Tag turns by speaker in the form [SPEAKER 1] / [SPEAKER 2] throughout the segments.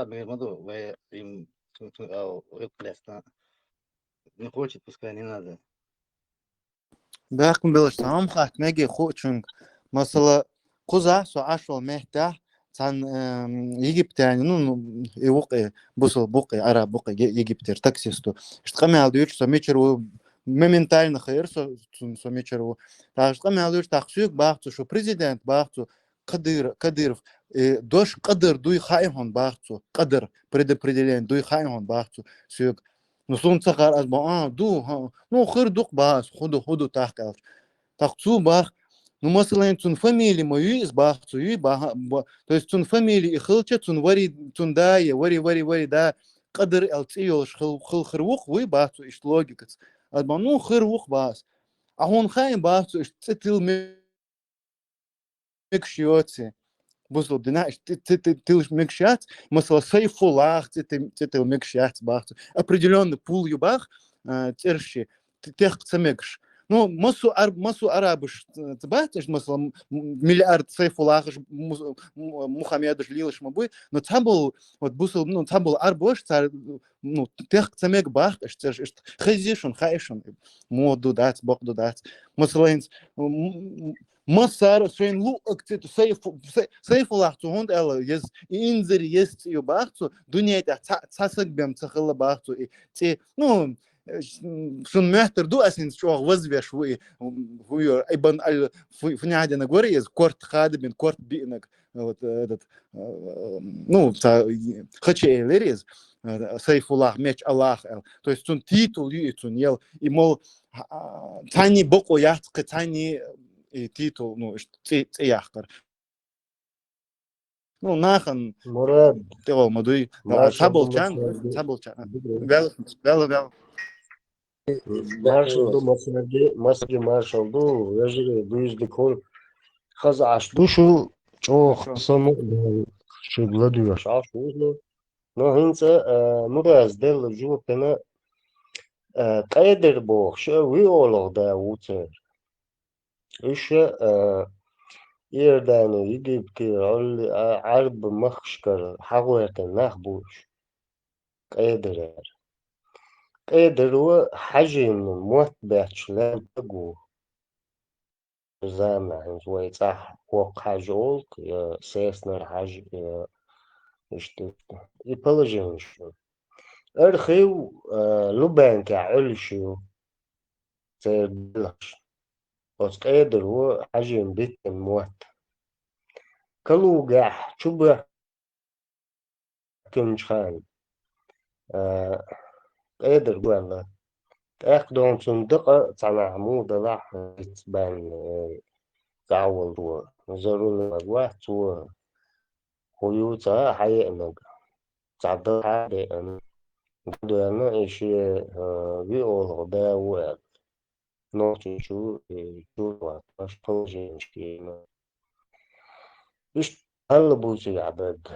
[SPEAKER 1] mesmo им не хочет, пускай не надо.
[SPEAKER 2] باقم بلش تمام خات ماجي خوشنج مثلا قزع سو عشرة مهتة عن يجيب تاني يوقع بوصل بوقع عرب بوقع يجيب تر تاكسيستو اشتقمي على ديوش سميتشرو моментально خير سميتشرو اشتقمي على ديوش تخشيك باختو شو بريزيدنت باختو قدير دوش قدر دوي خايهون باختو قدر предопределен دوي خايهون باختو سيوك نصون تقار از با دو ها نو خير دوق باس خودو تحقق تقصو باخ ну مثلا تون فاميلي ما يس باخ تو يي با то есть تون فاميلي خلچه تون وري تون دا وري دا قدر التيوش خل خروخ وي باخ تو اش لوجيكس از با نو خروخ باس اهون خاين باخ تو اش تتل مكشيوتسي بوصل دناش تلش مكشات مثلا سيفو لах تتل مكشات باخ определенный пул юбах терши тех цемекш ну масу арабыш тбатиш مثلا миллиард сейфу лахыш мухаммедыш лилыш мабы но табыл вот бусыл ну табыл арбош цар ну тех цемек бах терш хезишон хайшон моду дат бок дат مثلا Masar schön lukt zu seifu lach zu hund ela yes inzer yes zu bach zu dunia da tsasig bem tskhla bach zu ti ну schon möchter du es ins schon was wir schwi wo ibn al фняде на горе есть корт хадбин корт бинок вот этот ну хоче лерис сейфулах меч аллах то есть он титул он ел и мол тани боко яхт тани титул, ну, цеяхкар. Ну, нахан,
[SPEAKER 3] Мурад,
[SPEAKER 2] тело мадуй, табылчан. Вел.
[SPEAKER 3] маршалду маршалду, вежи дуизди кол, хаз аш душу, чох саму, шибладуяш аш узно. Но хинца, мураз дел жу пена, кайдер бог, ше виолог да уцер. Ише, يرداني يجيب كي عرب مخشكر حغوة نخبوش قادر هو حجم موت باتش لا بقو زامع زوي صح وق حجولك يا سيسنر حج يا اشتت يبلجنش ارخيو لبان كعلشيو تبلش بس قادر هو حجم بيت موت كلوجح شبه كنش خان قادر والله أخدم صندوق تاع عمود راح تبان تعول دوا زرون واحد تو خيوطة حيئنا تعدل حالي أنا بدو أنا إيش بيقول غدا وقت نوتي شو وقت مش توجين شيء إيش هلا بوجي عبد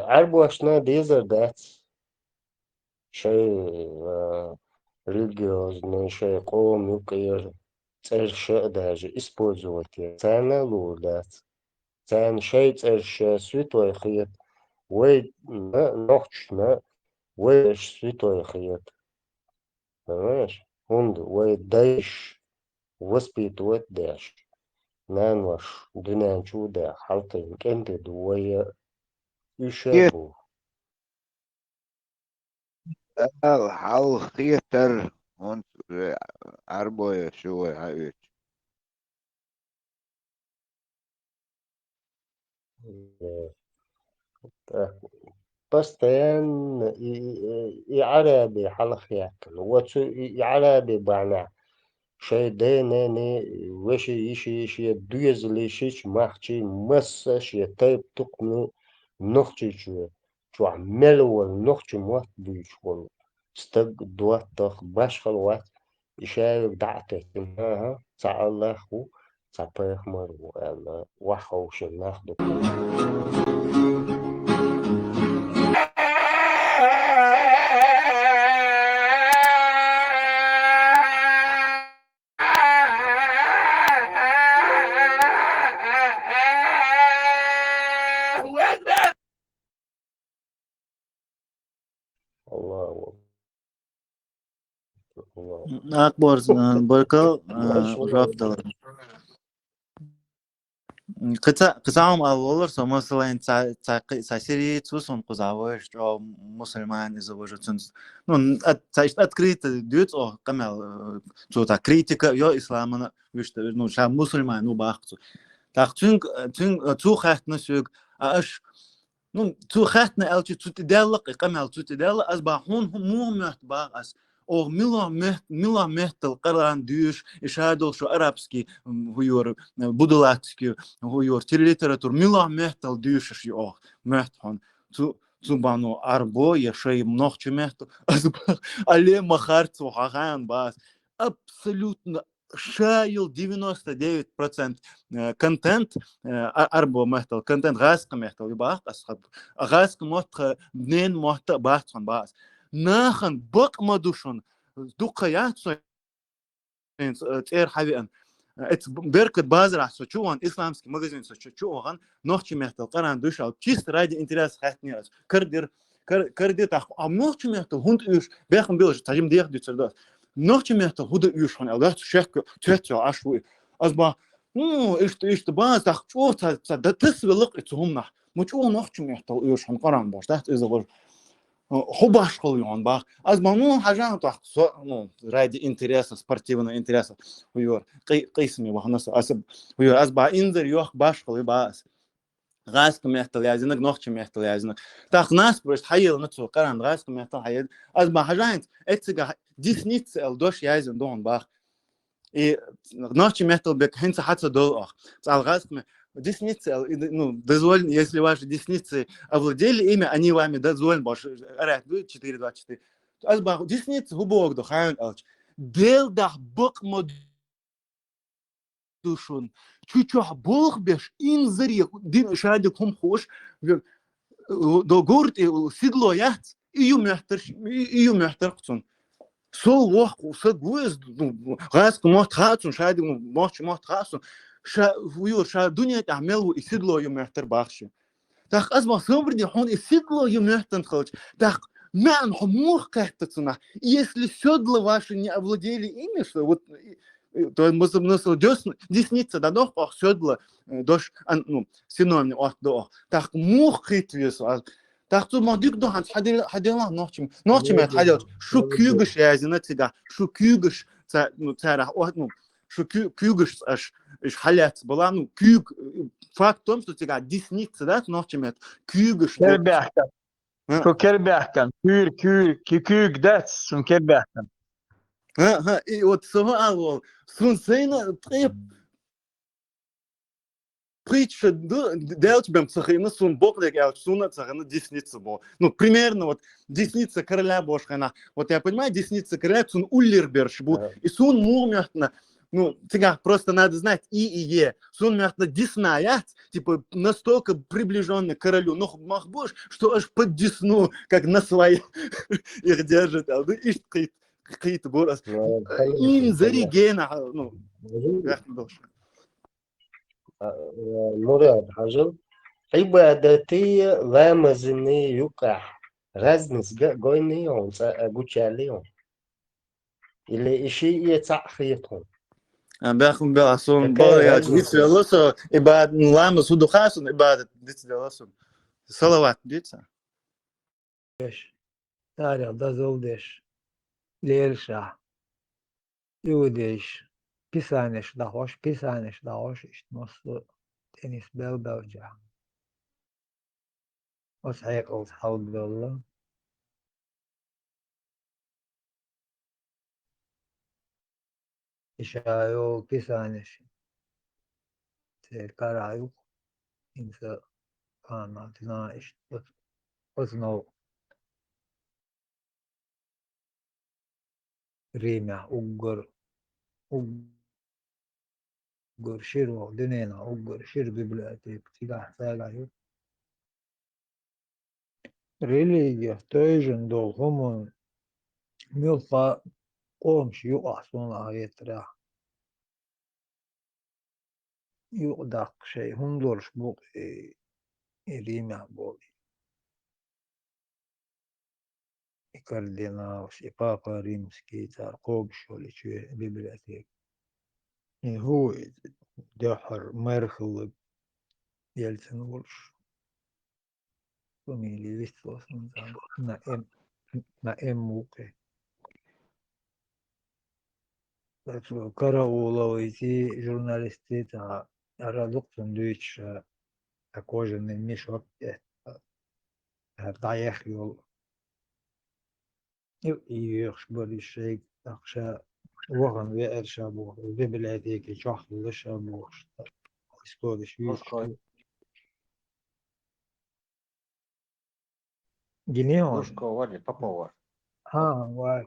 [SPEAKER 3] عربو أشنا ديزر دات شيء религиозный шей قوم يقير ترش даже использовать цена лудат цен шей терш святой хит вы ночно вы святой хит понимаешь он вы даешь воспитывать дашь нанваш дунян чуда халтын кенте дуя ишебу
[SPEAKER 4] الحل خيتر هون عربو شو هاي
[SPEAKER 3] постоянно и عربي حلق ياكل واتو и عربي بعنا شيء دينني وش يشي دوز ليشيش مخشي مسش يتيب تقني نخشي شو عملوا النخشي موت بيش والله استق دوات تخ باشخل وات يشايف دعته تنها تاع الله خو تاع بيخ مرو وحوش ناخدو الله الله
[SPEAKER 2] أكبر بركة
[SPEAKER 3] ماشي
[SPEAKER 2] رافضة قطعهم أولر سو مثلا ساسيري تسون قزاوش أو مسلمان إزواج تنس نون تايش أتكريت ديوت أو كمل تو تا كريتيكا يو إسلامنا ويش نو شا مسلمان نو باختو تاخ تون تو خاتنا سوق أش نون تو خاتنا ألتي تو تدلق كمل تو تدلق أس باهون مو مهت باغ أس أو ملا مهت القرآن ديوش إشهادو شو عربسكي هو يور بدلاتسكي هو يور ليتراتور ملا مهت الديوش يو مهت هون تو بانو أربو يشي منوخش مهت أس باغ عليه مخارت وحاغان باس абсолютно شايل 99% контент أربو مهتل контент غاسق مهتل يباق أسخب غاسق مهت بنين مهت باحثن باس ناخن بق مدوشن دقيات تير حبيان ات بركت بازر سو чуван исламский магазин со чуван нохчи мехтел قران душал чисто ради интерес хатниас кырдыр так а нохчи мехтел хунд үш бехм билж тажим дех дицердас нохчи мехтел худа үш хон алгат шек тетё ашу азба ишт баз так чур та тыс вилк итсумна мучу нохчи мехтел үш хон قران бош так изогор хубаш холюн бах аз ману хажан так ну ради интереса спортивного интереса хуйор قيسمي وخناس асб хуйор аз ба инзер йох баш холы бас гас кмехтел язынок нохчи мехтел язынок так нас просто хайыл нацу каран гас кмехтел хайыл аз ба хажан этига дисниц эл дош язын дон бах и нохчи мехтел бек хенца хатса дол ах ал гас десницы, ну, дозволь, если ваши десницы овладели ими, они вами дозволь, больше, 4-2-4. Азбах, десницы, губок, дохайн, алч. Дел дах бок модушун. Чучух бог беш, инзари, дин шадик хум хош, до горд сидло яц, ию мехтер кцун. Сол вах, сагуез, гайск мохт хацун, шадик мохт хацун. شا دنيا تعمل يسدلو يوم يحتر باخش تاخ أزما صبرني هون يسدلو يوم يحتر خلش تاخ ما حموخ كهتتنا если седла ваши не овладели ими что вот то мы смысл десница да doch auch седла дош ну синоним от до так мух хитвис так то модик до ханс хадила ночим хадил шо kügisch я знатига шо kügisch ну цара ну шо kügisch аж ich халят была ну küg факт в том что тебя десница да ночим kügisch
[SPEAKER 5] Kerbehten. Şu kerbehten. Kür dets som kerbehten.
[SPEAKER 2] И вот сама сунсейна треп притча делать бем цахина сун боклек я суна цахина десница бо ну примерно вот десница короля бошхана вот я понимаю десница короля сун уллерберш бу и сун мурмятна ну тебя просто надо знать и е сун мятна десная типа настолько приближенный к королю но махбош что аж под десну как на своей их держит а и какие-то борос инзаригена ну как должен
[SPEAKER 3] مراد حجر عبادتي وامزني يقع غزنس قوينيون قوتشاليون اللي إشي يتعخيطهم
[SPEAKER 2] بياخد بيعصون بقى ديت لسه بعد لما سودو خاصن بعد ديت لسه صلوات ديت
[SPEAKER 6] Tarih da zoldeş. Lersha. Judeş. Pisaneş da hoş işte nasıl tenis belbelca. O sayık olsa halbuki İşayo pisaneş. Karayuk. İnsa kanatına işte. O znowu. Rima, Uggur Shiro, Dinena, Uggur Shir bibliotek, Tigah Sagayu. Religija, töyjön dolhumun, milta komş yuqah sonra yetra. Yuqdak şey, hundorş bu Rima bol. и кардиналс, и папа римский, та Кобшолич, библиотека. И هو دحر مرخل Ельцин больше. Фамилия весь он там на М муке. Так что Караулова эти журналисты, та Радуктон Дүйч, кожаный мешок, доехал. يخش بالشيء أخشى وغن وير شابوه ببلاديك شخص شابوه سكول شويش
[SPEAKER 7] Лужко,
[SPEAKER 6] جنيون
[SPEAKER 7] Лужко, вали, Попова.
[SPEAKER 6] واحد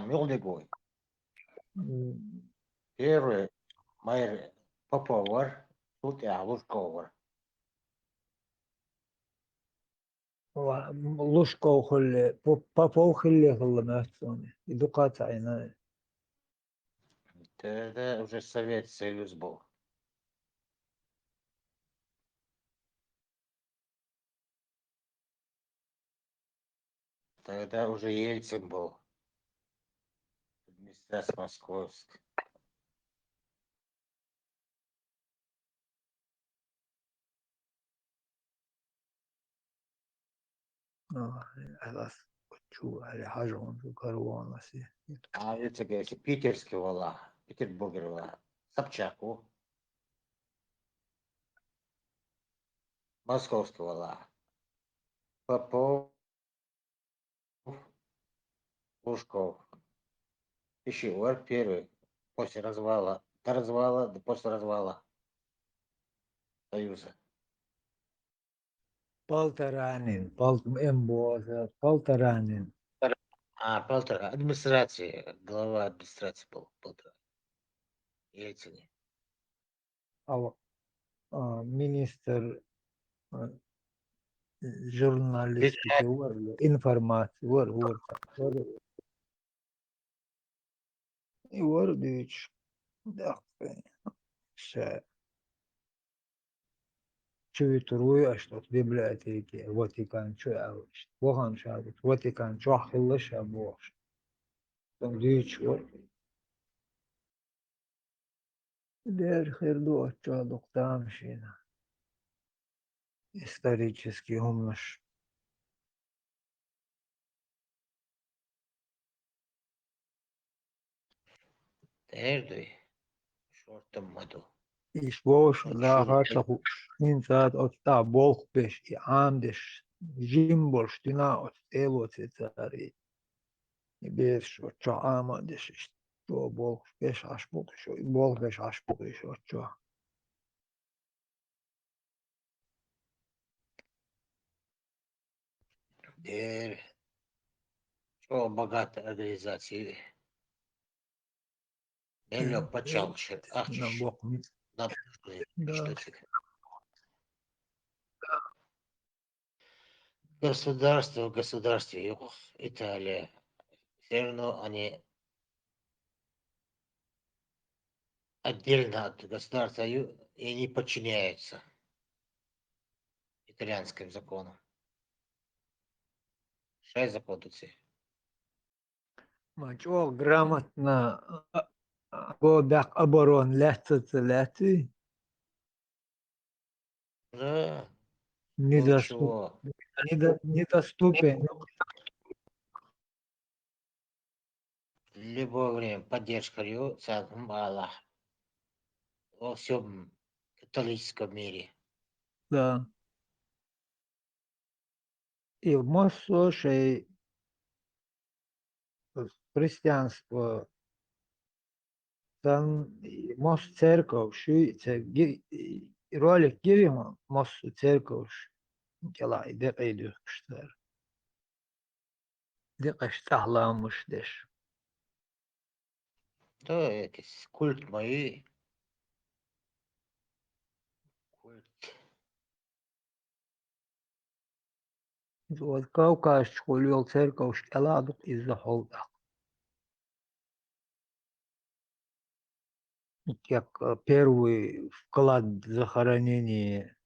[SPEAKER 7] Мюлдегой. Первый, майр Попова, тут я Лужковар.
[SPEAKER 6] لوشكو خل بابو خلي خل ماتوني يدقات عيناي
[SPEAKER 7] Это уже Совет Союз был. Тогда уже Ельцин был. Администрация московская.
[SPEAKER 6] خلاص شو على حاجة من كروان نسي
[SPEAKER 7] А это, говорите, питерский вала, Петербургер вала. Собчаку. Московский вала. Попов, Лужков. Пищевар первый. После развала. До развала, да после развала Союза.
[SPEAKER 6] بالترانين بالت امبوزا بالترانين
[SPEAKER 7] Полтора. Администрации. Глава администрации был. Полтора. Ельцин.
[SPEAKER 6] أو министр журналистики ور информации ور ديش دقيقة شويتروي أشتوت بيبليوتيكي واتيكان شو أوش وغان شابت واتيكان شو خلش أبوش ديش ور دير خير دو أتشا دقتام شينا исторически умнож
[SPEAKER 7] Эрдуй. Шортом моду.
[SPEAKER 6] إيش بوش لا
[SPEAKER 7] Шуру.
[SPEAKER 6] هاتلخو إنساد أتتا بوخ بش عامدش جيمبوش تنا أتتيلو تتاري بيش أتشا عامدش شو بوخ بش عشبوك شو بوخ بش عشبوك شو أتشا
[SPEAKER 7] Дер. Что богатая организация. Элло почалче.
[SPEAKER 6] на
[SPEAKER 7] Ахчиш.
[SPEAKER 6] бок
[SPEAKER 7] Надо
[SPEAKER 6] да
[SPEAKER 7] что это. Государство в государстве. Юг, Италия. Все равно они отдельно от государства и не подчиняются итальянским законам. 6 законов.
[SPEAKER 6] مجوع грамотно годак оборон лятцы
[SPEAKER 7] Да,
[SPEAKER 6] недоступен
[SPEAKER 7] ничего.
[SPEAKER 6] недоступен
[SPEAKER 7] В любое время поддержка революции мало во всем католическом мире.
[SPEAKER 6] да и в Москве шей христианство там мост церковь ши ролик гирим мост церковь кела иде иде штар دي قشتهلا مش دش
[SPEAKER 7] Да, это культ мои. Культ.
[SPEAKER 6] вот кавказ школил церковь кела из-за холда как первый вклад в захоронение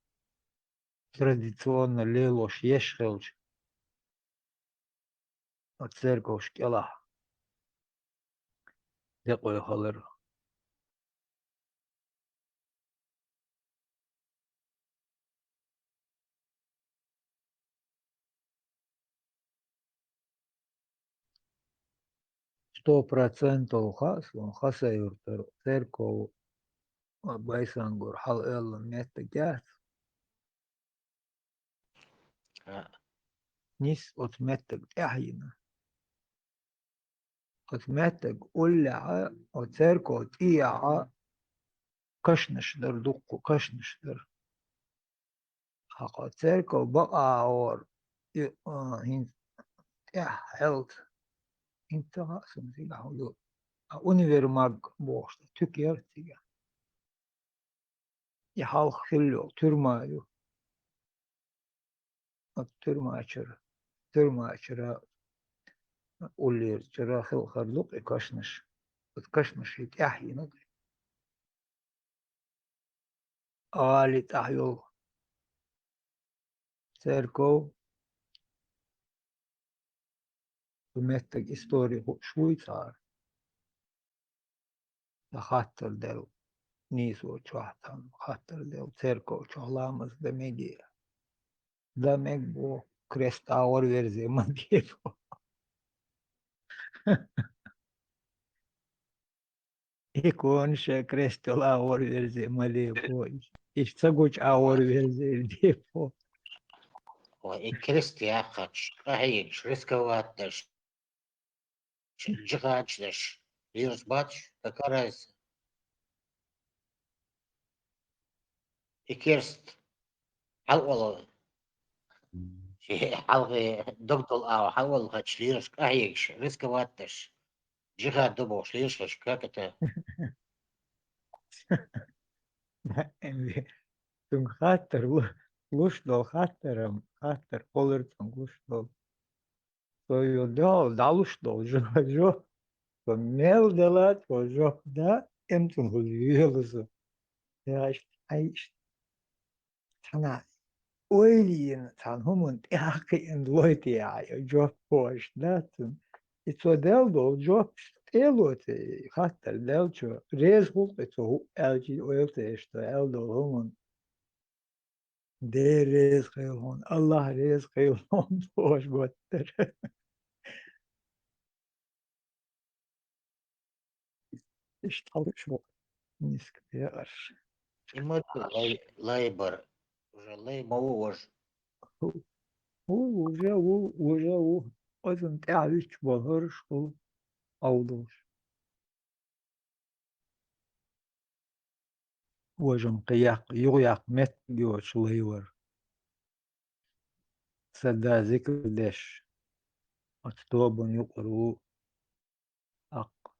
[SPEAKER 6] традиционно лелош ешхелч от церковь шкела. Декой халыр. %100 хас, он хасаюртар церковь байсангур хал эллен метта гяс. Нис от метта гяхина. От метта гулля от церковь тия كشنش در دقو كشنش در حقا церковь بقى اور هين هيلت انت راسم سيلا هلو univermag boşta tüker tiga ya halk fillo türmayu türma açır ulir çıra hıl harluk kaşnış hit yahyina ali tahyol церковь بمتك истории швейцар da hattır del niso çoğatan hattır del церковь çoğlamız demegi demek bu kresta verze diye İkonşa krestala ağır verze mali po. İşte güç ağır verze diye po.
[SPEAKER 7] وإكريست يا خاتش أهيج ريسكواتش جغاتش ليرس باتش تكارز إكريست حول حلقة دكتور أو حول خاتش ليرس أهيج ريسكواتش جغات دبوش ليرس كاكتا
[SPEAKER 6] Tüm hattır luş dol hattır olur tüm luş dol. Soyu dol daluş dol jo. So mel delat o jo da emtun huluyorlusu. Ya işte ay işte sana oyliyin tanhumun tihakin loyti ya jo hoş datın. İso del dol jo elote hattır del ço rez hulk eto elci oyote işte el dol humun de rez kıyılhon Allah rez kıyılhon hoş götter. İşte alışmak nisk değer.
[SPEAKER 7] إما لايبر уже لايبر وش
[SPEAKER 6] وجاو أذن تعرف بهرش أوضح وجم قياق يغيق مت جوش ليور سدا ذكر دش أكتوب يقرو أق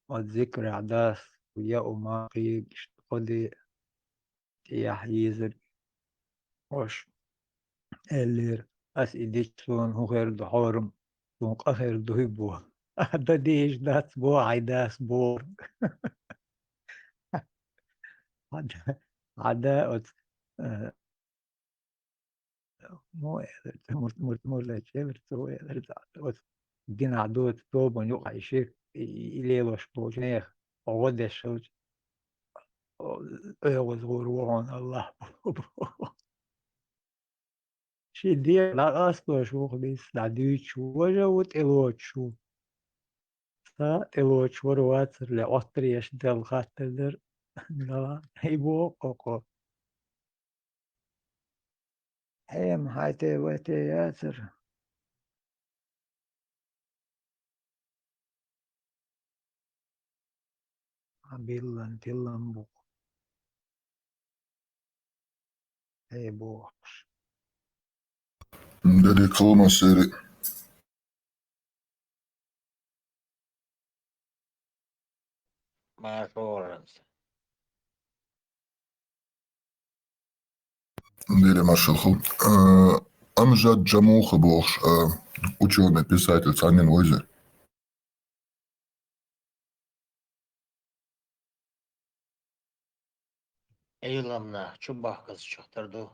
[SPEAKER 6] والذكر عداس ويا ما قيق قدي يحيزر وش اللير أس إديتون هو غير دحورم دونك أخير دهيبو هذا ديش داس بو عيداس بور عدا مو مرتمر شيء تو دين عدوت توب ونيو عايشيك إلى وش بوجنيه أودش شوج أيوة زورون الله شي دي لا أصلا شو خبيس لعديت شو وجوت إلوت شو سا إلوت شو روات لأطريش دل خاطر لا هيبو قوقو هم هايتي ويتي ياسر عبيلن تلن بو هيبو
[SPEAKER 8] Dedi kılmaseri.
[SPEAKER 7] ما شورنس
[SPEAKER 8] Dedi Машихл. Амжад Джамуха Бохш, ученый, писатель Цанин Ойзер.
[SPEAKER 7] أيلمنا شو بحكس شختردو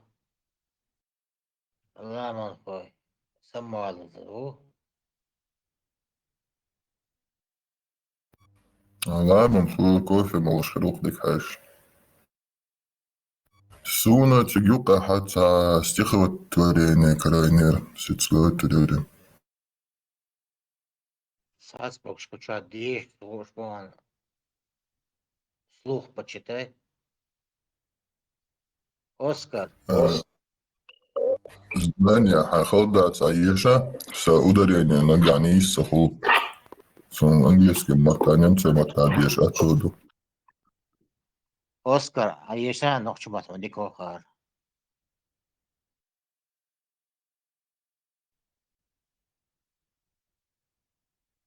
[SPEAKER 7] لا من خوي سمو على ذو
[SPEAKER 8] لا من كوفي مش خروق ديك حاش سونا تجيوقا حتى استخوت توريني كراينير ستسكوت توريني
[SPEAKER 7] Salzburg скучать дишь, слушай, слух почитай. Оскар.
[SPEAKER 8] Здание حاخدها عيشة سأودريني نجعني يسخو سون английский مقطع نمسي مقطع ديش أتشودو
[SPEAKER 7] Оскар, عيشة نقش ماتمديك آخر.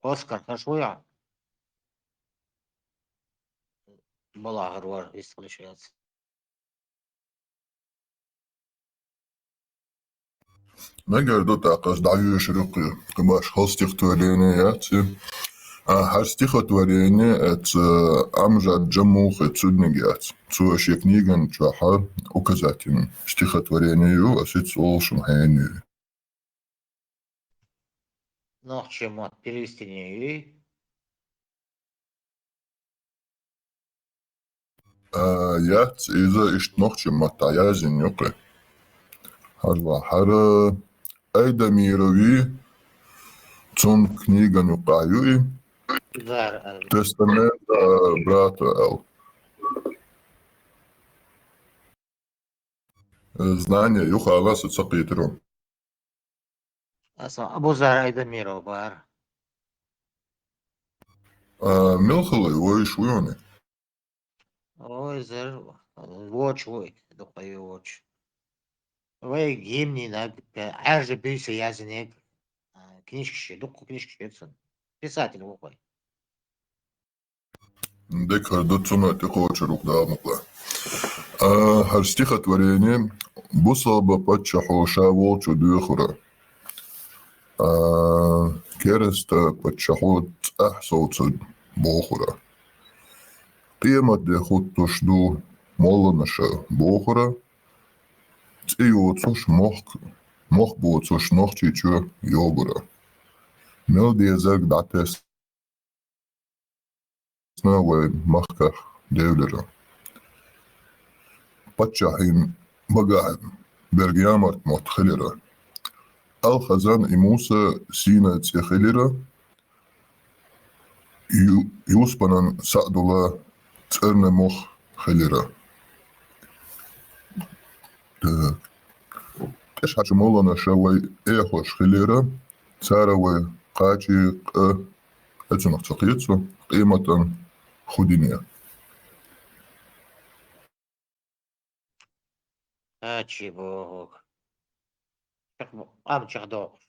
[SPEAKER 7] Оскар, كشوية. بلا غروار يستغلشيات.
[SPEAKER 8] نجر دو تاقش دعيوش رقي كباش هستيخ توريني ياتي هستيخ توريني ات أمجد جموخ تسودنيجيات تسو أشي كنيغن تشاحر وكذاتين استيخ توريني يو أسيت سولشم هيني
[SPEAKER 7] نقش مات перевести.
[SPEAKER 8] يات إذا إشت نوخش مقطع يازين يقي هروا حر أيدا ميروي تون كنيغن يقايوي
[SPEAKER 7] زار.
[SPEAKER 8] تستمنت براتو أو знание يخالص تسقيترون
[SPEAKER 7] أصلا أبو زار أيضا ميرو بار.
[SPEAKER 8] ملخلي ويش ويوني
[SPEAKER 7] Ой, зар. Watch, ой. Духай watch. Ой, гимни на. Арже бейся язынек. Книжки, духу книжки это. Писатель ой.
[SPEAKER 8] ديك هردوتسونا تقوش روك دامقلا هرستيخة وريني بصابة باتشحو شاوو تدوخرة كيرستا باتشحو أحسو تد بوخرة قيمة دي خود تشدو مولنشا بوخرة تيو تسوش مخ بو تسوش نوخشي تشو يوغرة ميل دي زاك دعتس سناوي مخكخ ديولرة باتشاحين بقاعد برقيامرت متخلرة الخزان إموسى سينا تسخلرة يوسبنا سعدولا تسرنا مخ خلرة إيش حاجة مولانا شوي إيخوش خلرة ساروي قاچي أجنق تقيتسو قيمة خدينية
[SPEAKER 7] Ачи бог. Ам чахдо.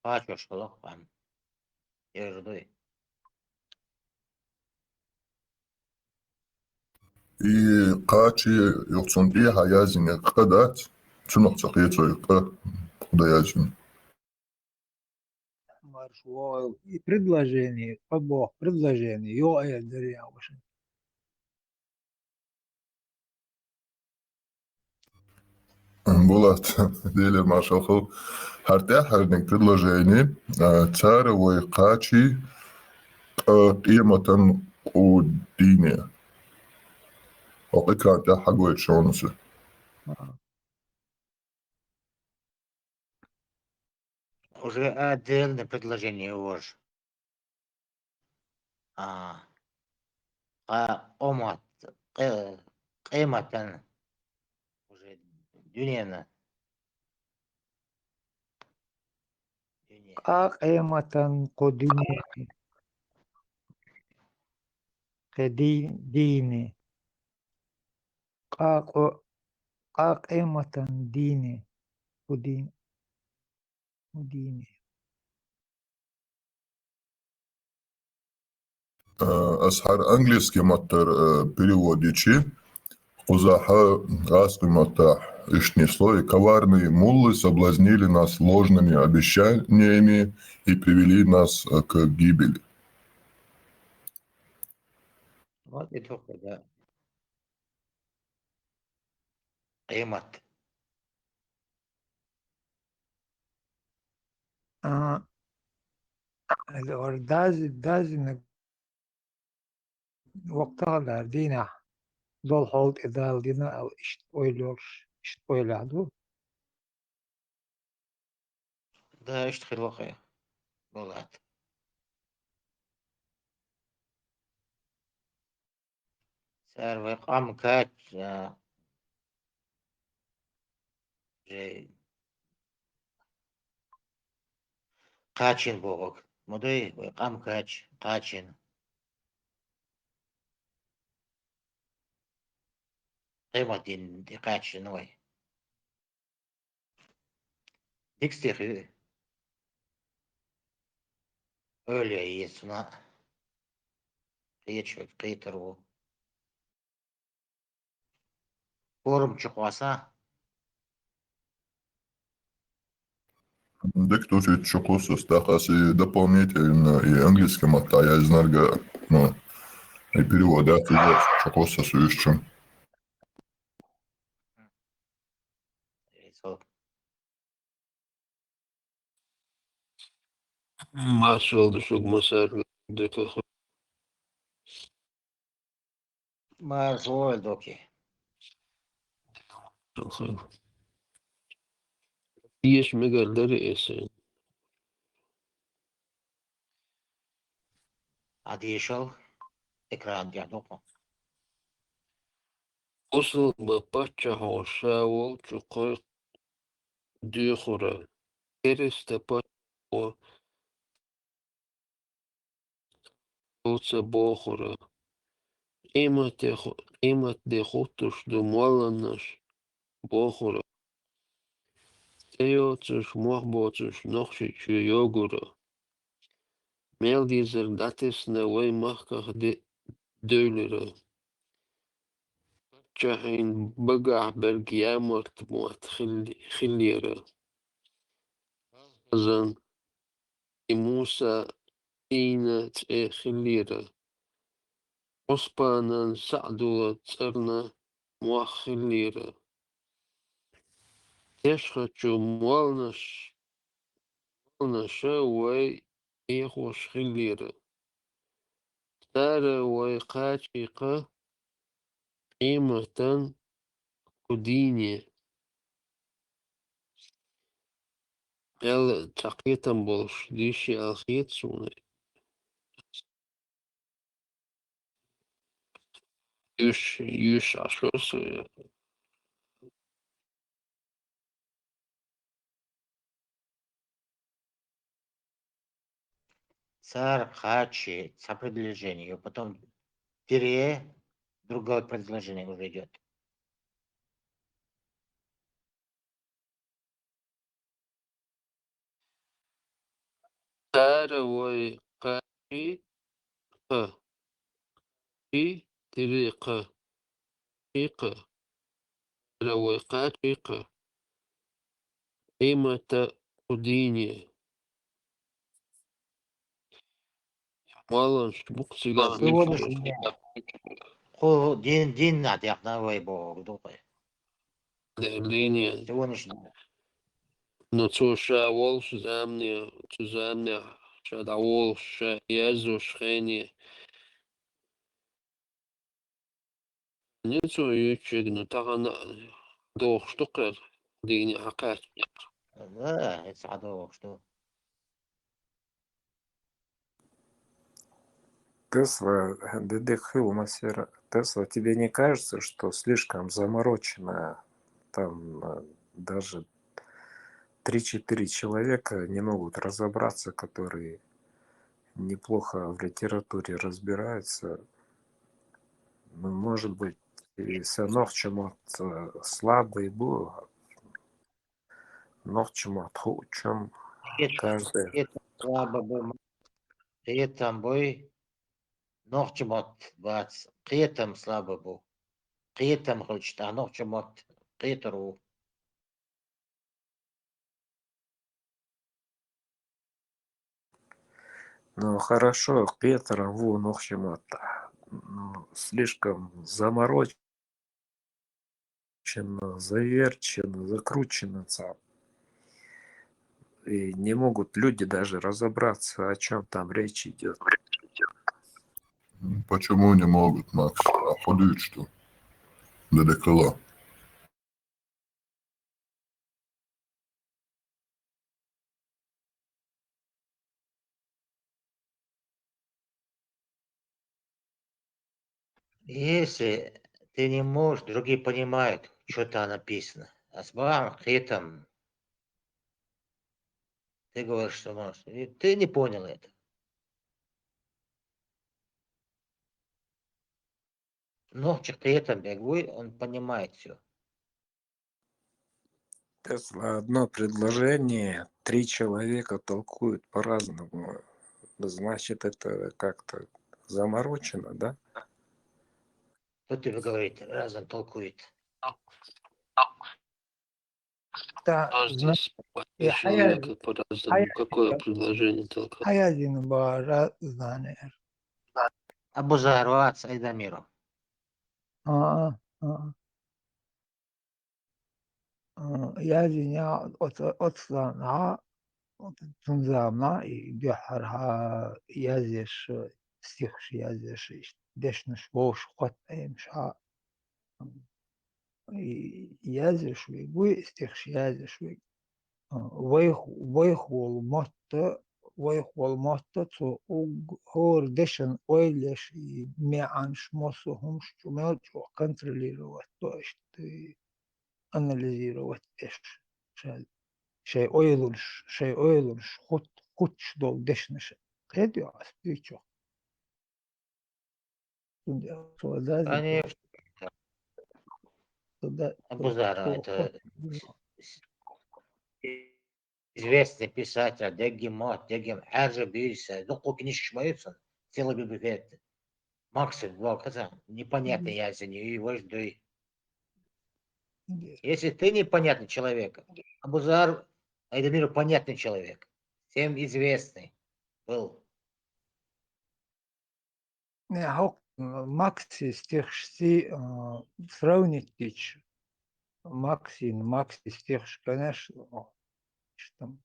[SPEAKER 7] Ачо школох ам. Ердой.
[SPEAKER 8] إي قاچي يقصن إيها يازين قدات تنق تقيتسو يقا قدا
[SPEAKER 6] Маршвол и предложение, подбог, предложение, йо эльдерия уже.
[SPEAKER 8] بولات ديلي ما شوخو هرتاح هرنك предложение تار ويقاتشي قيمة ودينية وقيكا تاح حقويت شونسي
[SPEAKER 7] Уже отдельное предложение уж. Омат. قيمة. Уже дюнена.
[SPEAKER 6] قيمة قدينة قدينة قيمة دينة قدينة
[SPEAKER 8] أسحر أنجليسكي مطر переводичи Узаха Раски Матах Ишнесло и коварные муллы соблазнили нас ложными обещаниями и привели нас к гибели.
[SPEAKER 7] Вот и только, да. قيمة.
[SPEAKER 6] دازي وقتها دينا دول حوض إدال دينا أو إشت أويلادو
[SPEAKER 7] ده اشتخي الواقع بغات سار ويقام كات جي قاتشين بوغك مدوي ويقام كاتش قاتشين قيمة دي قاتش نوي ديكستيخي öyle iyisine qiyich qiytiru forum chiqmasa
[SPEAKER 8] Дик тут чокосос, тахас и дополнительно и английский мата, я знаю, ну, и перевод, да, ты чокосос еще.
[SPEAKER 9] Marshall شوق مسار دكتور
[SPEAKER 7] ما زول دوكي
[SPEAKER 9] خير ايش مقدر اسن
[SPEAKER 7] عديشو اكران دي عدوكو
[SPEAKER 9] وصل بباتشا هوشاو تشقي ديخورا كيرس تباتشا وصل بوخورا قيمة دي خوتش دموالنش بوخورا تيوتش محبوتش نخشي يوغورا ميلديزر داتس نوي محكخ دولرا جاهين بقع بالقيامة موت خليرا أزن موسى إينة خليرا عصبانا سعدو ترنا موخليرا تشخشو موالنشا وي إيخوش خليرا تارا وي قاتشيقا قيمة قديني تقيتا بولش ديشي أخيت سوني يوش عشوص
[SPEAKER 7] сар хачи сопредложение потом тире другое предложение уже идет
[SPEAKER 9] تارا وي قاتشيقا طريقة حقيقة لو قاتشيقا قيمة قدينية والله بوكسيغا
[SPEAKER 7] сегодня хо дин надяхна вай бо докой
[SPEAKER 9] لينيا
[SPEAKER 7] сегодняшний
[SPEAKER 9] но توشا волш زامني شاد волش يزو شخيني نيتو يوتشيغ نو تاغانا دوخ شتوكر ديني حقات
[SPEAKER 7] да садо что
[SPEAKER 10] Тесла, Дедек Мастера, Тесла, тебе не кажется, что слишком заморочено там даже 3-4 человека не могут разобраться, которые неплохо в литературе разбираются? Ну, может быть, и все равно в чем слабый был, но в чем чем каждый.
[SPEAKER 7] это слабо был قيتم بوي نوخجمت بات قيتم слабо был قيتم خلشتا نوخجمت قيترو
[SPEAKER 10] Ну, хорошо, Петр, вон, в общем, слишком заморочено, заверчено, закручено. и не могут люди даже разобраться, о чем там речь идет.
[SPEAKER 8] Почему не могут, Макс? А ходит что? Далеко.
[SPEAKER 7] Если ты не можешь, другие понимают, что там написано. А с там ты говоришь, что можешь. И ты не понял это. Но при этом бегуй, он понимает все.
[SPEAKER 10] Тесла одно предложение, 3 человека толкуют по-разному. Значит, это как-то заморочено, да?
[SPEAKER 7] Что тебе говорит, раз он толкует.
[SPEAKER 6] Да,
[SPEAKER 9] Каждый
[SPEAKER 6] и
[SPEAKER 9] человека по-разному. Какое предложение только?
[SPEAKER 6] Хаязин бара знание.
[SPEAKER 7] Абузарват Айдамиров.
[SPEAKER 6] А, Язин я от слана, от тунзамна и бяхарха язиш стих язиш дешнш вош хот эмша. Язиш ви стих язиш ви. ويخول مطة هور دشن اويلش ميعانش مصو همش جمعت وكنتروليرو واتوشت اناليزيرو واتش شيء اويلش خدش دول دشنش قيديو اسبيتشو لازم
[SPEAKER 7] Конечно,
[SPEAKER 6] تبدأ
[SPEAKER 7] Абузаров, это известный писатель, Дегемот, Дегем Аржа Бирса, ну, книжки шмаются, целая библиотека. Максим, два каза, непонятный язык, и его жду. Если ты непонятный человек, Абузар Айдамиру понятный человек, всем известный был.
[SPEAKER 6] هوك ماكسي استيخشتي сравнить Макси стих, конечно, что там,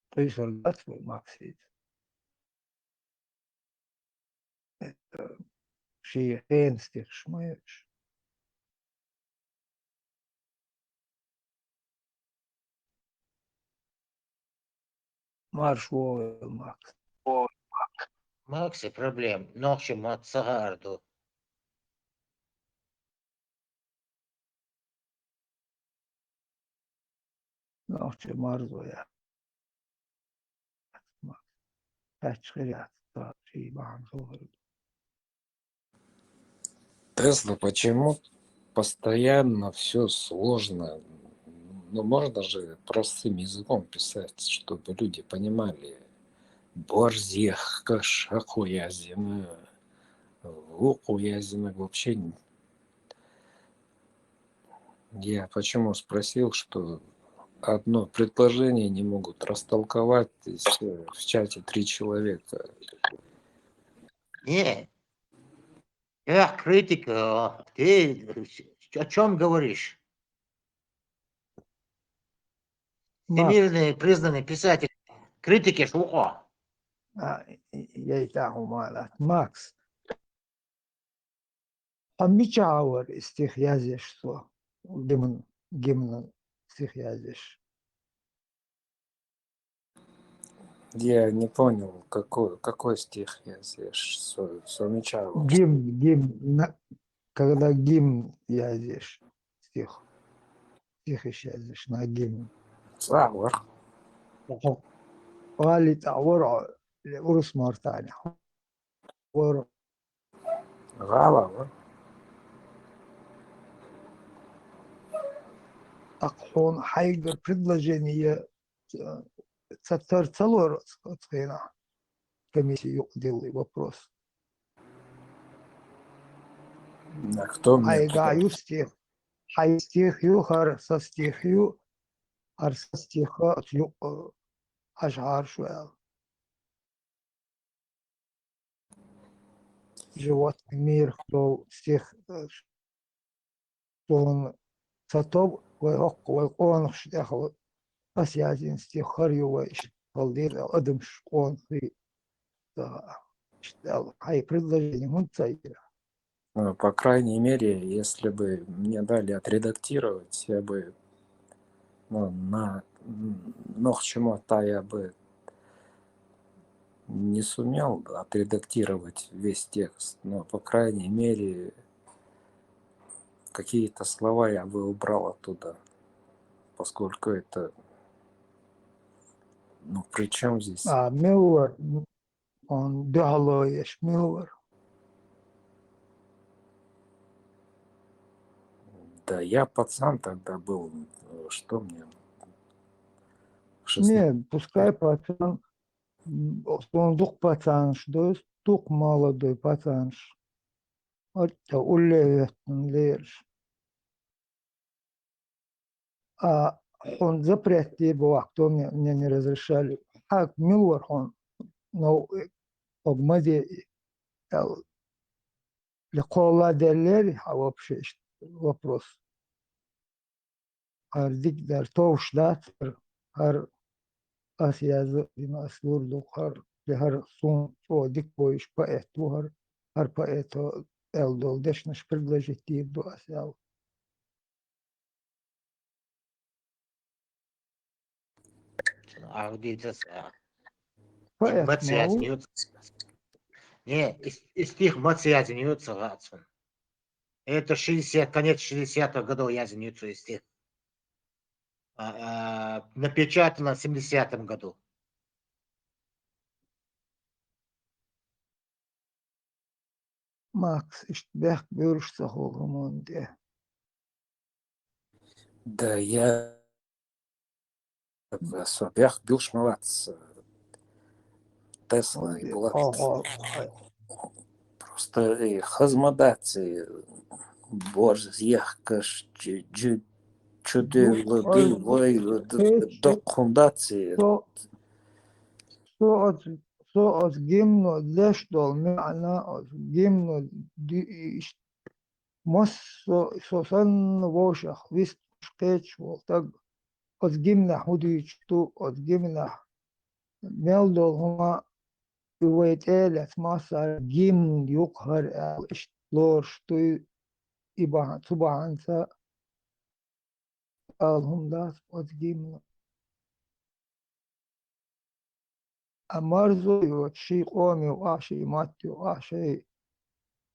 [SPEAKER 6] то есть солдат свой Макси. Это шиен стих шмаешь. Марш войл Макс.
[SPEAKER 7] Макси проблем, ночью мат сагарду.
[SPEAKER 6] Нахче марзу я. Качхирят. Ши баан сохр.
[SPEAKER 10] Тесла, почему постоянно все сложно? Ну, можно же простым языком писать, чтобы люди понимали. Борзех, кашахуязина, лукуязина. Вообще, я почему спросил, что одно предложение не могут растолковать, и всё, в чате 3 человека.
[SPEAKER 7] Не, я критик, ты о чем говоришь? Всемирный признанный писатель, критики шухо.
[SPEAKER 6] Я и так умалат. Макс. Амичауэр стих язеш что. Гимн стих язеш.
[SPEAKER 10] Я не понял, какой стих я здесь замечал.
[SPEAKER 6] Гимн, когда гимн язеш стих. Стих язеш на гимн.
[SPEAKER 10] Слава.
[SPEAKER 6] قال تعور لأرس مرتاني ور
[SPEAKER 10] Голова.
[SPEAKER 6] أقحون حيقر предложение целор отхрена комиссии делай вопрос.
[SPEAKER 10] А кто мне
[SPEAKER 6] Айгаю стих. Хай стих ю хар со стих ю хар со стиха ю ашгар шуэл. Животный мир, кто стих, что он сатов, он штехал Асиазин стихарью ищ. Полдир адым шкон и да. Что хай предложение он цайра.
[SPEAKER 10] Ну, по крайней мере, если бы мне дали отредактировать, я бы к чему-то я бы не сумел отредактировать весь текст, но, по крайней мере, какие-то слова я бы убрал оттуда, поскольку это, при чем здесь?
[SPEAKER 6] Милвар, он дало Милвар.
[SPEAKER 10] Да я пацан тогда был, что мне?
[SPEAKER 6] Нет, пускай пацан, он дух пацан, что есть дух молодой пацан. Это улевет, лерш. А он запретил его, кто мне не разрешали. А Милвар он, но огмаде لقولا derler hava işte вопрос. Ardikler tovşlat her Asya'zı dinas vurdu her son o dik boyuş paet bu her paet o eldol deşniş предложить до Асял.
[SPEAKER 7] А вот это
[SPEAKER 6] Paet
[SPEAKER 7] эмоция
[SPEAKER 6] mağu
[SPEAKER 7] не, из тех эмоций я занятся, Гатсон. Это 60, конец 60-х годов я занятся из тех. Напечатано в 70-м году.
[SPEAKER 6] Макс işte bek görüşse olumon diye.
[SPEAKER 10] Да я Собях Билшмалац, Тесла и Булат. Просто хазмадаци, борзьях, чуды, лады, вой, докундаци.
[SPEAKER 6] So az gimno leşdol me'na az gimno مص سوسن ووشخ ويست شقيتش والتق أزجمنا حديش تو أزجمنا ميلدول هما يويت إلت مصر جيم يقهر إشتلور شتو إبان تبعان سا هم داس أزجمنا أمرزو يوتشي قومي وعشي ماتي وعشي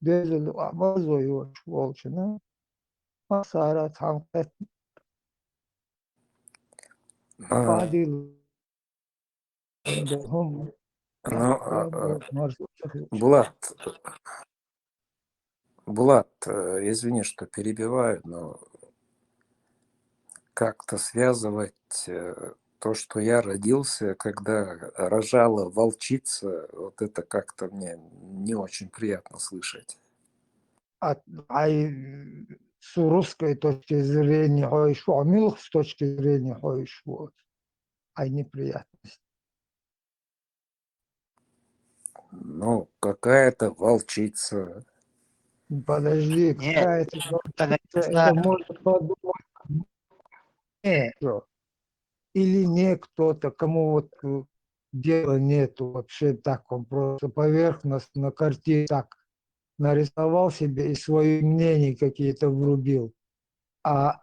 [SPEAKER 6] ديزل وأمرزو يوتش والشنا ما صارت حمقت بعدي هم
[SPEAKER 10] Булат, извини, что перебиваю, но как-то связывать то, что я родился, когда рожала волчица, вот это как-то мне не очень приятно слышать.
[SPEAKER 6] С русской точки зрения, с точки зрения, неприятность.
[SPEAKER 10] Ну, какая-то волчица.
[SPEAKER 6] Подожди, какая-то волчица, это можно подумать. Или не кто-то, кому вот дела нету вообще так, он просто поверхностно на картине так нарисовал себе и свои мнения какие-то врубил. А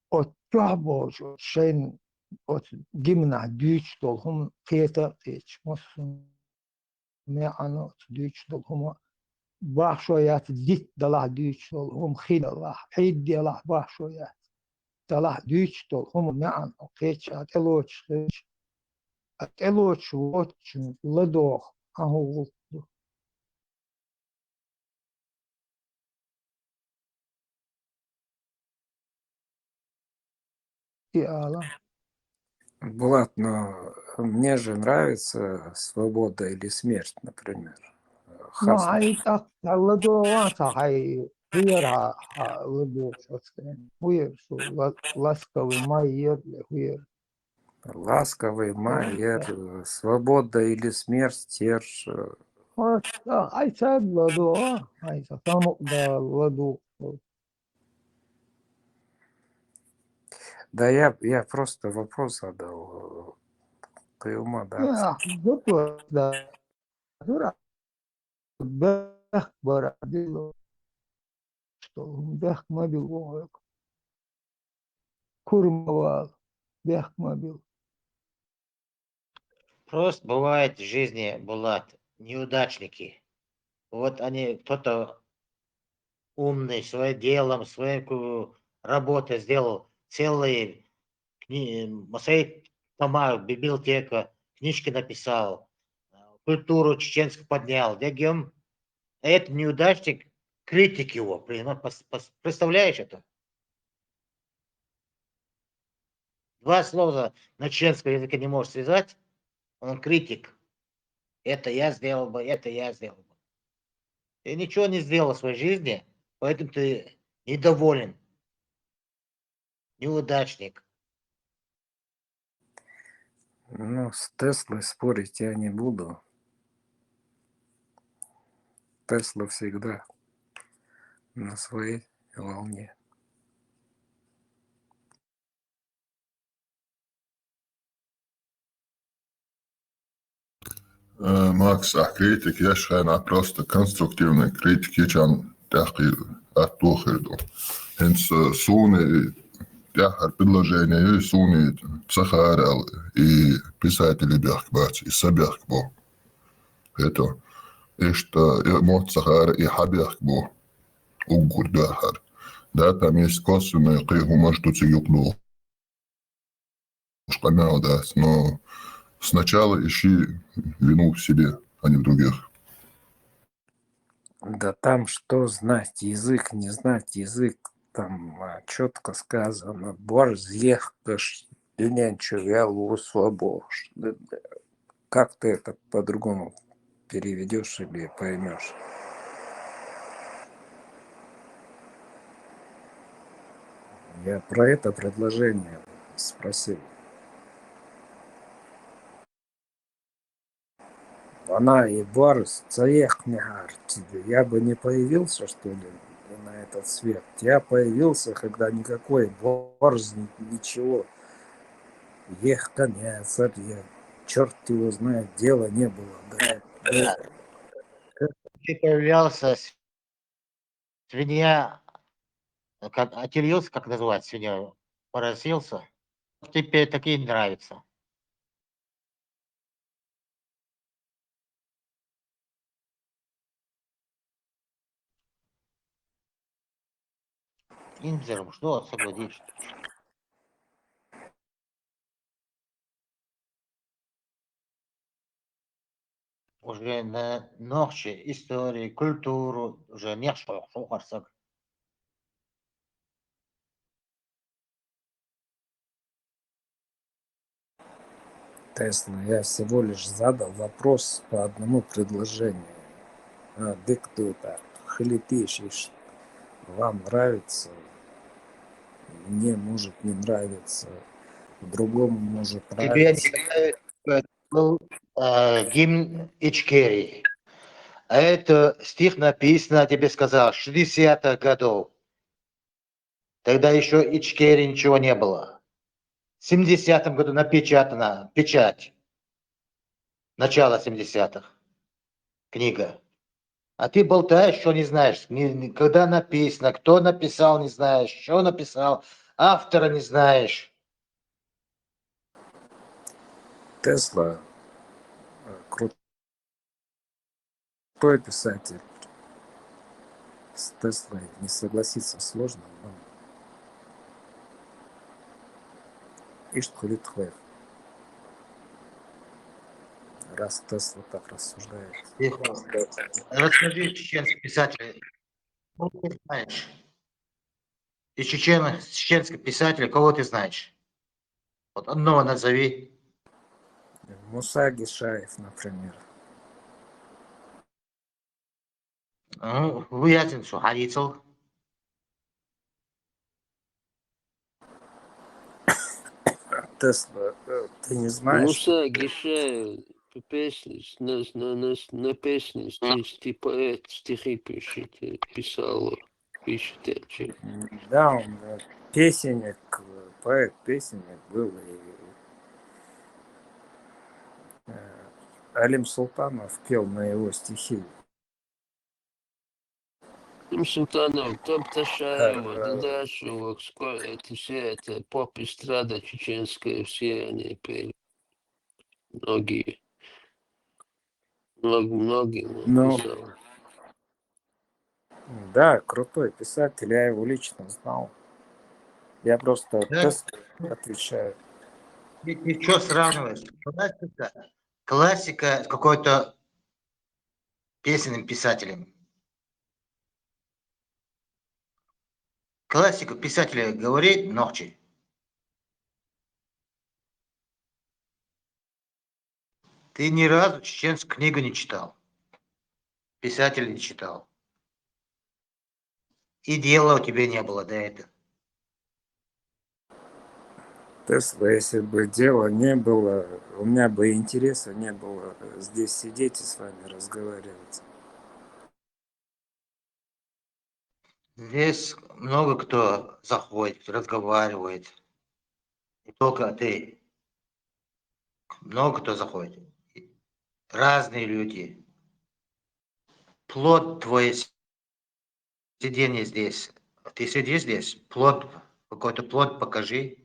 [SPEAKER 6] от чого шейн от гимна дүйч толхум кета теч мосун не ано дүйч толхум башоят дит дала дүйч толхум хидала хид дала башоят дала дүйч толхум не ано кеч ателоч вот ладох аху и ала.
[SPEAKER 10] Булат, но мне же нравится свобода или смерть, например.
[SPEAKER 6] Ну, так, ладова, хуер, ладу, хуер, ласковый майер, хуер.
[SPEAKER 10] Ласковый майер, свобода или смерть, терж.
[SPEAKER 6] Сад ладу, там да ладу.
[SPEAKER 10] Да я просто вопрос задал. Ты ума, да?
[SPEAKER 6] Вопрос, да. Дурак. Бэх бородило, что бэх мобил, курмовал, бэх мобил.
[SPEAKER 7] Просто бывает в жизни, Булат, неудачники. Вот они, кто-то умный, своим делом, своей работой сделал целые свои тома, библиотека, книжки написал, культуру чеченскую поднял. Дегем, этот неудачник, критик его, представляешь это? Два слова на чеченском языке не можешь связать, он критик. Это я сделал бы, это я сделал бы. Ты ничего не сделал в своей жизни, поэтому ты недоволен, неудачник.
[SPEAKER 10] Ну, с Теслой спорить я не буду. Тесла всегда на своей волне.
[SPEAKER 8] Макс, а критик, я считаю, просто конструктивный критик, ячан тяхи оттухирду. Хенс суны, тяхар предложения, и суны цахарал, и писатели бяхкбац, и собяхкбо. Это, и что мот цахар и хабяхкбо, угур бяхар. Да, там есть косвенные, кыгу что цигюклу. Шкамяу, да, но сначала ищи вину в себе, а не в других.
[SPEAKER 10] Да там что знать язык, не знать язык, там четко сказано. Борз ехкаш, дюнянчу вялу слабош. Как ты это по-другому переведешь или поймешь? Я про это предложение спросил. Она и Борис, Цаехнягар, я бы не появился, что ли, на этот свет. Я появился, когда никакой Борис, ничего. Ех, конец, черт его знает, дела не было. Да.
[SPEAKER 7] Ты появлялся, свинья, как, отерился, как называть свинья, поразился. Теперь такие нравятся. Инзером, что согласишь? Уже на ночи истории, культуру, уже не что харсак.
[SPEAKER 10] Тесла, я всего лишь задал вопрос по одному предложению. Ты кто так? Хлепишь, вам нравится, мне может не нравится, другому может
[SPEAKER 7] Тебе
[SPEAKER 10] нравиться.
[SPEAKER 7] был гимн Ичкерии. А это стих написан, я тебе сказал, 60-х годов. Тогда еще Ичкерии ничего не было. В 70-м году напечатана печать. Начало 70-х. Книга. А ты болтаешь, что не знаешь. Когда написано, кто написал, не знаешь. Что написал, автора не знаешь.
[SPEAKER 10] Тесла крутой писатель. С Теслой не согласиться сложно, но Иштхулитхлев. Раз Тесла так рассуждает.
[SPEAKER 7] Расскажи чеченский писатель. Кого ты знаешь? Из чеченских писателей кого ты знаешь? Вот одного назови.
[SPEAKER 10] Муса Гишаев, например.
[SPEAKER 7] Ну, выяснил, что Харицел.
[SPEAKER 10] Тесла, ты не знаешь,
[SPEAKER 9] Муса Гише песни, на песни, поэт, стихи пишет, писал, пишет.
[SPEAKER 10] да, он песенник, поэт-песенник был, и Алим Султанов пел на его стихи.
[SPEAKER 9] Султанов, Топ Ташаева,
[SPEAKER 10] Ар-
[SPEAKER 9] Дадашева, это все, это поп-эстрада чеченская, все они пели. Многие, многим он
[SPEAKER 10] Ну,
[SPEAKER 9] писал.
[SPEAKER 10] да, крутой писатель, я его лично знал. Я просто
[SPEAKER 7] Да?
[SPEAKER 10] тест отвечаю.
[SPEAKER 7] Ты что сравниваешь? Классика с какой-то песенным писателем. Классика писателя говорит ночи. Ты ни разу чеченскую книгу не читал. Писателя не читал. И дела у тебя не было до этого.
[SPEAKER 10] Тесла, если бы дела не было, у меня бы интереса не было здесь сидеть и с вами разговаривать.
[SPEAKER 7] Здесь много кто заходит, разговаривает. Не только ты. Много кто заходит. Разные люди. Плод твой сидение здесь. Ты сидишь здесь, плод, какой-то плод покажи.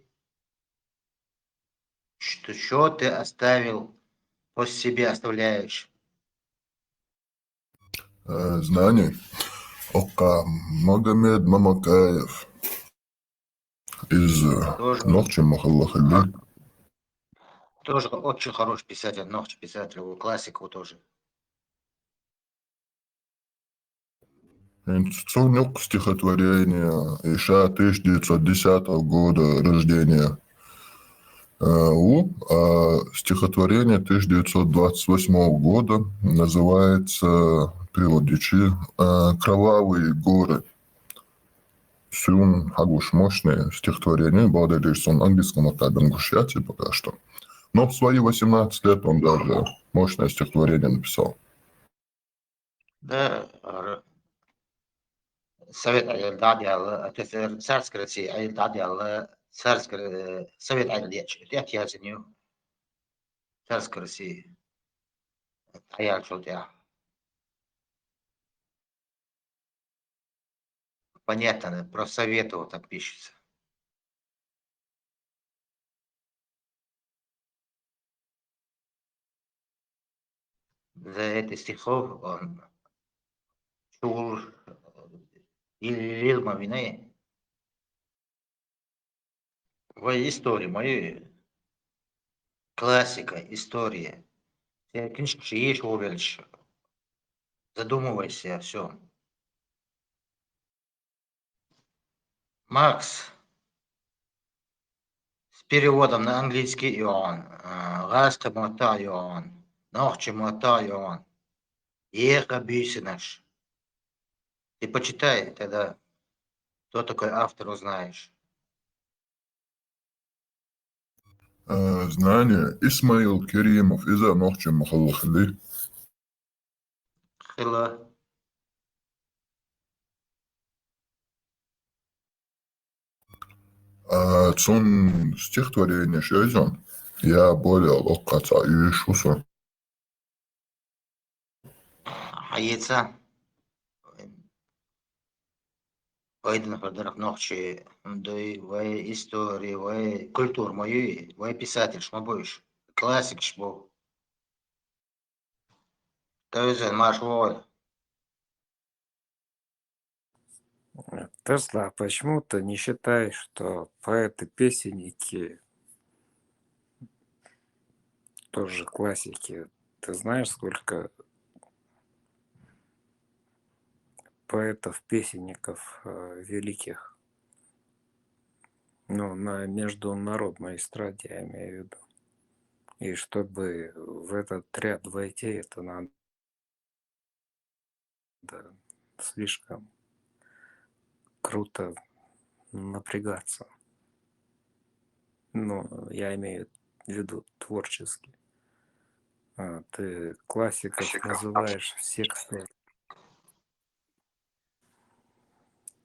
[SPEAKER 7] Что ты оставил, после себя оставляешь.
[SPEAKER 8] Знаний. Ока Магомед Мамакаев из
[SPEAKER 7] Тоже,
[SPEAKER 8] Нохчи Махаллахали.
[SPEAKER 7] тоже очень хороший писатель, Нохчи писатель, классику тоже.
[SPEAKER 8] Цунюк стихотворение Иша 1910 года рождения. Стихотворение 1928 года называется, переводичи, «Кровавые горы». Сюн Хагуш мощное стихотворение, благодаря что он английском оттабен гушяти пока что. Но в свои 18 лет он даже мощное стихотворение написал.
[SPEAKER 7] Да, Совет Айдадиал, это царская Россия, Айдадиал, царская, Совет Айдадиал, это я за нее, царская Россия. А я что я. Понятно, про Советов так пишется. За этих стихов он чур или лилма вины. В истории моей классика, история. Все книжки есть увеличь. Задумывайся о всем. Маркс с переводом на английский Иоанн. Гаста мота Иоанн. Нохчи мота Иоанн. Еха Бюсинаш. Ты почитай, тогда кто такой автор узнаешь.
[SPEAKER 8] Знание Исмаил Керимов из Нохчи Махаллахали.
[SPEAKER 7] Хила.
[SPEAKER 8] Цун стихотворение шезон. Я более локаца и шуса.
[SPEAKER 7] Яйца. Вайден Федоров Нохчи. Дой вай истории, вай культур мою, вай писатель шмабуешь. Классик шмабу. Тойзен маш воль.
[SPEAKER 10] Тесла, а почему ты не считаешь, что поэты-песенники тоже классики? Ты знаешь, сколько поэтов-песенников великих? Ну, на международной эстраде, я имею в виду. И чтобы в этот ряд войти, это надо слишком круто напрягаться. Ну, я имею в виду творчески. Ты классиков называешь всех, кто...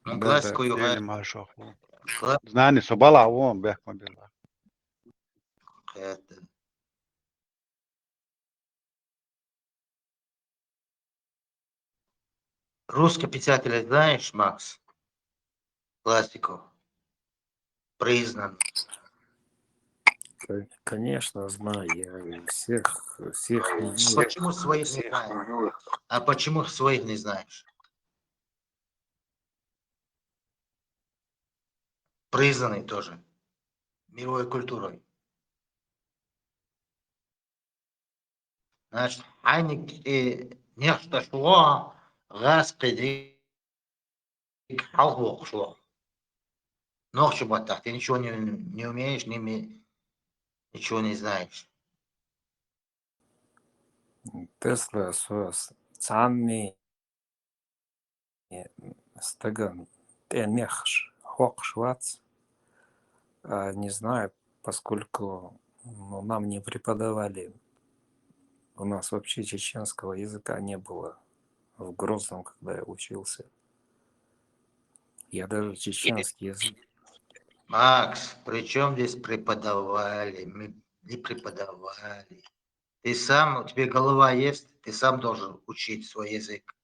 [SPEAKER 7] Ну,
[SPEAKER 10] Да,
[SPEAKER 7] классику юга.
[SPEAKER 11] Знание собала, вон, бях мобила.
[SPEAKER 7] Это. Русский писатель знаешь, Макс? Классиков. Признан.
[SPEAKER 10] Конечно, знаю, я всех не знаю.
[SPEAKER 7] Почему своих не знаешь? А почему своих не знаешь? Признанный тоже. Мировой культурой. Значит, нечто шло, раз предвиг халвок шло. Ночью батат, ты ничего не умеешь, ничего не знаешь.
[SPEAKER 10] Тесла сос цанни стаган тенехш хокшвац. Не знаю, поскольку нам не преподавали, у нас вообще чеченского языка не было в Грозном, когда я учился. Я даже чеченский язык.
[SPEAKER 7] Макс, при чем здесь преподавали? Мы не преподавали. Ты сам, у тебя голова есть, ты сам должен учить свой язык.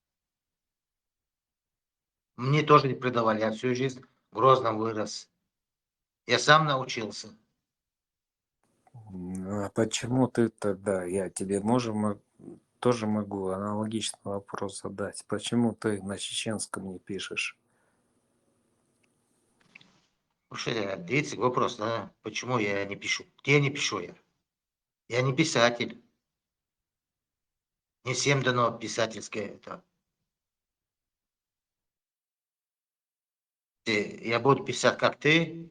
[SPEAKER 7] Мне тоже не преподавали, я всю жизнь в Грозном вырос. Я сам научился.
[SPEAKER 10] А почему ты тогда, я тебе тоже могу аналогичный вопрос задать. Почему ты на чеченском не пишешь?
[SPEAKER 7] Слушай, длится вопрос, да? Почему я не пишу? Где не пишу я? Я не писатель. Не всем дано писательское это. Я буду писать, как ты,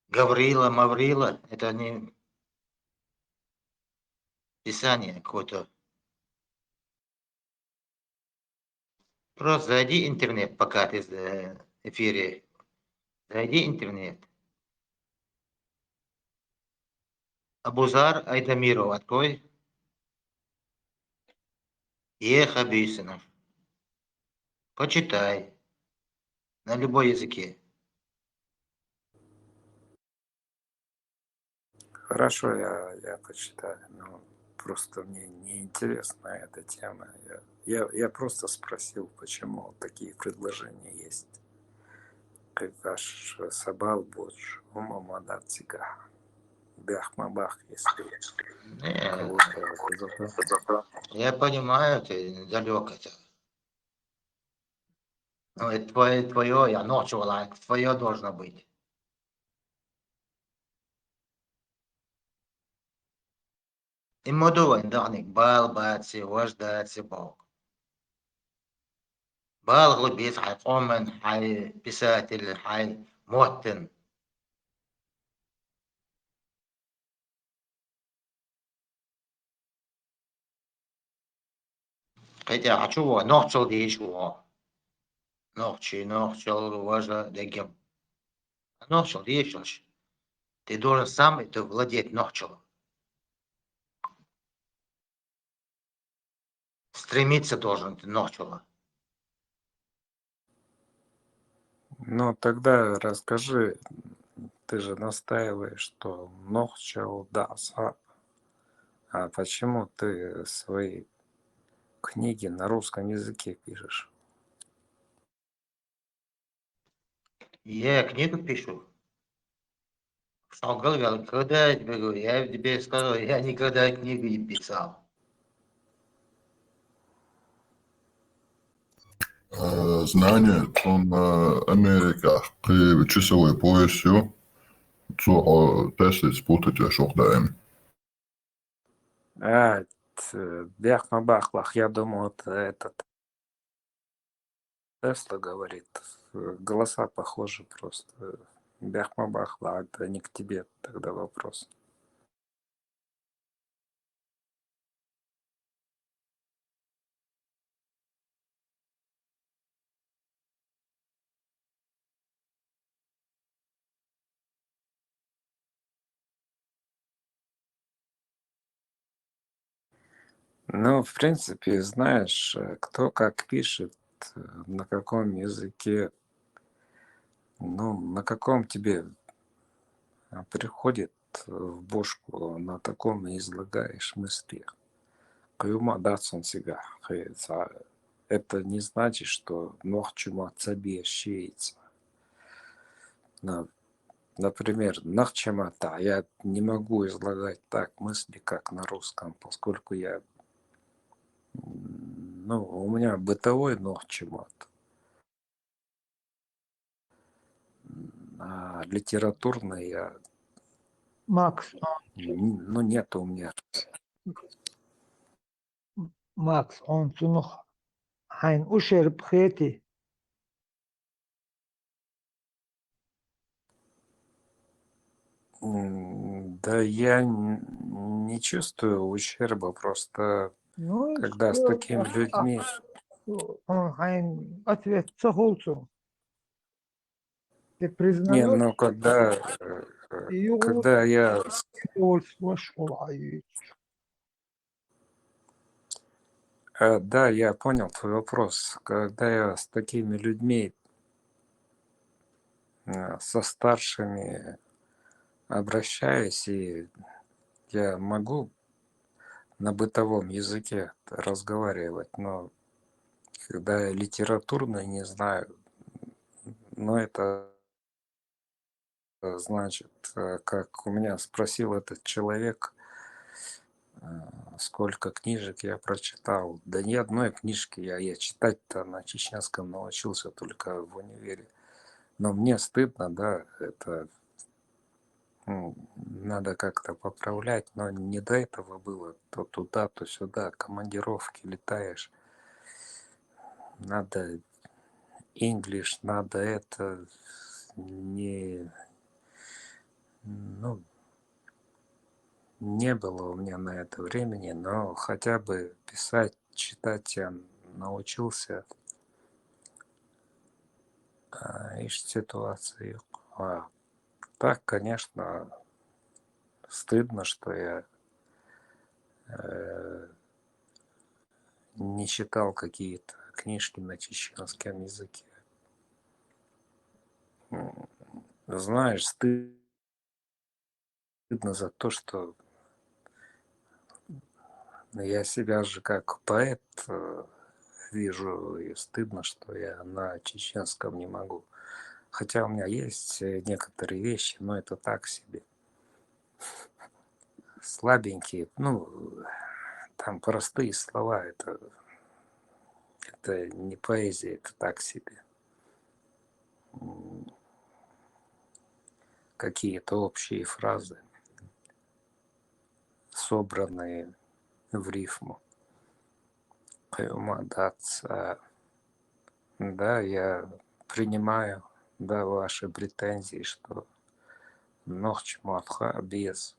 [SPEAKER 7] Гаврила, Маврила. Это не писание какое-то. Просто зайди в интернет, пока ты в эфире. Зайди в интернет. Абузар Айдамиров открой. Хабисинов. Почитай. На любой языке.
[SPEAKER 10] Хорошо, я почитаю, но просто мне не интересна эта тема. Я просто спросил, почему такие предложения есть. Как аж сабал будешь, умамадатига. Бяхмабах, если кого-то
[SPEAKER 7] Я понимаю, ты далек это. Но это твое, я ночью твое должно быть. И модуин даник бал баци, вождаци бог. бал глубиц, хай комен, хай писатель, хай моттен. Хотя, а чего? Ночью дичь его. Ночью, важно, дегем. Ночью дичь. Ты должен сам это владеть ночью. Стремиться должен ты ночью.
[SPEAKER 10] Ну, тогда расскажи, ты же настаиваешь, что нохчал даса. А почему ты свои книги на русском языке пишешь?
[SPEAKER 7] Я книгу пишу. Когда я тебе говорю, я тебе сказал, я никогда книгу не писал.
[SPEAKER 8] Знание, он Америка, часовой поясью, Теслиц путать шохдаем.
[SPEAKER 10] Бяхмабахлах, я думал, это этот Тесла говорит. Голоса похожи просто. Бяхмабахла, это не к тебе тогда вопрос. Ну, в принципе, знаешь, кто как пишет, на каком языке Ну, на каком тебе приходит в бошку, на таком и излагаешь мысли. Каюма датсон себя. Это не значит, что нохчума цабе щеется. Например, нахчамата. Я не могу излагать так мысли, как на русском, поскольку у меня бытовой нохчамат. А литературный
[SPEAKER 6] Макс,
[SPEAKER 10] нет у меня.
[SPEAKER 6] Макс, он цунух хайн ушерб хети.
[SPEAKER 10] Да я не чувствую ущерба, просто
[SPEAKER 6] Ну и
[SPEAKER 10] когда с
[SPEAKER 6] все.
[SPEAKER 10] такими людьми...
[SPEAKER 6] Он хайн ответ цахулцу. Ты
[SPEAKER 10] Не,
[SPEAKER 6] признаешь,
[SPEAKER 10] ну
[SPEAKER 6] и его
[SPEAKER 10] когда я...
[SPEAKER 6] удовольствие школой.
[SPEAKER 10] Да, я понял твой вопрос. Когда я с такими людьми, со старшими обращаюсь, и я могу на бытовом языке разговаривать, но когда я литературно не знаю, но это значит, как у меня спросил этот человек, сколько книжек я прочитал. Да ни одной книжки я читать-то на чеченском научился только в универе. Но мне стыдно, да, это надо как-то поправлять, но не до этого было. То туда, то сюда, командировки, летаешь. Надо English, надо это, не, ну, не было у меня на это времени, но хотя бы писать, читать я научился из ситуации. А так, конечно, стыдно, что я не читал какие-то книжки на чеченском языке. Знаешь, стыдно за то, что я себя же как поэт вижу, и стыдно, что я на чеченском не могу. Хотя у меня есть некоторые вещи, но это так себе. Слабенькие, там простые слова, это не поэзия, это так себе. Какие-то общие фразы, собранные в рифму. Даться. Да, я принимаю, да, ваши претензии, что Нохчматха без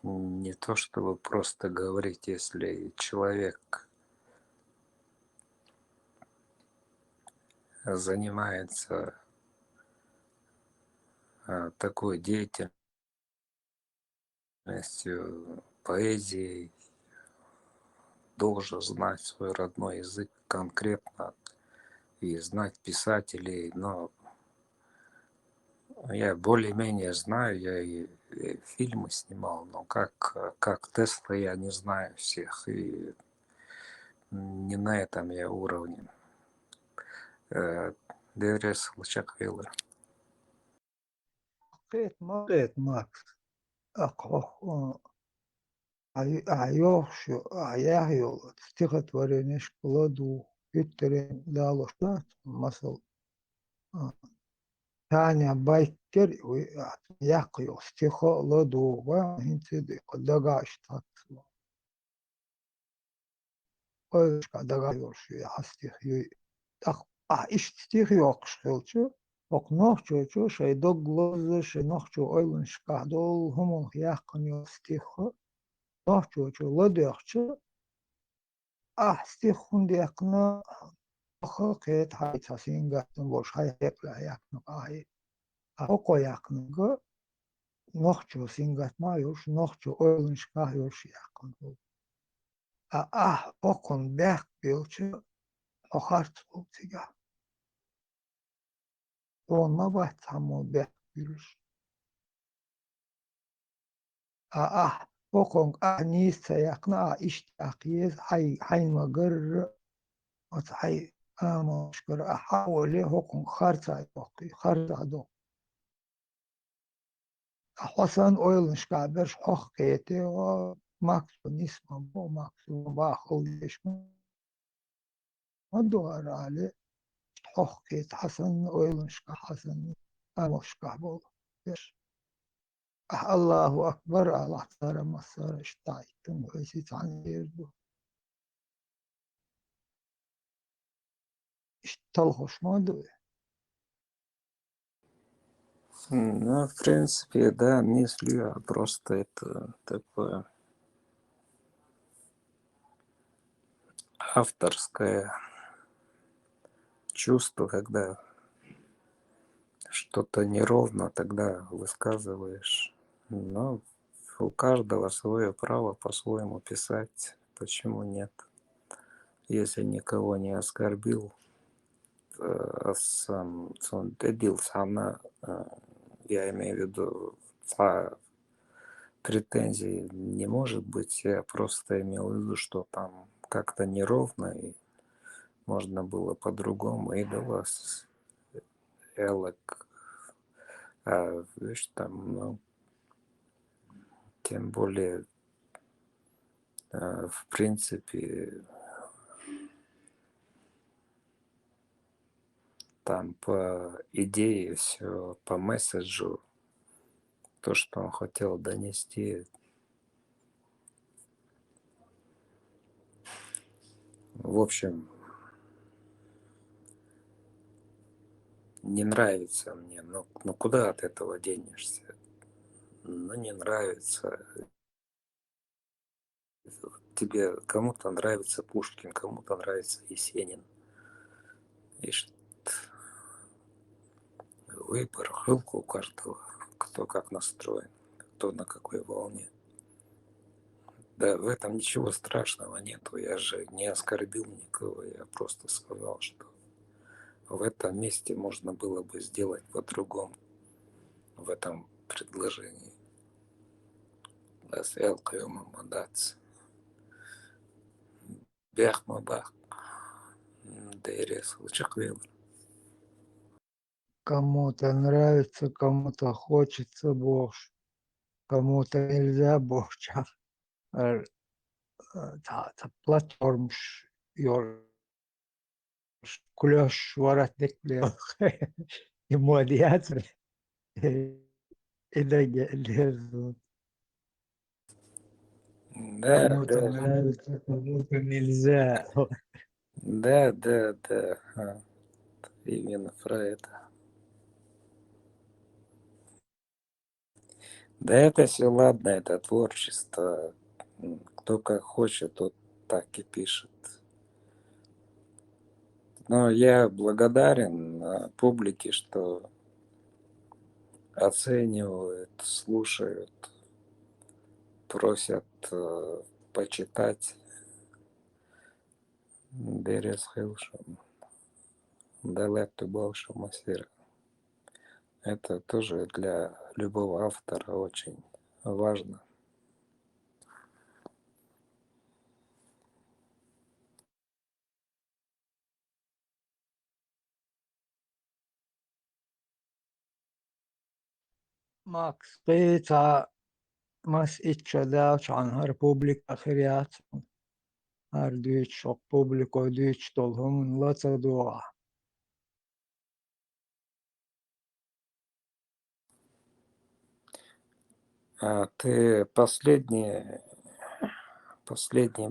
[SPEAKER 10] не то, чтобы просто говорить, если человек занимается такой деятельностью, поэзией, должен знать свой родной язык конкретно и знать писателей, но я более-менее знаю, я и фильмы снимал, но как Тесла я не знаю всех, и не на этом я уровне. Дерес Лачаквилер.
[SPEAKER 6] Мaqet Макс. Aqoq ayahshu ayahyo стихотворение школаду Питерен Далоштат масал Таня Байкер яхyo стихоладу ва хинцеде дагашта Ойшка дагайоршу ястих юй так иш стих йокшелчу окнохчу шейдог глозы шенохчу ойлун шкадол хумон яхканьо стихо нохчу ладехчу стих хундиакна хакет хайцасингатн бош хайекла якна ай око якнга нохчу сингатма юш нохчу ойлун шка юш якн окон бях билчу охарт болтига он ما بتحمل بيحكيش بوكونغ أنيس سيقنع إشتاقيز حي مجر حي مشكلة أحاول هوكونغ خارطة يوقي خارطة دو حسن أويلنش كعبرش حق كيتي وماكسو نسمة بو ماكسو باخو ليش مدوار عليه حق كيت حسن أويلنش كحسن أموش كعبو الله أكبر الله ترى مصر اشتايتم ويسيت عن يردو اشتلخش مدو
[SPEAKER 10] Ну, в принципе, да, мыслю, а просто это такое авторское чувство, когда что-то неровно, тогда высказываешь. Но у каждого свое право по-своему писать. Почему нет? Если никого не оскорбил, сам дебил сама, я имею в виду, претензий не может быть. Я просто имел в виду, что там как-то неровно, и можно было по-другому. И до вас Элок, видишь, там, ну, тем более, в принципе, там по идее все, по месседжу, то, что он хотел донести. В общем, не нравится мне. Ну куда от этого денешься? Ну не нравится. Тебе кому-то нравится Пушкин, кому-то нравится Есенин. И выбор, хылка у каждого, кто как настроен, кто на какой волне. Да, в этом ничего страшного нету. Я же не оскорбил никого, я просто сказал, что в этом месте можно было бы сделать по-другому, в этом предложении. Бяхма-бах, дерес, лучаквел.
[SPEAKER 6] Кому-то нравится, кому-то хочется борщ, кому-то нельзя борща. Платформш يور كلش ورا تكلي المواضيعات إذا اللي
[SPEAKER 10] Да,
[SPEAKER 6] кому-то
[SPEAKER 10] да,
[SPEAKER 6] нравится, кому-то нельзя.
[SPEAKER 10] да, именно про это. Да это все ладно, это творчество. Кто как хочет, тот так и пишет. Но я благодарен публике, что оценивают, слушают, просят почитать. Дерес Хилшем, Далек Больше Масира. Это тоже для любого автора очень важно.
[SPEAKER 6] Макс, قيتا ماس اتشداوش عن هر بوبليك أخريات هر دويتش أو بوبليكو دويتش طولهم لا تدوع.
[SPEAKER 10] А ты последний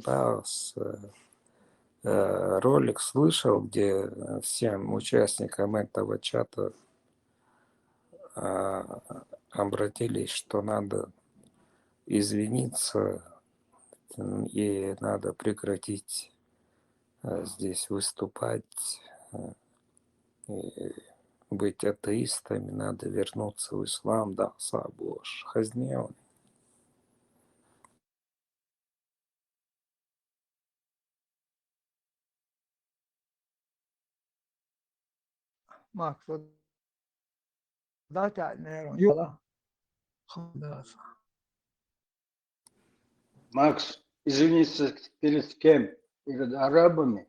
[SPEAKER 10] раз ролик слышал, где всем участникам этого чата обратились, что надо извиниться и надо прекратить здесь выступать, и быть атеистами, надо вернуться в ислам, да, сабош, хазнеон.
[SPEAKER 6] Макс, вот Да, наверное. Юла. Худаса.
[SPEAKER 5] Макс, извиниться перед кем? Перед арабами?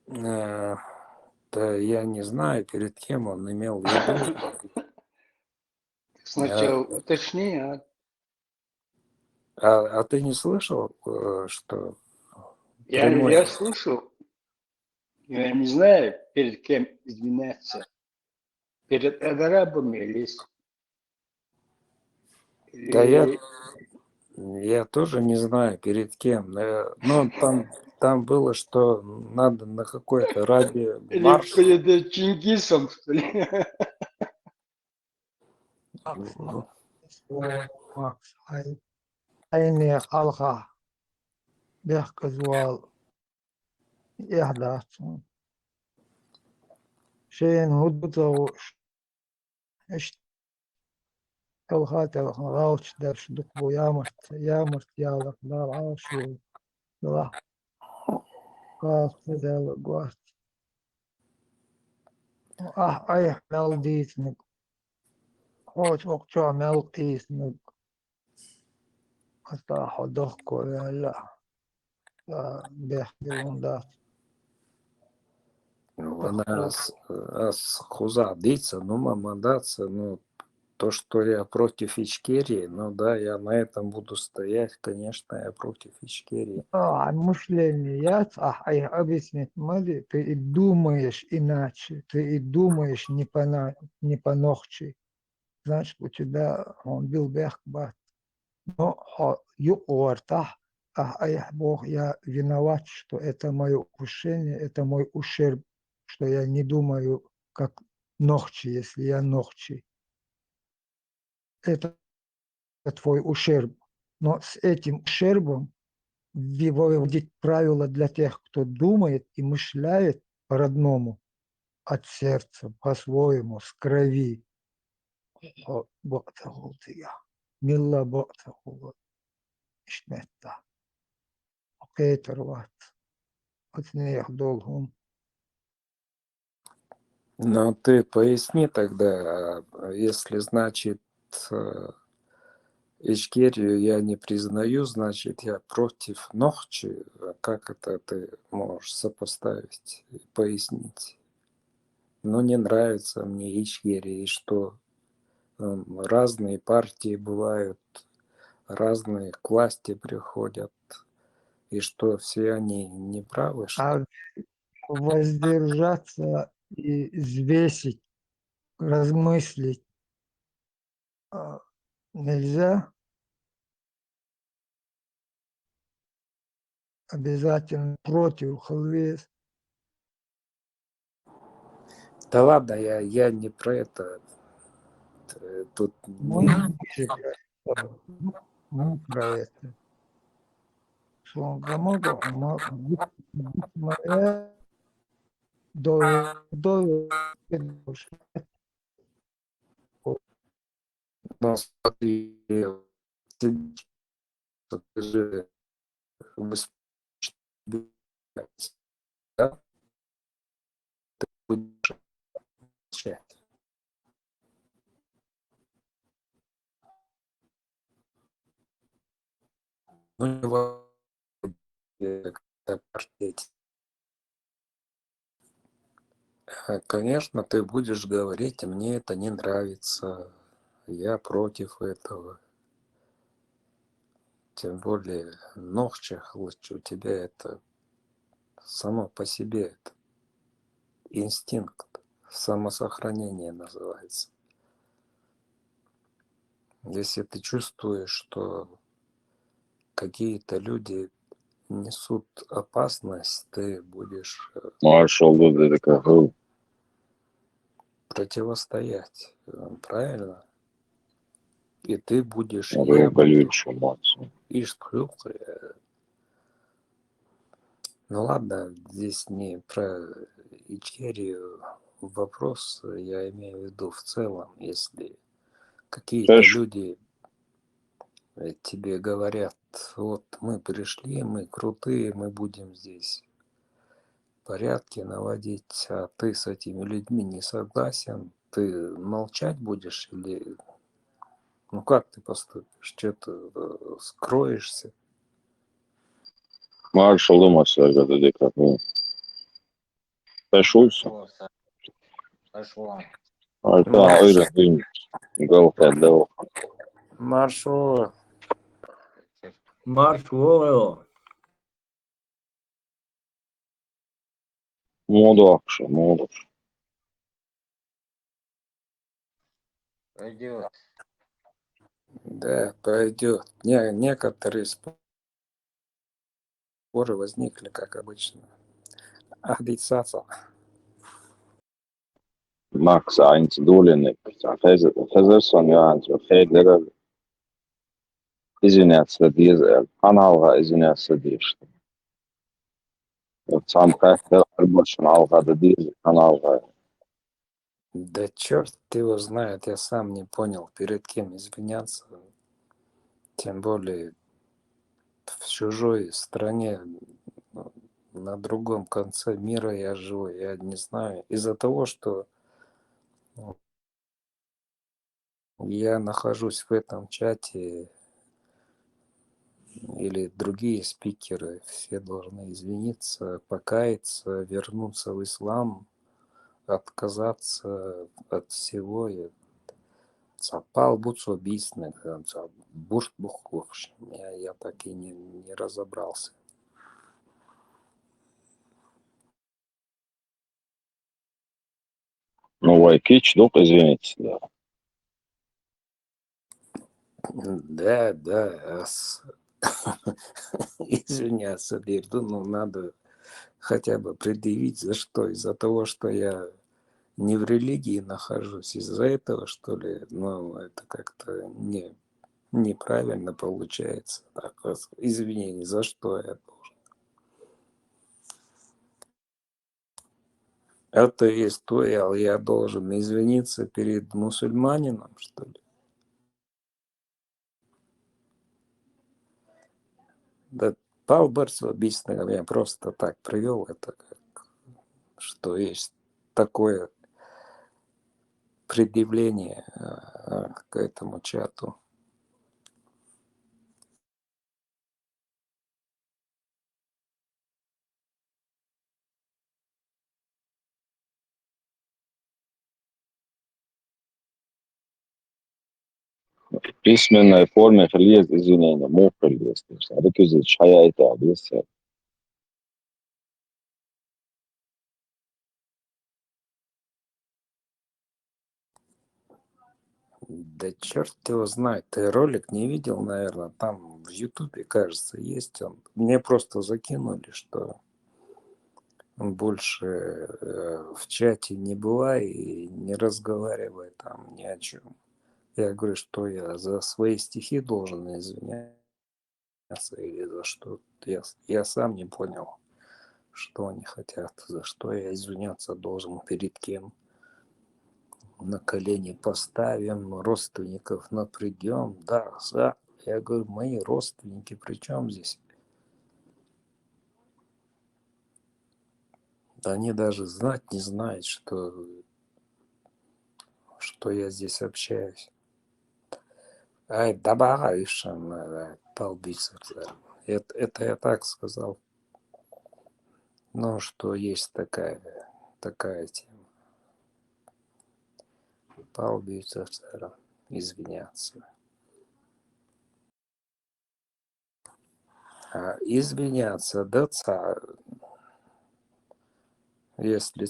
[SPEAKER 10] Да я не знаю, перед кем он имел в виду.
[SPEAKER 5] Сначала уточни, а?
[SPEAKER 10] А ты не слышал, что
[SPEAKER 5] Я
[SPEAKER 10] прямой...
[SPEAKER 5] слышал, я не знаю, перед кем извиняться. Перед арабами или...
[SPEAKER 10] Да я тоже не знаю, перед кем. Но там было, что надо на какой-то
[SPEAKER 5] Или
[SPEAKER 10] марш.
[SPEAKER 5] перед Чингисом, что ли?
[SPEAKER 6] Макс, айне халха. Бех звал. Яхдацун. Шейн худбутау. Халхат алхалауч дерш дукбу ямарт ялак дал алшу. Дала. Каас дел гуаст. Ай мелдитник. Хоч окчо мелтисник. Asta hodokko لا بيحكي لهم
[SPEAKER 10] Она хузадиться, ну, мамадаться, ну, то, что я против Ичкерии, ну да, я на этом буду стоять, конечно, я против Ичкерии.
[SPEAKER 6] мышление, объяснить, смотри, ты и думаешь иначе, ты и думаешь не по ногчи, значит, у тебя он был бехбат. Но юортах, Бог, я виноват, что это мое упущение, это мой ущерб, что я не думаю как ногчи, если я ногчи. Это твой ущерб. Но с этим ущербом выводить правила для тех, кто думает и мышляет по-родному, от сердца, по-своему, с крови. Милла Бохтахула. Ишметта. Окей-то, долгом.
[SPEAKER 10] Но ты поясни тогда, если, значит, Ичкерию я не признаю, значит, я против Нохчи, как это ты можешь сопоставить и пояснить? Ну, не нравится мне Ичкерия, и что разные партии бывают, разные к власти приходят, и что все они неправы, что
[SPEAKER 6] Воздержаться и взвесить, размыслить нельзя. Обязательно против халвес.
[SPEAKER 10] Да ладно, я не про это. Тут
[SPEAKER 6] Мы про это.
[SPEAKER 10] но смотри, ты же да? Ты будешь отвечать. Ну, конечно, ты будешь говорить, мне это не нравится, я против этого. Тем более Нохчах, лучше у тебя это само по себе это инстинкт самосохранения называется. Если ты чувствуешь, что какие-то люди несут опасность, ты будешь противостоять, правильно? И ты будешь Ну ладно, здесь не про Ичкерию вопрос, я имею в виду в целом, если какие-то люди тебе говорят, вот мы пришли, мы крутые, мы будем здесь порядки наводить, а ты с этими людьми не согласен, Ты молчать будешь или... Ну как ты поступишь? Что-то скроешься?
[SPEAKER 12] Marshall Masarga dedi kapı. Taşulsun. Arta öyle değil. Galata devam.
[SPEAKER 10] Маршо,
[SPEAKER 7] Маршо.
[SPEAKER 12] Modu akşam modu.
[SPEAKER 7] Пойдет.
[SPEAKER 10] да, пойдет. Некоторые споры возникли, как обычно. Аhditsasa.
[SPEAKER 12] Max eins dolenek. Fezerson yani. Feyler извиняться diye. Kanalga извиняться diye işte. Сам как-то больше алга diye kanalga.
[SPEAKER 10] Да черт его знает, я сам не понял, перед кем извиняться. Тем более в чужой стране, на другом конце мира я живу, я не знаю. Из-за того, что я нахожусь в этом чате, или другие спикеры, все должны извиниться, покаяться, вернуться в ислам, отказаться от всего. Запал будь убийственный, бурт буховш. Я так и не разобрался.
[SPEAKER 12] Ну, Вайкич, ну, извините, да.
[SPEAKER 10] Да, извиняться, Бирду, ну надо хотя бы предъявить за что? Из-за того, что я не в религии нахожусь, из-за этого, что ли? Ну, это как-то неправильно получается. Так, извини, за что я должен? Это есть то, я должен извиниться перед мусульманином, что ли? Да, Палберс объяснил, я просто так привел это, что есть такое предъявление к этому чату.
[SPEAKER 12] В письменной форме есть извинения, мог есть. А так из чая это объясняет.
[SPEAKER 10] Да черт его знает, ты ролик не видел, наверное, там в Ютубе, кажется, есть он. Мне просто закинули, что больше в чате не бывай и не разговаривай там ни о чем. Я говорю, что я за свои стихи должен извиняться или за что. Я сам не понял, что они хотят, за что я извиняться должен, перед кем. На колени поставим, родственников напрягем. Да, я говорю, мои родственники, при чем здесь? Они даже знать не знают, что я здесь общаюсь. Ай, добавишь, полбиться. Это я так сказал. Ну, что есть такая тема. Полбиться, извиняться. Извиняться, да, если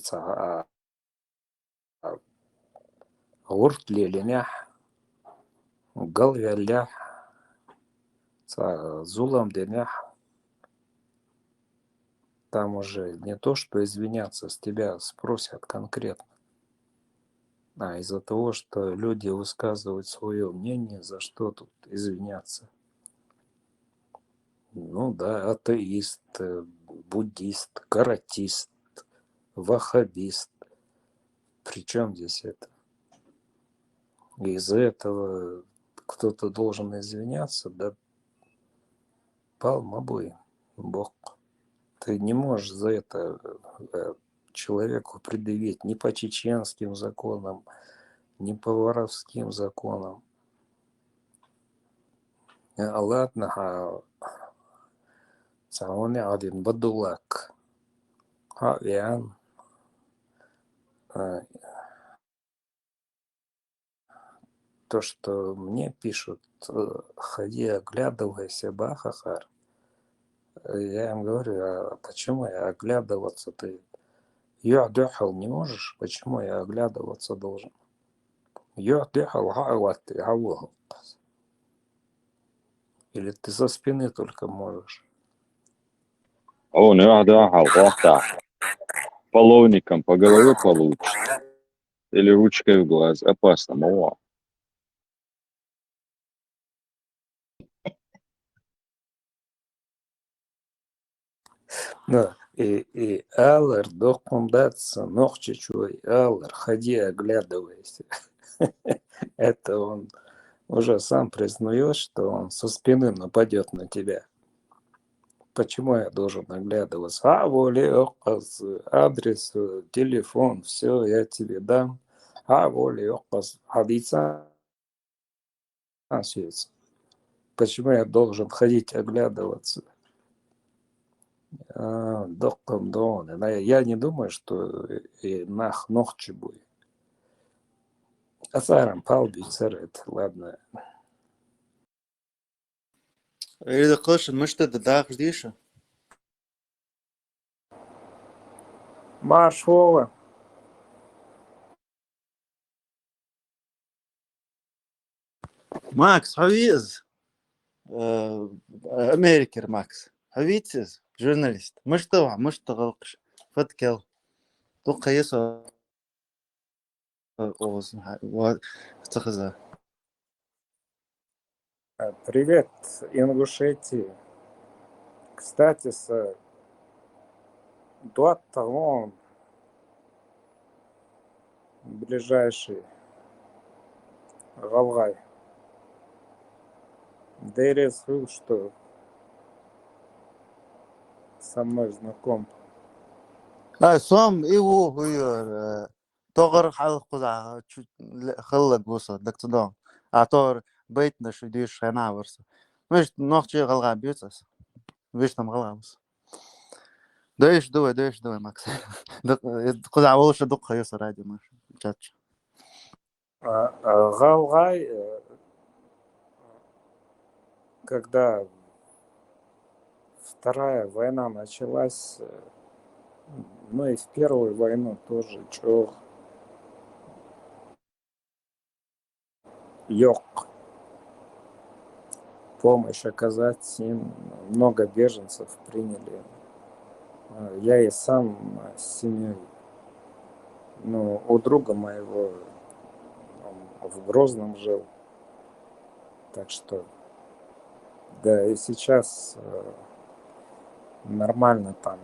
[SPEAKER 10] урт лелемях, галвялях, зулам демях, там уже не то, что извиняться, с тебя спросят конкретно. Из-за того, что люди высказывают свое мнение, за что тут извиняться. Ну да, атеист, буддист, каратист, ваххабист. Причем здесь это? Из-за этого кто-то должен извиняться, да? Палмабой, Бог. Ты не можешь за это человеку предъявить ни по чеченским законам, ни по воровским законам. Ладно, سامعني один بدولك يعني то, что мне пишут, ходи, оглядывайся, бахахар. Я им говорю, а почему я оглядываться? Ты дыхал не можешь? Почему я оглядываться должен? Дыхал, или ты со спины только можешь?
[SPEAKER 12] Он так половником по голове получит. Или ручкой в глаз. Опасно, мало.
[SPEAKER 10] Да. И Аллар докумдаться, ногче чуй, Аллар, ходи, оглядывайся. Это он уже сам признает, что он со спины нападет на тебя. Почему я должен оглядываться? Адрес, телефон, все, я тебе дам. Почему я должен ходить оглядываться? Я не думаю, что и ногче будет. Асарам палби царит, ладно.
[SPEAKER 2] إذا قلش مشت داخل ديشة.
[SPEAKER 10] Маршова.
[SPEAKER 2] ماكس حويز أمريكر ماكس حويتز جورناليست مش تغلقش فتكل تقيس أوز وتخزه.
[SPEAKER 10] Привет, Ингушетии. Кстати, с Дуаттагон, ближайший Галгай. Дерес Хил, что со мной знаком.
[SPEAKER 2] سوم إيوه هو تغر حلق قزع خلق بوصة دكتور أعتبر بيتنا شو ديش هنا ورسة مش نوختي غلغة بيوتس مش تم غلغة بس دايش دوي ماكس قزع وش دقة يسر عادي ماشي تشاتش
[SPEAKER 10] Галгай, когда Вторая война началась, ну и в Первую войну тоже, чё ёк, помощь оказать им, много беженцев приняли. Я и сам с семьей, ну, у друга моего, он в Грозном жил, так что, да, и сейчас нормально там,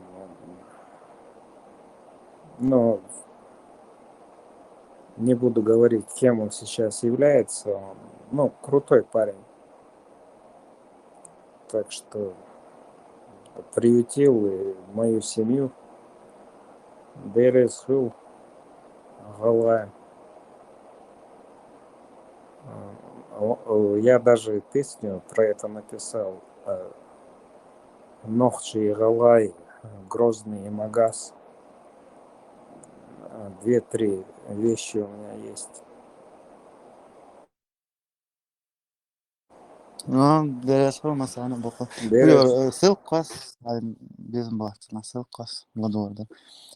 [SPEAKER 10] но не буду говорить, кем он сейчас является, он, ну, крутой парень, так что приютил и мою семью. Дерес Хил, Галай. Я даже песню про это написал. Нохчи и Галай, Грозный и Магаз. 2-3 вещи у меня есть.
[SPEAKER 2] دراسة مثلا بقى سلقس بيزن بحثنا سلقس غدور ده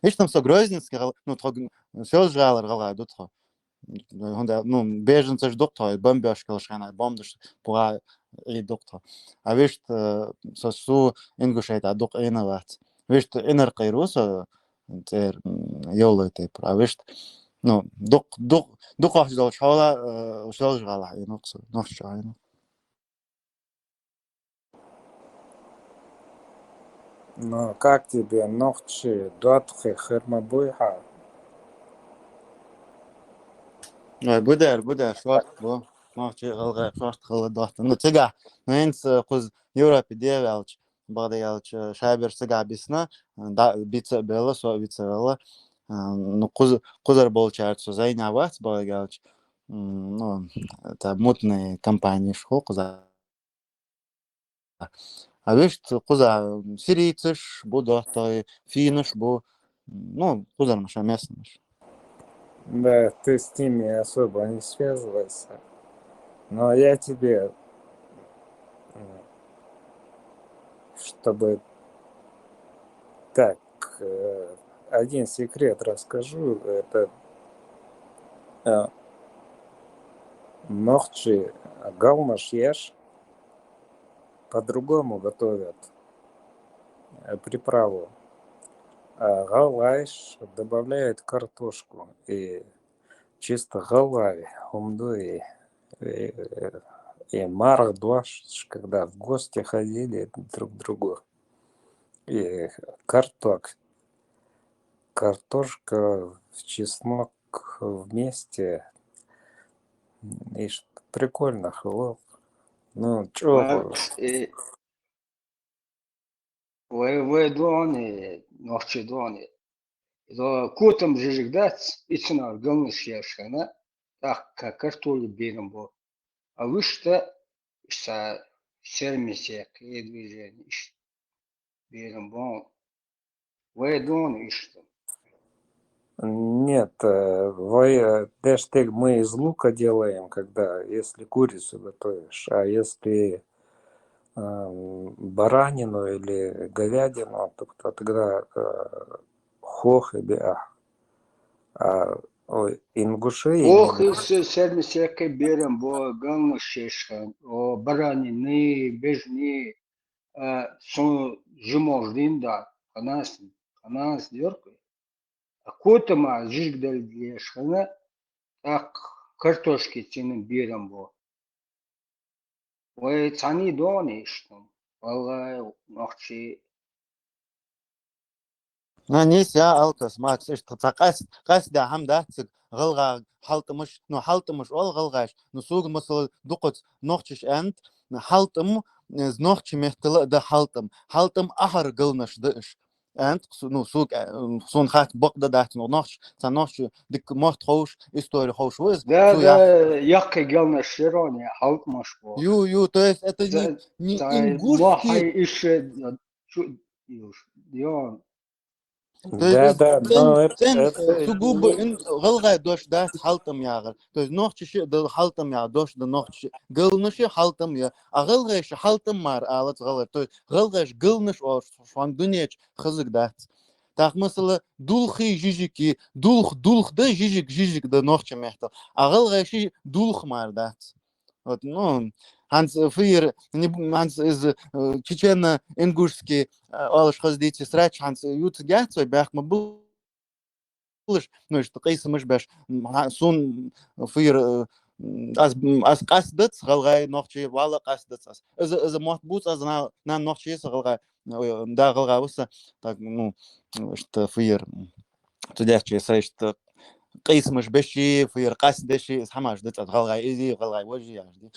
[SPEAKER 2] إيش تم سجروزنسكي ну тог все жалар гала дотхо хонда ну бежен цеш доктор бомбяш калшана бомдш пуа и доктор а вишт сосу ингушайт адок энават вишт энер кайрус тер ёлоте а вишт ну док ахзал шала шала гала инокс нохчайно.
[SPEAKER 10] Но как тебе ногчи, дотхи, хермабуйха?
[SPEAKER 2] بدأ شوط بو ما شيء غلغة شوط خلا ضغط إنه تجع نينس قز يوروب ديالج бағдайалчы шаберсі габисна бице белла со бице белла ну кузар болчар созай нават бағдайалчы ну это мутные компании шхол куза а вещь куза сирийцыш бу дохтой финыш бу ну кузар маша местныш.
[SPEAKER 10] Да, ты с ними особо не связывайся. Но я тебе, чтобы так, один секрет расскажу. Это нохчи галмаш ешь по-другому готовят приправу. А галайш добавляют картошку и чисто галай, умдуи. И марх дуаш, когда в гости ходили друг к другу. И картошка, чеснок вместе. И прикольно, хлоп. Ну, чё?
[SPEAKER 5] Вы дони, ночи дони. До кутом жижигдать, и цена гонус яшана, так как картофель берем бо. А вы что, сермисек и движение, берем бо. Вы дони, что?
[SPEAKER 10] Нет, хэштег мы из лука делаем, когда, если курицу готовишь, а если баранину или говядину, то тогда хох и беах. Ингуши...
[SPEAKER 5] Ох, из сермисек берем бо гонус яшан, о баранины, бежни, сон жумождин да, канас дёркой. А котома жижгдал яшана, так картошки тянем берем бо. Ой, цани дони, что? Валай, ночи.
[SPEAKER 2] نيسيا ألكس ماكس إيش قاس دا هم دا تك غلغا حلتمش نو حلتمش أول غلغاش نسوق مثل دقت نوختش أنت حلتم نوختش مهتلا دا حلتم أحر قلنش داش أنت نو سوق سون خات بقدة دات نوختش تنوختش دك مهت خوش إستوري خوش ويز
[SPEAKER 5] Да, яки гелна широни, халт машко.
[SPEAKER 2] Ю, то есть это не ингушский.
[SPEAKER 5] Махай еще,
[SPEAKER 2] То есть
[SPEAKER 10] Да, но
[SPEAKER 2] sen
[SPEAKER 10] это
[SPEAKER 2] сугубо галгай дош да халтам ягыр. То есть нохчи да халтам я дош да нохчи гылнышы халтам я. А галгай халтам мар алат галар. То есть галгай гылныш о шван дүниеч хызык да. Так мысалы дулхи жижики дулх да жижик да нохчи мехта. А галгай дулх мар да. Вот, ну, Hans Фир, Hans из чечено-ингушский алыш хаздите срач, Hans ют гяцой бях мы был. Ну, что кейсы мыш беш сун Фир аз касдыц галгай нохчи вала касдыц аз. Из мот бут аз на нохчи галгай да галгай уса так ну что Фир тудячи сай что кейсы мыш беши Фир касдыши самаш дыц галгай изи галгай вожи яжди.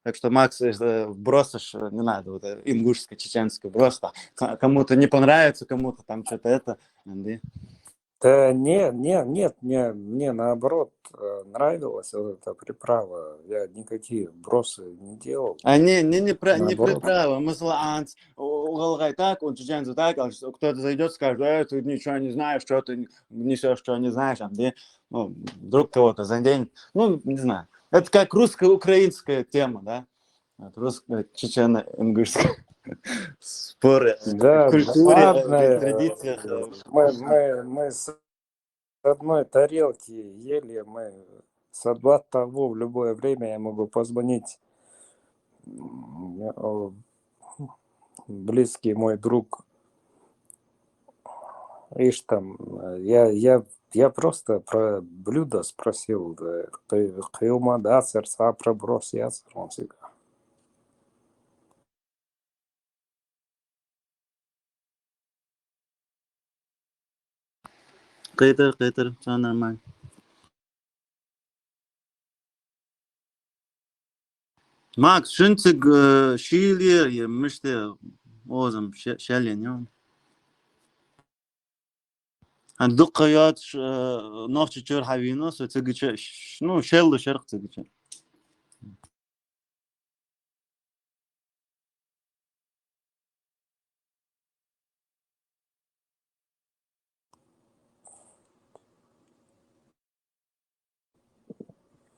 [SPEAKER 2] Так что, Макс, бросишь, не надо, вот ингушское, чеченское, просто кому-то не понравится, кому-то там что-то это.
[SPEAKER 10] Да нет, мне наоборот нравилась вот эта приправа. Я никакие бросы не делал.
[SPEAKER 2] А не приправа, мысланц, уголгай так, он чеченцы так, кто-то зайдет, скажет, ты ничего не знаешь, что ты несешь, что не знаешь, а где, ну, вдруг кого-то заденет, ну, не знаю. Это как русско-украинская тема, да? Русско-чечено-ингушская. Споры
[SPEAKER 10] Да,
[SPEAKER 2] в культуре,
[SPEAKER 10] ладно,
[SPEAKER 2] в традициях.
[SPEAKER 10] мы с одной тарелки ели, мы со два того в любое время я могу позвонить. Близкий мой друг. Ишь там, я просто про блюдо спросил, кыйма да сердца проброс я сырмсик.
[SPEAKER 2] Кайтер, все нормально. Макс, шунцыг шийлэр мыште озам шален юм. Андук яд нохч чөр хавино со цэгч ну шэл шэрх цэгч.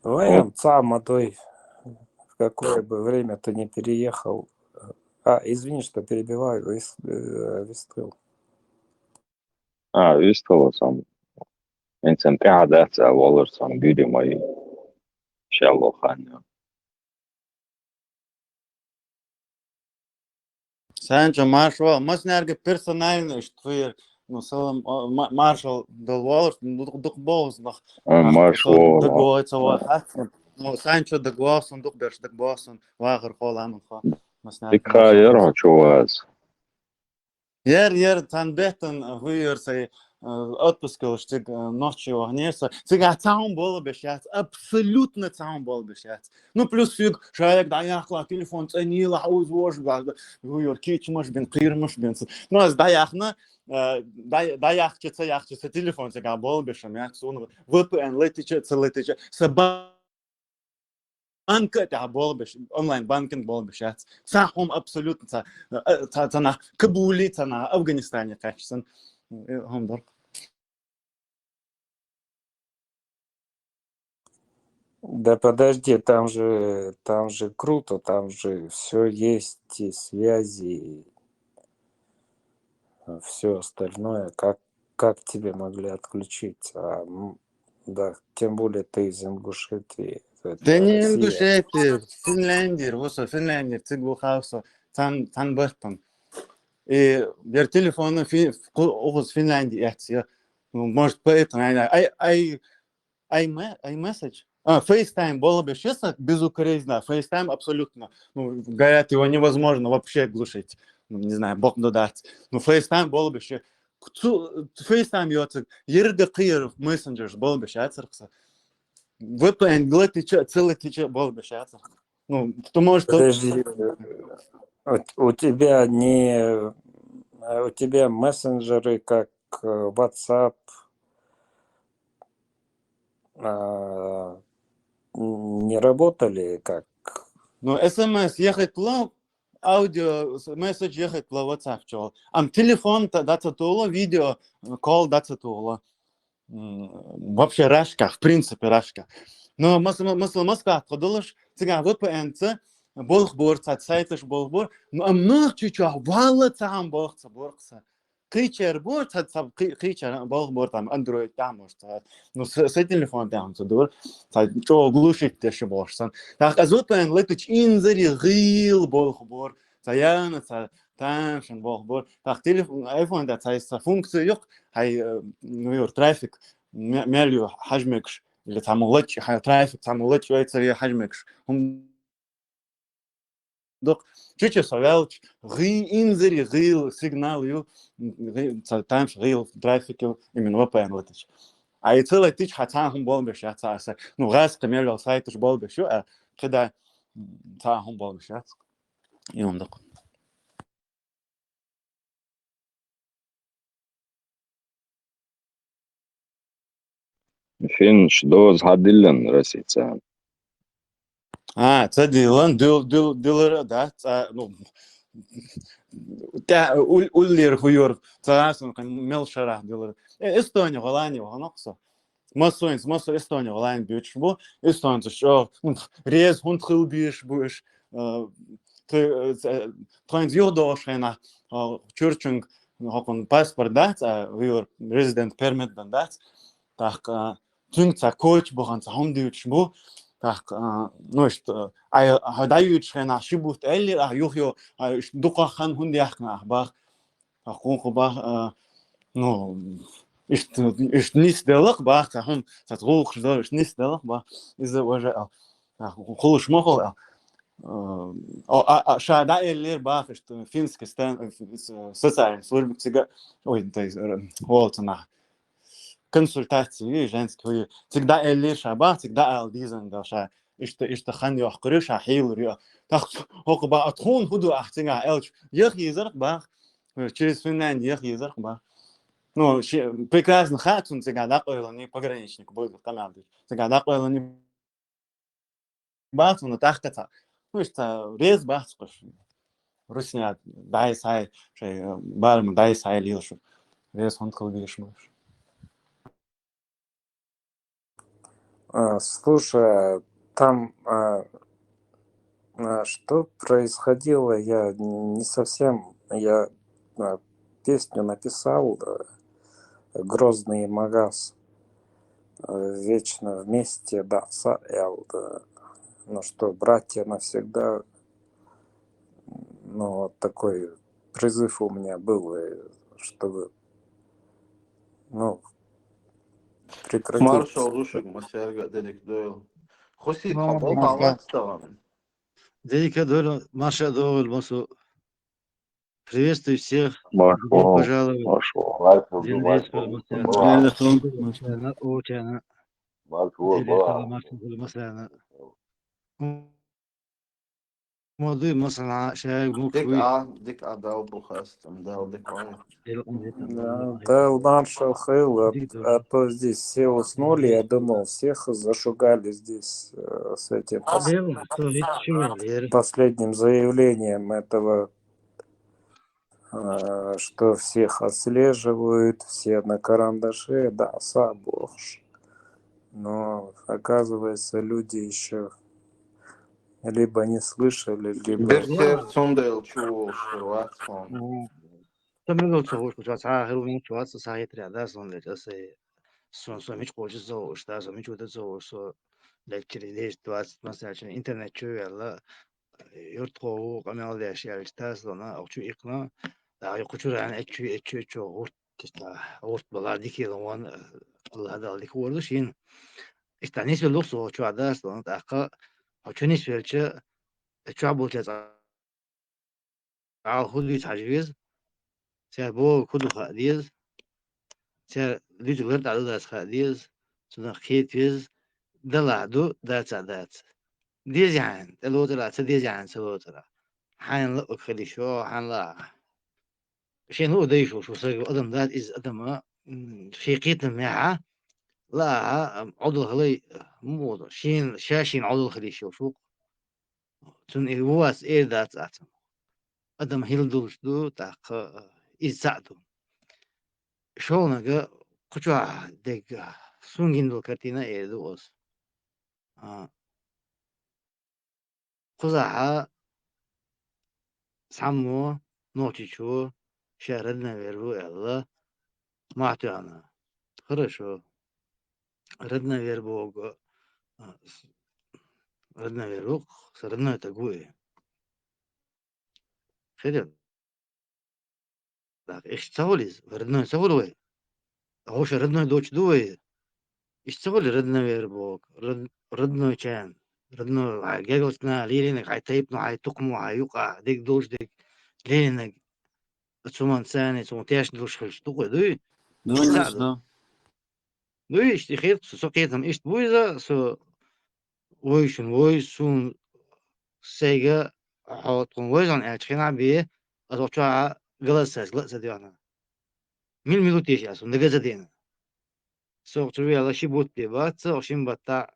[SPEAKER 10] Вариант молодой, в какое бы время ты не переехал. Извини, что перебиваю, выстрел.
[SPEAKER 12] Visst som en sen قاعدة والله som bjuder mig inshallah khan.
[SPEAKER 2] Санчо маршал, маснерге персонально, что ну салам маршал долвал, дух бос нах.
[SPEAKER 12] Marshall.
[SPEAKER 2] Догоится ва. Ну Санчо догоас, дух берш догоас, вагер холам ха.
[SPEAKER 12] Dikka يروح شواز.
[SPEAKER 2] Ер тан бетен хуйер сай отпускал, что ночью огнеса. Сега цаун было бешать, абсолютно цаун было бешать. Ну плюс фиг, человек даяхла, телефон ценила, узвож, хуйер кич может бен прирмаш бен. Ну аз даяхна, даяхчется телефон сега было бешать, сон VPN летиче, саба банка это было бы онлайн банкинг было бы сейчас сахом абсолютно на Кабуле на Афганистане качественно гомдор.
[SPEAKER 10] Да подожди, там же круто, там же все есть, и связи, все остальное. Как тебе могли отключить? Да, тем более ты из Ингушетии.
[SPEAKER 2] Да не Ингушетия, Финляндия, вот Финляндия, цыглухауса, там бертон. И бер телефон в Финляндии, это может поэтому iMessage. FaceTime было бы честно безукоризненно. FaceTime абсолютно. Ну, говорят, его невозможно вообще глушить. Ну, не знаю, бог додать. Но FaceTime было бы еще. FaceTime йоцик. Ерда кир мессенджер было бы сейчас. VPN глотича целый тича было бы сейчас. Ну, потому что...
[SPEAKER 10] Подожди, у тебя мессенджеры как WhatsApp не работали как?
[SPEAKER 2] Ну, смс ехать плав, аудио, месседж ехать плав, WhatsApp чего. Телефон даться туло, видео, кол даться туло. Вообще рашка, в принципе рашка. Но Москва ходилаш, сега VPN-цы, болхбор, сайтыш болхбор, но ночью вала там борца. Кричер бор, кричер болхбор там Android там может. Ну с телефон там дур, что глушить ты борсан. Так а VPN летич инзери гил болхбор, саяна там шен болхбор. Так телефон iPhone да цайса функция yok, хай ну трафик ماليو حجمكش اللي تعملتش ترافيك تعملتش شويه سريع حجمكش هم دوك تشي سوالش غي انزري غيل سيجنال يو تايمش غيل ترافيك именно VPN летиш اي целый тич хатаахм болбеш ятааса ну газ кемел сайтыш болбеш ё кеда таахм болбеш ят юмдок
[SPEAKER 12] فينش دوز هادلن رسيتسان.
[SPEAKER 2] تديلن دولار да ну تا أولير خيور تراسن كان ملشرة دولار إستونيا غلاني وهنقصه مسوينس إستونيا غلاني بيوتش بو إستونيا شو ريز هون خل بيش بوش ترينز يودوش هنا تشورشنج هكون باسبورت دات ويور ريزيدنت بيرميت دات так تونتا коуч بخان هم ديوتش بو так ну что дають на шибут элли юхё дукахан хундяхна бах хунхба ну ist nicht der bach хун сат рух что ist nicht der бах из-за уже хулш мохол шада элли бах что финский стан социальный служба всегда ой то есть вот на консультации женские всегда элли шаба всегда алдизен да ша işte خان يحقرش حيل ريا تخ هو بقى تخون هدو أحسنها إلش يزرق بقى через сунан يزرق بقى ну прекрасно хатун сега дақойлани пограничник будет канады сега дақойлани бац ну тахтата ну что рез бац кош русня дай сай шей барм дай сай лилш рез он колгиш маш.
[SPEAKER 10] Слушай, там что происходило, я не совсем, я песню написал, Грозный Магаз, вечно вместе, да, ну что, братья навсегда, ну вот такой призыв у меня был, чтобы, ну, прекратить.
[SPEAKER 1] Маршал Рушек, Масярга, Делик Дойл. Хоси,
[SPEAKER 6] Ну,
[SPEAKER 1] Табол,
[SPEAKER 2] Маша.
[SPEAKER 1] Павлат, Ставан.
[SPEAKER 11] Делика Дойл, Маша Дойл, Масу. Приветствую всех.
[SPEAKER 12] Маш
[SPEAKER 11] Добро
[SPEAKER 12] вол,
[SPEAKER 11] пожаловать.
[SPEAKER 12] маш вол.
[SPEAKER 11] Делись Масяна. Масяна, Очана. Делись Масяна. موضوع مثلا شايف مخوي
[SPEAKER 1] ديك داو بوخاست, داو дик вай.
[SPEAKER 10] Да, маршал Хейл, а то здесь все уснули, я думал, всех зашугали здесь с этим последним заявлением этого, что всех отслеживают, все на карандаше, да, сабохш. Но оказывается, люди еще либо не слышали, либо...
[SPEAKER 1] Берсер Цундел чул, Шварцман.
[SPEAKER 11] تمام صحوش كنت صار هروين شوات صحيح ترى صون لجسه صون مش قوي زو شتا صون مش وده زو صو لكن ليش توات مثلا عشان إنترنت شو يلا يرتقو قناة ليش يعني تاسلنا أو شو إقنا لا يقولون عن أشو غورت تستا غورت بلادي كده وان الله هذا اللي هو لشين استانيس باللوصو شو هذا صون تأقى أو شو نسبة شو عبود جزء هو اللي تعجز سيبو كله خاليز سير ليج غير تعدو داس خاليز سنا خيتيز دلعدو دات ديز يعني تلو تلا تديز يعني سلو تلا حين لا أخلي شو حين لا شين هو دايشو شو سير أدم دات إز أدم في قيت معها لا عضو خلي مو شين شاشين عضو خلي شو تن الواس إيه دات أتم أدم هيلدوش دو تاق إزعدو شونك كجوا دك سونجيندو كاتينا إيدوس قزحة سامو نوتيشو شهرنا ويرو الله ما تعنا хорошо ردنا ويربوغ ردنا ويروق سردنا تقوي خير так اشتغلز ردنا سولوي هوش ردنا دوش دوي اشتغل ردنا ويربوغ ردنا كان ردنا جاكوسنا ليرينك هاي تيبنا هاي تقمو هاي يقع ديك دوش ديك ليرينك تسومان ثاني تسومان تياش دوش خلش تقوي دوي
[SPEAKER 2] Да.
[SPEAKER 11] Ну и стихет, сокетом ишт буйза, со войшун войсун سيجا حاطون وزن أشخنا بيه أتوقع غلط ديانا مين ميلو تيجي أصلا نجزا دينا سوق تروي على شيء بوت بيبات سوق شيء بتاع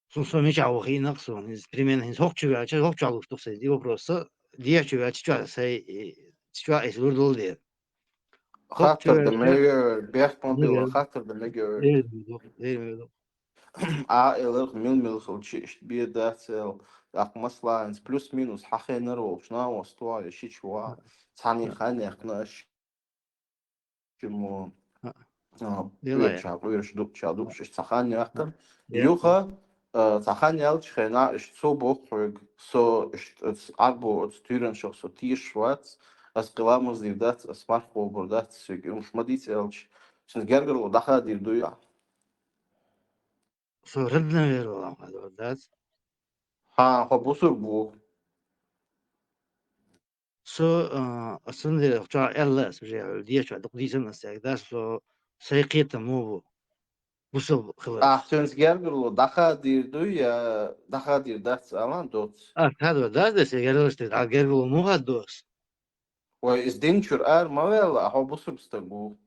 [SPEAKER 11] سون مش عوخي نقصون إز بريمين هنز هوك تروي على هوك تعلو تقصي دي وبروسا دي تروي على تروي سي تروي إسلور دول دي
[SPEAKER 1] خاطر دماغي بيحكم بيلا خاطر دماغي
[SPEAKER 11] دير
[SPEAKER 1] عائلة ميل خلشيش بيداتل أقمص لاينز بلس مينوس حخي نرو شنا وستوا شي شوا ثاني خاني أقناش كمو ويرش دوب شادوب شش ثاني أكتر يوخا ثاني ألش خنا إش سو بوخرج سو إش أربو تيرن شو سو تيش وات أس قلامز ديدات أسمار خوبردات سيج مش مديت ألش سنجرجر ودخل دير دويا
[SPEAKER 11] سو ردنا ويرو هذا
[SPEAKER 1] ها خب بوسر بو
[SPEAKER 11] så أصلا بتاع LS بجاي دي شو دق دي سنة ساق ده سو سيقيت موبو Busıl kılar.
[SPEAKER 1] Söz gergirlo daha dirdu ya daha dirdat alan dot.
[SPEAKER 11] Hadi da dese gelir işte. Gel bu muhaddos.
[SPEAKER 1] Ve izdinçur mavella ha bu substagu.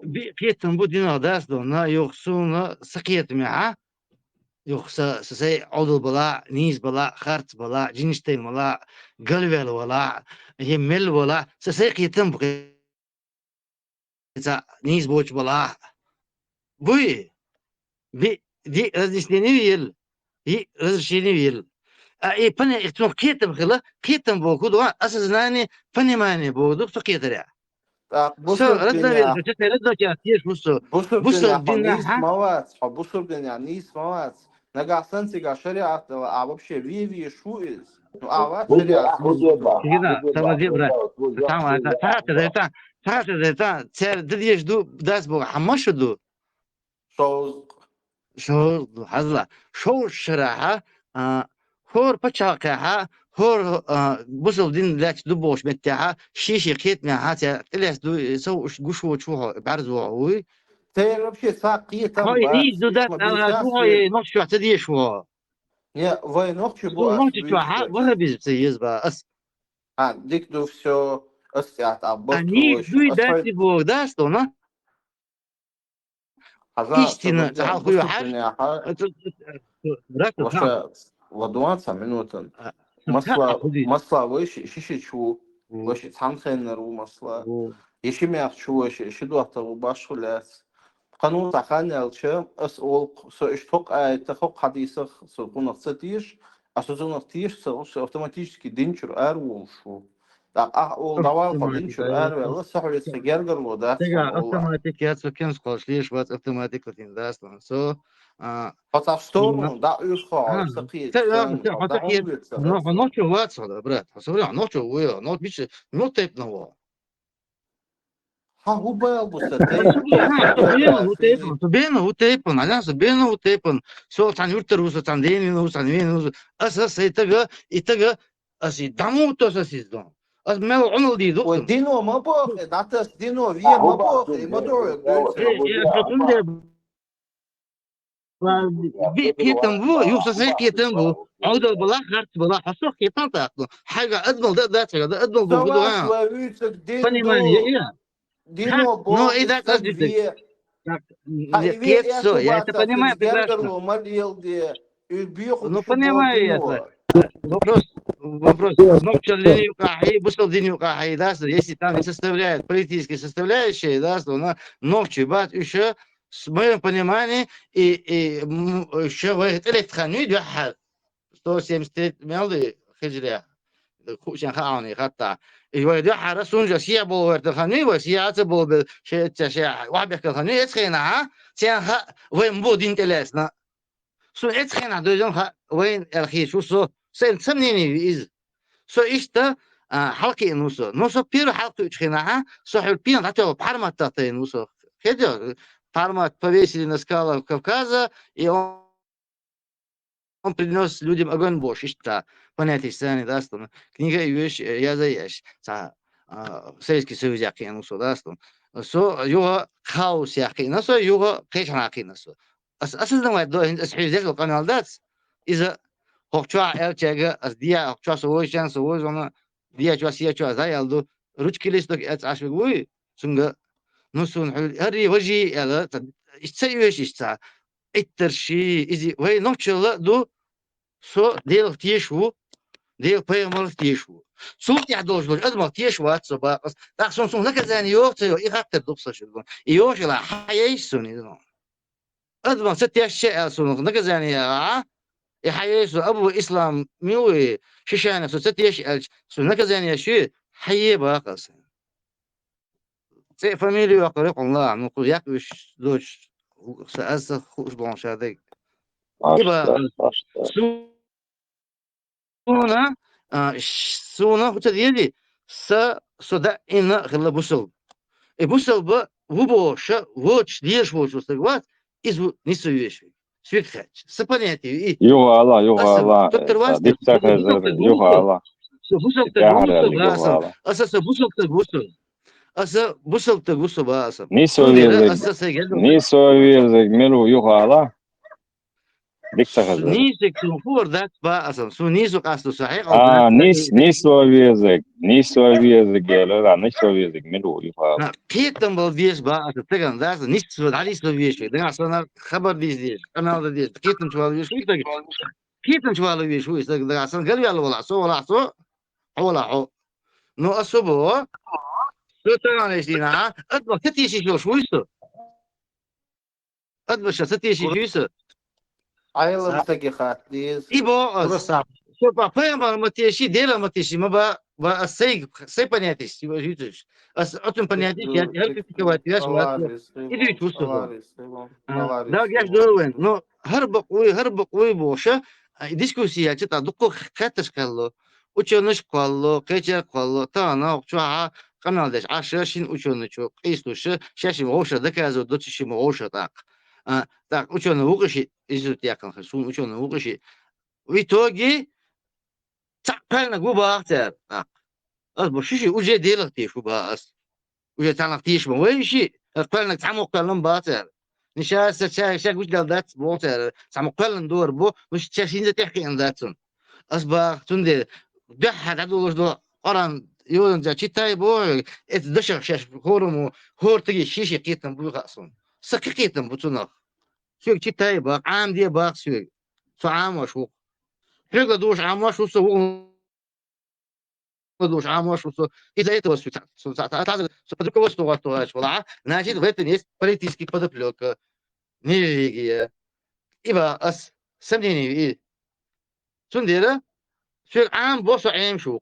[SPEAKER 11] Bir kiyetin bu dünya ders dona yoksa sakiyet mi ha? Yoksa size odul bala, niz bala, hart bala, cinsteyn bala, galvel bala, himmel bala, size kiyetin bu niz boç bala. Bu bir di razişini yıl. Razişini yıl. Pane ihtimam kiyetin khila, kiyetin bu kudu asasnani pane mani bu duk kiyetin.
[SPEAKER 1] Bu
[SPEAKER 11] Radda verir, çete radda kâtiyeş busu.
[SPEAKER 1] Busul nis mavat, busul nis mavat. Nagasan siga şeriat ve abab şey vi şu iz. Avat şeriat.
[SPEAKER 11] Kida, tamam diye bırak. Tamam, ta ser dediyeş du das bu hamashudu. Şo hazla. Şo şeraha hor paçakaha hor busul din lak du boş mettaha şişi qitna hata ilas du so gushu çuha barzu oy.
[SPEAKER 1] Teyir bir şey saqiye tam.
[SPEAKER 11] Hay niz du das ala du hay nokşu tediyeş bu.
[SPEAKER 1] Ya vay nokşu bu.
[SPEAKER 11] Nokşu çuha bu biz yizba as.
[SPEAKER 1] Dik du все остят аббас.
[SPEAKER 11] Они дуйдати bu das ona. İstine halkı har. Bırak
[SPEAKER 1] Ваша ладуанца минутан. Масла выше, шишичу, выше цанхенеру масла. Ешимях чуэши, ешидуахтару башхуляс. Канун таханялчы, ас ол соишток айтахок хадисах сылкунах цатиш, а созунах тиш автоматически динчур арвулшу. Ол давал динчур арвел, сахулис гергерло да.
[SPEAKER 11] Автоматик я цукин сколшлиш, вот автоматик латин дастан. So
[SPEAKER 1] Потому что да уйха, сaqiyet.
[SPEAKER 11] Ночью ватсада, брат. Смотри, ночью вы, ночь биче, ну тепного.
[SPEAKER 1] Ha bu bayal bu
[SPEAKER 11] Beno utepon, aliança beno utepon. So tan yurtar usa tan deni no tan veni no. Asa itaga assim damu to asisdon. As mel onol di do.
[SPEAKER 1] O dino ma bo, natas dino via ma bo, ma do.
[SPEAKER 11] كيتم بو يوصل كيتم بو عود بلا خرط بلا حسوق كيتم تاكل حاجه ادنى ذات حاجه ادنى بو فني ماني يا
[SPEAKER 1] دينو بو
[SPEAKER 11] نو اذا قصدي كيت سو я это понимаю прекрасно ну понимаю я вопрос ночью линию кахи бусал линию кахи да если там не составляет политические составляющие да что ночью бат еще с моим пониманием и еще в этот ханю يحد 173 ملي хиджрия خوشن خاوني خطا يودي حرسون جسيا بو ورد خاني وسيات بو شيء واحد بيحكي خاني اتخينا تيان وين بو دين تلاسنا سو اتخينا دوجن وين الخي شو سو سمنيني از سو اشتا حلقي نوسو بيرو حلقي اتخينا سو حلبين حتى بحرمة تاتين نوسو كده Пармат повесили на скалах Кавказа, и он принес людям огонь Божий. Что понятие сами, да, что книга и вещь я заешь. Советский Союз яки нусо, да, что со его хаос яки нусо, его кешан яки нусо. Асыздан вайд до асхизек л канал дац. Иза хохчуа элчега ас дия хохчуа совойчан совойзона дия чуа сия чуа заялду ручки листок эц ашвигуй сунга نوسون هري وجهي يلا يستويش يستا الترشي إذا وين نوتشلا دو سو ديل تيشو ديل بيمر تيشو صوت يعدوش دول أدمر تيشو هاتسبا لا سون لك زاني يوقتي يخاطر دوبسا شدون يوش لا حيايسوني دون أدمر ستيشي سون لك زاني يحيايسو أبو إسلام ميوي شيشانة ستيشي سون لك زاني شو حيي باقص فاميلي وقريق الله نقول ياك وش دوش سأسخ خوش بلانشادك يبقى سونا وتديدي سودا إنا خلا بوسل بوسل با وبوشا وش ديش وش وستقوات إزو نسو يشوي سويك خاتش سبانياتي
[SPEAKER 12] يوها ديكتا خزر يوها
[SPEAKER 11] بوسل تقوسل أساس بوسل تقوسل asa busulta busuba asa.
[SPEAKER 12] Niso
[SPEAKER 11] Sundere
[SPEAKER 12] vizek,
[SPEAKER 11] asa segel.
[SPEAKER 12] niso vizek miru yuhala. Dikta kazara.
[SPEAKER 11] Nisek su hurdat ba asa. Su nisu kastu sahih al dat.
[SPEAKER 12] Niso vizek gelo la niso vizek miru yuhala.
[SPEAKER 11] Na kitam bal vies ba asa tegan das nisu dalis lo vies. Dengan sana khabar dis. Kanal da dis. Kitam chwal vies. Kitam chwal vies. Dengan sana gal yalla wala so. Wala ho. No asubo. So tagan esina. Adba tatishi شو يسو. أدبش ستيشي جيسة.
[SPEAKER 1] Ayla tagi khatliz.
[SPEAKER 11] Ibo
[SPEAKER 2] Просто
[SPEAKER 11] Все по пэмам матеши, дела матеши, мы ба сей понятись, его житешь. Отым понятись, я критиковать, я иду чувствую. Да, я жду, но харбак боша, дискуссия, что-то дуко хаташ калло, ученыш калло, кечер калло, та на чуа канал деш, шашин ученычу, истуше, шашин оша, доказывают, дочишим оша так. Так, ученый укаши, изут якан хасун, ученый укаши. В итоге правильно губа актер. Аз бошиши уже делать тишу бас. Уже танах тишу. Вейши, правильно تعمق كلام باتر. نشاء شاء وش قال ذات باتر. تعمق كلام دور بو مش شاشين تحكي عن ذاتهم. أصبح تندي ده حد عدو ده قرن يقولون جا شيء بو اتدشر شاش هورمو هور تجي شيشي قيتم بو خاصون. سك قيتم بتونا. شو شيء تاي باق عام دي باق شو. عام وشو. شو دوش عام وشو سو دوش عام وشو سو إذا это вот подруковое что была, значит в этом есть политический подоплека, не религия, ибо сомнений и сундера شو عام بو عام شو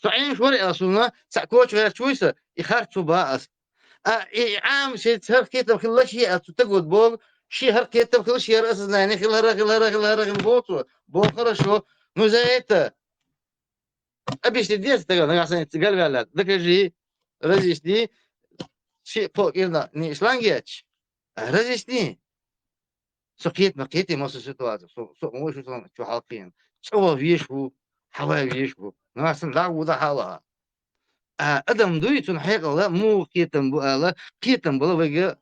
[SPEAKER 11] عام شو رأسنا سأكوش غير شويسة يخرجوا بقى عام شيء تهر كيتم خلا شيء تقعد بول شيء هر كيتم خلا شيء رأسنا يعني خلا بوتو خرجوا مزايته объясни детство, на самом деле, говорят, докажи, разъясни, не шлангеч, разъясни. Сокет макеты масса ситуаций, можешь что халкин, что вешку, хава вешку, на самом деле, уда хала. Адам дует, он хекала, му кетам была, выга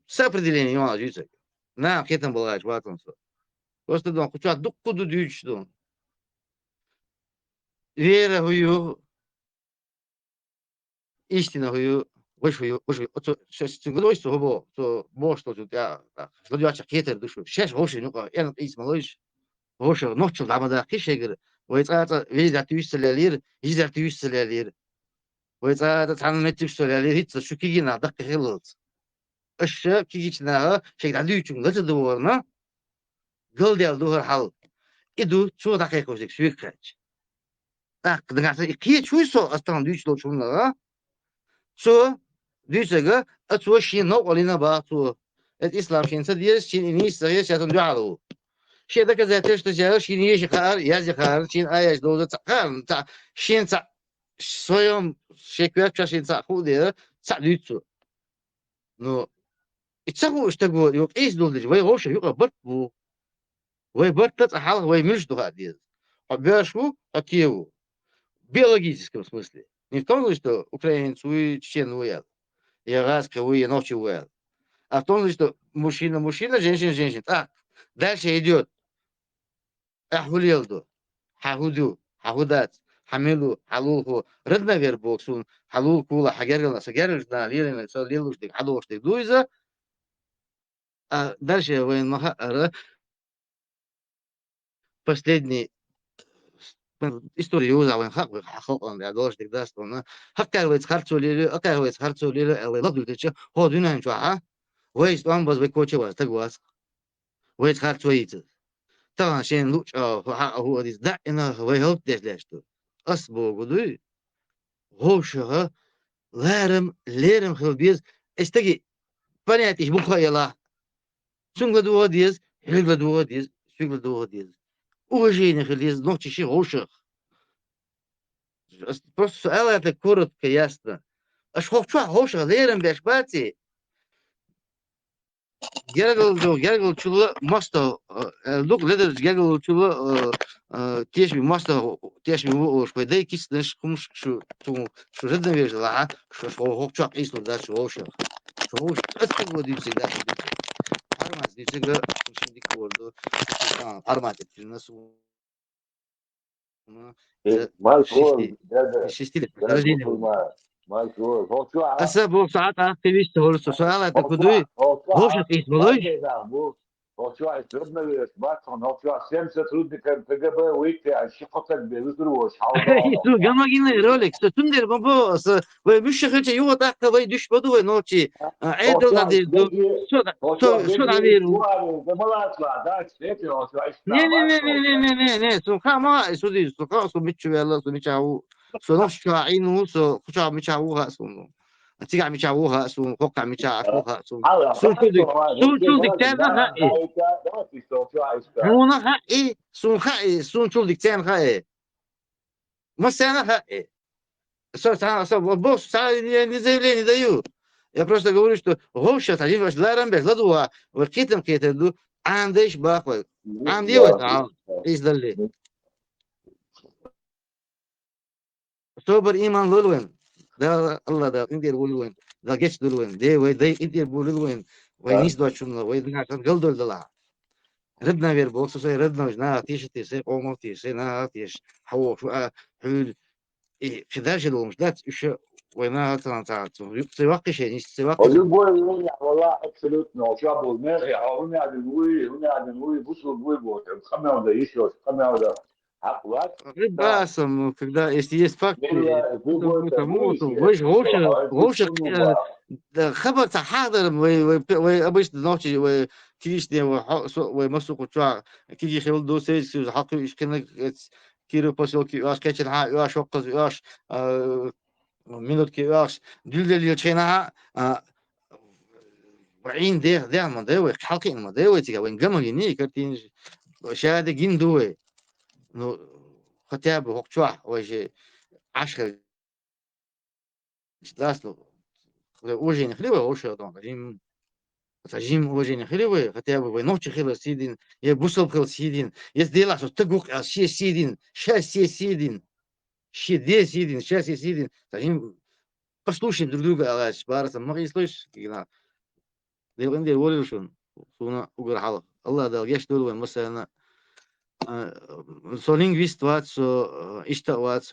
[SPEAKER 11] с определением мало жить. На кетам была, вот он что. Просто дом, куча дукку дует что. Вера хую, истина хую, выше, сейчас глойство хубо, то может тут я, что делать кетер душу. Сейчас выше, ну я из малыш, выше, ночью там да, кишегер, вот это весь атюстелялир, из атюстелялир, вот это там метюстелялир, это шукигина, да кхилот. Аш кигична, шег адючун, это дворна, голдел дур хал, иду, что такое козик, свикач. Так, dengan kia chuiso astang duch lo chunga. So, duchaga atwa shin no olina ba to. Et islam shin sa dies shin ini sa ya shatun dualo. Shi da kaza tesh to ja shin yesh khar ya khar shin ayas do ta khar ta shin ta своем шеквят сhin ta худе sa duchu. No, итсагу что говорю, есть долдыч, вы вообще юка бартбу. Вы бартат хал вы между гадиз. Обяшу акеву. В биологическом смысле. Не в том смысле, что украинец и чечен воят, и арабский и ночью воят, а в том смысле, что мужчина, женщина. Так, дальше идет ахулелду, хахуду, хахудат, хамилу, халулху, родновер боксун, халулкула, хагергана, сагергана, лилина, лилуштик, халуштик, дуйза, а дальше военмаха, последний историю за хак он я должен да что на хакавец харцулили ладуйте ходуна нча вейс он баз векоче вас так вас вейс харцуите та шен луч ху дис да ина вей хот дешлешто ас богуду гошага лерем хилбиз эстеги понятие бухаяла сунгладу диз хилгладу диз сунгладу диз уважение хилиз ночи ши гошах. Просто سؤال это коротко, ясно. Аж хочу гошах лерем бешбати. Гергал чула масто, лук ледер гергал чула тешби масто تيش بيقول شوي ده كيس نش كمش شو جدا بيجي لا شو هو شو عقيس ولا شو أتكلم ودي بسيدا أرمز دي تجا مش ديك وردو أرمز الناس
[SPEAKER 13] مالكول
[SPEAKER 11] شيستي
[SPEAKER 13] ده
[SPEAKER 11] رجينا
[SPEAKER 13] مالكول هو شو
[SPEAKER 11] أسا بو ساعات أكتيفيست هو سؤال
[SPEAKER 13] هو
[SPEAKER 11] تكودوي هو شو قيس بلوش
[SPEAKER 13] هو شو يسربنا الإثبات هو شو سيمسة ترد كان تجربة ويك الشقة بيروش
[SPEAKER 11] يسوع جماعة جينا رولكس تندر بابا ومش شغلة يو تحت وي دش بدو نوتشي عيد ولا دي دو شو عبيرو
[SPEAKER 13] ده ما أطلع ده سيتي هو شو
[SPEAKER 11] نه سو خما سو دي سو خا سو بيتشو يلا سو بيتشاو سو نوش عينو سو خشا بيتشاوها سو تيجا بيتشاوها سو فوق بيتشاوها سو دي كان هاي هو هاي سو هاي سو دي كان هاي مثلا هاي босс я не заявление даю. Я просто говорю, что вообще один ваш ларам без ладуа, в китам китаду, андеш бахвай. Ам делает, издали. Собор иман лулуин. Да, Аллах да, индир лулуин. Да геч лулуин. Дей индир лулуин. Вай низ дочунла, вай днакан галдол дала. ردنا غير بوكس سي ردنا وجنا تيش تيسي قومو تيسي نا تيش حو حول خداش الومش لا تش وينها تنتعت سواقي شيء سواقي
[SPEAKER 13] والله absolutno trouble mer هون قاعد نقول بصوا بوي خمنا ولا يشوش خمنا ولا عقلات
[SPEAKER 11] رباسم когда если есть факты тому غوش خبر تحاضر وابيش نوتي وكيش دي ومسوق تشع كيجي خيل دو سيس حق ايش كنا كيرو باسو كي واش كاتش واش وقت واش минут كيواش دل تشينا وعين ده ما ده حلقين ما ده وتيجا وين جمع يني كرتين شهادة جين دوي نو ختاب وقتوا وجه 10 11 وجه نخليه وش هذا جيم وجه نخليه ختاب ونوتش خير سيدين يبوسل خير سيدين يديلا شو تقوق شيء سيدين شاسي سيدين شيء دي سيدين شاسي سيدين جيم послушаем друг друга, Аллах, бараса, много слышишь, когда делаем волюшен, суна уграхала. Аллах дал, я что думаю, مثلا со лингвист со اشتوات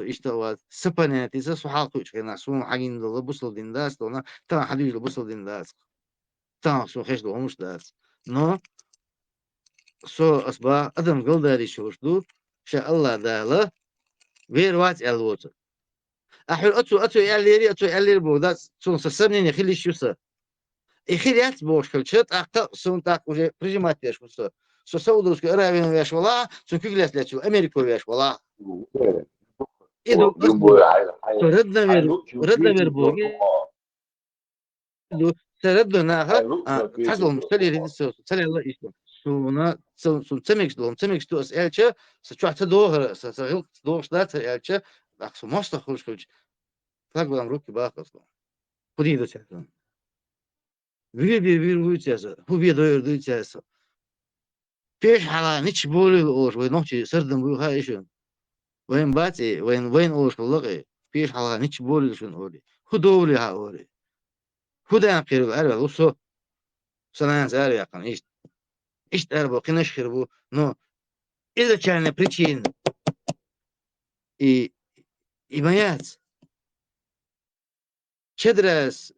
[SPEAKER 11] سبنات إذا سحاق كنا سون حاجين الله بوصل دين داس تونا تا حديث بوصل دين داس تا سو خش له مش داس نو سو أصبح أدم قل داري شوش دو شاء الله داله ويروات الوت أحول أتو ياليري بودات سون سسمني نخلي شوسه إخيرات بوش كلشت أقطع سون تاك وجه بريمات يش وسه سو سودوس كأرابين ويش ولا سون كيغلاس لاتشو أمريكا ويش ولا إدو ردنا غير بوجي إدو سردنا ناها تحصل مستلي ريدسو سلي الله يشتو سونا سون تمكش دو أسألش سشوح تدوه سهل تدوه شلات أسألش أقصى ماست خوش كلش فاقبل أمروك باقص خدي دو سهل bir uyutsası, bu bir doyurdu uyutsası. Peş hala hiç böyle olur, ve nokçi sırdım bu hayışın. Vayın batı, vayın olur kullığı. Peş hala hiç böyle düşün öyle. Hudovli ha öyle. Hudan kırıl arba, usu. Sana zar yakın işte. İşte arba, kınaşkır bu. No. Изначально причин и бояться. Чедрас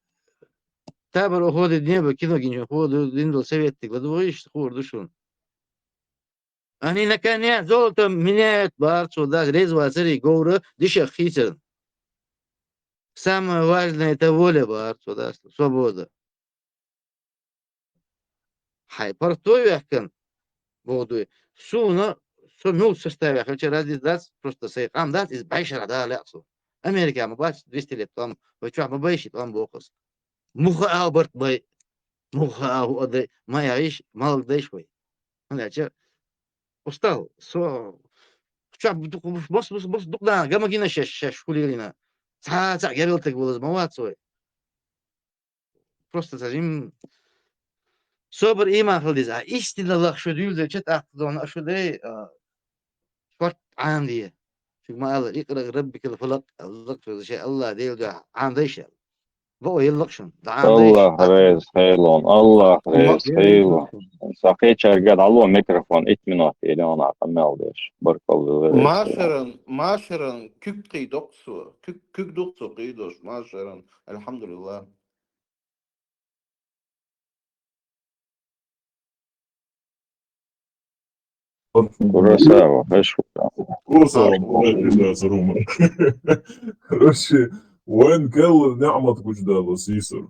[SPEAKER 11] табор уходит небо, кино гинчо, уходит диндл советы, гладовоишь, хур душун. Они наконец золото меняют барцу, да, резво цари говорю, дыша хитер. Самое важное это воля барцу, да, свобода. Хай, портой вяхкан, воду. Суно, сумел составить, хочу раздать просто сейхам дать из байшера, да, ляцу. Америка, мы бачим 200 лет, там, вы что, мы байши, там бокос. Муха Алберт бай, муха Алберт, моя вещь, мало дайшвай. Устал, بص دقنا قام جينا شاش كلنا ساعة قابلتك والله مواد سوي просто تجيم صبر إيمان خلدي زع إيش تلا الله شو ديول زي شت أخذون شو ده شوت عام ديه في ما الله اقرأ ربك الفلق الذكر شيء الله ديل ده عن ديشل بقى يلقشن ده عن ديش
[SPEAKER 12] الله ريز خيلون الله ريز خيلون ساقي شرقات على الميكروفون 8 minut إلى أنا أعمل ديش بارك الله فيك.
[SPEAKER 1] ماشرن كيك قيدوكسو كيك دوكسو قيدوش ماشرن الحمد لله.
[SPEAKER 12] كراسة فيش
[SPEAKER 8] كوسة إلا سرومة. Короче, وين كل نعمة كوجدا لسيسر.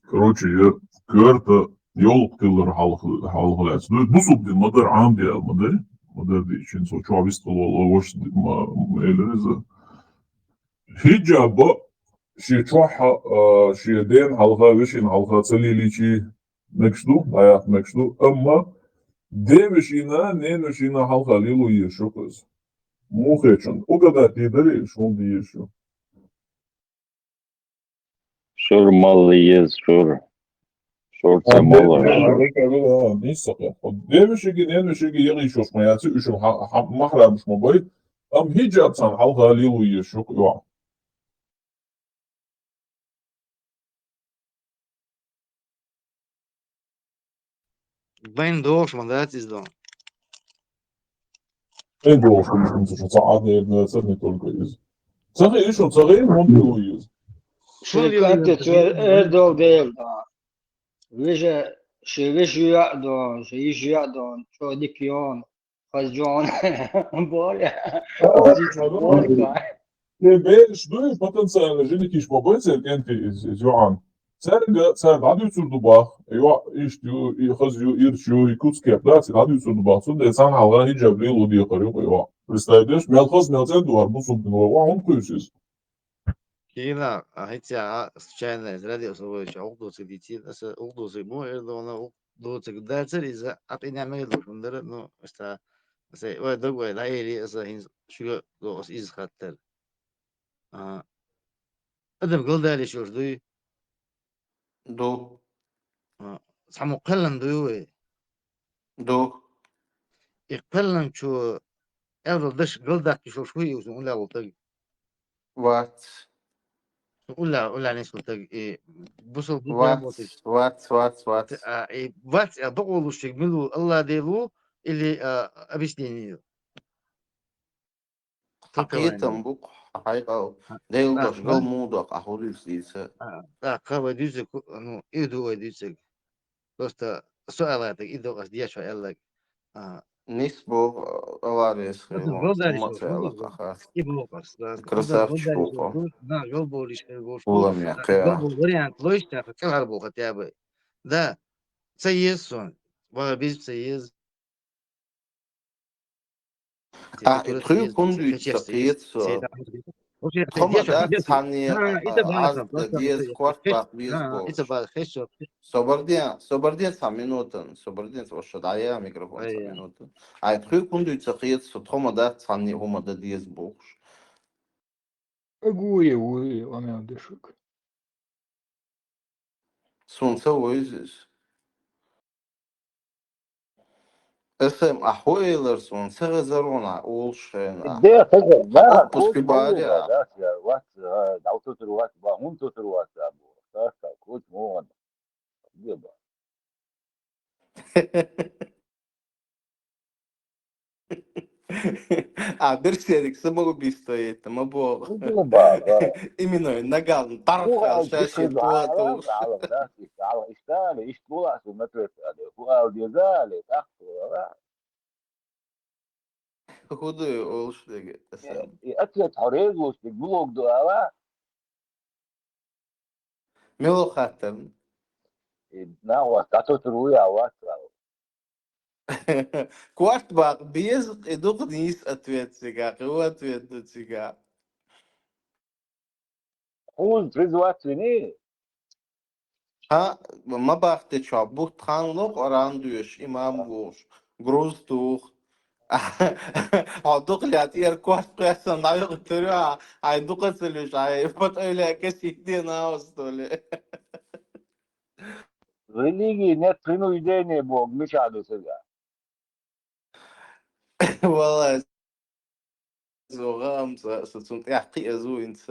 [SPEAKER 8] Короче, я كارتا يولق كل حلق العس. بصوا بدي مدر عام دي مدر دي شين سو شو عبيست والله وش ما إلرزا. هجابة شي تروح شي دين حلقة وشين حلقة تسلي لي شي نكشدو ضيعت نكشدو أما ديمشينا نينشينا حلقة ليلو يشوكز مو خيشن وقدر تدري شو دي يشو
[SPEAKER 12] شور ماليز شور
[SPEAKER 8] تمالا نيسا ديمشيكي نينشيكي يغيشوش ما ياتي وشو محرا مش مبايت أم هيجاب سان حلقة ليلو يشوك يوع
[SPEAKER 11] بين دوش من ذات إزدان
[SPEAKER 8] إيه دوش مش صعاد سنة تلقيز صغير إيشو صغير ممكن ويز
[SPEAKER 5] شركات اردو ديل ويجا شيء يعدون شيء يعدون شو ديكيون خزجون بولا
[SPEAKER 8] بيش دوش потенциально женитиш побойцер кенти Johan. Sen hadi uçurdu bak. Eyvah iştiyor, yazıyor, irçiyor, Yakutsk da sen hadi uçurdu bak. Sonra sen halga hiç cebri lo diye karıyor eyvah. Представляешь, melxoz melzen duvar bu sundu var. Он koyuyoruz.
[SPEAKER 11] كينا هيتيا случайно из радио свой угдосы детей нас угдосы мой это угдосы дальше из от меня мейло фундер ну это сей ой догой да или это хин шуга дос из хаттер ادم قول دالي شو دوي
[SPEAKER 1] دو
[SPEAKER 11] سامو قلن دوي
[SPEAKER 1] دو
[SPEAKER 11] يقلن شو افضل دش قول داك شو شوي ولا وطق
[SPEAKER 1] وات
[SPEAKER 11] ولا ناس وطق بوصل بوصل
[SPEAKER 1] وات
[SPEAKER 11] وات بقولوا شيء الله ديلو اللي объяснение
[SPEAKER 1] حقيقة بوك حقيقة ديل دوش قل موضوع أحوليس ديسة
[SPEAKER 11] كابا ديسك ну иду дисек просто سؤالاتك إذا قصدي شو قال لك
[SPEAKER 1] نسبو أواريس خيرون
[SPEAKER 11] قول
[SPEAKER 1] وما تعلق أخاف
[SPEAKER 11] يبغى بس
[SPEAKER 1] كرساف شوفه
[SPEAKER 11] نا قلبه ليش
[SPEAKER 1] ولا ميقيا
[SPEAKER 11] قلبه واريانت لويش تعرف كل هربو ختيابه ده سيسون ولا بيز سيز
[SPEAKER 1] تخيل كندو تسقيت خما ده تاني عز ديز كوارت باق بيز بوش صبردين سامينوتن صبردين وشد عيا ميكروفون سامينوتن أي تخيل كندو تسقيت خما ده تاني هما ده ديز بوش
[SPEAKER 6] أقوي وأنا أدشك
[SPEAKER 1] سونسا ويزيز اسم أحويلر سونسا غزرونا أول شينا
[SPEAKER 13] الدنيا تجر لا
[SPEAKER 1] أبوس
[SPEAKER 13] كوت
[SPEAKER 1] كباريا
[SPEAKER 13] موجودة يا وقت دعوتو الوقت بقى ممتو الوقت أبو تاسع كوت مو جيبا
[SPEAKER 1] Берсерик самоубийство ما بو
[SPEAKER 13] جيبا
[SPEAKER 1] именно нагал
[SPEAKER 13] هو
[SPEAKER 1] طرخ شاشة
[SPEAKER 13] الفكر
[SPEAKER 1] تواتوش
[SPEAKER 13] على ذات على إشتال إشتولا في متر هو الجزالة تأخذ
[SPEAKER 1] خدي أولش دقيقة اسم
[SPEAKER 13] أكلت حريز وستقبلوك دعوة
[SPEAKER 1] ميلو خاتم
[SPEAKER 13] نعوة تعطو تروي عوات
[SPEAKER 1] كوارت باق بيز إدوق نيس أتويت سيجا هو أتويت دو سيجا
[SPEAKER 13] هون تريز وقت سنين
[SPEAKER 1] ها ما باخت تشاب بوت خان لوق أران دوش إمام بوش جروز توخ عدوق لاتير كوارت قياسا نايق تريا عدوق سلوش عاي فت أولي كسي دينا وستولي
[SPEAKER 13] ريليجي نت برينو يديني بوغ مش عادو سيجا
[SPEAKER 1] والله Zoram, so zum Erti so ins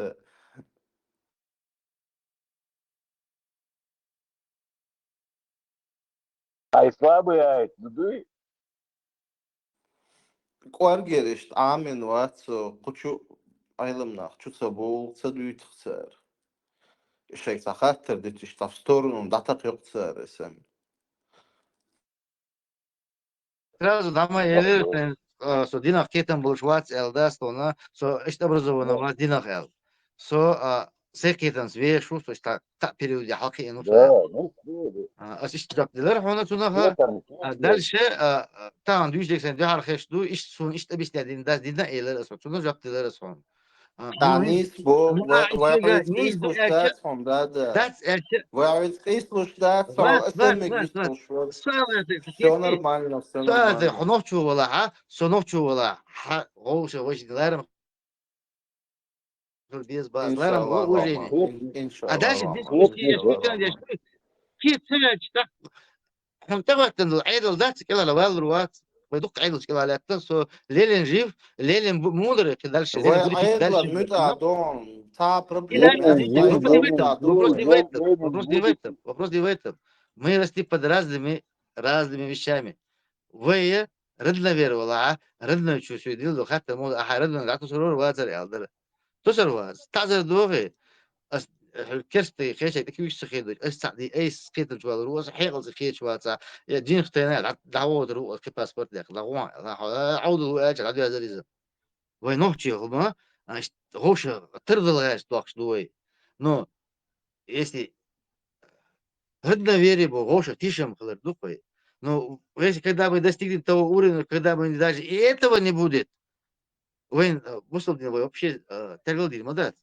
[SPEAKER 13] Слабый, дуй.
[SPEAKER 1] Quargericht Amen wat so kuchu aylım nach çutsa bol sadüt xser. Şey sahattır dit işte storunun data yok xser.
[SPEAKER 11] Сразу дома елер, со динах кетен булшвац эл дастона, со ишт образовано вас динах эл. Со секетен све шу, со ишта та периоде халки ену
[SPEAKER 13] Да,
[SPEAKER 11] со.
[SPEAKER 13] ну,
[SPEAKER 11] Ас ишт жаптылар хона тунаха. Дальше таан дүйждексен дяхар хешту ишт сун ишт абистедин дас дина елер асо. Туна жаптылар сон.
[SPEAKER 1] Tanis bo
[SPEAKER 11] Низ
[SPEAKER 1] nis
[SPEAKER 11] элче,
[SPEAKER 1] lustat von da.
[SPEAKER 11] дац элче.
[SPEAKER 1] Nis lustat so asem gist schwör. Все нормально, все
[SPEAKER 11] Саде
[SPEAKER 1] нормально.
[SPEAKER 11] хонохчу вала, сонохчу вала. Гоша вождиларым без базларом
[SPEAKER 1] Иншаллах
[SPEAKER 11] уважение.
[SPEAKER 1] Рахман.
[SPEAKER 11] А
[SPEAKER 1] Иншаллах
[SPEAKER 11] дальше
[SPEAKER 1] Рахман.
[SPEAKER 11] дискуссия, كيف سمعت انتبهت انه عيدل ذات كده لو قال روات ويدق عيدل كده على التنسو ليلين جيف ليلين مودرك دالش
[SPEAKER 1] Вы
[SPEAKER 11] ليلين بودي فيك دالش
[SPEAKER 1] айдла müda don. Ta
[SPEAKER 11] и дальше
[SPEAKER 1] проблема
[SPEAKER 11] вопрос не в этом,
[SPEAKER 1] müda
[SPEAKER 11] вопрос не в этом, вопрос не в этом. Мы расти под разными вещами. Вы ردنا веровала, ردنا شو يدير حتى مو ردنا قعدت سرور وازر يا الله تسر واز تعذر دوغي كرستي خيشة تكويش سخيدو استعدي اي سخيدو جوال روز حيغل سخيد شواتا جين اختينا دعوة رو كي باسبورت داك دعوة عودوا اجل عدو هذا لازم وين نوحشي هما غوش ترضى الغاش دوخش دوي но если ردنا вере бо غوش тишем хлыр духой но если когда мы достигнем того уровня когда мы даже и этого не будет وين وصل вообще تغلدي مدات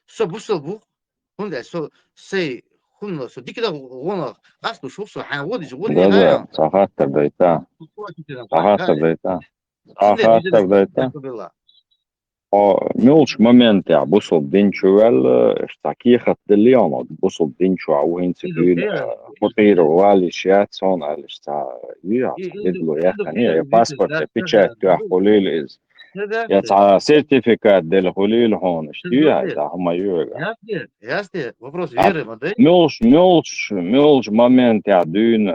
[SPEAKER 11] سو بوصل بو هوندا سو سي هون سو ديك دا وانا قصد شوف سو حاودي جودي
[SPEAKER 12] Да-да,
[SPEAKER 11] هاي
[SPEAKER 12] сахаттар дайта. Сахаттар дайта. Сахаттар дайта. ملش момент يا بوصل دينشو اشتاكي خط اليوم بوصل دينشو عوين سكين مطير والي شياتسون على اشتا يا يدلو يا خاني يا باسبورت بيتشات يا خليل از يا تاع سيرتيفيكات ديال خليل هون اشتي هذا هما يوغا
[SPEAKER 11] ясте вопрос веры модель
[SPEAKER 12] ملش момент يا دون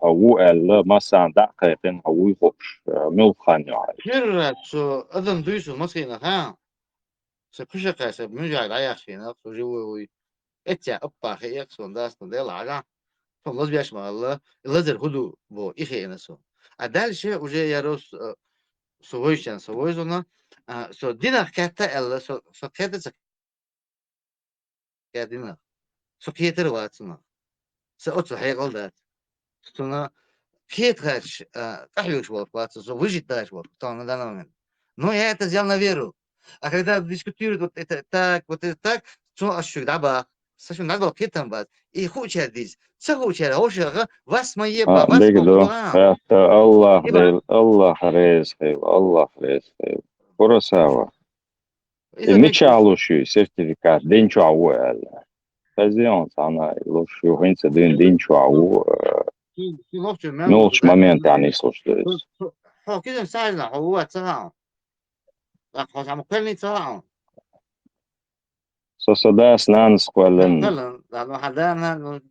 [SPEAKER 12] هو ال مثلا دقيقين هو يخش مل خانيو
[SPEAKER 11] первое что один дуйсу маскина ха се куша каса мюжа дая хина су живой этя опа хек сон даст дел ага сон лозбяш малла лазер худу бо ихе насо а дальше уже я рос совойчан совойзона со динах ката элла со ката динах со кетер ватсна со отсо хегал дат сона кет хач ахлюш вот ватсо со выжитаешь вот то на данный момент но я это взял на веру а когда дискутируют вот это так что ощущаю даба сашу надо кетам бат и хочет здесь сахучера ошага вас мои баба
[SPEAKER 12] بيقدو حتى الله رزق الله رزق كورساوا ميتشالوشي سيرتيفيكات دينشو عوال فازيون انا لوشو هينس دينشو عو ملش момент يعني слушаюсь
[SPEAKER 11] هو كده مساعدنا هو تسمع خلاص عم كلني تسمع
[SPEAKER 12] سوسداس نانسكولن
[SPEAKER 11] فعلا لانه حدانا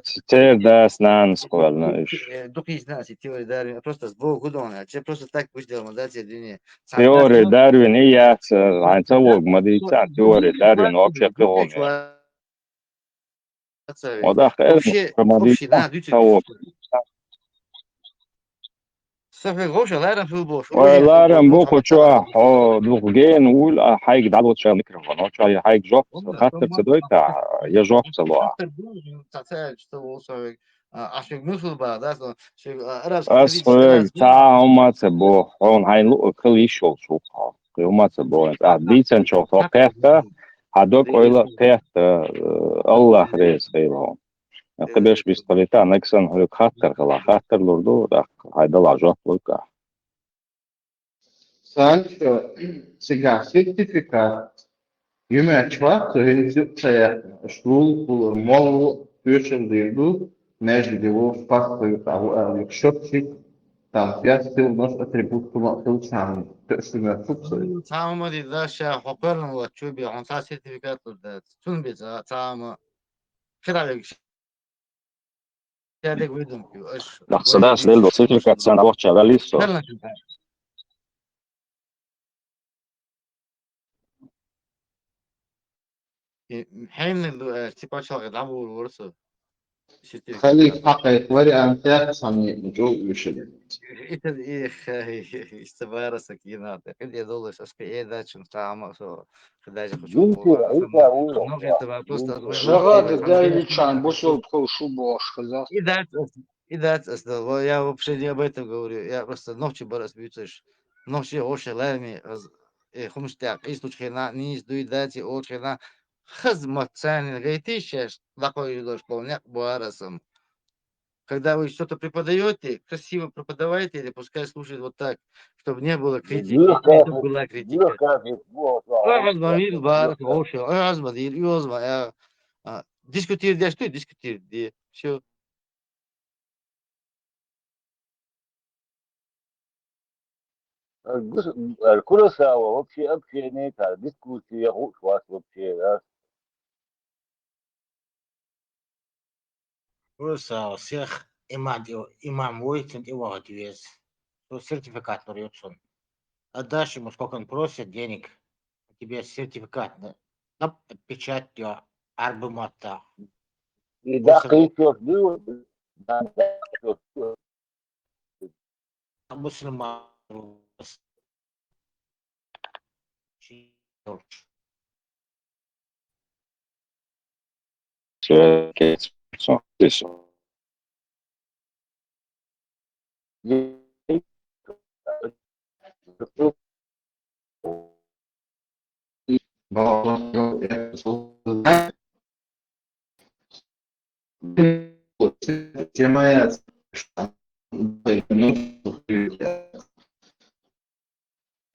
[SPEAKER 12] ستير داس نانسكولن ايش
[SPEAKER 11] دوكيش ناسي تيوري دارين просто сбоку кудона че просто так пусть демонстрация движения
[SPEAKER 12] تيوري داروين هي هنسوق مدرسة تيوري داروين вообще قوم وده خير مدرسة سوق
[SPEAKER 11] صافي غوش لارن في البوش
[SPEAKER 12] لارن بوكو شو دوغين وول حايق دعوة شغل ميكروفون شو حايق جوب خاطر تدويتا يا جوب سلوع
[SPEAKER 11] عشان مثل بعض
[SPEAKER 12] أصل تاعهم تبو هون هاي لو كل يشول شو هم تبو ديتن شو ثقافة هادوك ولا ثقافة الله رزق لهم قبيش بيستلتا نكسن هلك خاطر لوردو هيدا العجوب لوكا
[SPEAKER 1] Sancho, сега сертификат, юмачва, то е школ, мол, пюшен дирду, нежели дело в паспорт, а в шопчик, Там 5 сил наш атрибут кулак сам. Тесна фуксой.
[SPEAKER 7] Цаама ди даша хоперн вот чуби он са сертификат да цун без цаама хиралек шадек выдумки аш
[SPEAKER 12] Lahsadas del do certificazione da voce realisto.
[SPEAKER 7] ферна حين تبقى شغل يلعبوا الورثة
[SPEAKER 1] خليك حقك وري أنت سامي جو يشد.
[SPEAKER 7] это их استبارة كينات اللي يدل شخص إيه شن تعمل سو خداج خشوب خنوق يتبع توست
[SPEAKER 5] Шагады Даличан, бусол прошу бош, сказал.
[SPEAKER 7] إذا أصلا я вообще не об этом говорю я просто ночью барас бьются ночью очень лами خمس تعقيس تشخينا نيس دوي داتي أو تشخينا خدمة ثانية غيتيش лакой юдош полняк барасом. Когда вы что-то преподаете, красиво преподавайте, или пускай слушают вот так, чтобы не было критики, или чтобы была критика. Дискутировать, что дискутировать, все.
[SPEAKER 13] Куросава вообще общение, дискуссия, у вас вообще, да?
[SPEAKER 11] Просто всех имам Войцин и Вагатвес. Сертификат Нурьютсон. Отдашь ему, сколько он просит денег, тебе сертификат, да, печать ее, арбумата.
[SPEAKER 13] И да, кричок был, да,
[SPEAKER 11] мусульман.
[SPEAKER 12] Che sono stesso.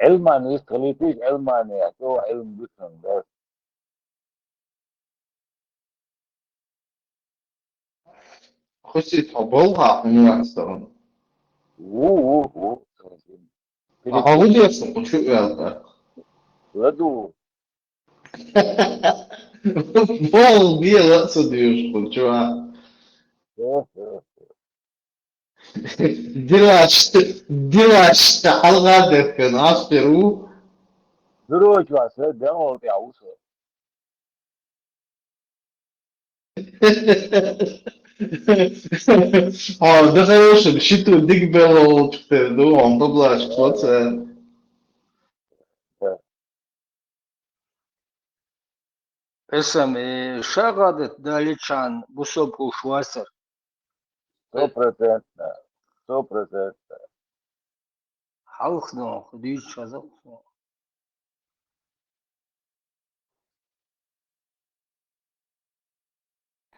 [SPEAKER 13] علمان يستغليتيش علمانية هو علم جسم بس
[SPEAKER 1] خشي تقبلها من أكثر. أقول لك شو يا
[SPEAKER 13] ودو
[SPEAKER 1] Bol bir raqsa diyorsun şu an. Dilaş, halga derken asperu.
[SPEAKER 13] دروج واسه دمو بيعوسه
[SPEAKER 1] ده خلاص مشيتوا ديك بقى تفتردوا عم تبلع شوكولاتة.
[SPEAKER 5] Esam, Шагады Даличан, бусол прошу асер.
[SPEAKER 13] 100%.
[SPEAKER 5] Халқның, дейіз жазал.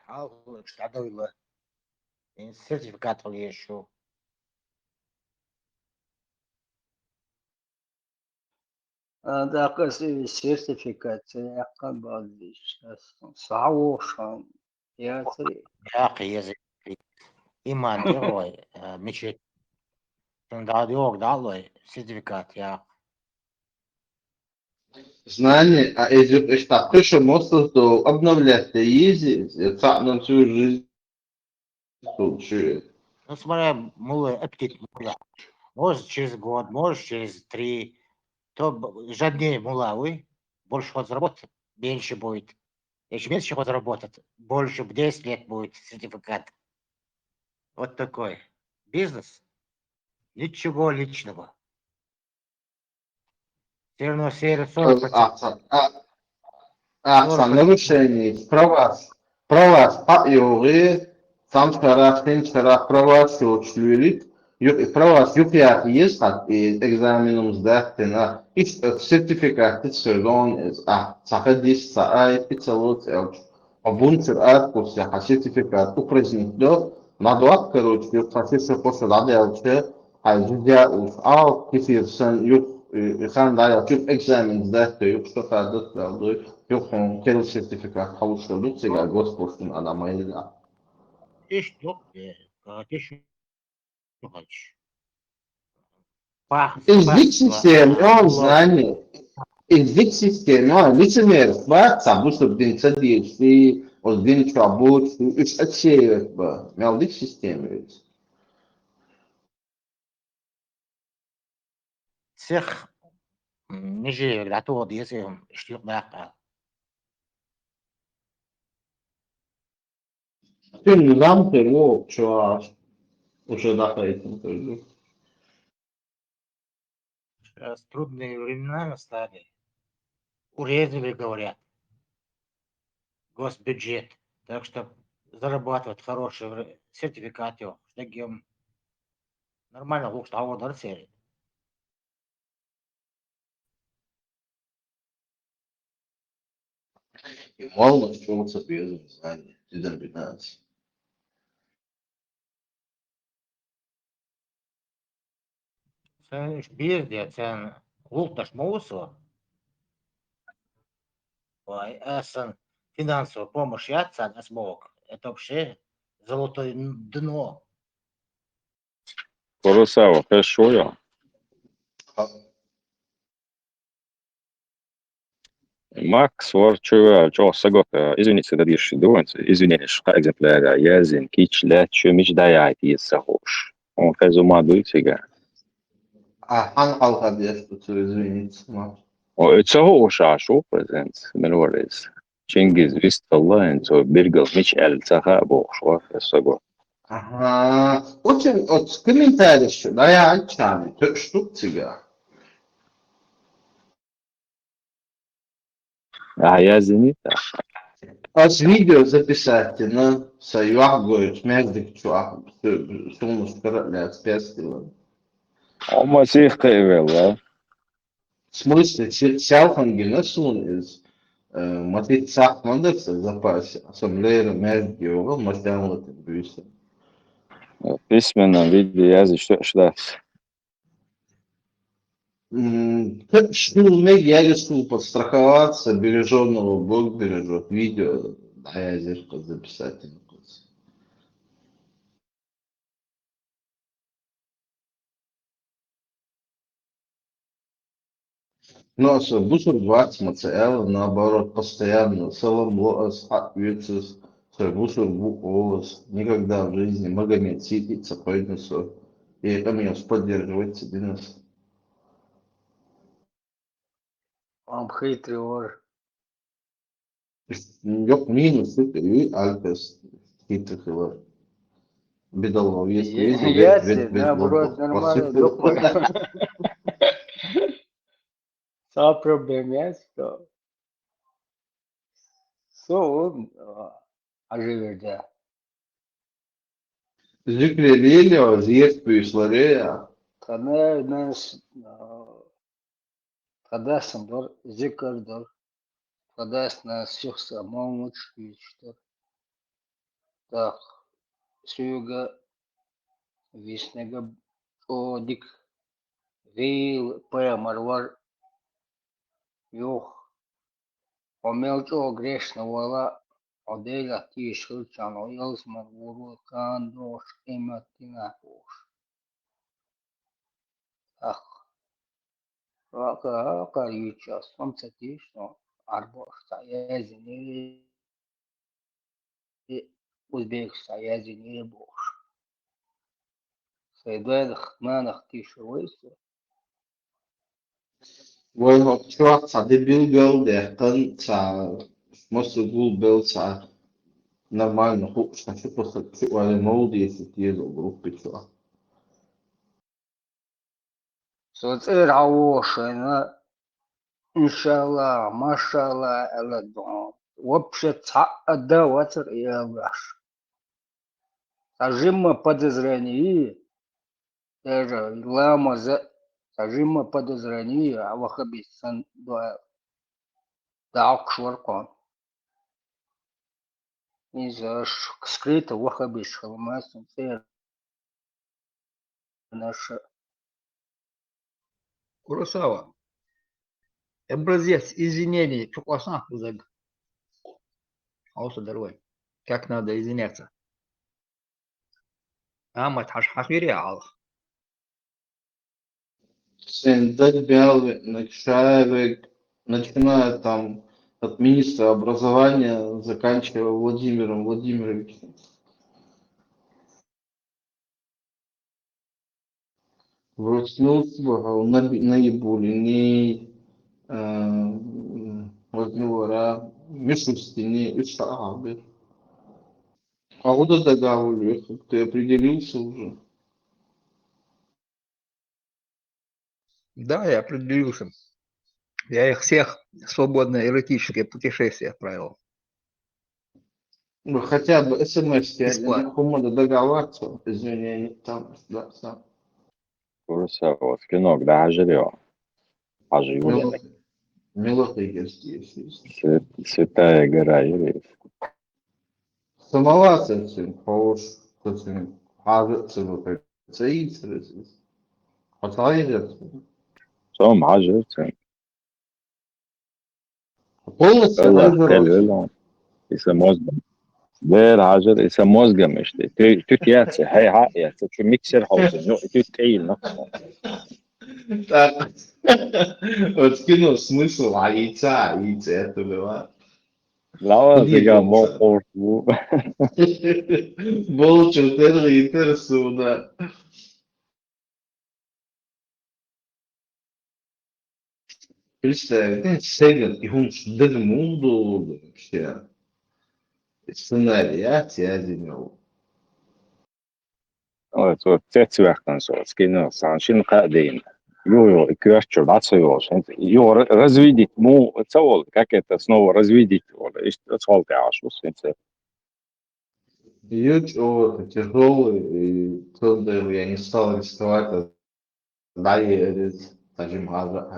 [SPEAKER 11] حاول تعدوا له سيرتيفيكات ولا شو
[SPEAKER 5] Да, сертификат, яққа балдиш. Сауошан.
[SPEAKER 11] يا أخي يا زلمة إيمان جروي مشيت تنداد يوك دالوي سيرتيفикат يا
[SPEAKER 1] Знание, а если так пишем, можно то обновлять ездить, так на всю жизнь случае.
[SPEAKER 11] ну смотря мулы аппетит мула может через год может через 3 то жаднее мула вы больше ход заработать меньше будет если меньше ход заработать больше в 10 лет будет сертификат вот такой бизнес ничего личного все равно все 40%.
[SPEAKER 1] Ахсан, нарушение, права, априори, сам шарах, права, что чует, права, юпиат есть, и экзаменом сдать на, и сертификат, сержон, сахадис, саай, пиццелот, обунцер, аркус, сертификат, упразднить, да, надо, короче, профессор после лады, هيجي وفي كثير سن يخان لا يشوف экзамен ذاته يقصد هذا الأمر يخون كل سيرتيفيكات حوش لوت سيجا غوسبوستن على ما يلا
[SPEAKER 11] ايش دوك ايش хочешь
[SPEAKER 1] Язык-система, он знание. Язык-система, лицемерство, sabusur din sadiyesi, o din çabuk, üç açıyor bu. Meldik sistemi.
[SPEAKER 7] سخ نجي لعتوه ديسهم اشتيق داقة
[SPEAKER 1] Tüm nizam terör çoğu уже дахаетим тоже.
[SPEAKER 7] Сейчас трудные времена настали. Урезали, говорят, госбюджет. Так что зарабатывать хорошие сертификаты. Таким нормально лучше того дарсери.
[SPEAKER 1] И мало в чем соответствует знание. Тидан 15.
[SPEAKER 7] Sen bir de sen луташ моусу, сын финансовую помощь я отца смог. Это вообще золотое дно.
[SPEAKER 12] Kurosawa, хорошо я. Макс Варчева, Джо Сагот, извините, да дишь дуанцы, извините, что экземпляра язин, кич, ля, чё, мич, да я, и сахош. Он фазума дуйтига.
[SPEAKER 1] Han halka diye tutuyor, извините.
[SPEAKER 12] O сахош, а шо презент, мелорез. Чингиз, висталла, энцо, биргал, мич, эль, саха, бохшва, Сагот.
[SPEAKER 1] Ага. Очень, вот комментарий еще, да, я отчами, штук тебя.
[SPEAKER 12] А язинита.
[SPEAKER 1] А с видео записать, ну, союз говорит, мягкий чувак, что он скажет, для спецтила.
[SPEAKER 12] O masih kayvel, да?
[SPEAKER 1] В смысле, селфанги насун из матит сах мандекса запасе, ассамблея мягкий, его мастян вот бюса.
[SPEAKER 12] В письменном виде язык, что
[SPEAKER 1] Что я решил подстраховаться, береженного Бог бережет, видео, да, я здесь записать. Но с бусур 20 МЦЛ, наоборот, постоянно, целым лоас, ответственность, бусур буолос, никогда в жизни Магомед сидит, сапойнусу, и это меня поддерживает Сидинус.
[SPEAKER 5] Am хитрый вор.
[SPEAKER 1] Yok minus, и альпес, хитрых его. Бедолов, если есть,
[SPEAKER 5] Ясно,
[SPEAKER 1] без
[SPEAKER 5] наоборот, нормально, докмар. Só problema é что он оживет.
[SPEAKER 1] Zükreliyle ziyet büyüsleri ya.
[SPEAKER 5] Когда нас, когда сандор, зикардор, когда нас всех самому чтит. Так, сюга, вишнега, одик, вил, пэмарвар, юх, омелчо грешно вала, оделя тишил чано, елсман, уру, кандош, иматина, уш. Ах, рака час, он цатиш, но арбош, саязини, узбек, саязини, бош. Сайдадах, манах, тишевойся.
[SPEAKER 1] Вой чувак са дебил бел, дехтан са смысл гул бел са нормально хук, что просто чували молоді, если тезу группы чувак.
[SPEAKER 5] Соцер аошена, иншалла, машалла, эладон. Вообще цаада ватер и аваш. Сажима подозрение, даже лама за сажима подозрение, а вахабис сан дуа даак шваркон. Из скрыто вахабис халмасом цер наша.
[SPEAKER 6] Куросава, образец извинений, чуквасан узаг. Ауса дорогой. Как надо извиняться? Ама таш хахири алх.
[SPEAKER 1] Дать Бялы, начиная там от министра образования, заканчивая Владимиром Владимировичем. Вручнув наиболее не возможно, Мишустине и Шагабе. А вот это говорю, ты определился уже.
[SPEAKER 6] Да, я определился. Я их всех в свободное эротическое путешествие отправил.
[SPEAKER 1] Ну, хотя бы смс-ки,
[SPEAKER 6] Бесплатно.
[SPEAKER 1] надо договариваться, извини, они там, да, сам.
[SPEAKER 12] Kursa o skinok da želio. A život
[SPEAKER 1] Милоты есть, есть.
[SPEAKER 12] sveta gara ili.
[SPEAKER 1] Самова сетин, хош, сетин, hazır ve seyirsiz. Hatayı
[SPEAKER 12] Som hažer,
[SPEAKER 1] полностью
[SPEAKER 12] Allah
[SPEAKER 1] hazır olsun.
[SPEAKER 12] kelvelo. Isa mozgam. Der hažer, isa mozgam işte. Tüt yatsı, hey ha yatsı. Şu mikser havzun. Yok, tüt değil naksa.
[SPEAKER 1] Так, вот скинул смысл яйца этого.
[SPEAKER 12] Lava ziga mo
[SPEAKER 1] Удивился.
[SPEAKER 12] korku.
[SPEAKER 1] Болчу, интересно, да. Представь, Сеган, и он даже mundo вообще. Сценарий, я имел.
[SPEAKER 12] Evet, o tetsuaktan so. Skino sanshin qadin. Yo, квертчу, дацию. Yo, развидеть, ну, цел, как это снова развидеть, или что цел ты ашу,
[SPEAKER 1] Ють, тяжелый, и трудно, я не стал рисковать, далее, скажем,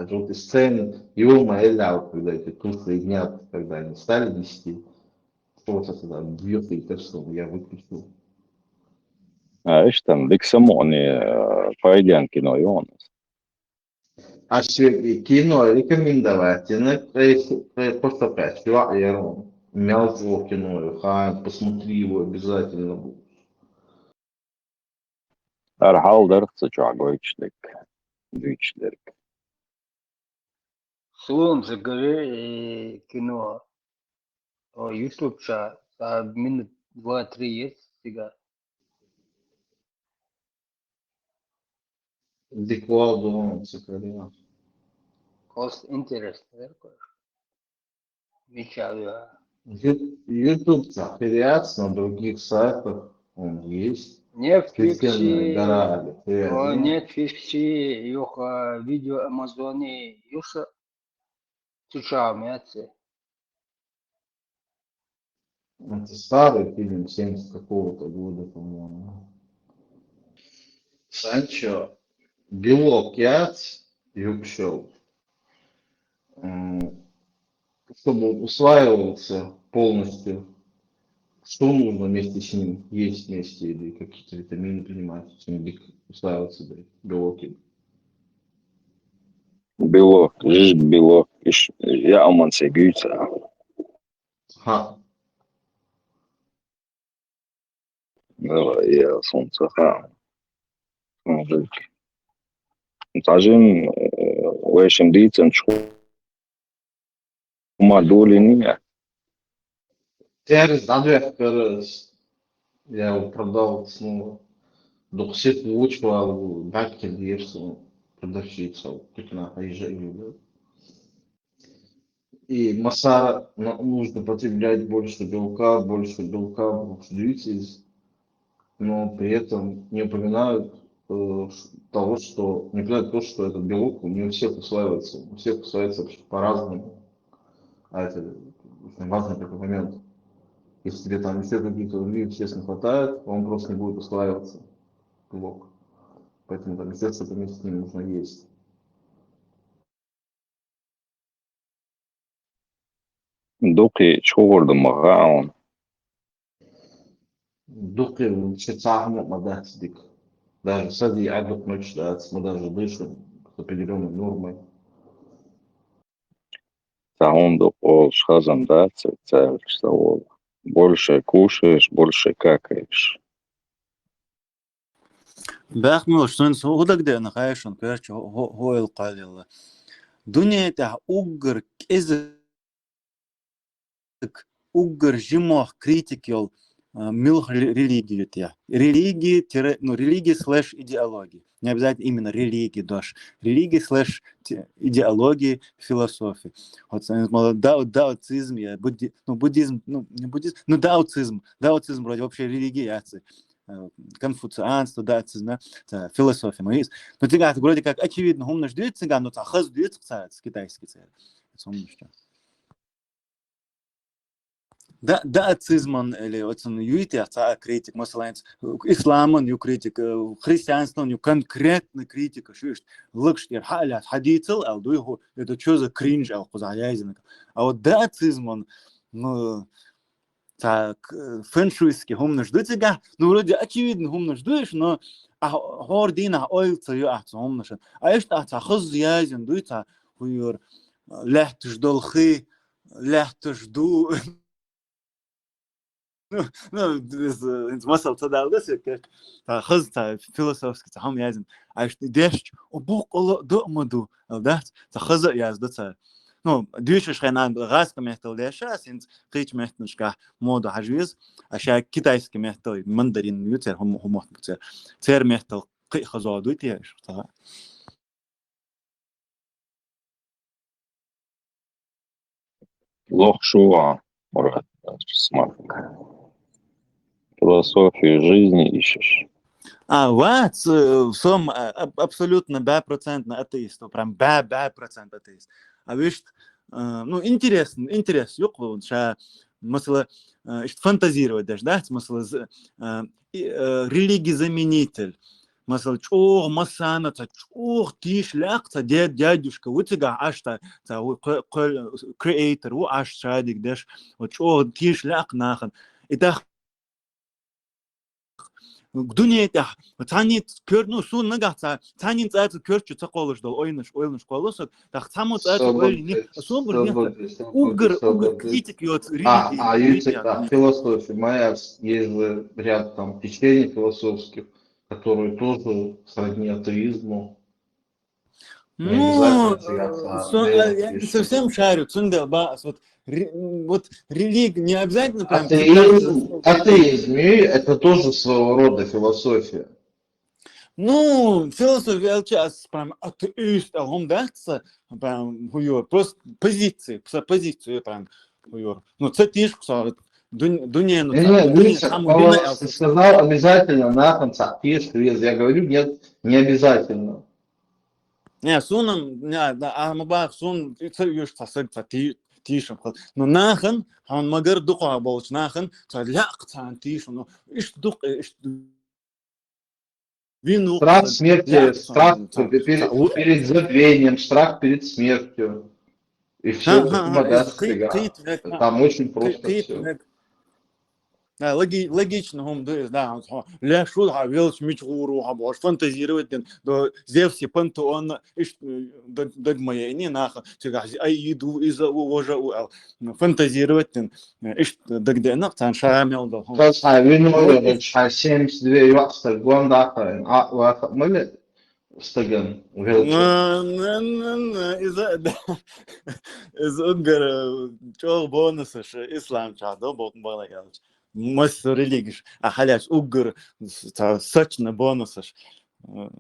[SPEAKER 1] желтые сцены, его моэлял, когда эти туфли дня, когда они стали нести, что-то тогда бьет и персон, я выключил.
[SPEAKER 12] ايش تم ديك سموني فايدين كينو يونس.
[SPEAKER 1] А кино рекомендовательно, просто опять, я мелкого кино, посмотри его обязательно.
[SPEAKER 12] Erhalder Güçlük.
[SPEAKER 5] Словом загоры кино. YouTube чат. Минут 2-3 есть сега.
[SPEAKER 1] Декладу, цикаря.
[SPEAKER 5] Кост интересно, верно? Мечаю.
[SPEAKER 1] YouTube аффилиация на других сайтах, он есть.
[SPEAKER 5] Netflix,
[SPEAKER 1] гора,
[SPEAKER 5] Netflix, юха видео Амазоне, юша чучамяцы.
[SPEAKER 1] Это старый фильм 70 какого-то года, по-моему. Санчо, белок яц, юбшел. Чтобы он усваивался полностью, что нужно вместе с ним есть вместе или какие-то витамины принимать, чтобы усваивался белок.
[SPEAKER 12] Белок, жиж белок. Я омансе гүйца.
[SPEAKER 1] Ха.
[SPEAKER 12] Я солнце ха. Тажим, вешим дицен чума доли не.
[SPEAKER 1] Теперь задвиг, я его продал снова. Доксит выучивал, бакер дерсу, продавщица, как на поезжаю. И масса нужно потреблять больше белка, больше двигатель, но при этом не упоминают того, что не упоминают то, что этот белок не у всех усваивается. У всех усваивается вообще по-разному. А это очень важный такой момент. Если тебе там еще какие-то другие веществ не хватает, он просто не будет усваиваться, белок. Поэтому там еще что-то вместе с ним нужно есть.
[SPEAKER 12] Доки чугорды магаун.
[SPEAKER 1] Духи чецахму мадацдик. Даже сади адук ночь дать, мы даже дышим с определенной нормой.
[SPEAKER 12] Саунду ол шхазан даться, что ол. Больше кушаешь, больше какаешь.
[SPEAKER 2] Бахмыл, что он суудак де на хайшон, перч хойл qalilla. Дүниеде уггар кезик уггар жимох критик йол милх религию я. Религии, ну, религии слэш идеологии. Не обязательно именно религии, дошь. Религии слэш идеологии, философии. Вот даоцизм, буддизм, ну, не буддизм, ну, даоцизм. Даоцизм вроде вообще религия, конфуцианство, даоцизм, философия. Но ты вроде как очевидно, он наш дует цыган, но хаз дует китайский цель. Даоцизм или вот он юити, критик, масалайн, ислам он ю критик, христианство он ю конкретно критика, шуешь, лыкштер халят хадицел, ал дуйху, это что за кринж, ал кузаяйзинг. А вот даоцизм он, ну, так, фэншуйский, хумно ждутига, ну, вроде очевидно, хумно ждуешь, но хордина ойлца ю ахца хумно шен. А ешт ахца хыз яйзин дуйца, хуйор, лехт ждолхы, лехт жду, ну, смысл тогда да, хыз философский, хам яйзин, а ешт дешч, обук оло до'маду, да, хыз яздуца. Ну, дюшиш хэнан гаска мехтал дэша, синц кич мехтншка мода хажвиз, аша китайский мехтал мандарин ютер хомох бутер. Цер мехтал кый хазаду тияш.
[SPEAKER 12] Лох шуа, Мурат, смотри. Философию жизни ищешь.
[SPEAKER 2] Вот, сом абсолютно б% атеист, прям б% атеист. А видишь, ну, интересно, yok bu, mesela işte фантазировать даже, да, mesela религий-заменитель, mesela çok masana, çok тишлякца, дядюшка, вот тебя аж та creator, вот аж шадик, дешь, вот çok тишляк нахан, и так дүниеде таны көр, ну, сун нагатса, таны цац көрчү цаколуш дол, ойныш колосок, так само цац ойни, сун бурнет, угр критик йот религии.
[SPEAKER 1] Философия моя, есть же ряд там течений философских, которые тоже сродни атеизму.
[SPEAKER 2] Ну, я не совсем шарю, вот религия не обязательно прям...
[SPEAKER 1] Атеизм, это тоже своего рода философия.
[SPEAKER 2] Ну, философия сейчас прям атеист, а он дается, прям хуёр, просто позицию прям хуёр. Ну, це тишь, дуня, ну,
[SPEAKER 1] ты сказал обязательно на конца, я говорю, нет, не обязательно.
[SPEAKER 2] Не, сунам, а мабах сун, це юж тишем, но нахен, он магар духа болч нахен, це ляк тишем, ну, иш дух, вину.
[SPEAKER 1] Страх смерти, страх перед забвением, страх перед смертью. И все, там очень просто все.
[SPEAKER 2] Да, логично, да, ляшу, велч мичуру, бош фантазировать, до Зевси пантеон, догмая, не нахуй, аиду из-за уже фантазировать, догде нахтан шамел, да.
[SPEAKER 1] А вину 72 юакста, гуандахаин, а мы стаген,
[SPEAKER 2] из угар, чё бонусы, ислам чадо, бокмбала ялч. Мастер религиш, а халяш угр, сочно бонусаш,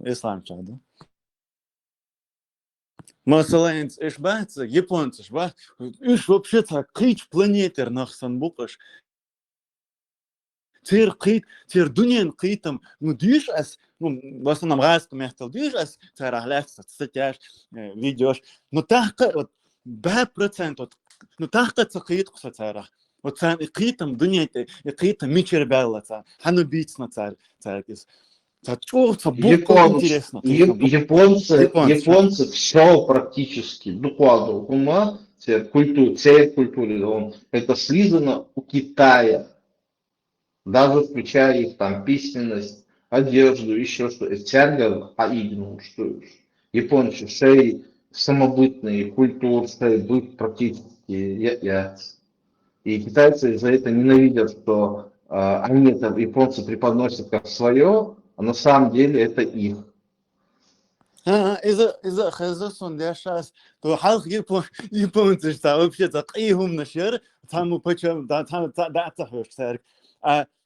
[SPEAKER 2] ислам чадо. Масалайнц, баца, японцы, вообще-то крич планетер нахсан букаш. Тер дунен критом, ну дишь ас, ну в основном раз мехтал дишь ас, тер ахляс, статяш, видеош, но так вот б%, ну так цахит кусацара. Вот цан критом дунете, критом мичер беллаца, хану бицна царь из.
[SPEAKER 1] Японцы все практически докладывал ума, культуре, это слизано у Китая. Даже включая их там письменность, одежду, еще что-то. Тягар, что японцы шеи самобытные, культуры, быт практически И китайцы за это ненавидят, что они это японцы преподносят как свое, а на самом деле это их.
[SPEAKER 2] إذا خزصون ده شاس تو حلق يبون تشتا вообще تقيهم نشر تامو بچم دا تحوش سر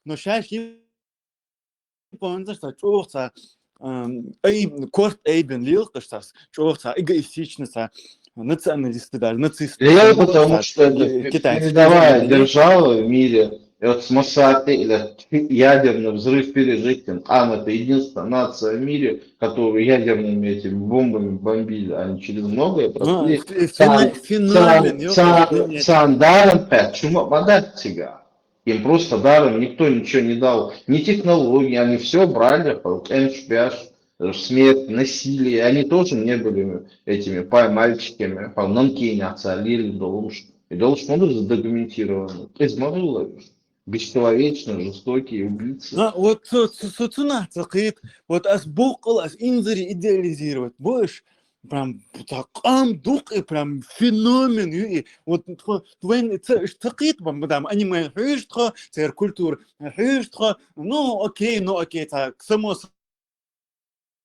[SPEAKER 2] نو شاش يبون تشتا چوختا أي كورت أي بن ليل قشتاس чоғта эгоистичность националисты даже нацисты.
[SPEAKER 1] Потому что передовая держава в мире, и вот с Моссад или ядерный взрыв пережить, это единственная нация в мире, которую ядерными этими бомбами бомбили, они через многое прошли. Сам даром чума подать тебя. Им просто даром никто ничего не дал, ни технологии, они все брали, эншпяш, смерть, насилие, они тоже не были этими мальчиками, нанкиняться, лили долуш. И долуш можно задокументировано. Измарыло, бесчеловечно, жестокие убийцы.
[SPEAKER 2] Вот цена цакит, вот асбукал, ас инзари идеализировать, больше прям такам дух и прям феномен, и вот твоин цакит, мадам, аниме хюштха, цер культур хюштха, ну окей, так само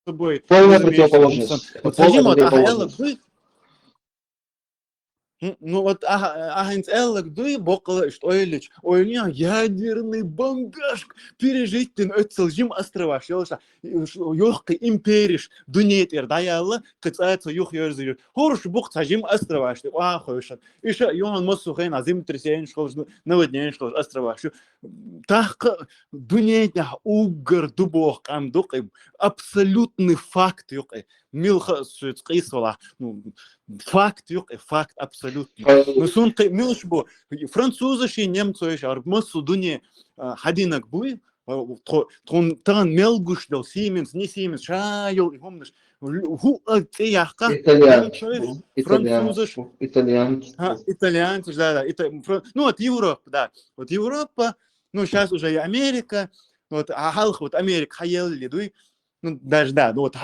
[SPEAKER 2] собой.
[SPEAKER 1] Полная противоположность.
[SPEAKER 2] Вот скажи, вот ахаэлла дуй. Ну вот ахинц элла дуй бокала что ойлич. Ойня ядерный бомбеж пережить тен ötселжим острова. Шелша юхка империш дунет эрдаялла кыцается юх йөрзү. Хорш бук тажим острова. Ахойша. Иша йон мосухен азим тресен шолж наводнен шолж острова. Так дунетня угар дубох камдук абсолютный факт юк. Милха суицкисвала. Ну факт юк, факт абсолютно. Но сон милшбо французы и немцы ар мосу дуне хадинак буй. Трон тан мелгуш дал Siemens, не Siemens, шайол и помнишь. Ху яхка. Французы. Итальянцы, да. Ну вот Европа, да. Вот Европа, ну сейчас уже и Америка. Вот ахалх вот Америка хаелли дуй. Ну даже да, ну вот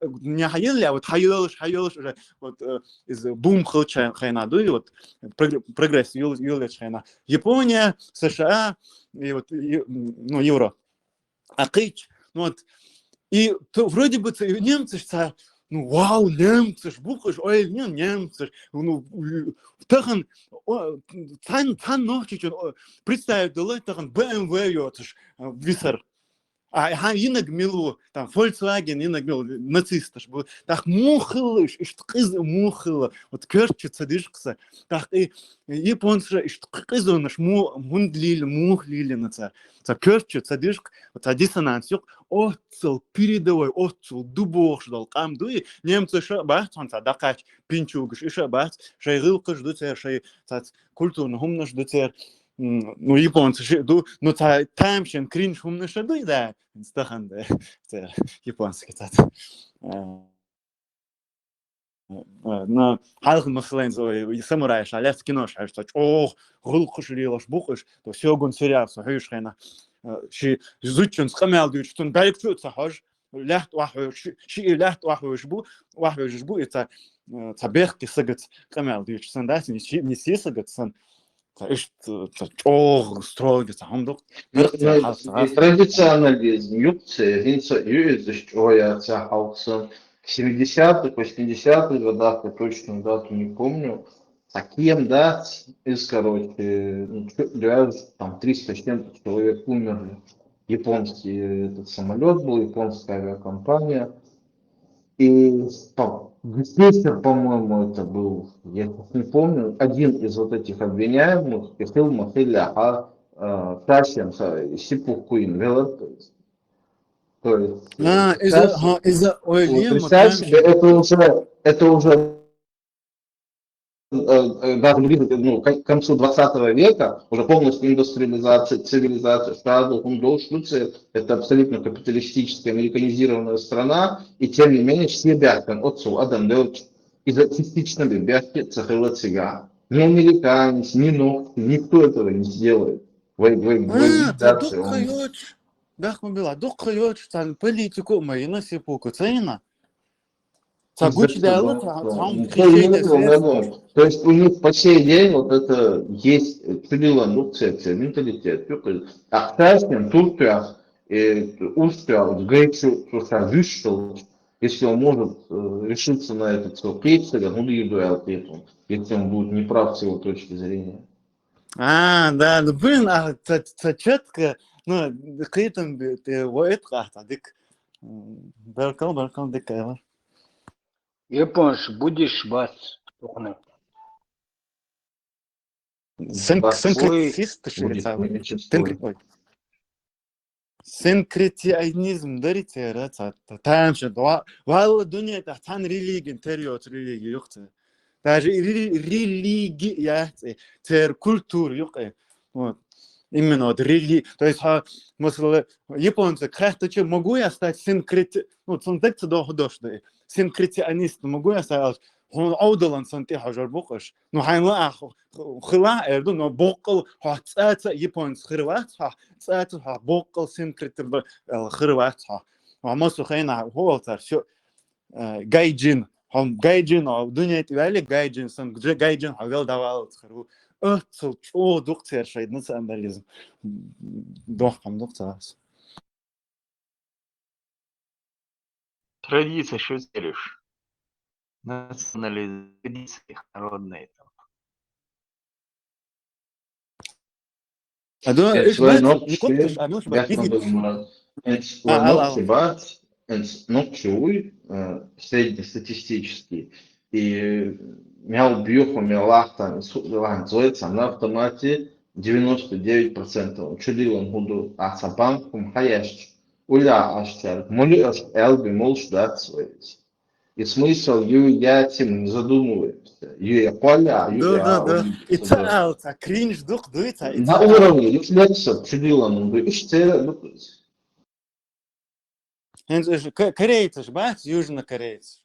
[SPEAKER 2] не хаелли, а вот хаелш уже вот из бум хлча хайнаду, и вот прогресс юлеч хайна. Япония, США и вот ну Европа. А кыч, ну вот и вроде бы немцы что ну вау, немцы бухаш, ой, немцы, ну тахан тан ночи представить дало тахан BMW йотш висер. А инак милу, там, Volkswagen, инак милу, нацисташ был. Так мухылыш, ишт кыз мухылы, вот керчи цадышкса. Так и японцы, ишт кызонаш мундлили, мухлили на ца. Ца керчи цадышк, вот ца диссонанс юк, отцел, передовой, отцел, дубох ждал, кам дуи. Немцы ша бахт, он ца дакач, пинчугаш, иша бахт, шай рылка жду цер, шай ца культурно хумна жду цер. Ну японцы, ну таймшен кринж хумна шаду, да, стахан, да, японский тат. Но халхн маслен зой самурай шалец кино шаш, что ох, гулкуш лилаш бухаш, то сёгун сериал со хюшхена. Ши зучун скамел дюч, тун баликчут сахаж, лахт вахуш, ши лахт вахуш бу это табехки сагат камел дюч, сандас не сисагат сан. Строгий самдук.
[SPEAKER 1] Традиционализм, юкция, юза, халксон. В 70-х, 80-х годах, я точно дату не помню, таким, да, из, там 300 с чем-то человек умерли. Японский этот самолет был, японская авиакомпания. И Гитлер, по-моему, это был, я не помню, один из вот этих обвиняемых, Кефил Махиля, Тащин, Сипухуин, то есть,
[SPEAKER 2] из-за
[SPEAKER 1] представь себе, это уже даже ближе к концу 20 века, уже полностью индустриализация, цивилизация, Штаты, Швеция, это абсолютно капиталистическая, американизированная страна, и тем не менее все бяхтен, отцу, Адам Делч, из-за частично бяхти цахила цыга. Ни американец, ни ногти, никто этого не сделает.
[SPEAKER 2] Дух политику мои на сипуку цена.
[SPEAKER 1] То есть у них по сей день вот это есть цивилизация, менталитет. А в Турция успел, говорит, что вышел, если он может решиться на этот свой кейсер, ну, и если он будет неправ с его точки зрения.
[SPEAKER 2] Да, ну блин, это четко, ну, какие-то воет как-то, дик, баркал, дикая.
[SPEAKER 5] Японш, будешь бать, тухны.
[SPEAKER 2] Синкретист, что
[SPEAKER 1] Будет
[SPEAKER 2] ли,
[SPEAKER 1] нечастой.
[SPEAKER 2] ой. Синкретизм, дарите, там что, вал дуня это тан религия, интерьер религии, ёхты. Даже религия, тер культура, ёхты. Вот. Именно вот религия, то есть, مثلا японцы, как-то могу я стать ну, синтекция дошли, синкретионист, могу я стать, он аудалан сантеха жарбукаш, ну, хайла хила эрду, но бокал, цаца японцы хрват, цаца бокал синкретер хрват, а масу хайна холтар, все гайджин, гайджин, дуня вали гайджин, сан гайджин, хавел давал хру. О, доктор, шайд национализм. Доктор.
[SPEAKER 14] Традиция, что целишь? Национализм, традиции народные.
[SPEAKER 1] Es vai ночью среднестатистический. И мяу бьюху мелахтан зоицам на автомате 99%. Чудилан буду асабанкум хаяш. Уля аштер. Моли аш элби молш дат зоиц. И смысл я тем не задумываемся. Я поля,
[SPEAKER 2] Да. И это кринж дух дуется.
[SPEAKER 1] На уровне рефлекса чудилан буду.
[SPEAKER 2] Корейцы ж, бать, южнокорейцы.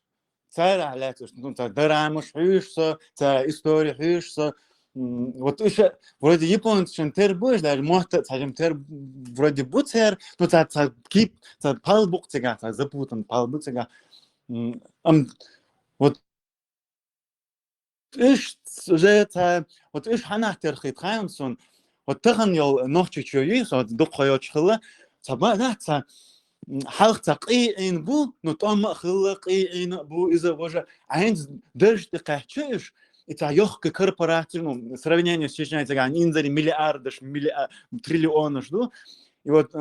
[SPEAKER 2] Царь летишь, ну, драма шьешься, царь история шьешься. Вот еще, вроде японцы, тер будешь, даже может, скажем, тер вроде бутер, но царь кип, царь палбук цыга, царь запутан палбук цыга. Вот иш же царь, вот иш хана терхит хайнсон, вот тхан ел ночью чуешь, вот духает шхла, царь حلق تقيين بو نطعم خلقين بو إذا وجه عند درجة قحشش إذا يخك корпорации сравнение с Чечней цыган инзари миллиардыш триллионыш ду и вот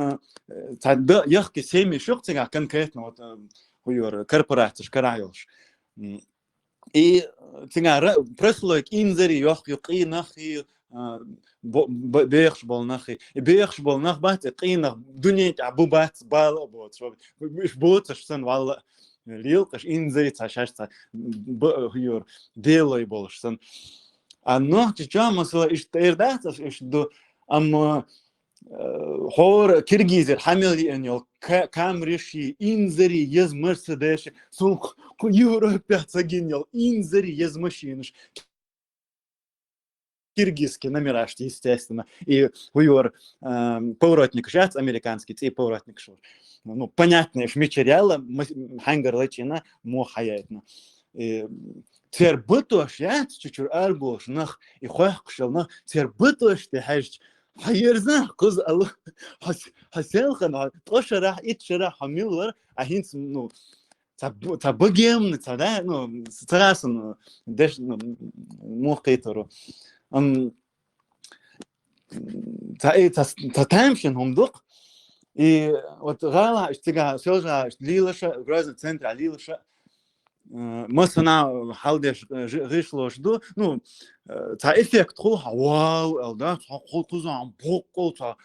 [SPEAKER 2] тогда йохки семьи шук цыган конкретно вот хуйор корпорации карайолш и цыган прослойк инзари йох юқи нахи بيخش بالنخي بيخش بالنخ بات قينه دنيا ابو بات بال بوت مش بوت شسن والله ليلقش انزري تشاشتا هيور ديلوي بولشسن انو تجا مثلا اشتيردات اش دو اما хор киргизер хамили эньол камриши инзери ез мерседеш сул европа цагиньол инзери ез машинш киргизские номера, естественно, и хуйор поворотник шац американский, и поворотник шур. Ну, понятно, что материала, хангар лечина, мохаятна. Тер бытош, я чуть-чуть аргош, нах, и хуахшел, нах, тер бытош, ты хаш, хайерзна, куз алу, хаселхан, тошара, итшара, хамилвар, а хинц, ну, табагем, да, ну, страсан, деш, ну, мохайтору. Татамшин хумдук и вот гала штига сёжа лилаша грозный центр лилаша масана халдеш гышло жду ну та эффект ху вау да ху кузан бокол та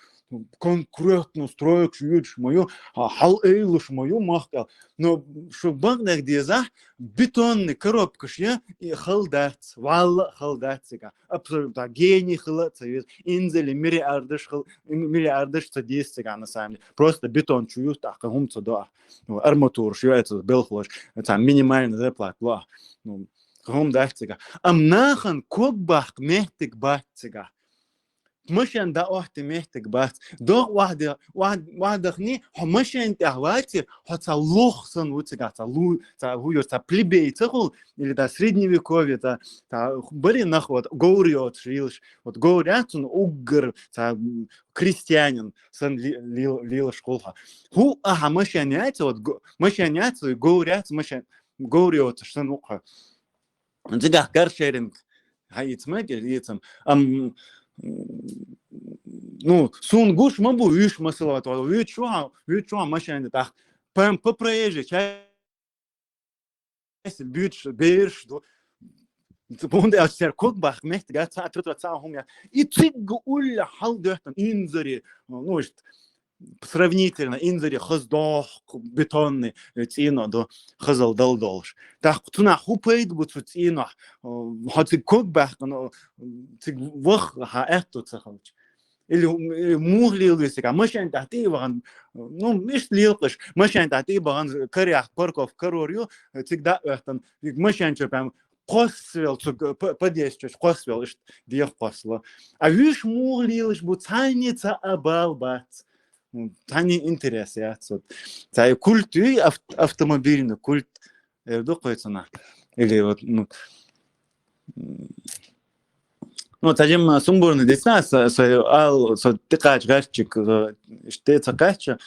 [SPEAKER 2] конкретно строек чуешь мою хал эйлуш мою махкал но что багдак деза бетонный коробка шья и халдат валла халдатсига абсолютно гений халдат инзели миллиардыш садистига на самом деле просто бетон чую так гумца да арматур шья это белхлош это минимальная зарплата ну гумдатсига амнахан кокбах мехтик батсига مشان دا واحد محتاج بس دو واحد خني مشان تهواتي حتى لوخسن وتجات لو تا هو تا плебей цехол или да средневековье та были наход говорят шилш вот говорят он угр та крестьянин сын лил школа ху мошенняется вот мошенняется говорят мошен говорят что ну это каршеринг hayt mega yetim ну сун гуш мабу юш масалат вичуа машина так пам по проезде часть бюч бирш und er sehr kokbach möchte gar zart wird sagen ja и циг ул халдахтан инзари ну ist сравнительно инзари хоздох бетонный цино до хозал долдолш так туна хупейд бут цино hat kokbach ну циг вах ха это цахалч или муглились а машин тахти ваган ну миш лилкыш машин тахти ваган карях парков карорю цигда эхтан машин чапам Косвел, подействуешь, косвел, где косло. А видишь, муглилось, будь цаница обалбать. Тани интересуется. Цай культ и автомобильный культ. Докуется на. Или вот, ну, тадим сумбурный десна, тыкач гачик, штеца кача.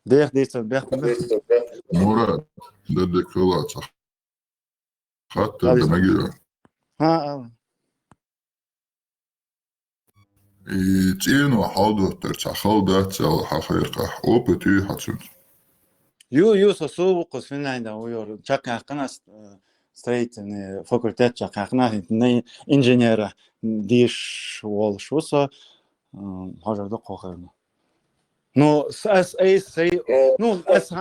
[SPEAKER 2] Дех дейца, бех.
[SPEAKER 8] Мурат, да декалаца. Hatta demegire. Цино халдотер цахалдат ал хахирка опыту хацун.
[SPEAKER 2] Ю сосову Финляндия уйор. Чака канас строительный факультет чака не инженера диш волшуса хажарда кохерно. Ну as ну as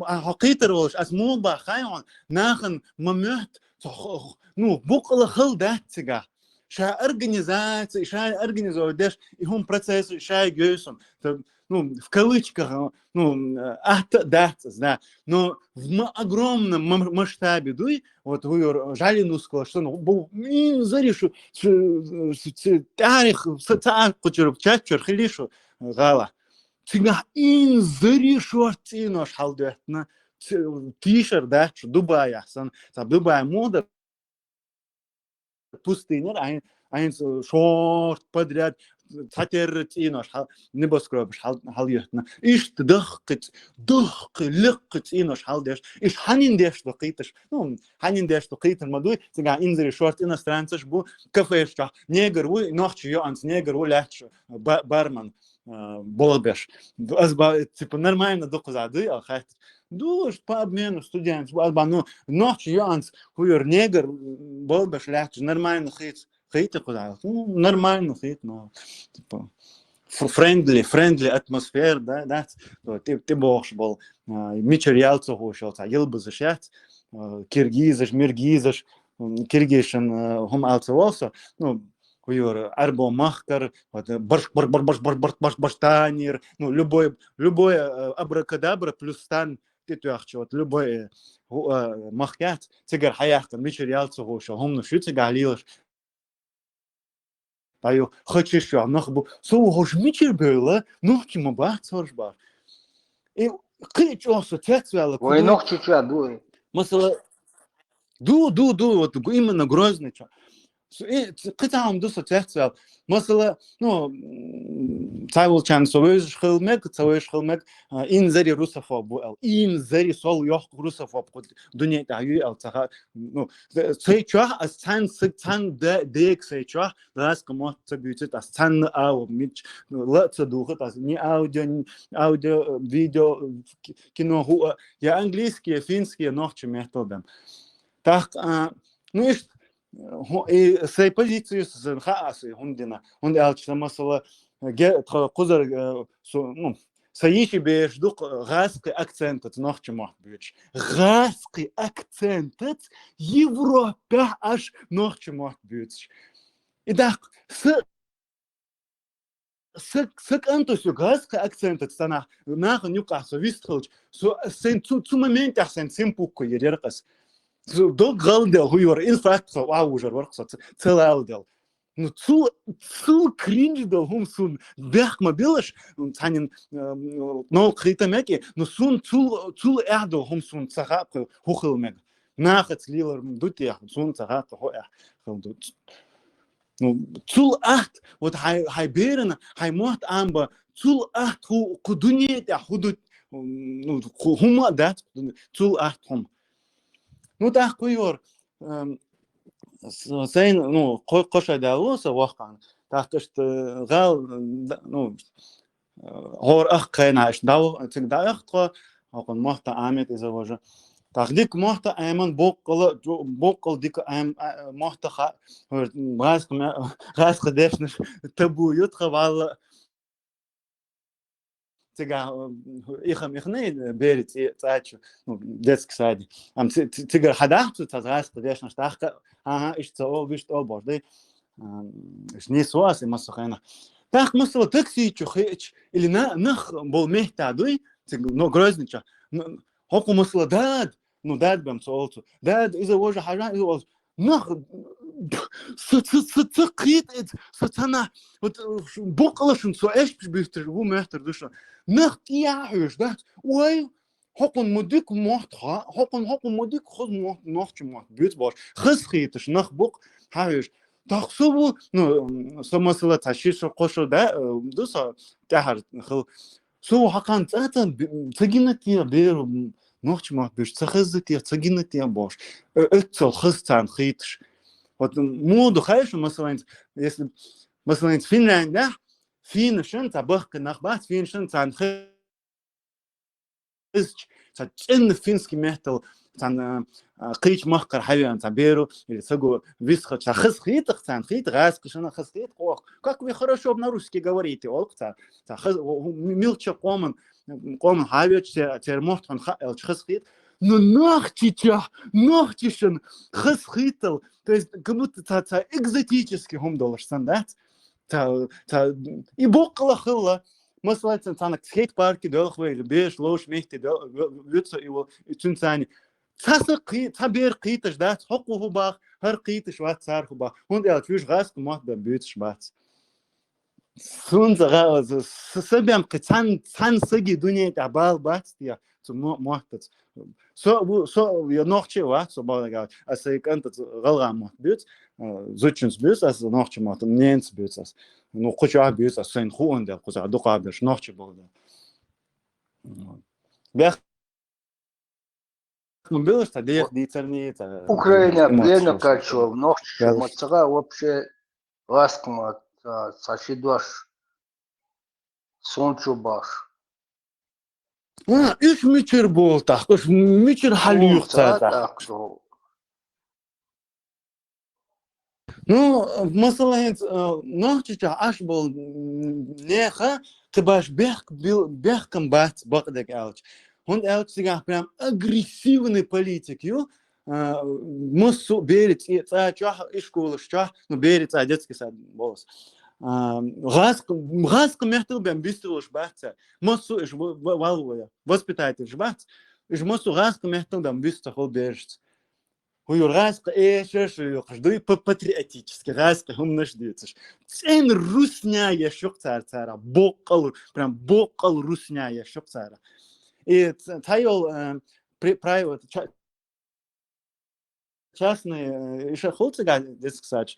[SPEAKER 2] حقيقة روش as موبا خايون ناخن ممهت ну بقول خلدات تجا شا организация شا организовываешь и هم процесс شا جيسون ну в кавычках ну да но в огромном масштабе дуй вот вы жалину сказал что ну был зарешу тарих социальный культура чачер хилишу гала Цигна инзари шортино шалдетна тишер да Дубая сан Дубай мода пустыня ein шорт подряд цатертино небоскреб шалдетна иш дохкет ликкетино шалдеш иш ханиндеш докитеш ну ханиндеш докитер мадуй цигна инзари шорт иностранцеш бу кафешка негр вы ночью yo анс негр вы лач бармен Болбеш. Типа нормально доказады, а хоть душ по обмену студент, ну ночью янс хуер негр Болбеш легче нормально хит куда, ну нормально хит, но типа friendly атмосфера, да, ты бог был материал цохошел, елбы зашать, киргизыш, миргизыш, киргишен хум алцевался, ну Хуйор, арбо махкар, барштанир, ну любой абракадабра плюс стан титуахчи, вот любой махкят, цигар хаяхтан, материал цогоша, хомну шуцы галилаш. Таю хочешь я нахбу, соугош мичер было, нохчи мабах цоржбар. И кыч осо тецвела.
[SPEAKER 5] Ой, нохчи ча дуй.
[SPEAKER 2] Масала ду, вот именно Грозный ча. قطعهم دوسة تحصل مثلا نو تعال كان سويش خلمك إن زري روسا فوق أو إن زري سول يحق روسا فوق دنيا تعيي أو تها نو سيشوا أستان ديك سيشوا لاس كموت تبيت أستان أو ميت لا تصدقه أس ني أوديو فيديو كنو هو يا إنجليزي فينسكي نوعش مهتم تاخ نو إيش и с позиции с хаасы хундина хунди алчта масала кузар ну саиши беш дук газский акцент нохче мах бич газский акцент Европа аж нохче мах бич и так с антосю газский акцент стана нах нюкасо вистхолч сен цу момент ахсен симпуко ереркас До галдел хуйор инфракция уже воркса целалдел ну цул кринж дал хум сун бях мобилаш танин нол критамеки ну сун цул эрдо хум сун цахап хухилмег нахат лилар дутя сун цахап хо ну цул ахт вот хай берен хай мот амба цул ахт ху кудуне да худут ну хума дат цул ахт хум ну так куйор Сайн ну коша даалуса вахкан тахтышт гал ну хор ах кайнаш дау циг даахтко акон мохта амет изавожа тахдик мохта айман боккол дик ам мохта ха гас кдешнш табу ютха вал цига ихне берет цач ну детский садик ам цига хадахту цаз кдешнш тахка ага ich so wisst aber de ist nicht so as immer so einer так мысла такси чухич или нах бол мехтадуй но грознича хоку мысла дад ну дад бам солцу дад из уже хажа из нах сцкит сцана вот бокалшин so echt bist wo möchter du schon нах ja hörst das ой хокон модик мохтха хокон модик хоз нохч мох бит бош хыз хитш нах бук хавиш тахсу ну самасла ташиш кошо да дуса тахар хыл су хакан цатан цагинати бер нохч мох биш цахызти цагинати бош ötсол хыз цан хитш вот моду хайш масаланс если масаланс Финляндия финшен табах nach бат финшен цан цэн финский метал цан кыч махкар хавиан цаберу или сагу висха чахс хитах цан хит газ кшана хасхит ох как вы хорошо на русский говорите олкца милча коман хавиач термохтан хас хит но нахтичен хас хитал то есть как будто ца экзотический хумдолш сандат та и бокла хыла Мыслать цанак скейт-парки дөлхвейл беш лош мехте вютса его цунцани цасы цабер киташ да хоку хубах хар киташ ват цар хубах und фюш гас gemacht beim bütsch schwarz сунзага сабям цан саги дуне да бал бацтия zum mochtet so wir noch che wat so bal as ik ant galram büt зучинс büt as noch che mat nens büt as ну хоча büt as sein хуон да куза дука беш noch che бол да ну было что ди церни
[SPEAKER 5] Украина блин качо noch che матсага вообще ласкма сашидош сончу баш
[SPEAKER 2] إيش ميتر بولتاخ إيش ميتر حليوخ تاخ ну مثلا نحكي عاش بول نيخه تباش بيخ комбат бакдек ауч он ауч сега прям агрессивный политик ю мусу берет и цачах и школа шчах ну берет детский сад болс Газка мехтел бем бистролш бахца. Мосу иш валвоя. Воспитатель жбац. Иш мосу газка мехтел бем бистро хол бежц. Хуй газка эшеш ждуй патриотически. Газка хум наждется. Цен русняя шок цара. Бокал, прям бокал русняя шок цара. И тайол правил частные иш холцга детский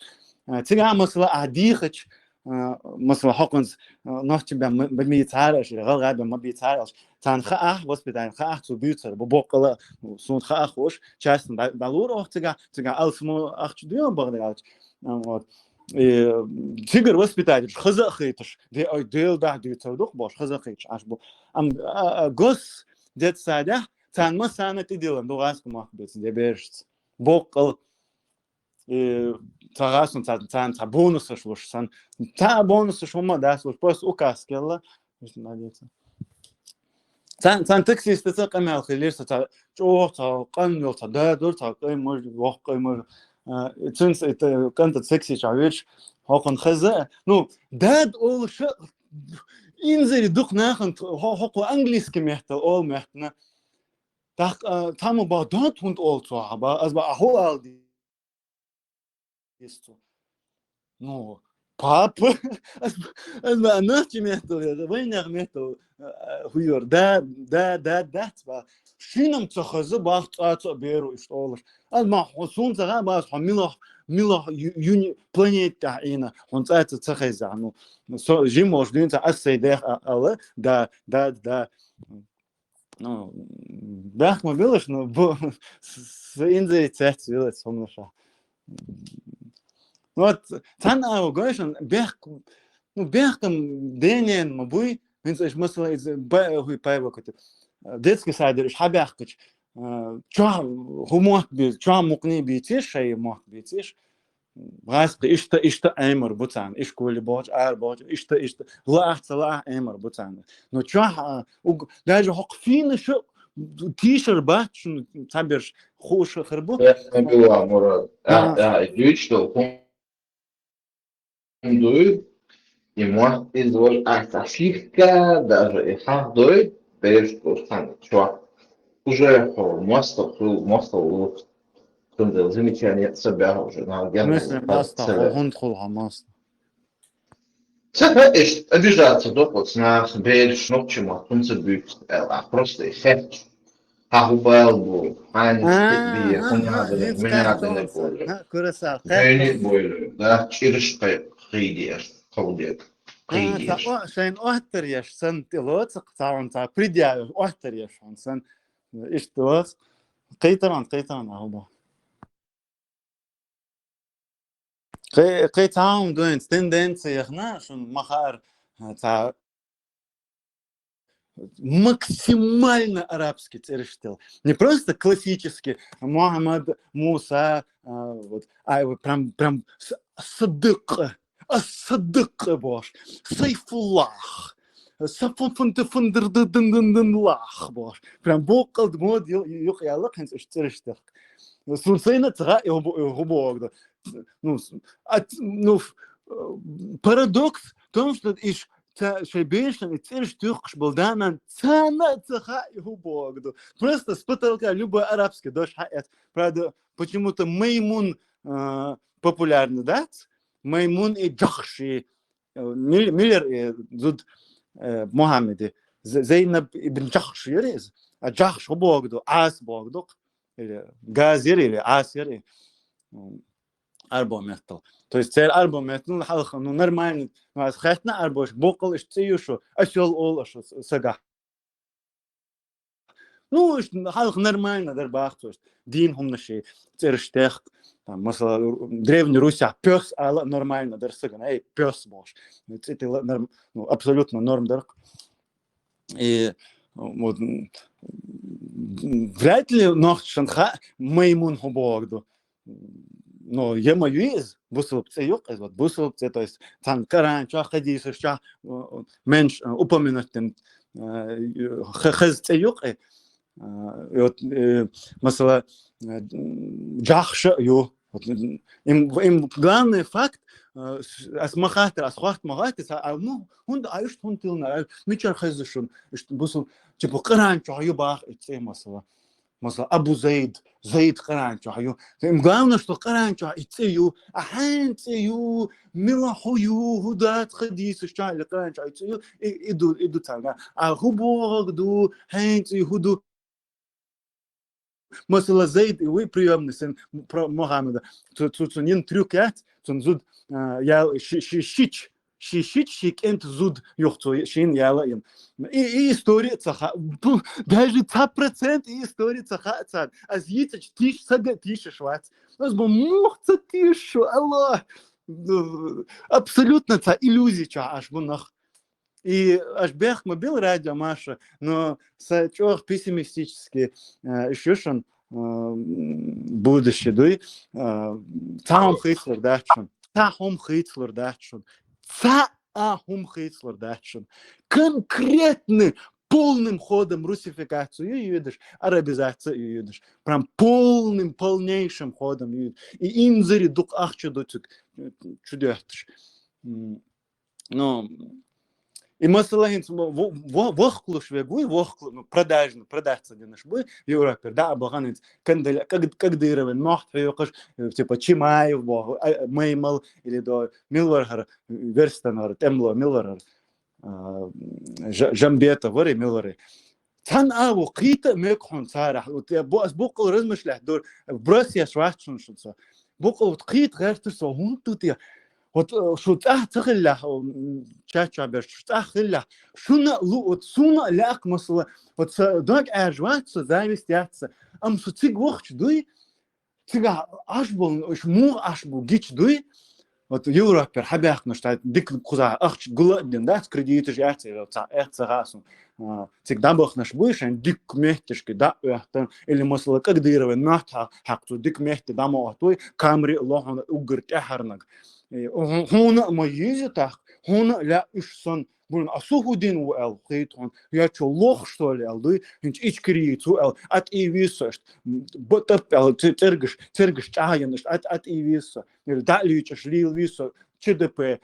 [SPEAKER 2] Цыга масла адихач масла хоконс noch тебя милитараш или галгаба мобитараш цан хах воспитание хах zu bützer бокала сун хах хош частн балур охцыга алсмо ахчдио багдагат вот и цыгар воспитатель хазахиташ де дел да дицодох бош хазахич аш бу ам гос детсада цан масана ты делам дугаску мах бец де берш бокал Цагаас нь цаан бонус шлууш сан та бонус шума даас пос укаскела надеется цаан таксист це камел хилерс та чоо та каннел та дөр та мож вох мож цэнс это канта секси чавич хокон хаза ну дад ол ш инзери дух нахан хоко английский мехтел ол мехтна так таму ба дот хунд ол цо хаба аз ба ахол алди ну, папа, она чемето, война мето, хуйор, да, шинам цохазы бахт беру иштолыр. Алма хосун цага бас хамилах юни планета ина, он цахайза, ну, жим мождин ца ассайдах ала, да, ну, бах мобилыш, ну, с инзей цех вилет сомнаша. Вот, тан говоришь, бехкам денен мабуй, винцеш мысла из хуй пайва кот. Детский садер, шабяхкач. Ча хумок би, ча мукни битиш, шай мок битиш. Раск ишта эмер бутан, иш коли боч, ар боч, ишта ла эмер бутан. Но ча даже хокфин шо тишер бач, таберш خوش خربو.
[SPEAKER 1] Я была Мурат. Что и может изложить ошибка, даже и хардой, перешкод что уже мостов замечание себя уже на
[SPEAKER 2] Мысли маста, он хулха маста.
[SPEAKER 1] Обижаться допот на бельш, но к чему, а просто эффект. Хахубал был, меня не было.
[SPEAKER 2] Курасал.
[SPEAKER 1] Не было, да, через придешь, ходит.
[SPEAKER 2] Шайн охтарьяш, сан тилоц, цаун ца придяю, охтарьяш, он сан иштос. Кайтаран ахуба. Кайтаун дуэн тенденциях, шун махар ца максимально арабский церештил. Не просто классический Мухаммад, Муса, вот, а вот прям Садык бош, Сайфуллах, Сафуфундерлах бош. Прям бокал мод юх ялах хенс церештил. Сунсейна цара губогда. Ну, парадокс в том, что иш шайбейшн и церш тюркш балданан цана цаха его богду. Просто с потолка любой арабский дождь хаят. Правда, почему-то Маймун популярный, да? Маймун и Джахши, Миллер и Зуд Мухаммеди. Зейнаб ибн Джахши ерез. А Джахш богду, Ас богду. Или Газир, или Асир. Арбометал. То есть цель арбометал, ну нормально. Ну а схэтна арбош, бокал иш цеюшу, асел олаш сага. Ну халх нормально дарбах, то есть дин хумнаши, церштех, там, масла древний Руся, пёс, ала нормально дарсаган, эй, пёс бош. Это абсолютно норм дарк. И вот вряд ли нох шанха Маймун хубогду. Но я мою из бусулпце юк, вот бусулпце, то есть там каранча хадис, что менш упомянуть тем хазце юк, вот масала джахша ю. Им главный факт асмахатер, асхвахт магатис, а ну он аюш он тилна, мичар хазишун, бусул типа каранча ю бах это масала. Масла Абу Заид Каранча. Им главное, что Каранча и цею, а хайн цею, милахую, худат хадис, шчали Каранча и цею, идут там. А хубогду, хайн цею, худу. Масла Заид, и вы приемный сын Мухаммеда. Тут нин трюкят, тут зуд я шич. Шик энт зуд юхцу шин яла им. И история цаха. Даже 100% история цаха цад. А зитач тиш сага тиш швац. Нас бы мухца тишу, Аллах. Абсолютно ца иллюзия ча аж бунах. И аж бех мобил радио Маша, но с чох пессимистически ищушен будущее. Дуй цаум хейслер дачун. Цахум хейслер дачун. Конкретно полным ходом русификацию видишь, арабизацию видишь, прям полнейшим ходом видишь. И инзари дук ахчу дотик чудятш. Но И مثلا вахлуш вегуй вахлу продажца денеш бы в Европе да баганец когда ирвен нахт юкаш типа Чимаев Меймал или до Милваргар Верстанар Темло Милваргар Жамбета вори Милвари تان أبو قيت مكحون صارح وتبوس بقول رزمش له دور براسيا شواشون شو صار بقول قيت غير تسو هون توتي وشو تأخذ تشاتشا برش تأخذ شونا لو تسونا لاق مثلا وتدق أرجوات زي مستياتس أم شو تيج وقت دوي تيج أشبون إيش مو أشبو جيش دوي вот Европер хабях на что дик куза ахч гулден да кредиты же яцы это загасу всегда бог наш выше дик мехтешки да это или масла как дыровен нахта хакту дик мехте да мо той камри лохан угр тахарнак хуна моизе так хуна ля ишсон бун асухудин у эл хейтон я чё лох что ли алды ич криицу эл от и висошт бутап эл цергш чаянш от и висо да лючаш лил висо ЧДП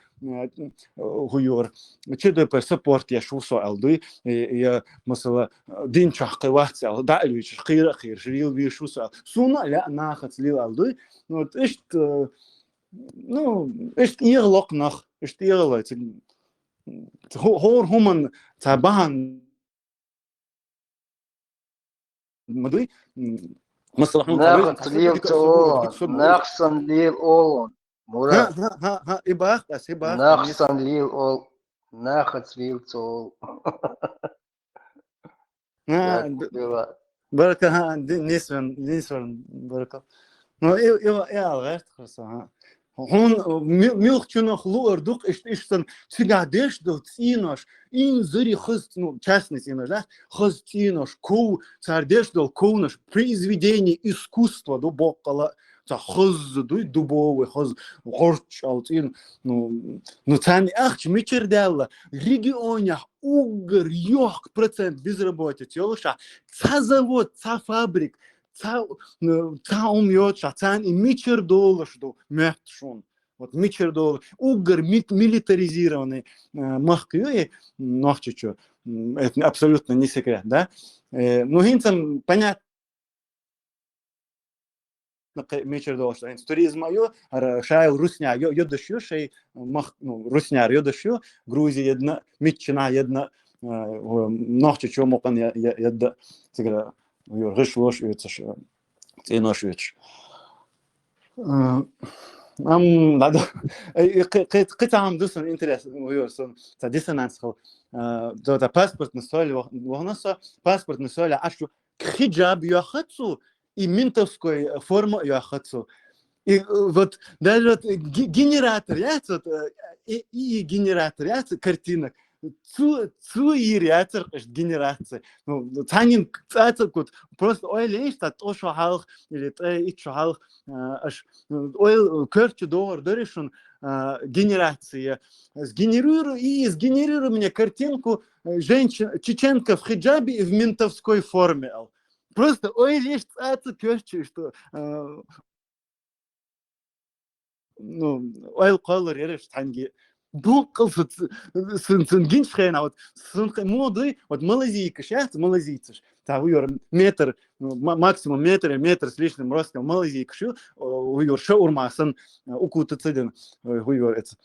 [SPEAKER 2] хуйор ЧДП саппорт я шусо алды я масала дин чахкы вахцал да лючаш хир лил вишусо суна ля нахат лил алды вот ишт ну ишт ирлок нах ишт ирлайт هور هم تابعاً مدري مصلحون
[SPEAKER 5] ناخذ ليل تون ناخذ ليل أول مراد
[SPEAKER 2] ها إباخ بس إباخ
[SPEAKER 5] ناخذ ليل أول ناخذ ليل تول
[SPEAKER 2] بركة ها نسبن بركة نو إيه غير خلاص هون ميلخчунах луэр дук иштен цигадеш до цинош ин зыри хыз ну частность инош да хыз цинош ку цардеш до кунаш произведение искусства до бокала за хыз дубовый хыз горч алтин ну цан ахч мичердella регионя угр ёк процент безработицы ёлша ца завод ца фабрик ца умьет шацан и мичер доллаш до мехтшун вот мичер доллар угр милитаризированный махкой нахчичу это абсолютно не секрет да ну хинцам понятно мичер доллаш туризм ё шайл русня ёдышю шей мах ну русняр ёдышю Грузия една мичина една нахчичу мокан яда тигра Юргыш лош үтсеш, тинош үтш. Надо, кытам дусан интерес, уйорсон, та диссонанс хол. Та паспортный соль, вогнаса паспортный соль, ашу хиджаб яхацу и ментовской форма яхацу. И вот даже вот генератор, и генератор, картинок. Zu ihre генерация. Ну, танин вот просто ойл ist das auch schon halch, или ich schon halch, ойл körtje door schon генерация. Сгенерируй мне картинку женщин чеченка в хиджабе и в ментовской форме. Просто ойл ist das körtje, что ну ойл color ереш танги Букл сын гиншхен вот сын моды вот малазийка сейчас малазийцеш та уйор метр максимум метр с лишним ростом малазийка шу уйор шаурмасын укутыцыдын уйор это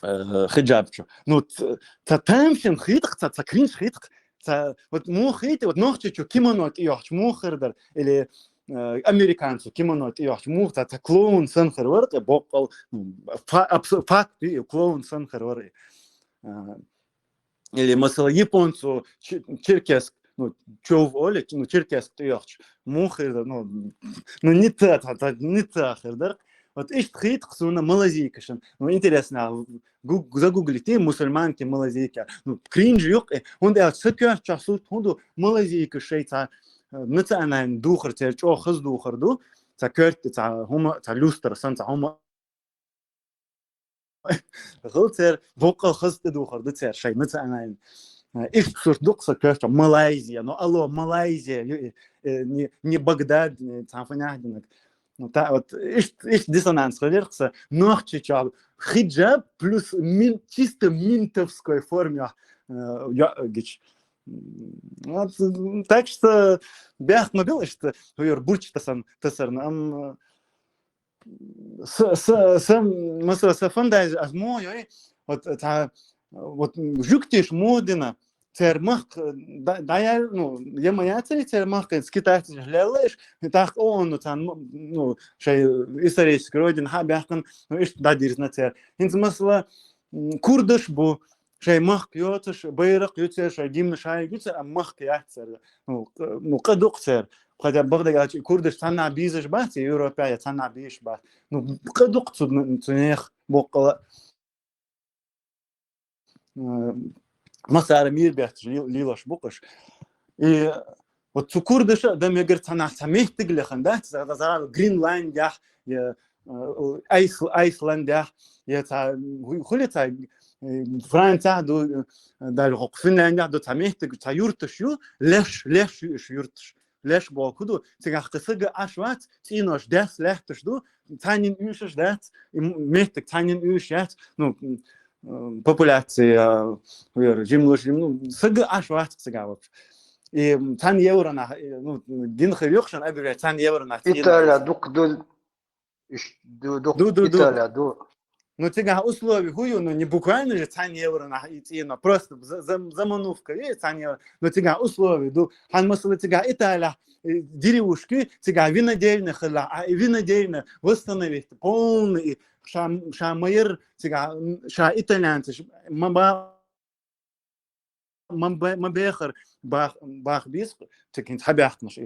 [SPEAKER 2] хиджабчу ну та тамшин хитх та кринж хитх та вот мо хите вот нохчу кимоно тиёч мохердер или американцы кимоно тиёч мухта та клоун сын херварк бокал факт клоун сын херварк или масала японцу черкесск ну чов оле ну черкесск тиёч мохер ну не та хердер вот ишт хит хсуна малазийкашин ну интересно загуглите мусульманки малазийка ну кринж yok und sıkıyor çasut hundu malaziyka şeyta نتأنا دوخر ترجع أو خز دوخر دو تكرت هم تلوستر سنت هم غلطر بوقل خز دوخر دو تر شيء نتأنا إيش صور دوقسة كرت ماليزيا نو الله ماليزيا не Багдад تعرفين عندك Ну, вот ишь диссонанс, говорится, ногчи чал. Хиджаб плюс чисто минтовской форме. Вот, так что бях мобил, что бурч тасарн. С фондаж аз мой, вот жуктиш модина. Цермах, да я, ну, я моя цель цермах, с китайцев глядишь, и так он, ну, шей исторический родин, хабяхан, ну, ишь да дирзна цер. Ин смысла курдыш бу, шей мах пьётыш, байрак ютер, шей гимн шай ютер, а мах пьяцер, ну, кадук цер. Хотя богда курдыш цана бизыш бас, Европа цана биш бас. Ну, кадук цунех бокала. Масара мир бяхт лилаш букаш. И вот цукурдыша да мегер цана самехтиглехан, да, за Гринланд я Айсланд я хулица Франция до да Финляндия до самехтиг та юртыш ю леш юртыш. Леш болкуду цигах кысыга ашват тинош дес лехтыш ду танин юшеш дес мехтик танин юшет, ну, популяция жимлуш, ну, сыга ашват цигавов. И тан евро на, ну, дин хавёхшан абиря тан евро на.
[SPEAKER 5] Италия дук Италия ду.
[SPEAKER 2] Ну, тига условия хую, ну, не буквально же тан евро на итина, просто заманувка, и тан евро. Но тига условия, ду, хан масла тига Италия, деревушки, тига винодельных, а винодельно восстановить полный ша майер тига ша итальянцы мабехер бах бис тикин хабяхнаш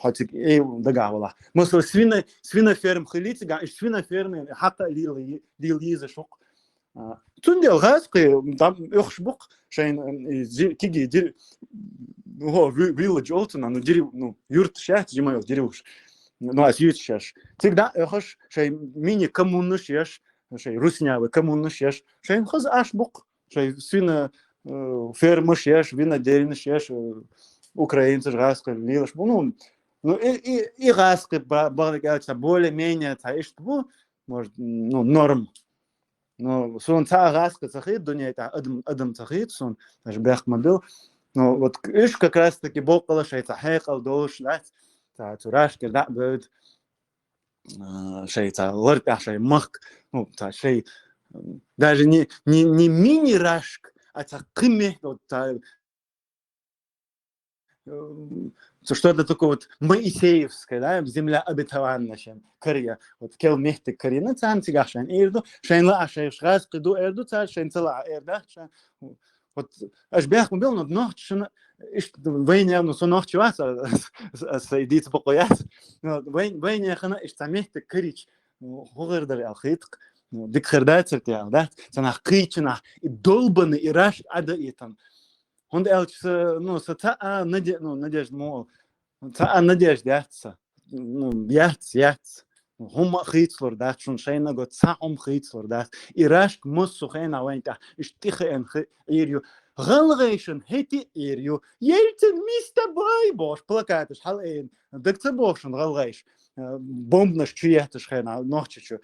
[SPEAKER 2] хотик дагавала масла свиноферм хилитига свиноферм хата лилиза шок тундел газки там охшбук шайн киги дир о village олтна ну дерев ну юрт шат жимайл деревуш ну а ют шаш всегда охш шай мини коммунуш яш шай руснявы коммунуш яш шайн хаз ашбук шай свино фермыш яш винодельныш яш украинцы газки лилаш ну и газки баглыгаются более-менее таишь может ну норм. Но сон цагаска цахит дуня это адам цахит сон даже бях мобил. Но вот иш как раз таки бокала шейца хекал дош да та турашки да будет шейца лорпя шей мах ну та шей даже не мини рашк а та кыме вот та что-то такое вот Моисеевское, да, земля обетованная, Корея, вот кел мехты Корея, на цан цигашан ирду, шейнла ашей шраз киду ирду цар шейнцела ирда, вот аж бях мобил, но ночь шина, войне, ну со ночь васа, сойдите покоят, войне хана ишта мехты Корич, хугердар алхитк, дикхердацер тял, да, цанах кричина и долбаны и раш ада итан. Он элч ну та надежда мол та надежда яца ну яц хума хитслор да чун шейна гот саум хитслор да ирашк муссу хейна вайта иштихен ирю галгейшн хети ирю ельте миста бай бош плакатыш хален дыкцы бошн галгейш бомбнаш чуятыш хейна нохчучу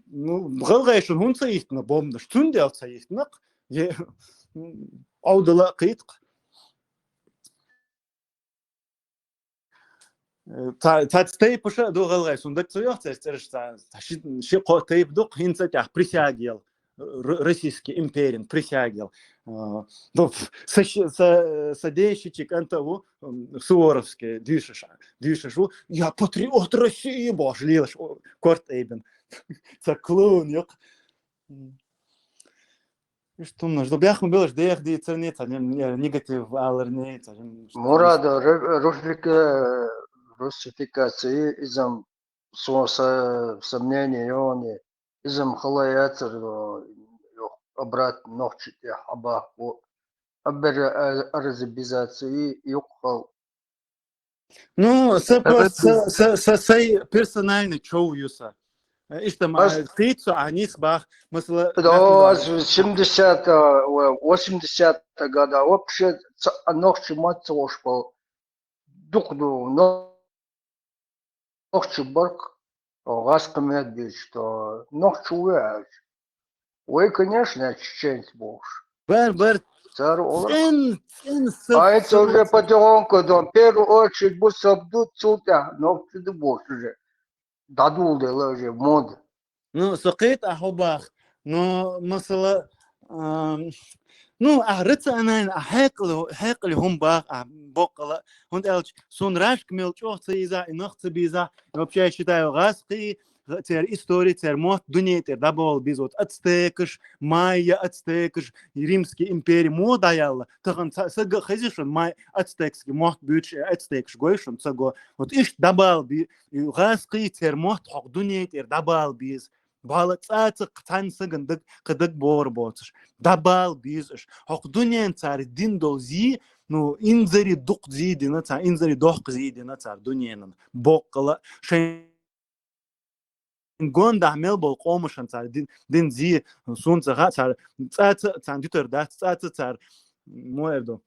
[SPEAKER 2] ну галгейшн хунца ихтна бомбнаш тунделца ихтнак أودلا قيتق تاتستي بوش دو غلغي سندك تيوخ تسترش شي قوتيب دوق هينца тях присягел российский империн присягел ну содейщик антову суворовский дышишь я патриот России бош лилаш корт эйбен цаклун ёк что нужно бях мы было ждэх ди церница негатив алерница
[SPEAKER 5] Мурада русификации изам сомнения он изам халаяцер обратно ночи аба абер арзибизации юхал.
[SPEAKER 2] ну сей персональный чоуюса и что мы крицу они сбах мысла
[SPEAKER 5] до 70-80 года вообще ночи мацош был духну но نوخش برك غاسق бить, что ногчу уяж. Ой, конечно, чеченец бог.
[SPEAKER 2] Бар
[SPEAKER 5] Царь Олег.
[SPEAKER 2] цен
[SPEAKER 5] А это уже потихоньку, да, в первую очередь, будут соблюдать сюда, но ты бог уже. Дадул дела уже, мод.
[SPEAKER 2] Ну, سقيت أحباخ نو مثلا نو أهرت أنا أحقل هم باخ بقلا هند ألش سون راش كمل شو تيزا نخت بيزا вообще считаю غاسقي تر истории تر موت دنيا تر دبول بيزوت أتستيكش مايا أتستيكش римский империя мода яла تغن سج خزيشون ماي أتستيكش موت بيتش أتستيكش قويشون سجو вот إيش دبال بي غاسقي تر موت حق دنيا تر دبال بيز بالت أتق تنسجن دق قدق بور بوتش دبال بيزش حق دنيا تر دين دوزي نو إنزري دق زيدي نتاع إنزري دق زيدي نتاع دنيا بقلا شيء نقول ده عمل بالقومش نتاع دين زي سون تاع تاع ديتر ده تاع مو إردو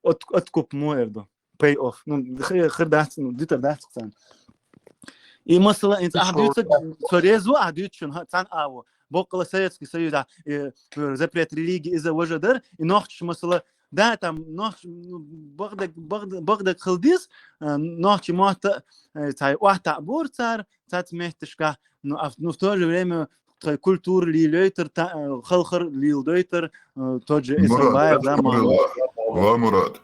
[SPEAKER 2] أتكوب مو إردو pay off نو خير ده ديتر ده تاع إيه مثلا أنت أحديت سوريزو أحديت شن تان أو بقلا سياسي سيدا запрет религии إذا وجدر إنخش مثلا ده там نخش بغدك خلديس نخش مات تاع واحد تعبور تاع مهتشكا نو в то же время культура ли лейтер خلخر ли лейтер тот же Исамбаев да мало.
[SPEAKER 8] لا مراد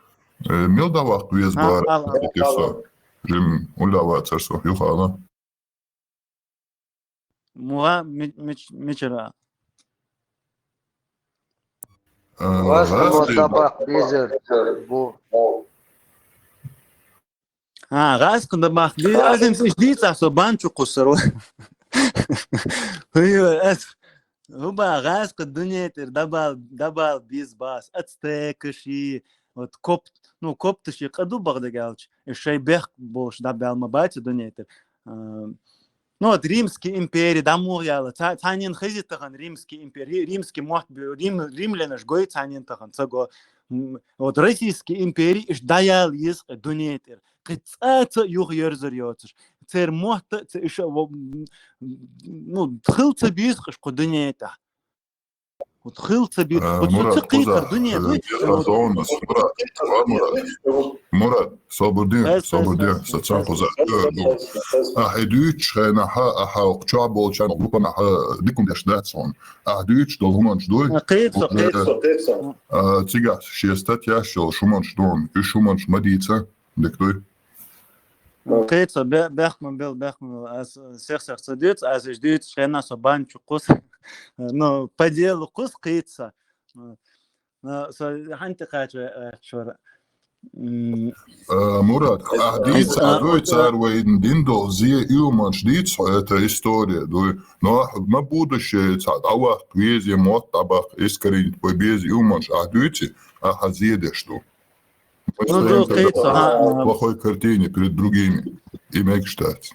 [SPEAKER 8] ميل دواق ويز بار كيسو جيم ولا واتسو يخالا
[SPEAKER 2] موا ميشرا
[SPEAKER 5] غاسق طبق بيزر بو
[SPEAKER 2] غاسق طبق بيزر أزم إجديد أسو بانشو قصرو هو بقى غاسق الدنيا تر دبال بيز باس أتستيكشي вот копт ну коптыши قدو багдагалч الشيء بيخ بوش دبال مبات الدنيا тер ну вот римский империя даму яла танин хизи таган римский империя римский мот римляне жгой танин таган цаго вот российский империя иш даял из дуния тер кыцаца юг ерзер йотш тер мот иш ну тхылца биз кыш дуния та вот тхылца биз вот цыкыйтер дуния
[SPEAKER 8] مراد صابردين ستسان خزا أحدوش خينا حا وقتشعب والشان غلوبنا ديكم داشداتسون أحدوش دول همانش دوي تيجا شيستات ياشل شومانش دون شومانش مديتة دكتوي
[SPEAKER 2] قيتsa بخمن سيخ صديت از جديد خينا صبانش قص ну по делу قص قيتsa حنت قاعد شورا
[SPEAKER 8] مراد أحديث أدوي صار وين ديندو زي يومانش ديتس это история دوي на будущее цад ава квези мот табак искренне побез юманш أحدويتي ахазеде что плохой картине перед другими и мечтать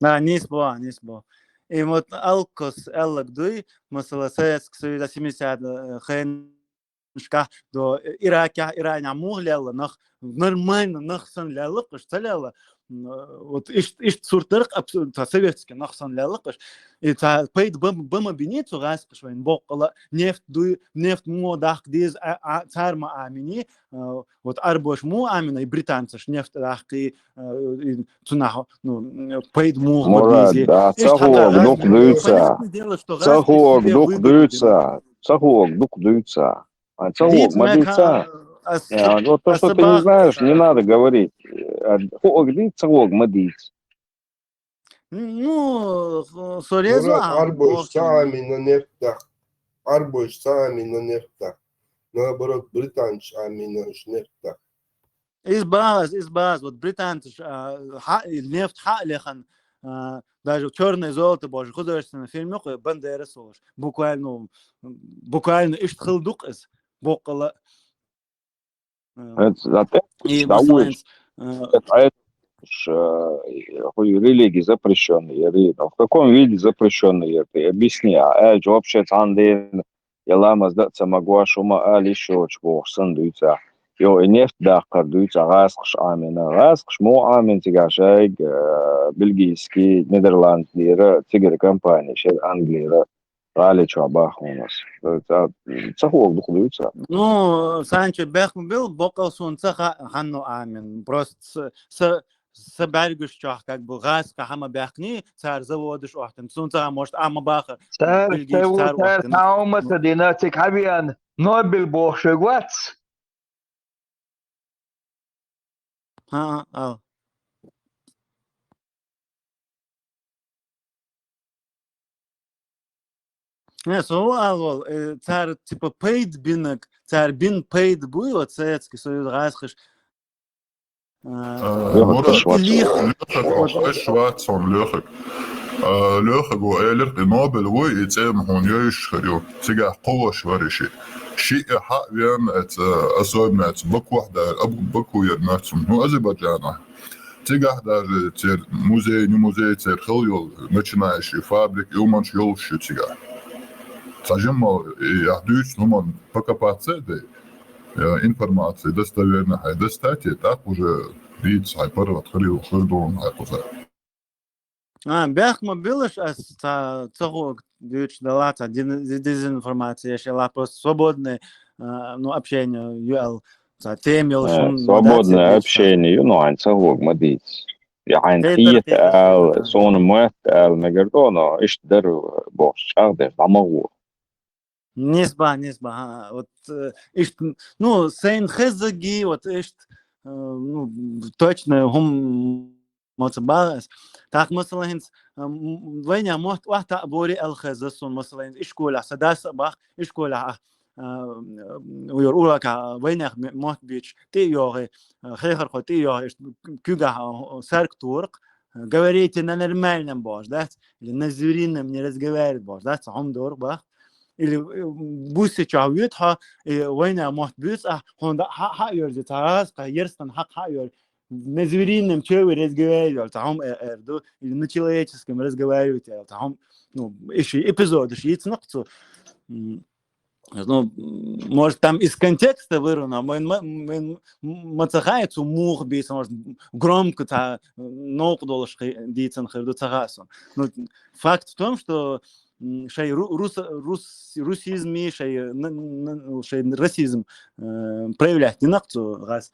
[SPEAKER 2] نسبة и вот алкос эллак дуй مثلا سيسك سويدا 70 خين شكا دو إيران عموه ليلا نخ нормально نخسن ليلا قش تليلا вот إيش صورترق تسويتك نخسن ليلا قش إذا بيد بما بنيت غاس قش وين بقلا نفط مو داخ ديز صار ما آمني вот أربوش مو آمني بريطانيش نفط داخي تناه بيد مو
[SPEAKER 12] مراد цахуок дуется цахуок мадица вот то, что ты не знаешь, не надо говорить. Хуок дит, цахуок мадиц.
[SPEAKER 2] Ну, сорезу
[SPEAKER 3] арбош сами на нефтах. Арбош сами на нефтах. Наоборот, британцы сами на нефтах.
[SPEAKER 2] избаз, вот британцы нефть хаклехан даже черное золото боже художественный фильм yok Бандерас olur буквально иш тхылдук из бокала
[SPEAKER 12] это религии запрещенные, в каком виде запрещенные, ты объясни, вообще цандин, ялама сдаться могу, шума али еще чего сандуется, يو نفت داقر دويت غاسقش آمنة غاسقش مو آمن تيجا شايق بلجيسكي نيدرلاند ليرة تيجر كامباني شير أنجليرة غالي شعباخ ونص تصحوك دخلويتها
[SPEAKER 2] Ну, Санчо бехм был, бокал сунца ханну амин. Просто с бергущих как бы газ кахама бехни, цар заводиш охтен. Сунца может ама баха
[SPEAKER 6] سار
[SPEAKER 2] бельгийч цар
[SPEAKER 6] سار
[SPEAKER 2] охтен.
[SPEAKER 6] تعاومة ديناتك عبيان نوبل بوشغوات
[SPEAKER 2] А. Не, суал, цар типа paid бинок, цар бин paid было, Советский Союз гасхиш.
[SPEAKER 8] Лёхак Шварцон Лёхак. Лёхак وقالر نوبل ويتم هون يشخريو تيجا قوة شوارشي شيء حق بيان أصوب نات بك واحدة أبو بكو يدناتهم هو أذربيجان تيجا حدا تير موزي تير خليول начинающий фабрик يومانش يولش تيجا تجمع يحدوش هم покопаться да информации достоверно достать так уже видеть хайпер открыл хлдон хайпер.
[SPEAKER 2] Бяхма билаш цагок дюч далата дезинформация, еще просто свободное общение, юэл, темел шум.
[SPEAKER 12] свободное общение, ну ань цагок мадит. يعني خيط قال صون موت قال مجردونا إيش در бош أقدر عمو.
[SPEAKER 2] نسبة вот إيش سين خزقي вот إيش точно هم متباس تاك مثلا وين موت واحد أبوري الخزصون مثلا إيش كولا سداس باخ إيش كولا ويقولك وين موت بيتش تيجي خير خطية كوجا سارك تورق говорить на нормальном бош, да, или на зверином не разговаривать бош, да, сам дор бах, или бусы чавит ха, война может быть, он ха юрди тарас, ерстан ха юр, на зверином чего разговаривать, там эрду, или на человеческом разговаривать, там, еще эпизод, еще есть нахцу. Может, там из контекста вырвано, мацахается мух бейся, может, громко та ног должен дейцен херду цагасу. Но факт в том, что шей русизм и шей расизм проявлять не нахцу газ.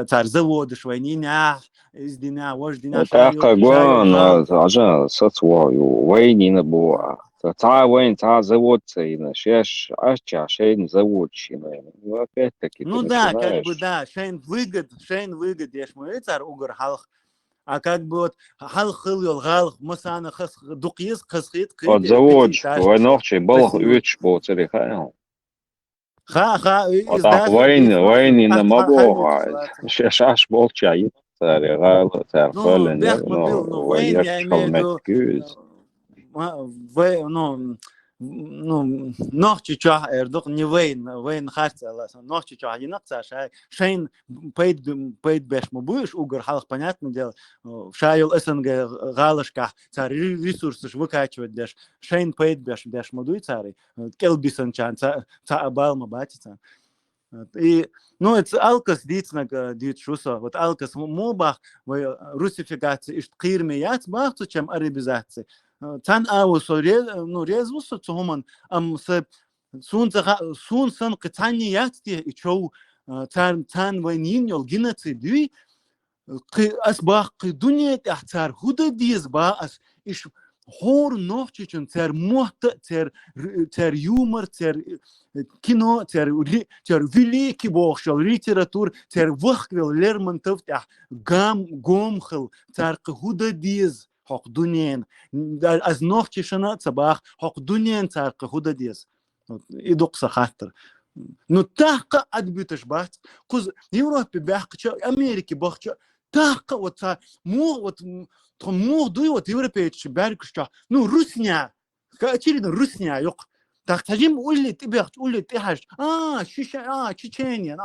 [SPEAKER 2] Царь заводы швайниня, издиня, вождиня,
[SPEAKER 12] تاقوان عجان سطوى وين نبوع تا وين تا завод цейна шеш ача шейн завод шина опять таки
[SPEAKER 2] ну да как бы да шейн выгод еш мой царь угор халх а как бы вот халх хил халх масана хас дукиз хасхит
[SPEAKER 12] от завод войнохче был үч бо цериха
[SPEAKER 2] ха
[SPEAKER 12] от войн на мабо шеш аш бол чай царь гал царь фолен ну
[SPEAKER 2] войн я имею в виду noch чича эрдок не вейн харцала noch чича янакса шейн пейд беш мобуш угор халх понятно дело шайл СНГ галашка цар ресурсы выкачивать деш шейн пейд беш модуй цари келбисан чан ца абалма батица и это алкас дицнаг дитшуса вот алкас мобах русификация ишт кирмият бахту чем арабизация تان أو سوريل نوريز وصلت هم سون سن قطعنيات دي إشوا تان وينين يلجنة دي أسباق الدنيا تحتار هدا ديز باس إيش هور نوحشون تر محت تر يومر تر كينو تر فيليكي بوخشل ليتراتور تر وقت ليرمن تفتح قام خل تر هدا ديز حق دنيان از نوح چشنا صباح حق دنيان تارق هدا ديز يدق سخاطر نو تحق ادبيتش بات كوز يوروب بيحق امريكي بخ تحق وتا مو دوي وت يوروبيتش باركش نو روسيا كاتيرين روسيا يق تحتاجين قول لي تحش شيشا تشينيان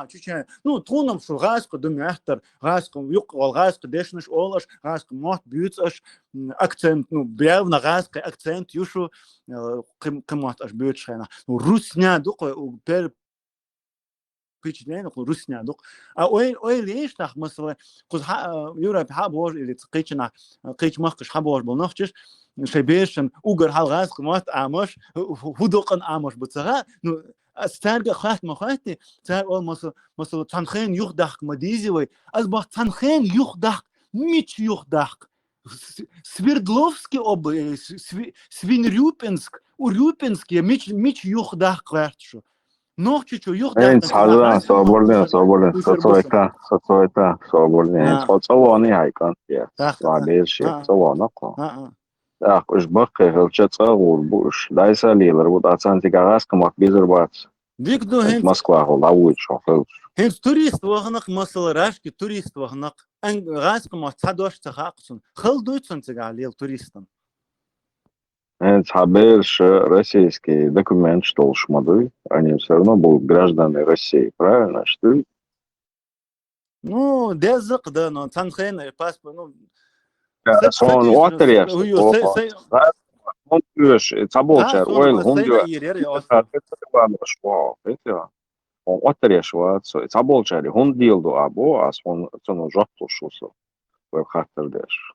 [SPEAKER 2] تشينيان تونم شو غاسق دم يحتر غاسق يق والغاسق ديشنش اولش غاسق موت بيوتش اكسنت بياونا غاسق اكسنت يوشو قموت اش بيوتش هنا روسيا دوق بير впечатление русня дук а ой лишь так مثلا куз Европа хабож или قيچنا قيچمخش хабож был нахчиш шебешен угар халгас кмат амаш худоқан амаш бутсага ну ستارجع خات مخاتي تار أول مثلا تنخين يخدق مديزي أصبح تنخين يخدق ميش يخدق سفيردلوفسكي أب سفينريوبنسك وريوبنسكي ميش يخدق وارتشو نوختشو يخدق
[SPEAKER 12] صادرا صابرنا صابرنا صواني هاي كان يا بعدين شيء صوانا قا إيش بقى هالشيء صار بوش ليس ليلر وتعطان تجارس كماك بيزربات
[SPEAKER 2] ديك دو هند
[SPEAKER 12] موسكوا هو لويد شوفل
[SPEAKER 2] هند توريست وهناك مثلا راشك توريست وهناك أن راس كماك تدوش تخاقسون خل دوتشن تجعليل توريستن
[SPEAKER 12] هند حبيش российский документ что уж модуль они все равно будут гражданами России правильно что
[SPEAKER 2] ну дезак да но танхен паспорт ну
[SPEAKER 12] son otter он тюш цаболчар ойл хундю он otter шват цаболчар хунд дилду або ас он цоно жокту шусо веб хаттердеш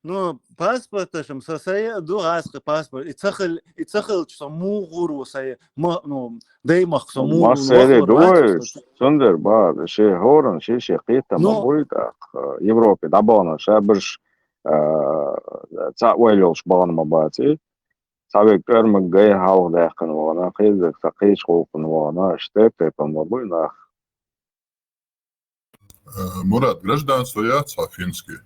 [SPEAKER 2] ну паспорт шам сасая ду раск паспорт ицахл самугур васая ну деймах самугур
[SPEAKER 12] масere душ сундер ба ше хорон ше қита мабуйда Европе дабана шабш ца ойлош баган бати сабек эрмэг гай хавг дайхан вана қизек сақиш қоқын вана штепе помабуйна
[SPEAKER 8] Мурат, гражданство я финский.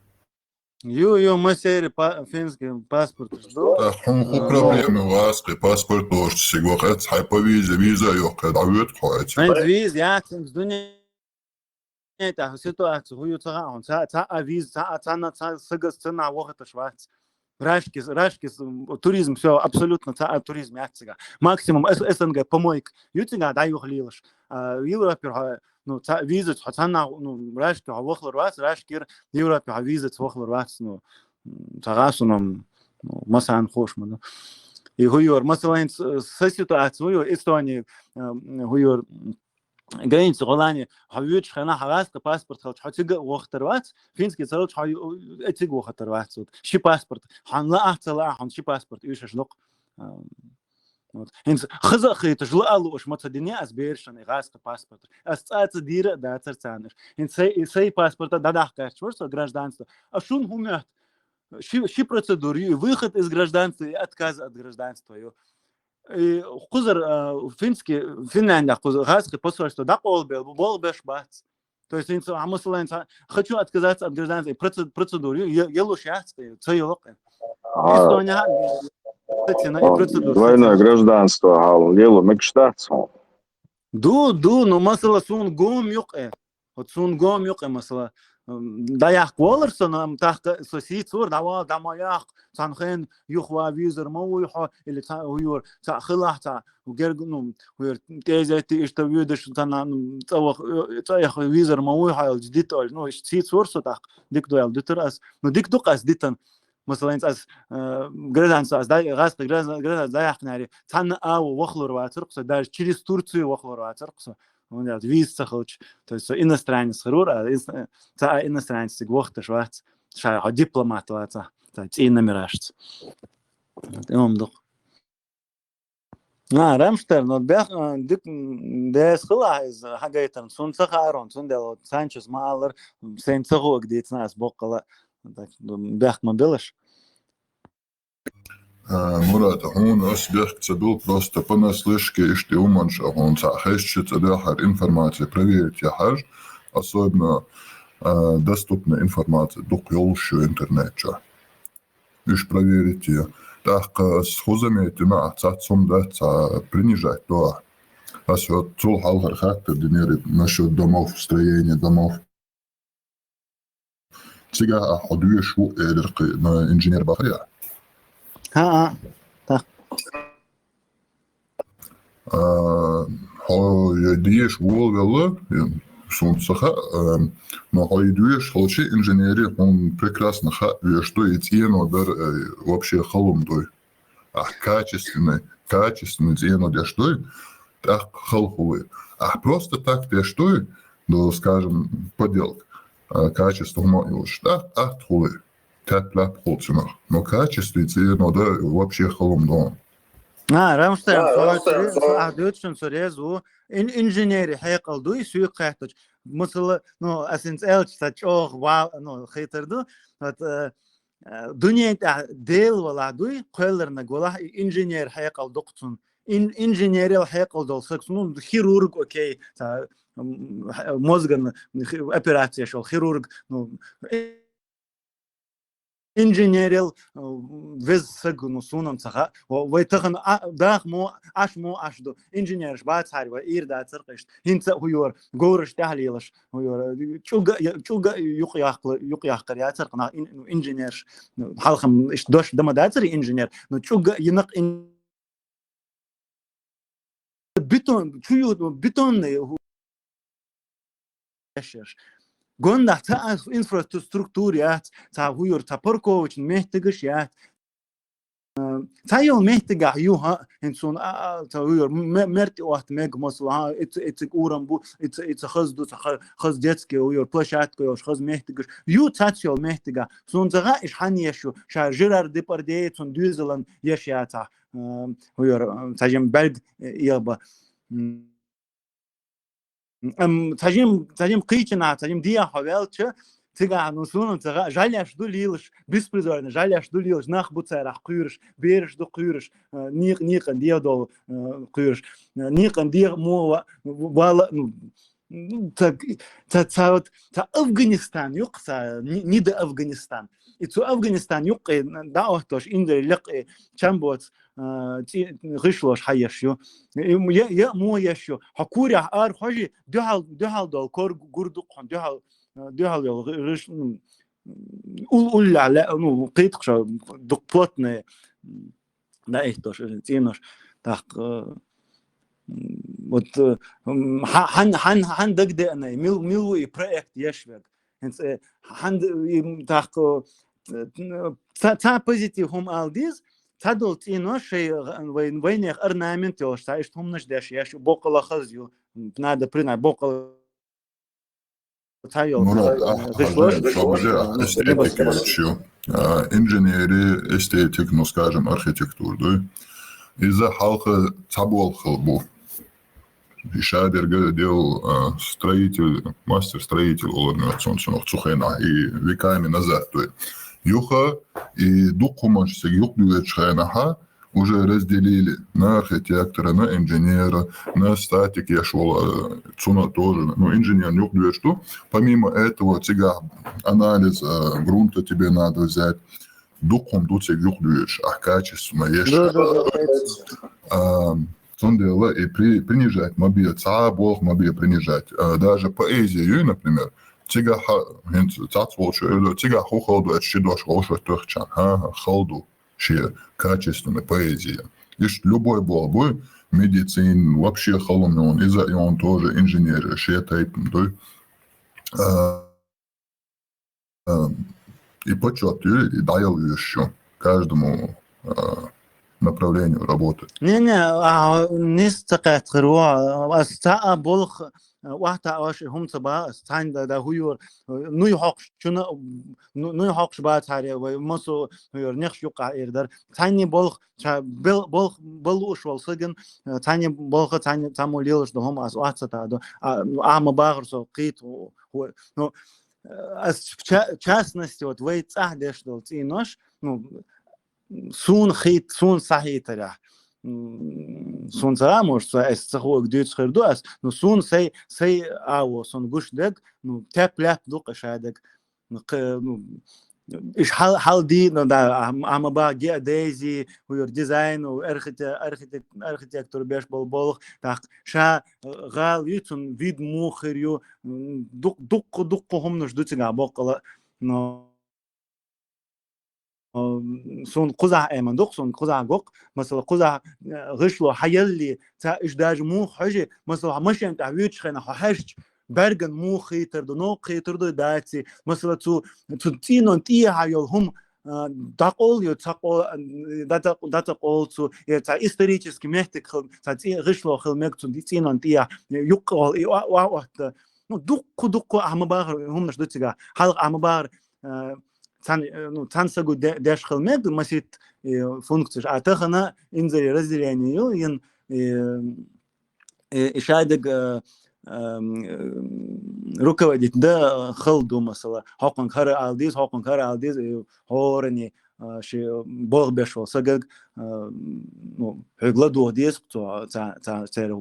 [SPEAKER 2] мы сери финский паспорт.
[SPEAKER 8] Да, проблемы у вас, паспорт тоже сегодня, по виза, ёхка, давит хватит.
[SPEAKER 2] Виз, я с дуня это ситуация, хуй цага, он ца виз, ца сыгас цена вохата швац. Рашки, туризм, все абсолютно туризм яцыга. Максимум СНГ помойк. Ютига дай ухлилаш. Европе ну виза цана ну рашки вохлар вас, рашкир Европе виза вохлар вас, ну цагасуном масан хошман. И хуйор, масалайн с ситуацией Эстонии хуйор граница Голландии, хавьют шхана хараска паспорт хатига вохтарвац, финский царот этиг вохтарвац, ши паспорт, ханла ахцала хан ши паспорт, ишашнок. Вот. Инс хазахи это жлалуш мацадине азбершан раска паспорт. Асцаца дира да царцанеш. Инсей паспорта дадахка чурса гражданство. А шун хумят. Ши процедуры, выход из гражданства и отказ от гражданства. Кузар Финляндия, Газский посольство, да, был бешбац. То есть, хочу отказаться от гражданской процедуры, я лучше цейлок. Эстония,
[SPEAKER 12] двойное гражданство, дело мечтаться.
[SPEAKER 2] Но масала сун гом юке. Вот сун гом юке масала. Да я квалерсон нам так сосицур да моя санхен юхва визер мауйха или хуйор хилах угергнум хуйор тезати что видишь там цах визер мауйха деталь ну сицур так дик дуэл дитрас ну дик дукас дитан مثلا از гражданство از غاست гражданство да яхнари цан ау вохлор ватыркса даже через Турцию вохлор ватыркса он я виз сахоч то есть иностранец хрур иностранец гвохта швац ша дипломат ваца и номерашц имамдук Рамштерн но бях дик десхла из хагайтан сун сахарон сун дел Санчес Малер сенцого где нас бокала так бях мобилаш
[SPEAKER 8] Мурат, он осбех был просто понаслышке, что у манша он сахещет дахар информация проверить я хаж, особенно доступная информация доколщу интернета. Иш проверить ее. Так с хузами тема цацом да принижать то. А все цул халхар хаттер денери насчет домов, строения домов. Сега ходуешу элерки на инженер бахрия.
[SPEAKER 2] Так.
[SPEAKER 8] Идешь волвела, солнцеха, но идешь, холчи инженерия, он прекрасно что и тено дар вообще холом той, а качественный тено для что, так халхуи. А просто так ты что, ну, скажем, поделка, качество моешь, так, хуи. Тепла полцинах. Но качество надо вообще халом дом.
[SPEAKER 2] Рамштайн, Deutschen Sorezu, inžinieri heikaldu, įsijų kaitoč. Mūsų, asins elčtač, heitardu, Dünyada değil valadı, koylarına gola injinier heykal doksun. İnjinieriyel heykal dolsaksun, chirurg, okey, mozgan operatsiya şol, chirurg, injinierial vez sagunu sunam saha, ve takın dağ mo aşdo, injinier şbat harva, irda tsırqış, hinsa huyur, gorış tahliliş, huyur, çuga yok yakır ya tsırqına injinier, halkım iş doş dama da tsır injinier, çuga yınık beton yaşar. Gonda ta infrastruktūra jāt, ta huyur ta parkovičin mehtigiš jāt. Ta jau mehtiga juha, insun ta huyur merti oht meg masla, it's uram bu, it's khazdu khaz detski huyur plashatko yosh khaz mehtigiš. Ju tat jau mehtiga. Sun zaga ish han yeshu, sha Gerard Depardieu sun Düzeland yesh jata. Huyur tajim belg yaba. Tajim qiychina, tajim dia havelcha, tiga nusun, tiga jalyash du lilish, bisprizorne, jalyash du lilish, nach butsarach quyrish, berish du quyrish, niqan dia dol quyrish, niqan dia mo wala ta Afghanistan yok sa ni de Afghanistan. Itu Afghanistan yok da ohtosh inde liq chambot غشلوش حيشيو يا مو يشيو حكوري ار خوجي دهال دول كور غردقون دهال غش قول على انه قيتقش دقطنا لا ايتوش تينوش تاق вот han dagde ana mil projekt yeshveg han taq ta pozitiv hum aldiz تدل تينو شيء وين ornament يوش تايش تمنش داش ياش بوقلا خزيو بنادى برينا بوقلا تايو
[SPEAKER 8] эстетика еще. Инженерии, эстетик, ну скажем, архитектур, да? Из-за халка табол халбу. И Шадер делал строитель, мастер-строитель, он цухена, и веками назад, то есть. Юха и документации юхдуечхайнаха уже разделили на архитектора, на инженера, на статик, я шел, цуна тоже, но инженер юхдуеч, что помимо этого тебя анализ грунта тебе надо взять, докум тут юхдуеч, а качество есть. Сондела и принижать, мобиль, бог мобиль принижать, даже поэзию, например. Тига хохолду это щедош лошадь тухчан, холду ще качественная поэзия. Лишь любой был бы медицин вообще холодный он и он тоже инженер ще тайпом, да. И почет и дал еще каждому направлению работы.
[SPEAKER 2] Не стакат хруа, аста болох واحد عاش هم تبع استعند ده هو نوي حق شنو نوي حق شبات هاري ومسو هو نخش يقع يقدر ثاني بلخ بلوش والسجن ثاني بلخ ثاني تاموليلش ده هم از واحد تاع عم باغرسو قيت هو نو as частности вот вы цахдеш дол тинош ну сун хит сун сахитаря сун замуж с цахог дюцхердуас ну сун сей аво сун гушдек ну тепляп дукашадек ну إيش حال دي ده أما بقى جاء دايزي وير ديزاين وأرخيتكتور بيش بالبلخ تاق شا غال يتون فيد موخريو دق هم نش دوتيغا بقلا نو سون قزع أيمن دق سون قزع جوق مثلا قزع غشلو حيلي تا إيش داج موخ حاجة مثلا مش أنت عويتش خنا حاجة برجن مو خيتر دو نو خيتر دو داتي مثلا تو تينون تي هايل هم дақол тақол дата қолцу та исторически мехтик та гышло хылмекцун дицинон тия юқол ва ну дуқку амабар хумнаш дутига халq амабар цансагу деш хылмек масит функция атахана инзери разделению ин ишайдык руководить да хылду масала хакан кара алдиз хорни ши бог бешол сагаг ну гладу дис то та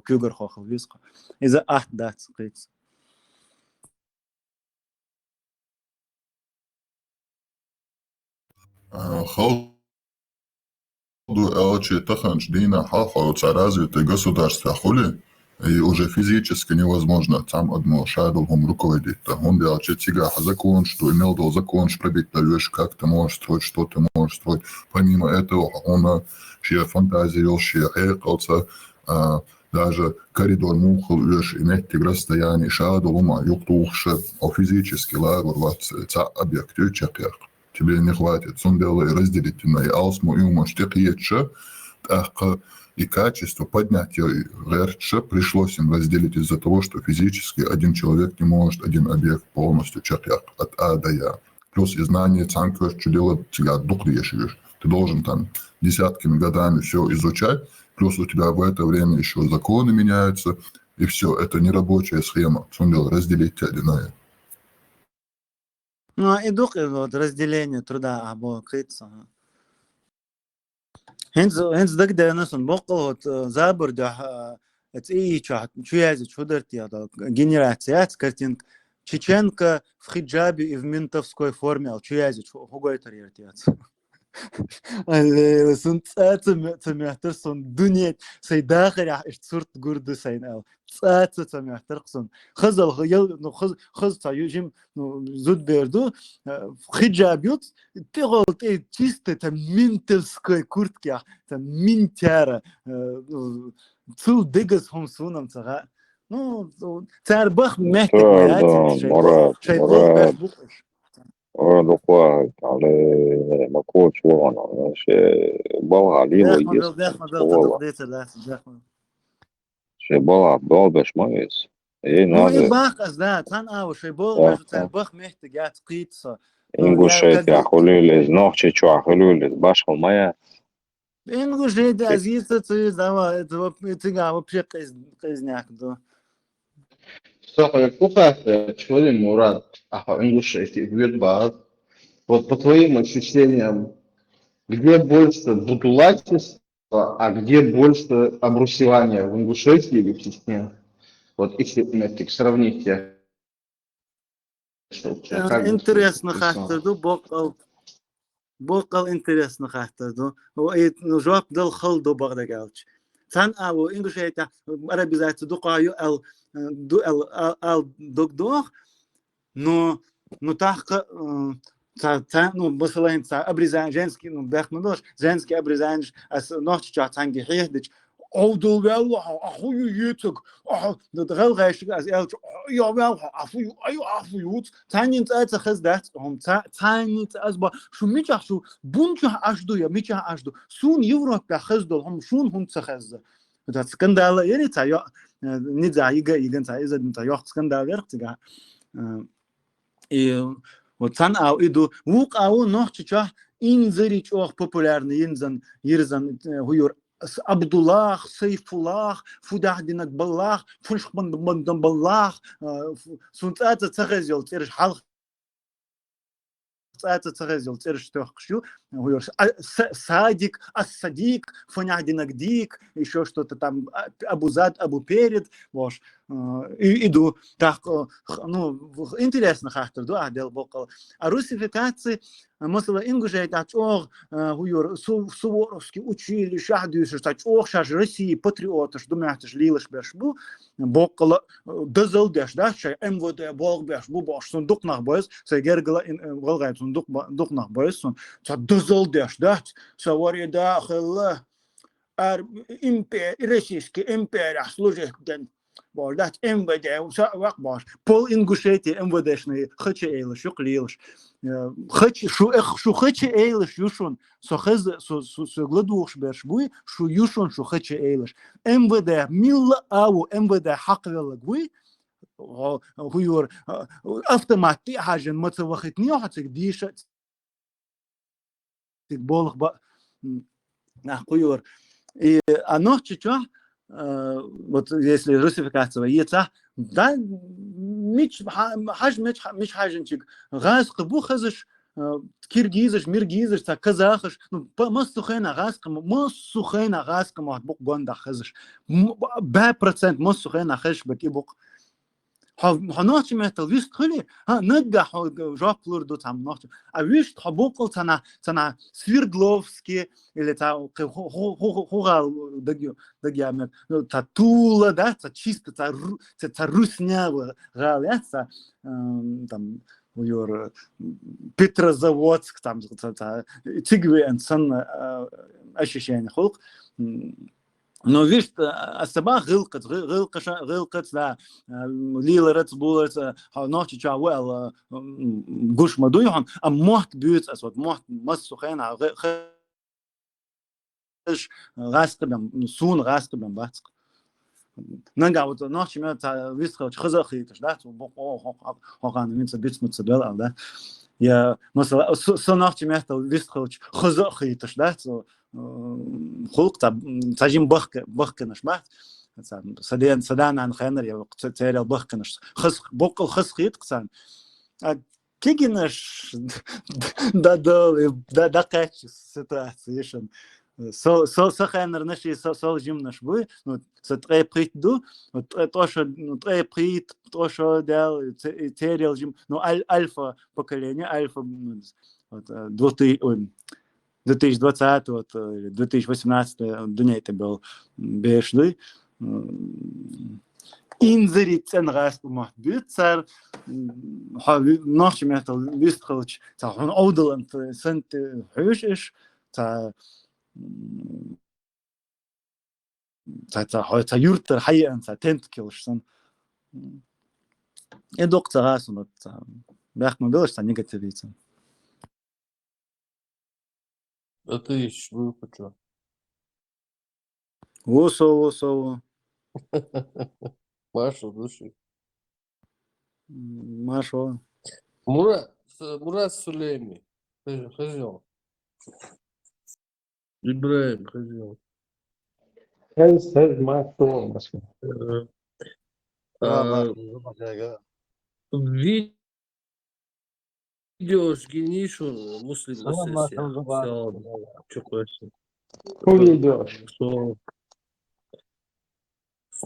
[SPEAKER 2] кюгер хохл виск из дат скрит
[SPEAKER 8] Халду элчи таханч дина халхауца развитое государство хули, и уже физически невозможно там одно шадовым руководить. Он делает тига закон, что имел до закон, пробить даешь, как ты можешь строить, что ты можешь строить. Помимо этого, он ще фантазировал, ще экался, даже коридор мухал, иметь расстояние шадовыма, юктухше, а физически лагерваться, це объект, тебе не хватит. Он делает разделительное алсму и умаштек ече, и качество поднятия РЧ пришлось им разделить из-за того, что физически один человек не может один объект полностью чертить от А до Я. Плюс и знание цанка, что делать тебя дух решишь. Ты должен там десятками годами все изучать, плюс у тебя в это время еще законы меняются, и все, это не рабочая схема. Он делает разделить одинаково.
[SPEAKER 2] Ну и дух разделение труда або крыться. Хенц дагда насон бокол вот забор да это чат чуязи чудерти да генерация картинка чеченка в хиджабе и в ментовской форме чуязи хугой тарьертиац. Сон цатмятер сон дунет сайдахаря сурт гурду сайнал цатмятер сон хазал ял ну хаз таюжим ну зуд берду в хиджабют пиролт чисто там ментовской куртке там минтяра цу дегас хомсунам цага ну царбах мехтик маятин шайбол бухш
[SPEAKER 12] دقوا على مكوش وانا بالها ليلو شي بالها بال باش مايس اي
[SPEAKER 2] نادر باخ دا تان او شي بول باش باخ محتاجات قيتصه
[SPEAKER 12] انغوشيت يا خلول نوخشي شو خلول باش مايا
[SPEAKER 2] انغوشيت عزيز تزوا تيغا вообще قزناك دو
[SPEAKER 1] Слушай, сколько человек Мурат, инглишь говорит баз. Вот по твоим ощущениям, где больше будулательства, а где больше обрусевания в Ингушетии или в Чечне? Вот если сравните.
[SPEAKER 2] Интересно как-то, бокал интересно как-то, ну жопа дал халду багдагавч. Сан ау Ингушетия арабизация дукаю ал докдох, но так ну баслайн обрезание женский ну бахмадош женский обрезание as ночь чатанги хехдич оудул вел ахую ютук дгал гайшиг as эл я вел афую танин цаца хаздат танин азба шу мичах шу бунча ажду я мичах ажду сун европа хаздол хом шун хун цахазда das скандал яни цая не заига иген цая за цая скандал вертига и вот сан ау иду вук ау нохчича инзерич ох популярный инзан ирзан хуюр Абдуллах, Сайфуллах, Фудахдинак Баллах, Фульшхман Баллах, Сунцата Цахазил, Тереш Халх Цахазил, Тереш Тохкшу, Садик, Ас-Садик, Фуняхдинак Дик, еще что-то там, Абузад, Абуперед, ваш. Иду так, ну, интересно хахтер, да, дел бокал. А русификации, مثلا إنجوجي تاچوغ هوير суворовский училище шахдюш тачоغ шаш России патриотыш думаятыш лилыш беш бу боккала дызыл деш да шай МВД болг беш бу бош сундук нах бойс сагергла волгай сундук нах бойс сун са дызыл деш да савари дахилла ар империя российский империя служит ден Болдат МВД وقت باش пол Ингушетии МВДшные хачи эйлыш юклилыш хачи шу хачи эйлыш юшун со гладуш берш буй шу юшун шу хачи эйлыш МВД милла ау МВД حقل гуй хуйор автоматти хажен мацавахит ниохацик диша тик болох ба хуйор и оно чичо вот если русификация яйца, да, мич хаженчик, газ кабу хазыш, киргизыш, миргизыш, та казахыш, ну массухена газка мат бук гонда хазыш, 100% массухена хаш баки бук. هناك مثل ويست خلي نجح جاب لوردو تام ناخت ويست حبوقل تنا سفيردلوفسكي اللي تا هو دقيا من تطول ده تشيست تا روسنيا غاليات там ويور بيتروزаводск там تيجوي انسان اشياء خلق Но видишь, особо гылкать, да, лилерец, булерец, ночи чауэл, гуш мадуйхан, а мохт бьют, вот мохт массухена, хэш растабем, сун растабем бацк. Нанга вот ночи мят висхач хазахиташ, да, хоган минца битмут цедел, да. Я масла со ночи мят висхач хазахиташ, да, خلق تاجين بخكنش ما سدان عن خينر يا تيري بخكنش خس بقل خس خيط قسان كيجنش دا كاتش سيتواسيشن سو خينر نشي سو جيمنش بو ну ستري بريت دو تري بريت трошо дел тиерил жим ну альфа поколение альфа 2020 вот 2018 дня это был бешный инзерицен раз помог бицар ночь метал вистхолч та он одалент сент хюшиш та юртер хайен та тенткилшсан и доктор раз вот бях мы было что негативится.
[SPEAKER 9] А ты ищешь выпучу.
[SPEAKER 2] Осо.
[SPEAKER 9] Маша, души.
[SPEAKER 2] Маша.
[SPEAKER 9] Мурат Сулейми. Хозяин. Ибраим, хозяин. Видео генишун муслим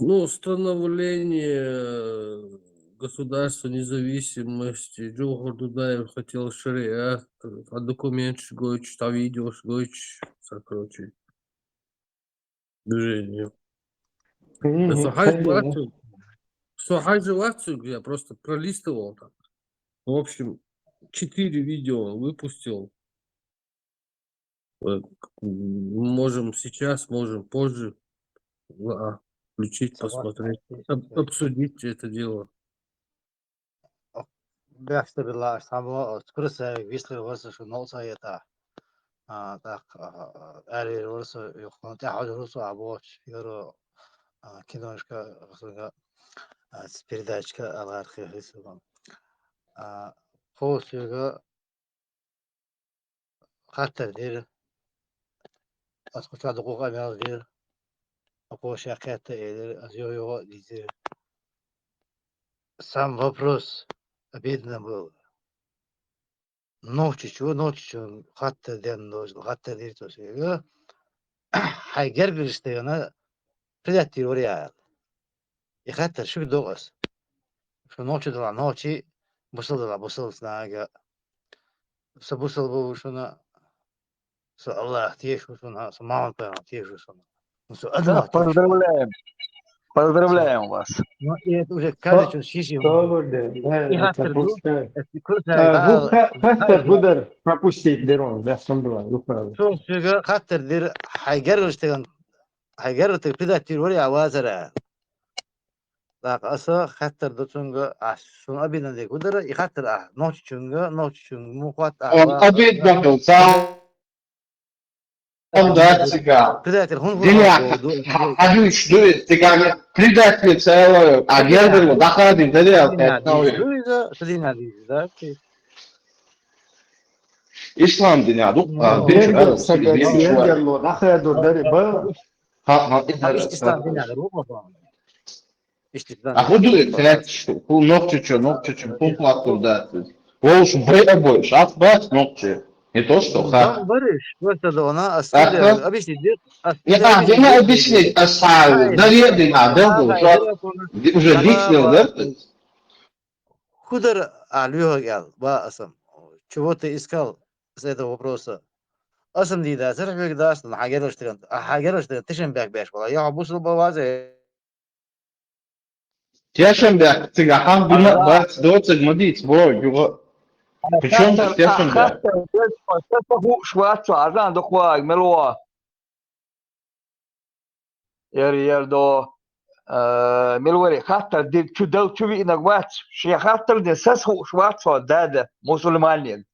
[SPEAKER 9] ну, становление государства независимости. Джохар Дудаев хотел шариат, а документ шгойч, а видео шгойч, короче, движение. Сухай желацию я просто пролистывал так. В общем, 4 видео выпустил. Можем сейчас, можем позже включить, посмотреть, обсудить это дело.
[SPEAKER 11] Бяхта была само скрыса висли васа что носа это так ари васа юхон та хаджусу абоч юро киношка с передачка алархи хисгон после хаттер дер асхуча докуга мяз дер апоша ката дер азё дизер сам вопрос обидно был. Ночью хаттер ден дожил, хаттер дер тосега хайгер гиштегана предатир ория и хаттер шу догас что ночью дала ночи бусал снага собусал был что на со Аллах тешу что на со мамон пена тешу что на
[SPEAKER 4] Поздравляем вас.
[SPEAKER 11] Ну и это уже кажется шиши.
[SPEAKER 3] Хаттер будер пропустить дерон, да, сомдва, юхра.
[SPEAKER 11] Что сега хаттер дер хайгер штеган хайгер те предатир ория авазара. Так, аса хаттар да чунга шун абидан де кудара и хаттар ночь чунга мухат
[SPEAKER 1] Он
[SPEAKER 11] ба
[SPEAKER 1] обид бахил, сам да, цыган.
[SPEAKER 11] предатель хун
[SPEAKER 1] Диня,
[SPEAKER 11] болду.
[SPEAKER 1] хадюш, дует, цыган, предатель целую, а гербер, дахадин, далее, это новый.
[SPEAKER 11] Садина да.
[SPEAKER 1] İslam dünyada bir
[SPEAKER 3] Gerger
[SPEAKER 1] şu bir şu var.
[SPEAKER 3] gergerlo dakhado dari ba
[SPEAKER 1] Ha
[SPEAKER 11] İstistan dinada bu mu? İstistan.
[SPEAKER 1] а худу это ху ногчичу, пун плату да. Волш бэя больше, а бат ногчи. Не то что
[SPEAKER 11] Там
[SPEAKER 1] ха.
[SPEAKER 11] барыш, просто да она
[SPEAKER 1] Ага.
[SPEAKER 11] оставляет. Объяснить,
[SPEAKER 1] Я не объяснить, а сам, да я был, что уже объяснил, да?
[SPEAKER 11] Худар алюха гал, ба асам. Чего ты искал с этого вопроса? Асам дида, сарфик дастан, хагерштен, тишен бяк бяш бала. Я бусул бавазе.
[SPEAKER 1] Тяшенбек, цыга, хам бина, бат, доцыг мадиц, бро, юга. Причем тут Тяшенбек?
[SPEAKER 15] شوات عزان دخواي ملوا ير دو ملوري خاطر دي تدل تبي نقوات شي خاطر دي سسخو شوات دادا مسلمانين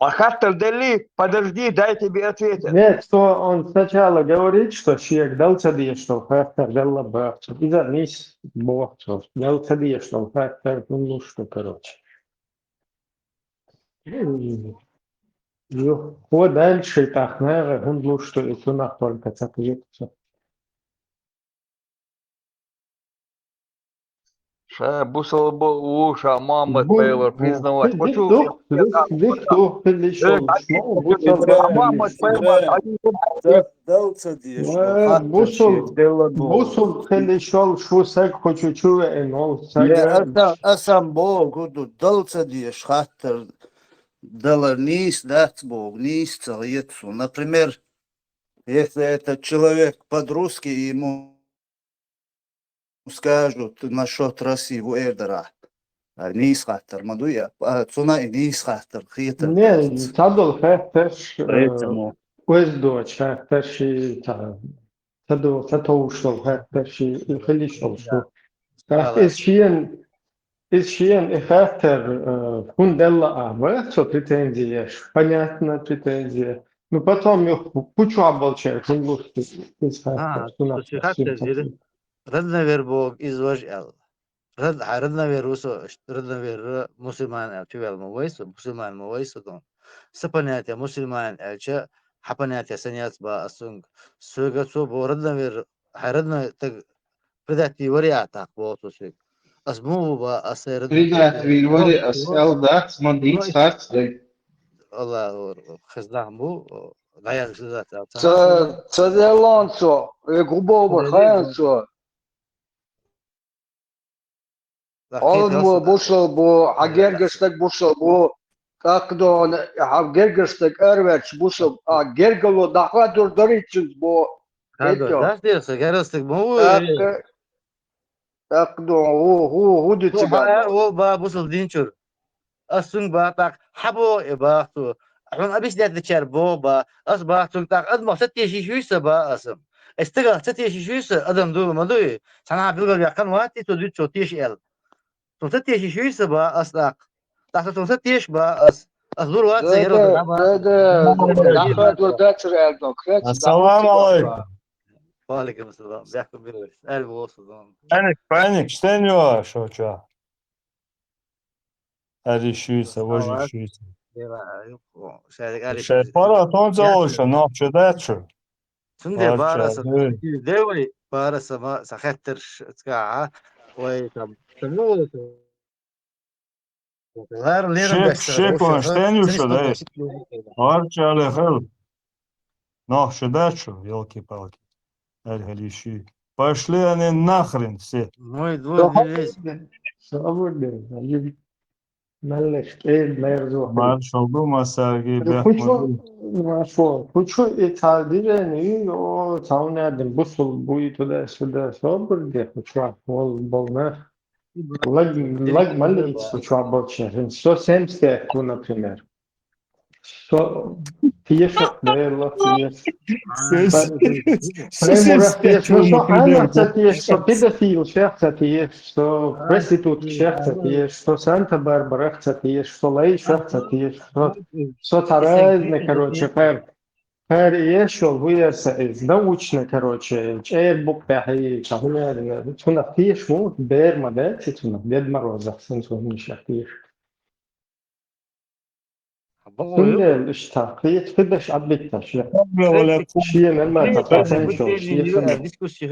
[SPEAKER 15] وخاطر دلي подожди дай тебе ответ.
[SPEAKER 3] Нет, что он сначала говорит, что человек дал цади, что хактар дал ба. И за низ бог, что дал цади, что хактар ну что, короче. О, дальше так, наверное, он лучше, что и тунах только цапает.
[SPEAKER 15] Ша бусал бы уша мама Тейлор признавать. Хочу мама Тейлор
[SPEAKER 3] дал цади, бусул хелишол шусак хочу чуве энол.
[SPEAKER 1] Асам Богу, дал цади, хаттер. Дала низ, дать Бог, низ целецу. Например, если этот человек по-русски ему скажут насчет России в Эрдера, низ хаттер, мадуя, цуна и низ хаттер, хитер.
[SPEAKER 3] Не, садол хаттер,
[SPEAKER 1] Поэтому.
[SPEAKER 3] уездоч хаттер, садол ушел хаттер, хелишол шу. Исчен и хактер фунделла а, что претензии, понятно претензия. Но потом их кучу оболчают, он лучше из хактер.
[SPEAKER 11] Хактер зири. Радна вербог изваж эл. Радна верусо, радна вер мусульман эл, чувел мувайсо, мусульман мувайсо дон. Сапанятия мусульман элча, хапанятия саняц ба асунг. Сугацу бо радна вер, радна так предати вариатах бо сусик. أسموه أصير.
[SPEAKER 1] Придат вильвори асел дат мандиц хат.
[SPEAKER 11] الله خزناه مو غير خزات.
[SPEAKER 5] Цаделонцо, грубо ханцо. Он бушал бо агергштаг бушал бо как до агергштаг эрверч бушал агергало дахадур доричус бо.
[SPEAKER 11] Да, да, геростик му.
[SPEAKER 5] Так هو دتشغل
[SPEAKER 11] هو بوصل دينشر أسون باك حبو إباحته حون أبيش ده تشربو با أصبح تنتق أدم ستة شيء سبا أسم استقل ستة شيء أدم دول ما دوي سنة بيقول يكان وقتي تدو تشوتيش إل ستة شيء سبا أصلاق تحت ستة با أصدور وقت سيرو
[SPEAKER 16] السلام عليكم.
[SPEAKER 11] وعليكم السلام. بيحكم بيروس ألف وصل.
[SPEAKER 16] Panik, steniyor şu. Erişiyse, vajişiyse. Şey para tonca oluşa, ne yapacak şu?
[SPEAKER 11] Şimdi barası, devli barası ma sahattır tkağa, ve tamu.
[SPEAKER 16] Şey konuştuğun şu da. Harçalı hıl. Ne yapacak şu? Yolki-palki. Аль-Галиши. Пошли они нахрен все.
[SPEAKER 11] Мой двор весь.
[SPEAKER 3] Свободный. Малышки, мерзу.
[SPEAKER 16] Маршал Дума, Сергей
[SPEAKER 3] Бехмадов. Кучу итальяне, о, саундерден, бусул, буй туда-сюда, свободный, кучу, волна. Lag малец, кучу обочен. 170, например. Tiešām vēlaties.
[SPEAKER 16] Совсем
[SPEAKER 3] Premura tieši, nu,
[SPEAKER 16] спятил
[SPEAKER 3] что Анна
[SPEAKER 16] Макриденко.
[SPEAKER 3] tieši, что pedofīlu šehta tieši, что проститутка šehta tieši, что Санта-Барбара tieši, что Лей šehta tieši, что Царайзне, короче, пэр ешел выяса из научно, короче, чейрбук пяхи, чахуя, тунах тieši, вот, бэр модельчи, тунах, Дед Морозов, сенсу нишах тieši. Сунде, ишта, кыдыш отбитташ, шиен элма тапасен шоу, шиен
[SPEAKER 11] дискуссии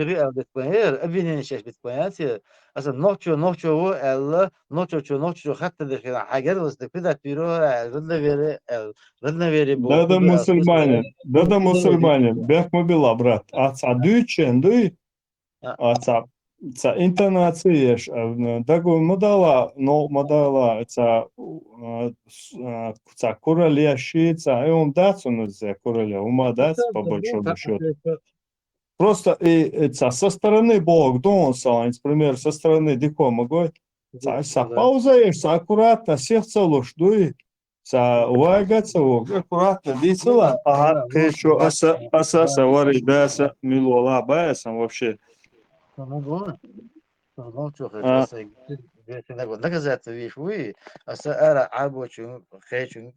[SPEAKER 11] обвинение сейчас предприятие اصلا نوچو ال نوچو حتى داخل حاجات واستفيد تيرو ردنا вери бо
[SPEAKER 16] Да мусульмане, бех мобила, брат. Аца дүйчен, дуй, аца интонация еш, дагу модала, но модала, аца кураля щица, и он дацу назе кураля, ума дац, по большому счету. Просто со стороны Бог донса, например, со стороны дико могой, са пауза еш, аккуратно, сердце луж, дуй, са уайгаться, аккуратно, дисела, ага, кэчо, аса савари, бэса, милуала, бэса, вообще.
[SPEAKER 11] Наказать вещь вы, а сара рабочим хэчун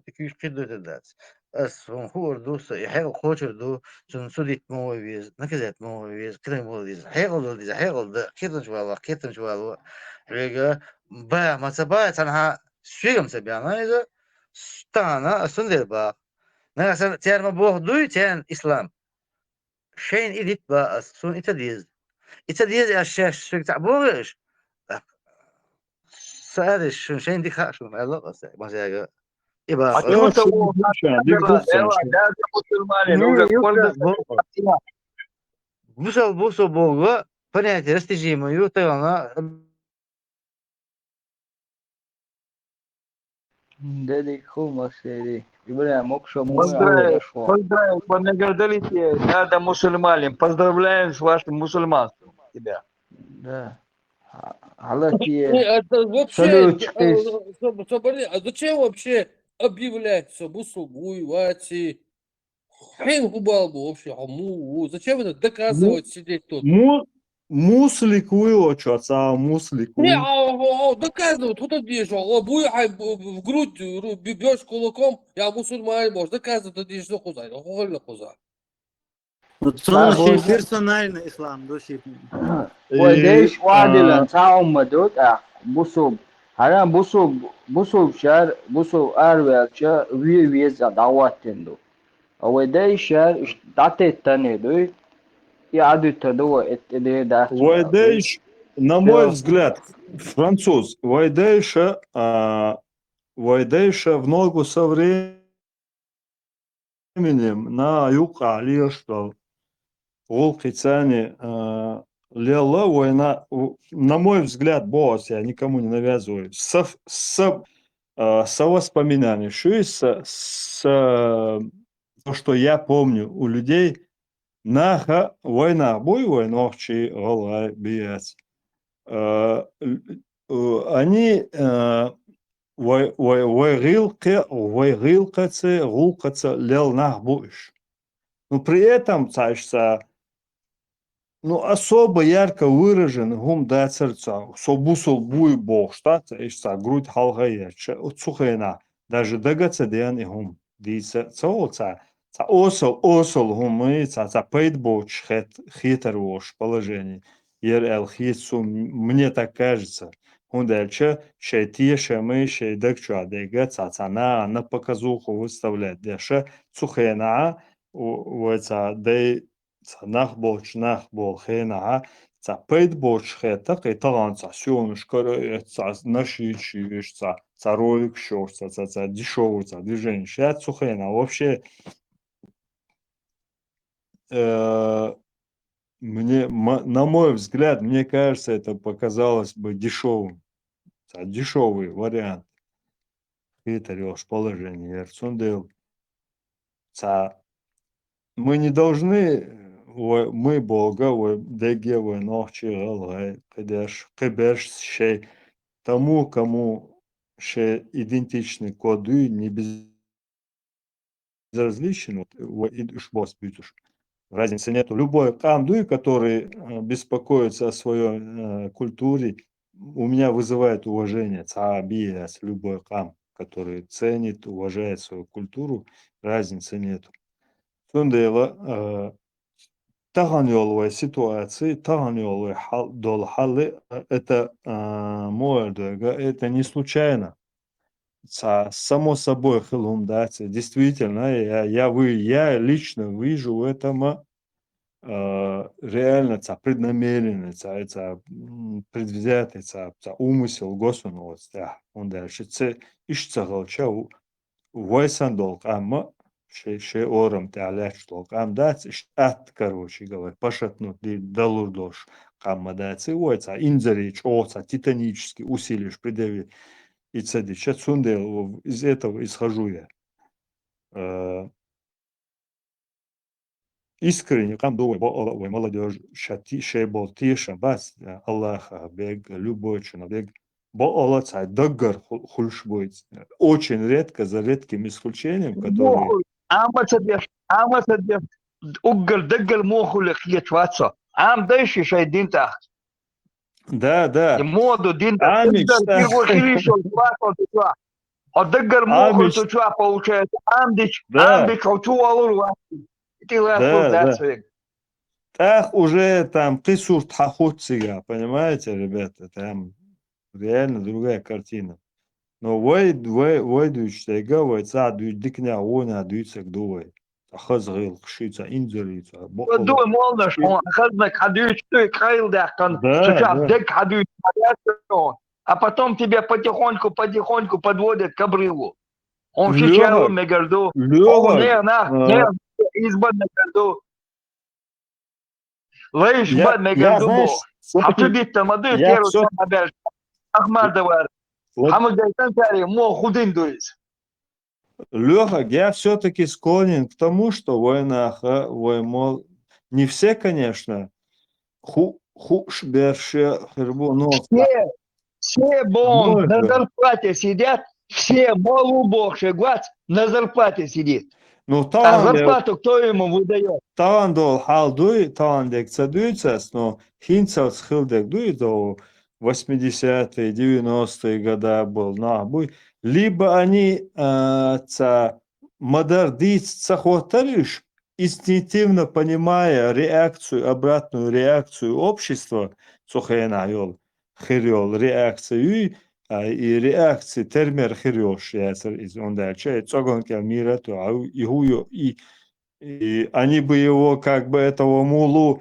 [SPEAKER 11] тыкиш кидотадats. As van hoor dus heel groter do zo'n solid mooi wees, naказать mooi wees, klein mooi wees, heel de kittens wel. Вега ба мацаба цанха свигам себя, на это стана асундерба. На асан терма бог дуй тен ислам. Шейн идит ба асун итадиз. Итадиз ашеш свиг табориш. سألش شين دي خاشم الله قصة ما زيها يبقى
[SPEAKER 15] А чего того, даже мусульмане, уже
[SPEAKER 11] бусал Бога, понятие растяжимое, то она
[SPEAKER 17] Деди хумас, деди. Ибря, мокшо
[SPEAKER 15] Поздравляю, поблагодарите, надо мусульманам. Поздравляем с вашим мусульманством тебя.
[SPEAKER 17] Да.
[SPEAKER 9] Вообще, а зачем вообще объявлять воевать и хрен губалбу вообще, зачем это доказывать, сидеть тут?
[SPEAKER 16] Мусликую, что ца мусликую.
[SPEAKER 9] Не, доказывают, кто-то бежал, в грудь бьешь кулаком, я мусульманин, может, доказывают, ты что хузай, хузай.
[SPEAKER 2] Цонши персональный ислам, души.
[SPEAKER 17] وديش وعدلا تعاون مدود بوسو هلا بوسو شهر بوسو أروي شهر ويز دعوات تندو وديش شهر دعتت تندو يعدو تدو اتدي ده
[SPEAKER 16] Вайдейш, на мой взгляд, француз, Вайдейша в ногу со временем на юг Алиашта, Волхицани, Лела война, на мой взгляд, босс, я никому не навязываю, со воспоминаний, то, что я помню у людей, наха война, бой войнах чи голай биец. Они вайгилкацы, гулкацы лел нах буш. Но при этом, особо ярко выражен гум да сердца, собусол буй бог, что грудь халгаяча, цухена, даже дагаться диан и гум, дица цаоца. Осол гумы, пейтбоч хитрош положение. Ел хитсу, мне так кажется. Он дальше шейтише мы шейдакчу адега на показуху выставлять. Дальше цухена, дей нахбоч хена, пейтбоч хета, кайталан сёнушка, нашичи, ролик шорца, дешевый движение. Сейчас цухена вообще. Мне, на мой взгляд, мне кажется, это показалось бы дешевым. Дешевый вариант. Хитрёж положение. Мы не должны, мы Бога, дегевы, ночи, кэбэш, шей, тому, кому шей идентичны коды, не без безразличен, разницы нету. Любой камдуй, который беспокоится о своей культуре, у меня вызывает уважение. Цаабияс, любой кам, который ценит, уважает свою культуру, разницы нету. Сундела таган ситуации, таган дол халлы, это это не случайно. Само собой, действительно, я лично вижу в этом реально преднамеренно, предвзятый, умысел Господа. Он дальше ишцагалча вайсан долг, амма шей орам таляч долг, ам дац короче говоря, пошатнут далурдош, камма дац и вайца инзарич, оца титанически усилишь придави. И цади. Сейчас из этого исхожу я. Искренне, там думаю, молодежь, шейбол, тиша, бас, Аллаха, бег, любой человек, боолаца, даггар хульш будет. Очень редко, за редким исключением, которые...
[SPEAKER 15] Амасадеш, уггар, даггар, мохулек, ечваца. Ам дальше шайдинтах.
[SPEAKER 16] Да.
[SPEAKER 15] И моду динта.
[SPEAKER 16] Амич,
[SPEAKER 15] Даггар, мохуль, туча, получается. Амдич, хочу алуру.
[SPEAKER 16] Да. Так уже там присур тхахутсига, понимаете, ребята, там реально другая картина. Но войдуч тайга, войца дуй дикня, она дуйцек дуй. Ахазгил, кшица, инзерица.
[SPEAKER 15] Дуй молнаш, хазнак, хадуч, ты краил дахкан, сейчас дек хадуч, а потом тебя потихоньку подводят к обрыву. Он сейчас на горду, он не избан на горду. Лишь бад на горду. А ты бит там ады, теру там обяж. Ахмадовар. Хамадайтан тари, мо худин дуис.
[SPEAKER 16] Леха, я все-таки склонен к тому, что войнаха, мол, не все, конечно,
[SPEAKER 15] все бон на зарплате сидят, все молубохши гвац на зарплате сидит.
[SPEAKER 16] Ну,
[SPEAKER 15] а зарплату кто ему выдает?
[SPEAKER 16] Таван дол хал дуй, таван дек цадуйцас, но хинцал схилдек дуй до 80-е, 90-е года был нахбуй. Либо они модердиц цахотариш, инстинктивно понимая обратную реакцию общества, цухайнайол, хирёл, реакцию и реакции термер хирёш, он дальше, цогонкел мира, то и они бы его, как бы, этого мулу,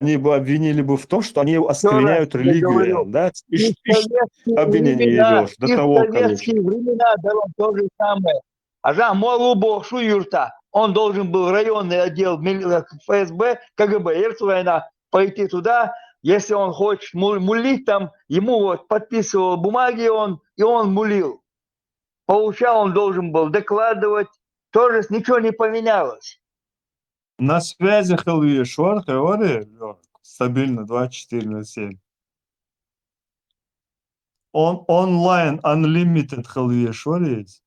[SPEAKER 16] они бы обвинили бы в том, что они оскверняют религию, да? И обвинение идешь до того,
[SPEAKER 15] короче. В советские времена было то же самое. А за молубо шуюрта, он должен был в районный отдел ФСБ, КГБ, война, пойти туда, если он хочет мулить там, ему вот подписывал бумаги и он мулил. Получал, он должен был докладывать, тоже ничего не поменялось.
[SPEAKER 16] На связи Халви Швар, говори, стабильно 24/7. Онлайн, unlimited Халви Швар есть?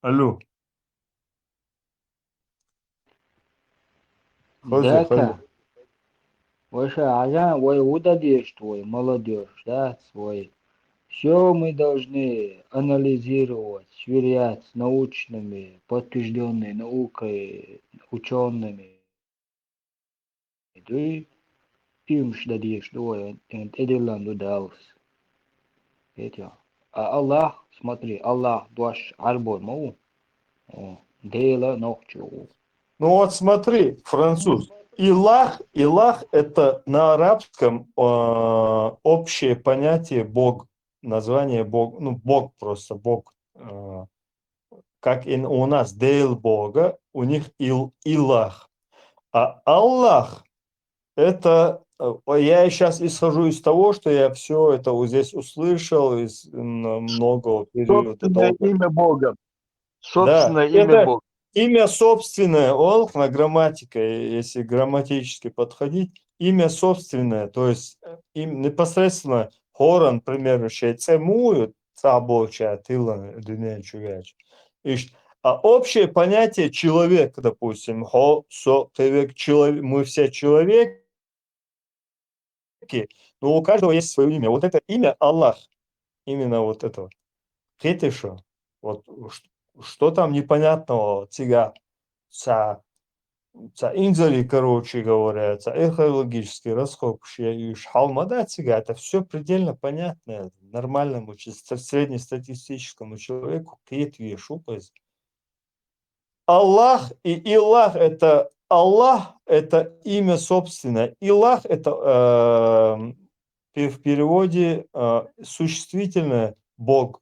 [SPEAKER 16] Алло.
[SPEAKER 10] Да-ка. Ваша азан, ой, удадишь твой, молодежь, да, свой. Все мы должны анализировать, сверять с научными, подтвержденной наукой, учеными. Ты пимш дадишь, двое, эдилан дудалс. А Аллах, смотри, Аллах дуаш арбор мау, дейла нохчу.
[SPEAKER 16] Ну вот смотри, француз. Илах это на арабском общее понятие Бог. Название Бог, ну Бог просто, Бог, как и у нас Дейл Бога, у них Илах. А Аллах, это, я сейчас исхожу из того, что я все это вот здесь услышал из многого периода.
[SPEAKER 15] Собственное имя Бога. Собственное имя Бога.
[SPEAKER 16] Имя собственное, на грамматика, если грамматически подходить, имя собственное, то есть непосредственно Хоран, например, шейцемуют, Цабоча, тыла, дыня, чугач. А общее понятие человек, допустим, человек, мы все человеки, но у каждого есть свое имя. Вот это имя Аллах, именно вот это. Это что? Вот что там непонятного тига, инзали, короче говоря, эхологический расход, халмада тига, это все предельно понятно нормальному, среднестатистическому человеку. Аллах и Илах это Аллах это имя собственное. Илах это в переводе существительное Бог.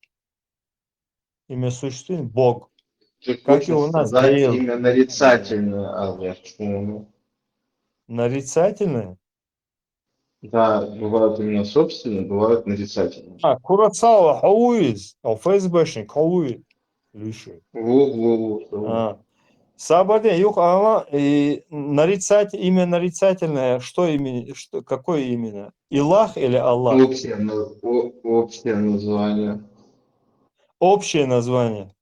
[SPEAKER 16] Имя существительное Бог.
[SPEAKER 1] Ты
[SPEAKER 16] Как
[SPEAKER 1] хочешь
[SPEAKER 16] и у нас
[SPEAKER 1] сказать
[SPEAKER 16] Гаил.
[SPEAKER 1] имя нарицательное, Аллах?
[SPEAKER 16] Нарицательное?
[SPEAKER 1] Да, бывают именно собственные, бывают нарицательные.
[SPEAKER 16] Курацава хауиз, ФСБшник хауи. Сабаде юх Аллах и имя нарицательное, какое именно? Илах или Аллах?
[SPEAKER 1] Общее название.
[SPEAKER 16] Общее название.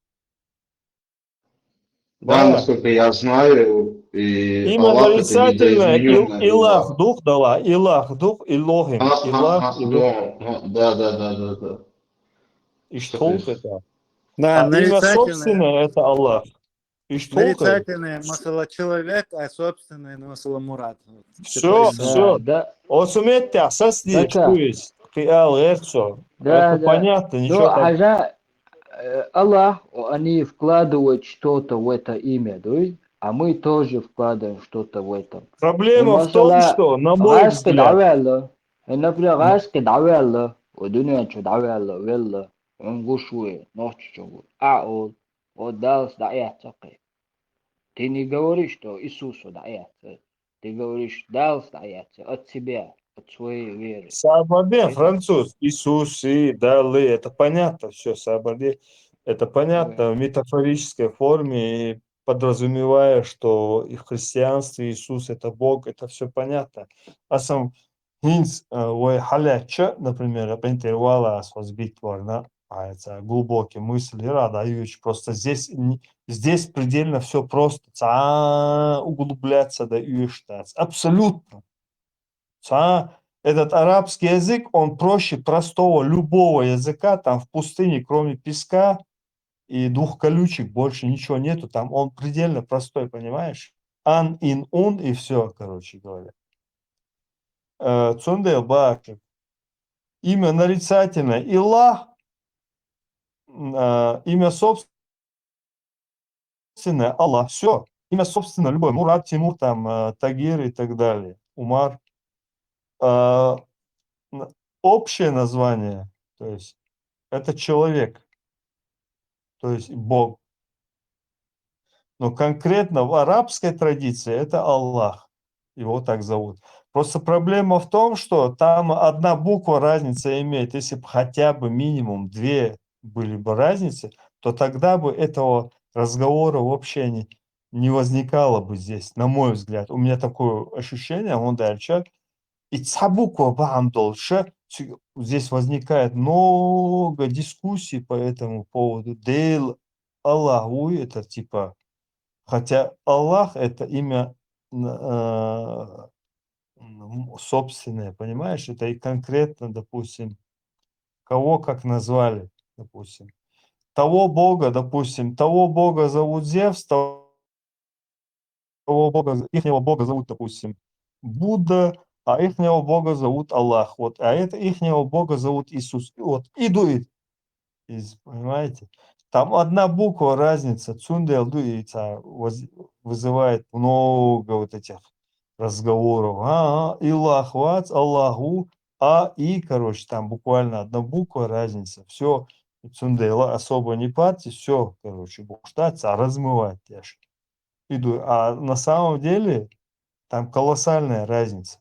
[SPEAKER 1] Да, насколько я знаю, и
[SPEAKER 16] Имя
[SPEAKER 1] Аллах это
[SPEAKER 16] нарицательное,
[SPEAKER 1] видоизмененное
[SPEAKER 16] Илах, дух дала, Илах, дух, Илохим, Илах,
[SPEAKER 1] Да.
[SPEAKER 16] Иштолк это.
[SPEAKER 2] Да,
[SPEAKER 16] А имя
[SPEAKER 2] нарицательное.
[SPEAKER 16] собственное это Аллах. Иштолк это.
[SPEAKER 2] Нарицательное масала человек, а собственное масала Мурат.
[SPEAKER 16] Все.
[SPEAKER 17] Да.
[SPEAKER 16] Осуметь асас
[SPEAKER 17] Така.
[SPEAKER 16] это понятно, ничего там.
[SPEAKER 17] Хажа Аллах, они вкладывают что-то в это имя, да? А мы тоже вкладываем что-то в это.
[SPEAKER 16] Проблема в том, что, на мой взгляд,
[SPEAKER 17] например, غاسك دعوة الله ودنيا دعوة الله ولا ونقول نوتشو أقول ودالس دعية تقي. Ты не говоришь, что Иисусу дается. Ты говоришь, Далс дается от себя, от своей веры.
[SPEAKER 16] Сабаде, француз, Иисус и Далы, это понятно все, Сабаде, это понятно в метафорической форме, и подразумевая, что и в христианстве Иисус это Бог, это все понятно. А сам Хинц, халяча, например, интервала созбить варна, а это глубокие мысли, радающие, просто здесь предельно все просто, углубляться да и штать, абсолютно. Этот арабский язык, он проще простого любого языка, там в пустыне, кроме песка и двух колючек, больше ничего нету, там он предельно простой, понимаешь? Ан, ин, ун и все, короче говоря. Цундел бакет. Имя нарицательное Илах, имя собственное Аллах, все. Имя собственное любое, Мурат, Тимур, там, Тагир и так далее, Умар. Общее название, то есть это человек, то есть Бог. Но конкретно в арабской традиции это Аллах, его так зовут. Просто проблема в том, что там одна буква разница имеет. Если бы хотя бы минимум две были бы разницы, то тогда бы этого разговора вообще не возникало бы здесь, на мой взгляд. У меня такое ощущение, он дальше. И буква дольше. Здесь возникает много дискуссий по этому поводу. Дейл Аллаху, это типа, хотя Аллах это имя собственное, понимаешь? Это и конкретно, допустим, кого как назвали, допустим. Того Бога, допустим, того Бога зовут Зевс, ихнего Бога зовут, допустим, Будда, а ихнего Бога зовут Аллах. Вот, а это ихнего Бога зовут Иисус. Вот, идуит. Понимаете? Там одна буква разница. Цундел вызывает много вот этих разговоров. Илах, Аллаху, короче, там буквально одна буква разница. Все, Цундела особо не парьте, все, короче, буштаться, размывать тяжко. А на самом деле там колоссальная разница.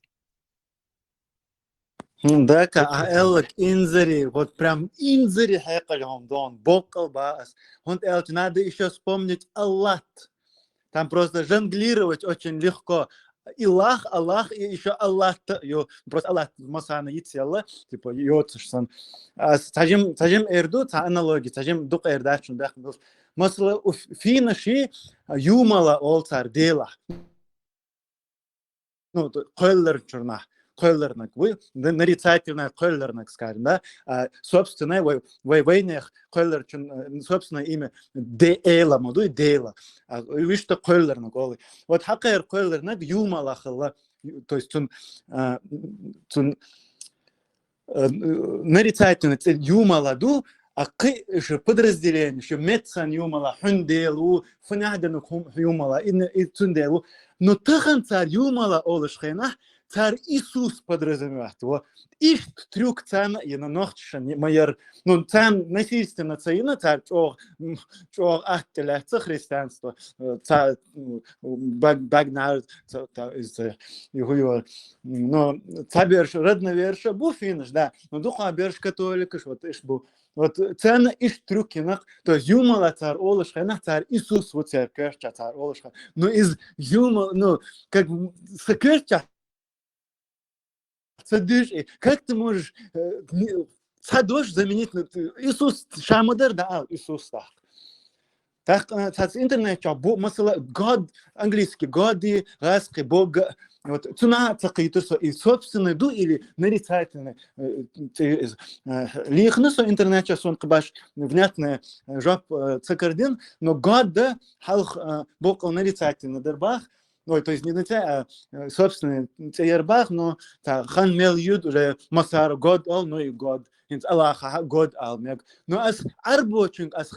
[SPEAKER 2] Да, а элк инзари, вот прям инзари хайкалям дон, бокал бас. Надо еще вспомнить Аллах. Там просто жонглировать очень легко. Аллах, и еще Аллах, просто Аллах, масана яцелла, типа, йоцшсан. Сажим эрду, та аналогия, сажим дук эрдачун, масла финаши юмала олцар дела. Ну, койлерчурна. Койлернак, вы нарицательное койлернак, скажем, да, собственно, войнах койлерчун, собственное имя Дейла, моду Дейла, вы что койлернак, вот хакер койлернак юмалахала, то есть он нарицательное юмаладу, а еще подразделение, еще медсан юмала, хунделу, фаняденук юмала, и цунделу, но тахан царь юмала олышхена, царь Иисус подразумевает. Иш трюк цана и на ночшан майор, ну цан насильственно цаина царь чо ахтеляца христианство, царь багнар из его, но цаберш родноверша буфинш, да, но духа берш католикаш вот иш бу. Вот цена иш трюкинах, то есть юмала царь олышхена, царь Иисус вот церковь царь олышха, но из юмала, ну как сокрытие. Как ты можешь садош заменить Иисус Шамадар да Иисус так так интернет масала God английский годы раски Бог вот цена цакитурсо и собственный ду или нарицательный лихнусо интернет сон кбаш внятное жоп цакардин но God да халх Бог нарицательный дербах. Ну, то есть не на тебя, а собственно, цербах, но хан мел юд уже масар год ал, ну и год, инс Аллаха год ал мег. Но as арбочинг as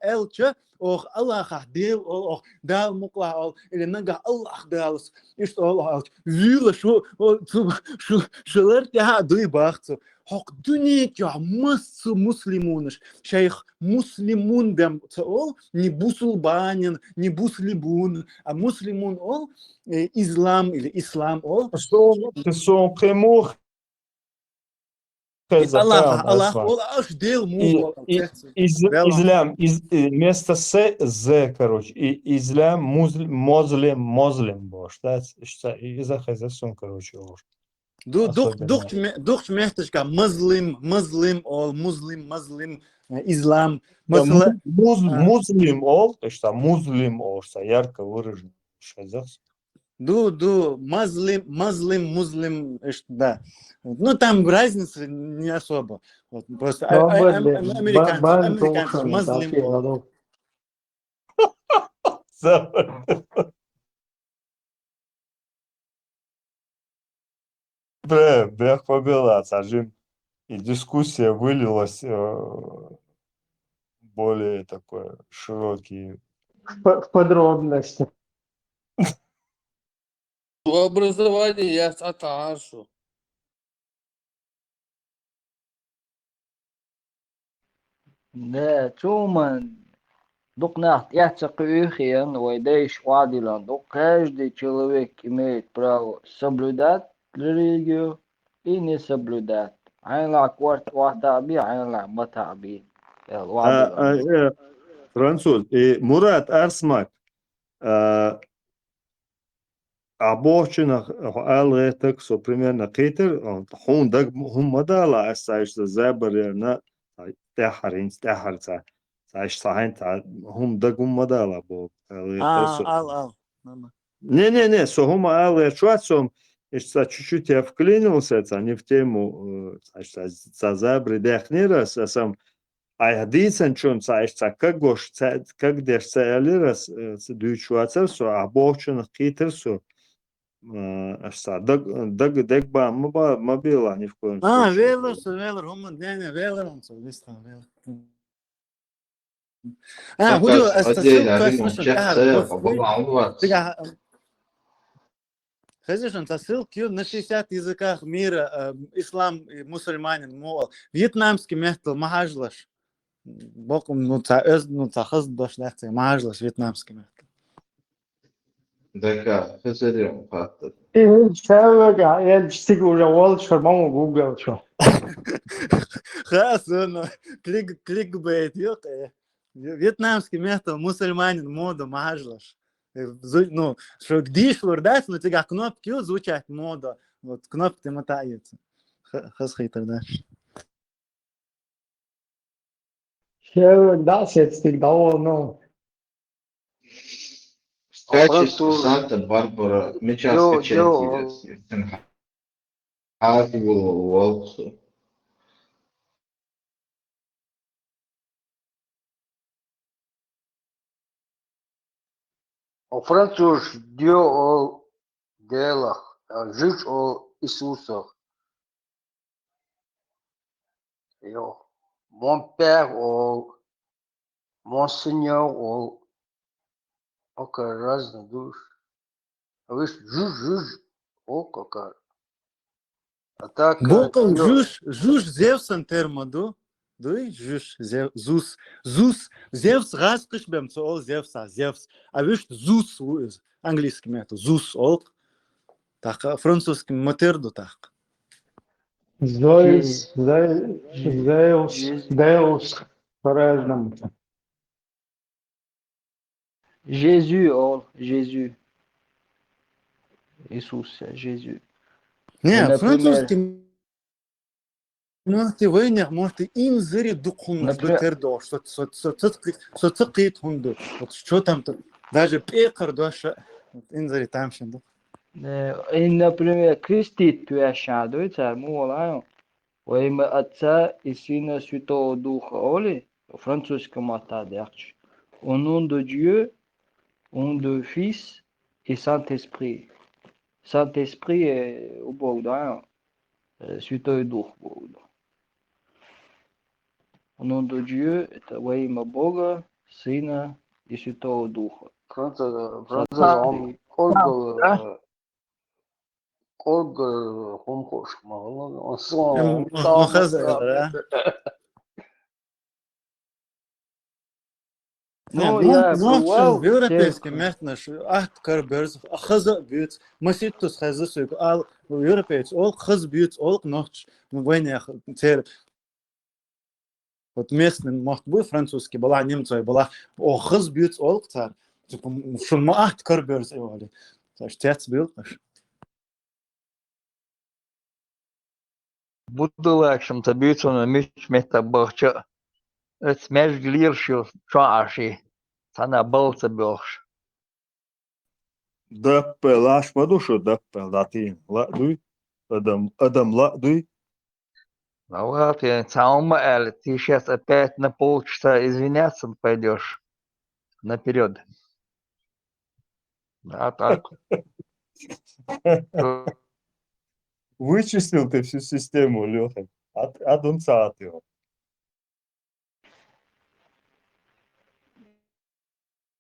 [SPEAKER 2] элча, ох Аллаха дел, ох дал мукла ал, или нага Аллах дал, и что Аллах вила шо шелер тя дуй бахцу. Хок дунитя массу муслимуныш, шейх муслимун бям цол, не бусулбанин, не буслибун, а муслимун ол, ислам или ислам ол.
[SPEAKER 16] Son primo
[SPEAKER 2] Аллах ол аж дел му.
[SPEAKER 16] Ислам, вместо з, короче, и ислам, мозлем, бош, да, из-за хазасон, короче, бош.
[SPEAKER 2] Дух мехтешка мазлим ол музлим ислам
[SPEAKER 16] музлим ол что музлим ол что ярко выражен шазах
[SPEAKER 2] мазлим да ну там разница не особо вот просто американцы мазлим ол
[SPEAKER 16] Бля, побила, сажим. И дискуссия вылилась более такой широкий.
[SPEAKER 3] В подробности.
[SPEAKER 9] В образовании я аташу.
[SPEAKER 17] Да, чуман. Дук нахт яцакуихиан, вайдейш вадилан. Дук каждый человек имеет право соблюдать религию и не соблюдать. Айла кварт вахтаби, айла матаби.
[SPEAKER 16] Француз. И Мурат Арсмак. Обочинах алеток, со примерно кейтер, он даг мадала асаиш забарена тахарца. Саиш саханта хум даг мадала бо. Не, со хум алечуацом. Я чуть-чуть я вклинился, это не в тему, за забры дехнирас, а сам айдицен чун, как гош, как деш цаялирас, дючуацерсо, а бочун хитерсо, даг ба мобила ни в коем случае.
[SPEAKER 2] Велер, хуман, не, велер, он совместно, велер. Хазишан ссылки на 60 языках мира, ислам и мусульманин, мол, вьетнамский мехтл, махажлаш. Боком, ну, цахаз дошлехцы, махажлаш, вьетнамский мехтл.
[SPEAKER 1] Да, хазирим фактор.
[SPEAKER 3] Я стигу уже волчар, маму гугл, что.
[SPEAKER 2] Хасу, кликбейт, ёка. Вьетнамский мехтл, мусульманин, мода, махажлаш. Ну, что где швырдать, но тебя кнопки звучать мода. Вот кнопки мотаются. Хасхай тогда.
[SPEAKER 10] Ще дасет стигдало, но
[SPEAKER 1] Встречи с
[SPEAKER 5] Француз,
[SPEAKER 1] Санта-Барбара, меча
[SPEAKER 5] Джо,
[SPEAKER 1] скачать, Волксу.
[SPEAKER 5] Француз, Dieu au Gelach, Juge au Иисусах. Yo. Mon père au Mon Seigneur au раз на душ. А вы жуж, о, какая. А так,
[SPEAKER 2] Бокал
[SPEAKER 5] Dieu,
[SPEAKER 2] жуж Зевсан термоду. Дуй жуж Зус. Зевс раскыш бем цол Зевса, Зевс. А виш Зус английский метод. Зус олк. Так французский матерду так.
[SPEAKER 10] Zeus,
[SPEAKER 17] Jésus,
[SPEAKER 10] Deus, по-разному.
[SPEAKER 17] Jésus, oh, Jésus. Иисус, Jésus.
[SPEAKER 2] Не,
[SPEAKER 17] Например,
[SPEAKER 2] французский может и войнах, может и инзери духун, что
[SPEAKER 17] например,
[SPEAKER 2] тердо, что цикит хунду. Вот что там-то. Даже пекар доша. Инзери там шинду.
[SPEAKER 17] например, крестит пьящаду, царму олаю. Во имя Отца и Сына Святого Духа, оли, французском матадерч. Au nom de Dieu, au nom de Fils et Saint-Esprit. Saint-Esprit, у Бога, да, Святой Дух Бога. Au nom de Dieu, это во имя Бога, Сына и Святого Духа.
[SPEAKER 5] француз,
[SPEAKER 17] Saint-Esprit.
[SPEAKER 5] колгал, хомхош, он сон,
[SPEAKER 2] Махаза, не,
[SPEAKER 17] Ну,
[SPEAKER 2] ну,
[SPEAKER 17] я
[SPEAKER 2] ну, в
[SPEAKER 17] бывал в
[SPEAKER 2] европейском
[SPEAKER 17] церкви.
[SPEAKER 2] местнаш, карберз, хаза бьют, маситус хаза сук, ал, европейц, ол хаз бьют, ол ночь, ну, войнах, цер, вот местный, может быть, французский, была немцой, была, о, хаз бьют, ол цар, типа, что махт карберз, его, тец был,
[SPEAKER 15] Будулакшым табицуна мич мета бахча. Эц меж глиршил чаши. Сана болца бёхш.
[SPEAKER 16] Даппе лаш мадушу даппе латин. Ладуй. Адам ладуй.
[SPEAKER 15] Ну вот, я цаума эль, ты сейчас опять на полчаса извиняться пойдешь наперед. Да, так.
[SPEAKER 16] Вычислил ты всю систему, Леха. Адунца от его.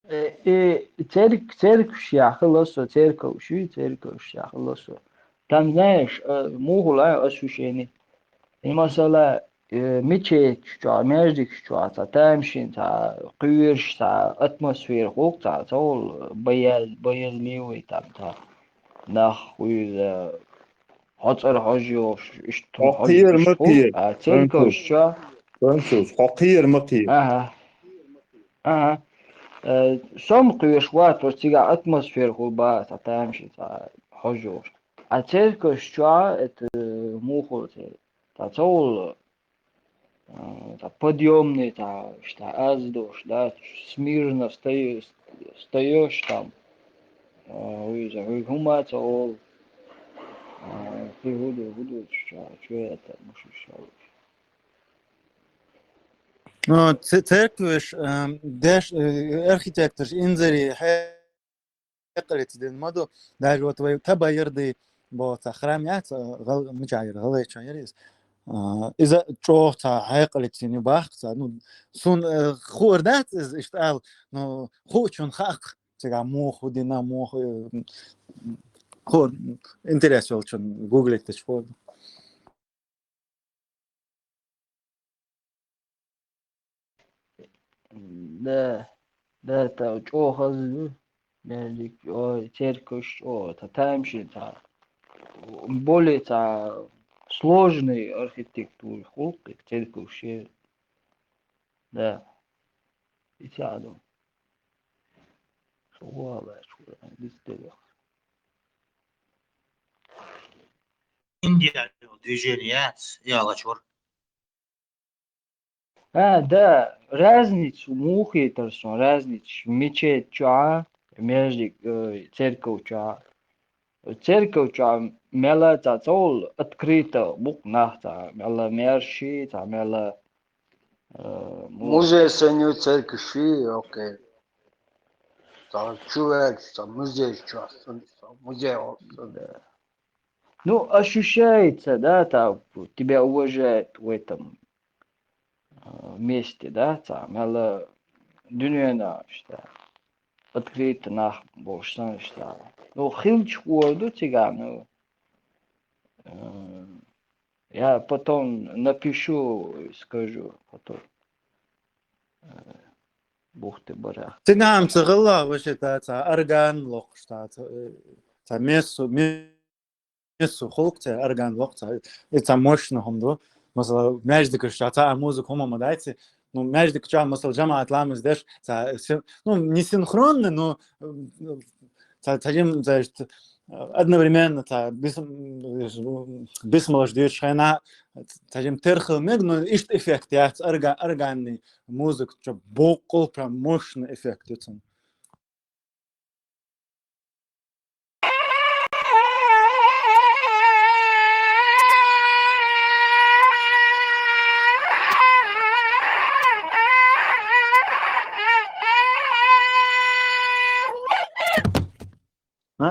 [SPEAKER 17] Церковь шахлосо, церковь ши, церковь шахлосо. Там, знаешь, мугула ощущение. И масала мечеть, что междик, что тамшин, куирш, атмосфера, хук, цол боял милый там, нахуй, حصل حاجة اشتم حاجة
[SPEAKER 16] حقير
[SPEAKER 17] اشتم
[SPEAKER 16] مقير.
[SPEAKER 17] تلك
[SPEAKER 16] فرانسوس.
[SPEAKER 17] الشا
[SPEAKER 16] فرانسوس. حقير مقير.
[SPEAKER 17] اها سم قيشوات وستيجا اتموسفير خوبا تامشي تا حاجة تلك الشا ات موخو تا تول تا подъемный та что аздош да смирно стоишь там вы гуматься ол ты буду что это мушу.
[SPEAKER 2] ну, церковь, деш, архитектор, инзери, قريت دين مدو داج وتوي تبا يردي بو تخرام يات مجاير غلي شايريس اذا تروح هاي قلت سيني باخ نو سون خوردات از اشتغل نو خوچون خاق تيغا مو خودينا مو خور انتريس ولچون جوجل تشفور
[SPEAKER 17] Да, это чё церковь, тамши, более сложный архитектура, холки, церковь, да, и сяду. والله شو بيستريح.
[SPEAKER 7] Индия движение, я лачур.
[SPEAKER 17] Да, разницу мухи торсон, разницу мечеть ча, между церковь ча. Церковь ча мела цацол открыто бук нахта, мела мерши, та мела
[SPEAKER 5] Музей сеню церковь ши, окей. Там человек, там музей часто, музей олsun.
[SPEAKER 17] да. Ну, ощущается, да, там тебя уважают в этом месте, да, там, мела дünyanın işte открыто нах болсаң işte. Ну, хилч воду тиганы. Я потом напишу, скажу, потом. Бухты барах.
[SPEAKER 2] Тигам цыгыла вообще та орган лох та месу холк та орган лох та мощно хомду. Mesela mecdik şata müzik homo дайте. Ну, междик ча mesela cemaat lamız der. Ну, не синхронно, но тадим одновременно бисмолож дьют шайна тадим терхл мег, но ишт эффект я органный музык, ча бокол прям мощный эффект это.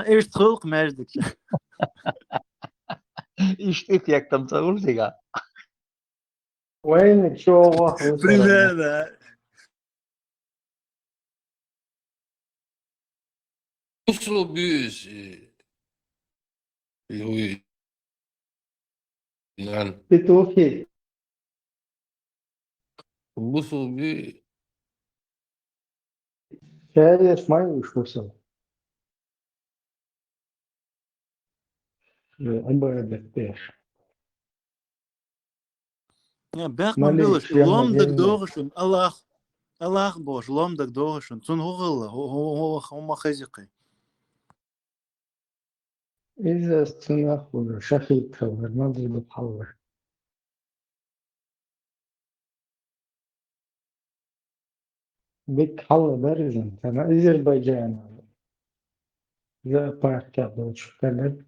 [SPEAKER 2] Ишт хулк междик.
[SPEAKER 15] İşte efektim sağır diga.
[SPEAKER 3] وين تشوفه
[SPEAKER 2] Примерно.
[SPEAKER 9] Buslu büyüs. Yani
[SPEAKER 3] بتوفي
[SPEAKER 9] buslu büyü.
[SPEAKER 3] شايف ما يشوفه أبغى بيش
[SPEAKER 2] Не, бехман
[SPEAKER 3] مالي
[SPEAKER 2] билыш,
[SPEAKER 3] شيء
[SPEAKER 2] ломдак
[SPEAKER 3] مجنة
[SPEAKER 2] doğuşun, Allah boş, lomdak doğuşun, tun huğulla, homa хазикай.
[SPEAKER 3] إذا استناخ شخيط خبر ما أدري بتحول بتحول برزن أنا أذربيجان إذا باركة دوش كلب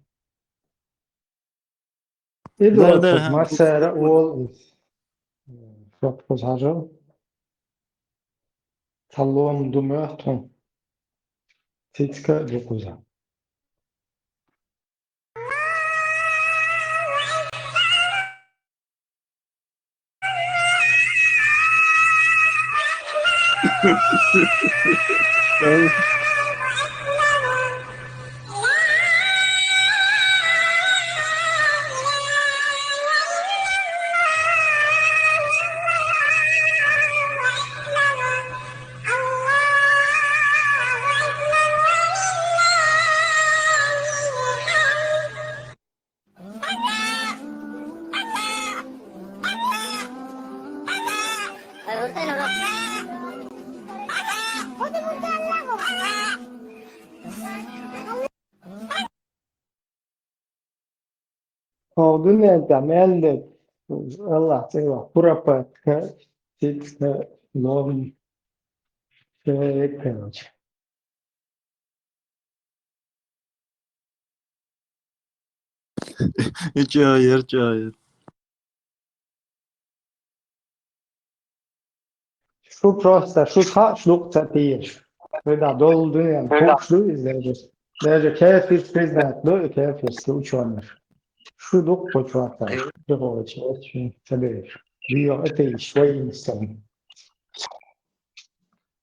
[SPEAKER 3] إذا
[SPEAKER 2] Der
[SPEAKER 3] أخذ ما
[SPEAKER 2] hem,
[SPEAKER 3] سعر أول شوط خزعجل تلوم دماغهم تتكا بقوزا Ordine temelde Allah sega purapat titna lom короче.
[SPEAKER 2] Çayır.
[SPEAKER 3] Şu просто, şu taşlık satıyor. Ve da doldu yani toplu izleyeceğiz. Derece keyif признать, keyif случайно. Şu dok почвата, короче, очень тебе. Дио это и швейн сам.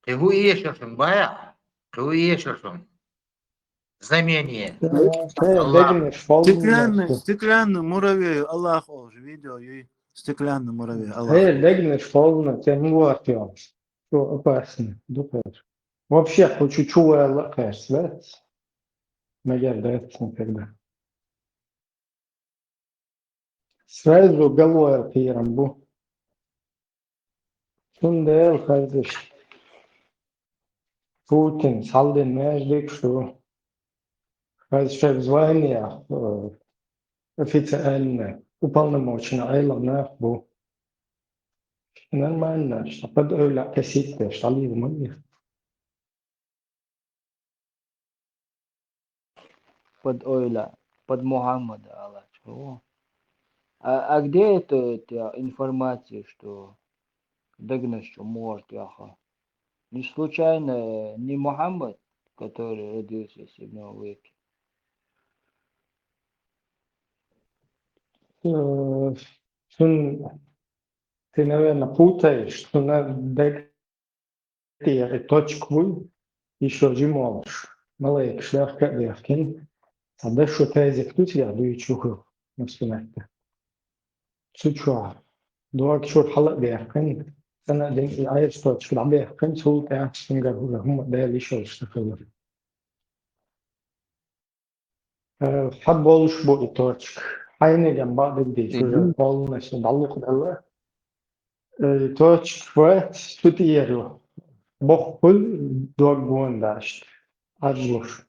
[SPEAKER 7] Кыву ешершун, бая. Кыву ешершун. Знамение.
[SPEAKER 3] Дегнеш
[SPEAKER 2] Стеклянный муравей, Аллах ож, видео и стеклянный муравей, Аллах.
[SPEAKER 3] Hayır, дегнеш фолна, тем вот он. Что опасно, дупаешь. Вообще, хочу чувая лакаешь, да? Наверное, да, это никогда. Сразу головой пиром бу. Шундел, хайдыш.
[SPEAKER 18] Путин салдин междик, что звание официально уполномочено Эйлона был нормально, что под Эйла косите, что ли мы.
[SPEAKER 17] Под Ойла, под Мухаммада, Аллах. Чего? А где это информация, что Дагнаш умрет, яха? Не случайно не Мухаммад, который родился в 7 веке?
[SPEAKER 18] Ты, наверное, путаешь, что на декте точку еще жимолш. Малек шляхка веркин. А дальше тези тут я дую чуху. Настоящий. Сучуа. Дуак шут халат веркин. أنا دين عايز توش كل عبيه كم سوق يا سنغافورة هم ده اللي شو يشتغلوا حبولش بو توش حين جنب بدي شو بول ناس نضلق ده توش فوت ستيرو بخل دوغون داشت أجلوش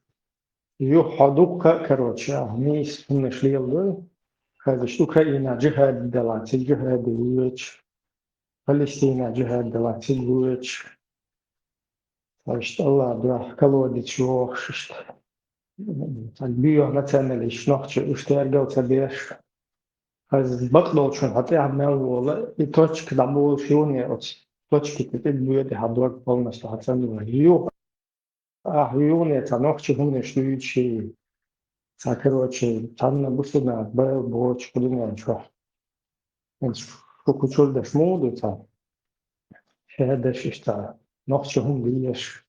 [SPEAKER 18] يو حدوك كروتشا ميس نشليل هذا شو كأينا جهاد دلات جهاد ويش فلسطين جهاد دلات ويش فاشت الله دوح كلودي شوخ ششت البيو مثلا اللي شنوخش اشترقوا تبيش از بطلوا شون حتى عمل والله يتوش كدابو شوني توش كتير بيو دي هدوك بالنس حتى يو يوني تنوخش هم نشويشي ساكروشي تنا بسنا بوش كلنا شو شو كشول ده سمود تا هذا شيء نوخش هم بيش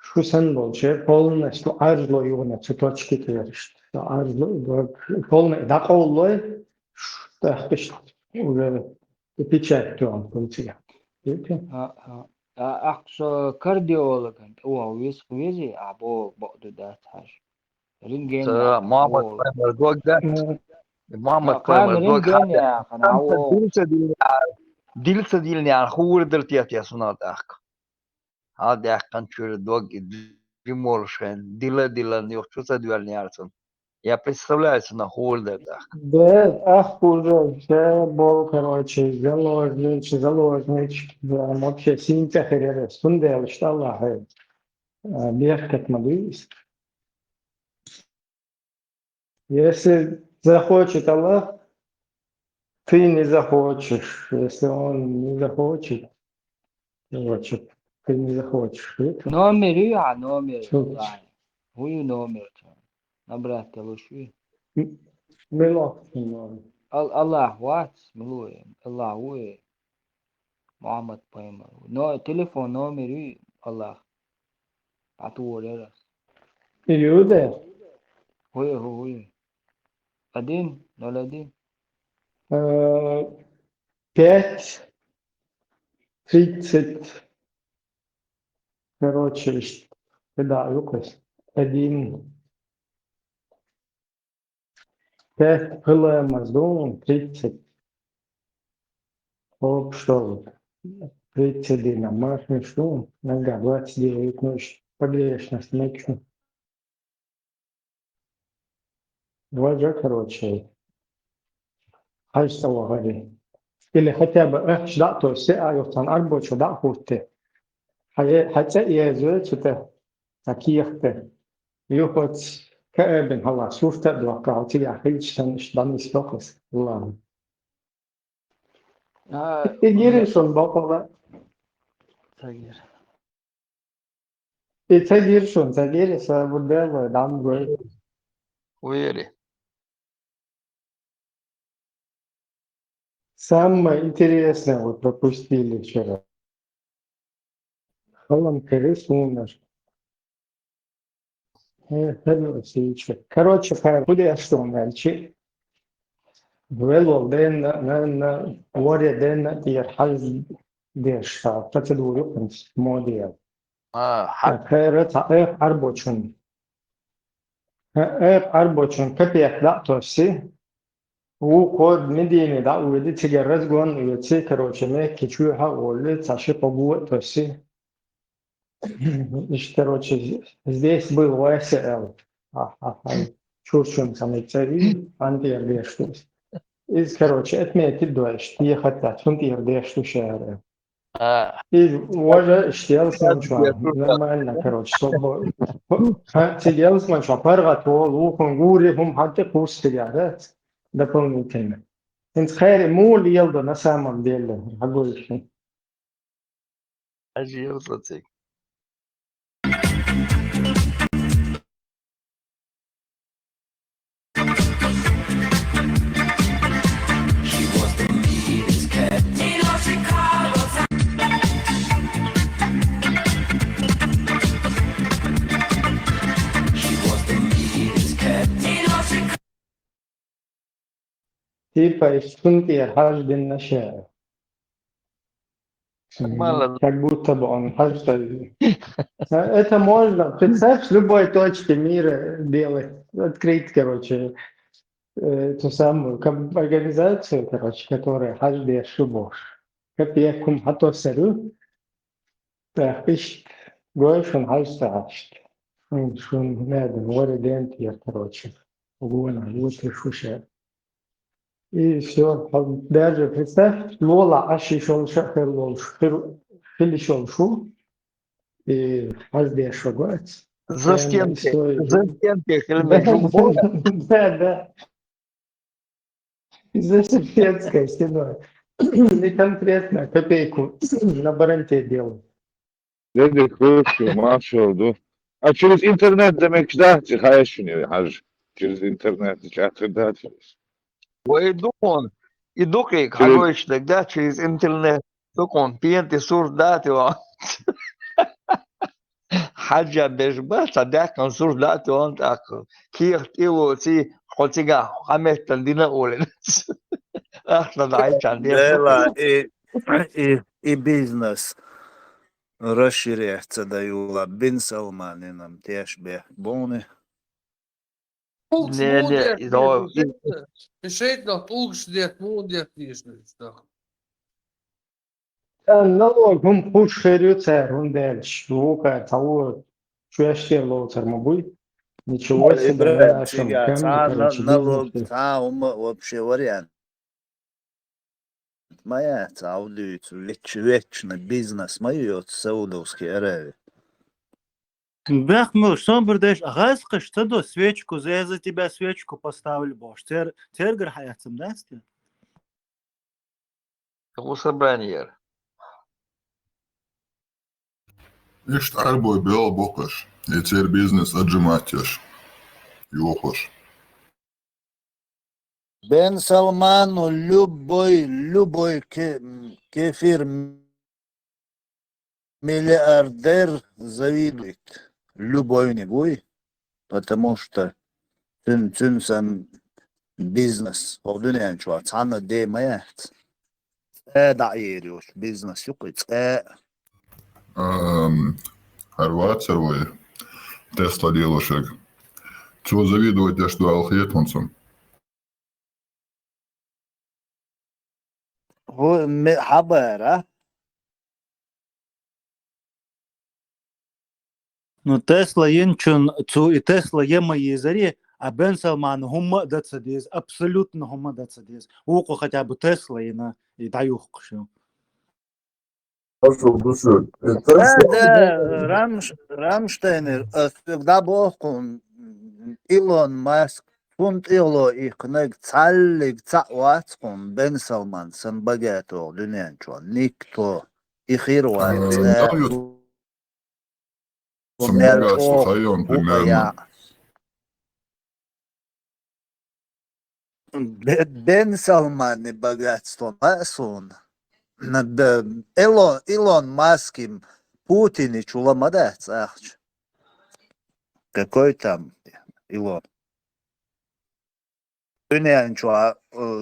[SPEAKER 18] شو سنبول شيء полное что арзло его на цветочки тверишь что арзло полное да полное что пишет уже печать то он получил
[SPEAKER 17] أقصى كارديولوج هو ويزي أبو بعد ده تاش رينجين يا
[SPEAKER 15] محمد
[SPEAKER 17] هو
[SPEAKER 15] قائمر دوق محمد
[SPEAKER 17] قام
[SPEAKER 15] قائمر دوق
[SPEAKER 17] رينجين يا خنا هو
[SPEAKER 15] دلسة ديلني على خور درتيات يا سناد أخ هذا أخ كان شو دوق ديمورشين ديلا نيوخ شو سدوالني عارسون я представляю на холдер да
[SPEAKER 18] да ах уже все был короче заложничек да вообще синька херера сундел что Allah бегать могу если захочет Аллах ты не захочешь если он не захочет короче ты не захочешь
[SPEAKER 17] номер يا номер لا هو номер نبرة تلوشي
[SPEAKER 18] ملوك
[SPEAKER 17] الله وات ملوي الله هو محمد قائمر نو تليفون номер الله عطول
[SPEAKER 18] يودا
[SPEAKER 17] هو один 01
[SPEAKER 18] 5 30 короче да Лукас 1 5 было Маздон 30 оп что 31 на маршне что нога 29 ночь погрешность ночью два короче هايستوى هذه اللي حتى بقى شدعته الساعة يوصل 4 شدع فوته حتى يزول شته تكيخته يوخد كأبن هلا شوفته دوقعتي يا أخي شنش داني سلوكس الله يجري شون بقى
[SPEAKER 17] تغيير
[SPEAKER 18] يتغير شون تغير سبب دام غير
[SPEAKER 15] ويري
[SPEAKER 18] Самое интересное вот пропустили вчера. Холлам Крис умер. Короче, куда что мальчик? Вело ден на воре ден يرحل ديش تعتقد يقن موديل. خيرت أربعون. أربعون كبيح لا توسي. هو كود مدينة دا ودي تجرز جون ويتسي كروشة ما كشوها ولا تشي قبوة توسي Значит, короче, здесь был ВСЛ. Чурчун самый цари, Антия Бештус. И, короче, отметить дальше, ехать так, Антия Бештус шары. И уже сидел ничего, нормально, короче, свободно. Сидел ничего, паргатол, ухом, гурихом, хатте курс да, дополнительно. Инсхайри мул елда на самом деле, огуречный.
[SPEAKER 15] Ажиотацик.
[SPEAKER 18] Типа из Антия хажден на шары.
[SPEAKER 15] Нормально.
[SPEAKER 18] Как будто бы он хажден. Это можно, представь, с любой точки мира делать, открыть, короче, ту самую организацию, короче, которая хажден шубош. Копейкум хатосеру, так, ищет, гойшун хальсташт. Шун надо, море дентья, короче, угона, лучше шуше. И все, даже представь, лола ашишол шахерлол хилишол шу, и хажден шугать.
[SPEAKER 15] За стенкой
[SPEAKER 18] Да,
[SPEAKER 15] Хельмельджумбола.
[SPEAKER 18] да. За советской стеной. И конкретно копейку на баранте делаю.
[SPEAKER 12] Dedi хорошо, maşallah oldu. А через интернет demek да, hayır haj. Через интернет да.
[SPEAKER 15] Войдун. И дукай,
[SPEAKER 12] Через
[SPEAKER 15] хагоич тогда через интернет. Дукон, пьенты сур дати он. حاجة بيشبه صدق كان صور لا تون تأكل كير تيو تي خلتيجا خمسة تندينا أولين أحنا ضعيف عندي
[SPEAKER 19] Dēlā i biznes расширяется, даю Бин Салманинам тieši bija būni.
[SPEAKER 9] Pulks
[SPEAKER 15] Не,
[SPEAKER 9] mūdiet,
[SPEAKER 15] не, но
[SPEAKER 9] šeit nav pulks diet mūdiet tieši.
[SPEAKER 18] Налог, он худший царь, он дальше, штука, того, что я щело цармобуй. Ничего себе, в
[SPEAKER 19] Ибрагим,
[SPEAKER 18] нашем
[SPEAKER 19] сега,
[SPEAKER 18] камне, короче,
[SPEAKER 19] налог,
[SPEAKER 18] бизнесе.
[SPEAKER 19] вообще вариант. Моя аудиция, вечный бизнес, мою Саудовский Аравии.
[SPEAKER 2] Бах, что будешь? Газка, что до свечку, я за тебя свечку поставлю, бош. Тергер хаятсам, да?
[SPEAKER 15] кому собрание.
[SPEAKER 8] Ишт арбой бел бокаш. И цер бизнес отжиматешь. Йохош.
[SPEAKER 19] Бен Салману любой кефир миллиардер завидует. Любой нибудь, потому что сам бизнес. Повдуняем, что цана демает. Да, ерюш, бизнес юкает.
[SPEAKER 8] Хорват сервой. Тесла делушек. Чего завидовать, я что алхетмансом?
[SPEAKER 19] حبر ها
[SPEAKER 2] Ну, Тесла янчун, цу и Тесла ема езари, а Бен Салман гумма дацадез, абсолютно гумма дацадез. Уку хотя бы Тесла и даю хукшу.
[SPEAKER 19] Да, Рамштейнер, когда бохун Илон Маск, фунт Ило их нег цаллик цауацкун Бен Салман сан багато дунянчуан, никто их ирват.
[SPEAKER 8] Богатство хайон примерно.
[SPEAKER 19] Бен Салман и богатство масон. Над Илон Маским Путинич уламадец, ахч. Какой там Илон? Дунянчуа,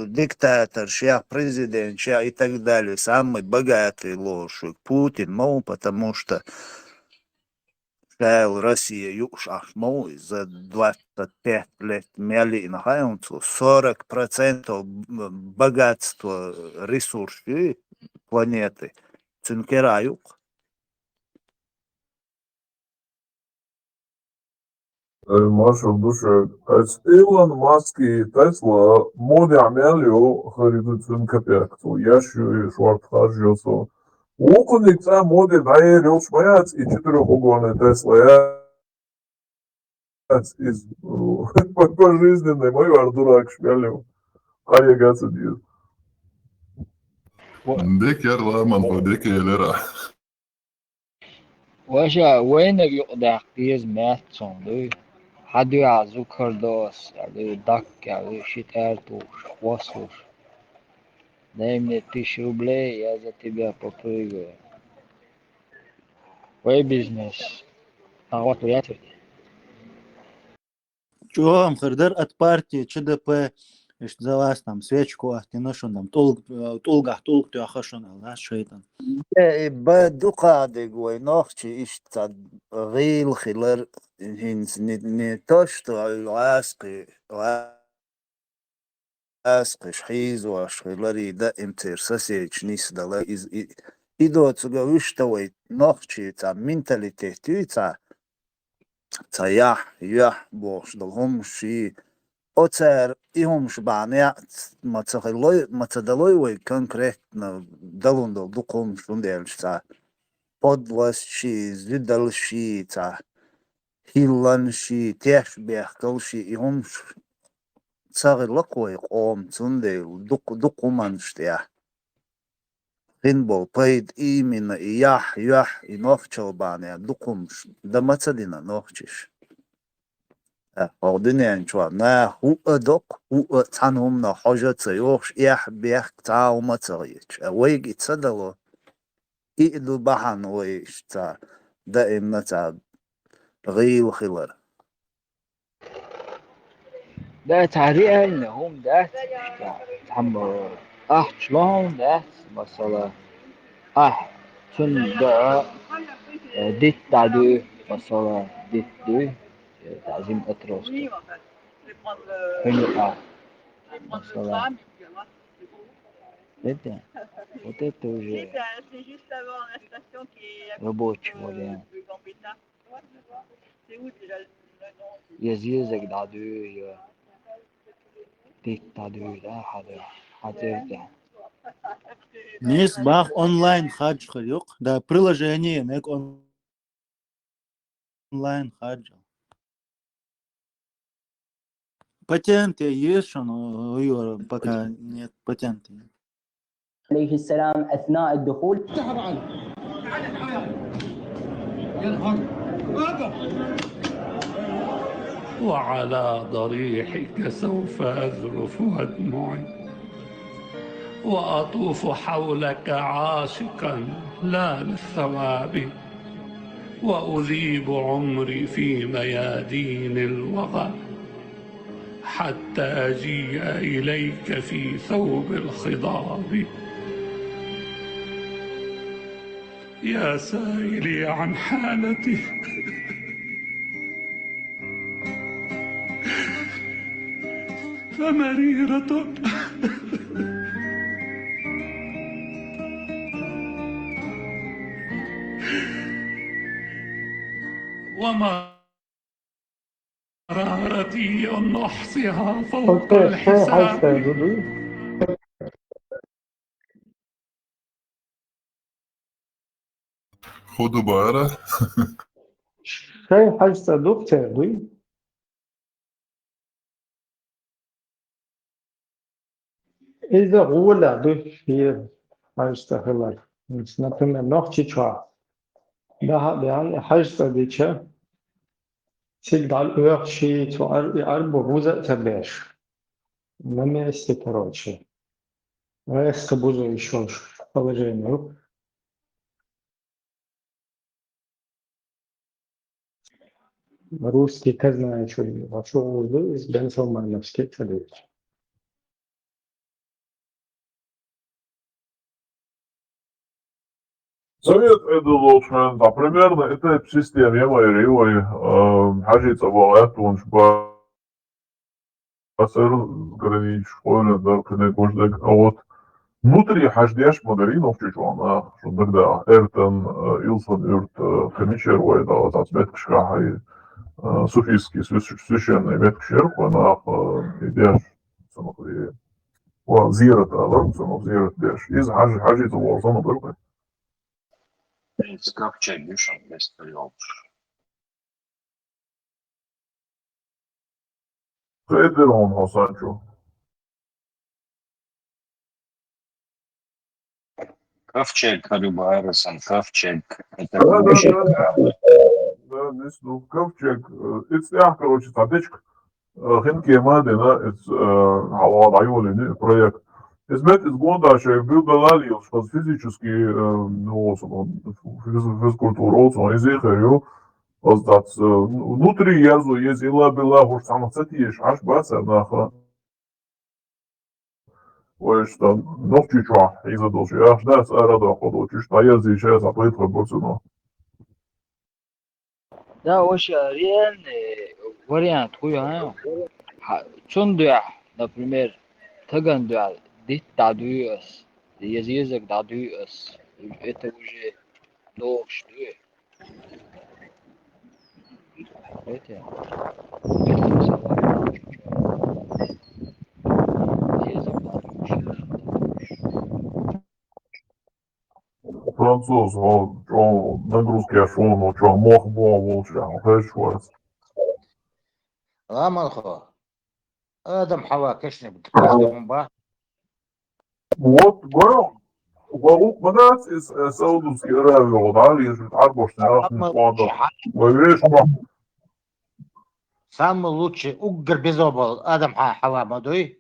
[SPEAKER 19] диктатор, шях президент, шях и так далее. Самый богатый лошадь Путин, мол, потому что Россия юшах мол за 25 лет мяли на хайонцу 40% богатства ресурсов планеты цинкераюк.
[SPEAKER 8] משהו dušo. Als Elon Musk Tesla modernelju hariducun kapják, то ящу швартхажиосо. Окуница моде даерил шмаяц и четырехугольный Тесла яц из пожизненный мой ардурак шмялю. А я гацадил.
[SPEAKER 4] ديك يلا من فوديك يلرا
[SPEAKER 17] واشا وينك يقدح قيز ماتسون دو حدو يعزو كردوس يعني دك يعني شيت ارتوش وصوش دايما تشرب لي يا زتي بيا بابريغو وي بيزنس اغوات وياتو
[SPEAKER 2] Чё, мхардер от партии ЧДП, что за вас там свечку, а ты ношен там толгах ты ахашон, да, шейтан.
[SPEAKER 19] بدو قاعد قوي نوخشي اشتا غيل خلر هنس نتوشتو عاسقي شحيز واشخلري دا امتير ساسيج نيس دالا إدو تسوغا وشتوي نوخشي تا منتاليتيتي تا يح بوش دلهم شي أوتر إيهم شبعنيا ما تدلوي وي конкретно دلون دقوم شونديل تا podlas شي زدل شي تا هيلان شي تيش بيحكل شي إيهم صار لقوي قوم تنديل دقومان شتيا هنبو بيد إيمين يح إنوخشل بانيا دقومش دمتدينا نوخشش أردنيان شو نا هو أدق هو تانهم نا حاجة تيوش بيح تاو ما تريش ويجي تصدلو إيدو بحن ويش تا دائما تا غير خلر
[SPEAKER 17] ده تعريقة إنهم ده تحمل شلون ده مثلا تون ده ديت تعدو مثلا ديت دو تعزيم أتروستو هنو مثلا ده peut-être уже рабочий вариант. يزيزك دعدو يا ديت دعدو ده حاضر ده
[SPEAKER 2] Нис бах онлайн хадж хаюк, да приложение нек онлайн хадж. Патенты есть, но пока нет патента.
[SPEAKER 20] عليه السلام أثناء الدخول طبعا
[SPEAKER 21] وعلى ضريحك سوف أذرف ودموعي وأطوف حولك عاشقا لا للثواب وأذيب عمري في ميادين الوغى حتى أجيء إليك في ثوب الخضاب يا سائلي عن حالتي فمريرة ومرارتي أن أحصيها فوق الحساب
[SPEAKER 4] خدوا بقرة
[SPEAKER 18] شاي حاجة دكتور دوي إذا غولا دوي في حاجة هلا например ногти чва да حاجة ديتشا всегда الأخشي تعرب بوزة تباش ما استكراش ما يستبوزه يشوش положение русский ты знаешь что вообще уже из бенсомановский целый
[SPEAKER 8] Совет Эдулошмен, да, примерно это система Ривой, хажица бывает, он шпа гранич школы, да, книгождек, а вот внутри хаждеш модеринов чучуана, что тогда Эртен, Илсон, Эрт, Фемичер, да, зацметкшка, суфийские священные веткшерку, нах, идешь, самохли, зират, алар, зират деш, из хажи зуорзана дыркой.
[SPEAKER 12] Ковчег дюшан вместо елш.
[SPEAKER 8] Федерон, Хасанчо.
[SPEAKER 12] Ковчег, Хариба Айресон, ковчег. Это
[SPEAKER 8] Да,
[SPEAKER 12] вообще
[SPEAKER 8] да, здесь, ну, ковчег. Это, короче, статечка. Хинки Мадина, это Хавар Айолини проект. Измет из года, что был балалил, что физически, ну, физкультуру, он из их внутри язу есть ила была, уж сам цатиешь, аж баца, наха. Ой, что, ну, чуть-чуть, из-за души, аж да, рада ходу, чуть что я здесь сейчас оплатил работу,
[SPEAKER 17] Да, вообще реальный вариант хуя. Чундуя, например, тагандуя, дит дадуяс, язык дадуяс. Это уже нож, что это.
[SPEAKER 8] француз, что нагрузки шел, ну, что мог был лучше, хэшвард.
[SPEAKER 7] Ламанхо. Адам Хава, конечно, каждому ба.
[SPEAKER 8] Вот, говорю, وهو بدأت سعودوسكي راوي وضعالي يجب تعربوش نعرف نتواضع ويريش
[SPEAKER 7] Самый лучший угр безобол Адам Хава Мадуй.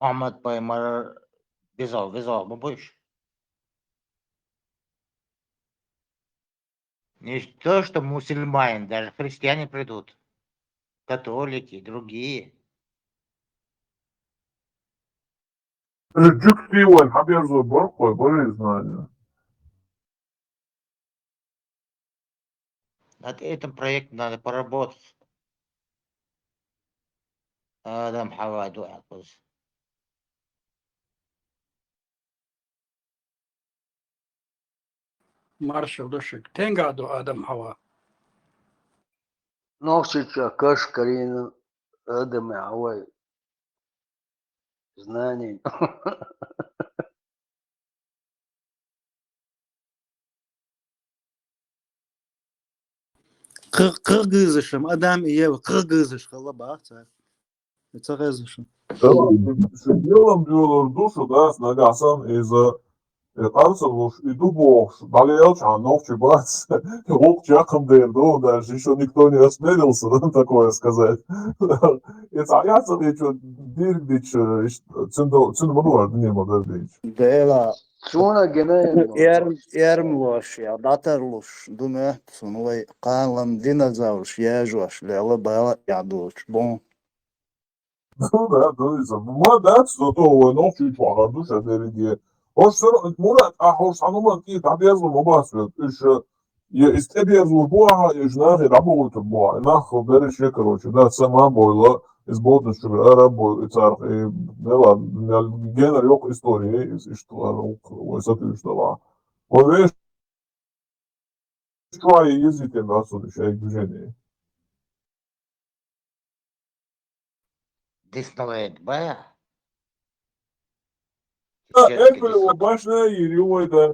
[SPEAKER 7] Мухаммад Паймар безол, мы будешь? Не то, что мусульмане, даже христиане придут, католики, другие.
[SPEAKER 8] الجوك في وين حاب يرزو برق ويبري знания.
[SPEAKER 7] Над этим проектом надо поработать. Адам Хава дуакуз.
[SPEAKER 21] Маршал Душик. Тенгадо Адам Хава.
[SPEAKER 5] Новчича, каш, Карина, Адам и Хава. Знаний.
[SPEAKER 2] Кыргызышым, адам ие кыргызыш хала бахта. Это кыргызышым.
[SPEAKER 8] Делом diyorlar душу, да, с нагасан из Арсалуш и Дубовш, болел, а ногчи бац, лук чаком дерду, даже еще никто не осмелился, да, такое сказать. И царяца вечер, дирдич, цинмануар, не модердич.
[SPEAKER 19] Дела.
[SPEAKER 5] Чуна генеем.
[SPEAKER 19] Ермлош, я датерлуш, думе, сунуй, калам динозаврш, ежуаш, лела бела, ядуш, бон.
[SPEAKER 8] Ну да, то есть, молодец, что то ногчи чуана, душа дерди. Murat, hoş hanımın ki tabi yazılı mı bahsediyor? Ya istedi yazılı bu aha, ya jnahı da bu oldu bu aha. Nah, beri şey короче, да, сама boyla, izbodnuş gibi, arabo, içer, ne var, genel yok istoriye, iştiler, o satıyor işte var. O ve şu ay yezitim nasıl şey, güzeli.
[SPEAKER 7] Disneyland, бая.
[SPEAKER 8] Эфелева башня Ириой, да,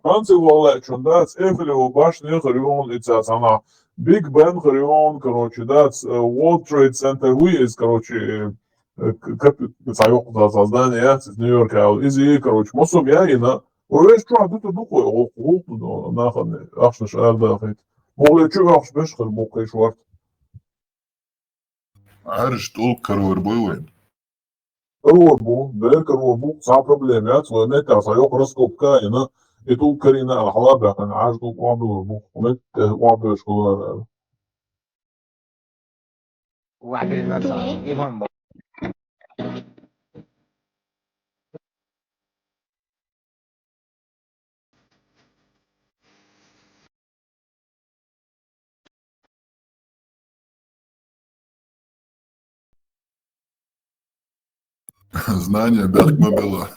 [SPEAKER 8] Францева лечон, да, Эфелева башня Харион, лица сама, Биг Бен Харион, короче, да, World Trade Center, есть, короче, сайок за создание, из Нью-Йорка, из короче, мосом я и на, ой, что, это духой, но нахуй, ахшна шарда, могли чего ахш бешхер, бокай шварт.
[SPEAKER 4] عارش تقول كرور بوين
[SPEAKER 8] Робу, дека робу, са проблемят, нека са yok раскопка, ина, и тут Карина Алхалаба, kan аж тут робу, met робу школа.
[SPEAKER 7] واحد نصر يفهم.
[SPEAKER 4] знание Берг Мобила.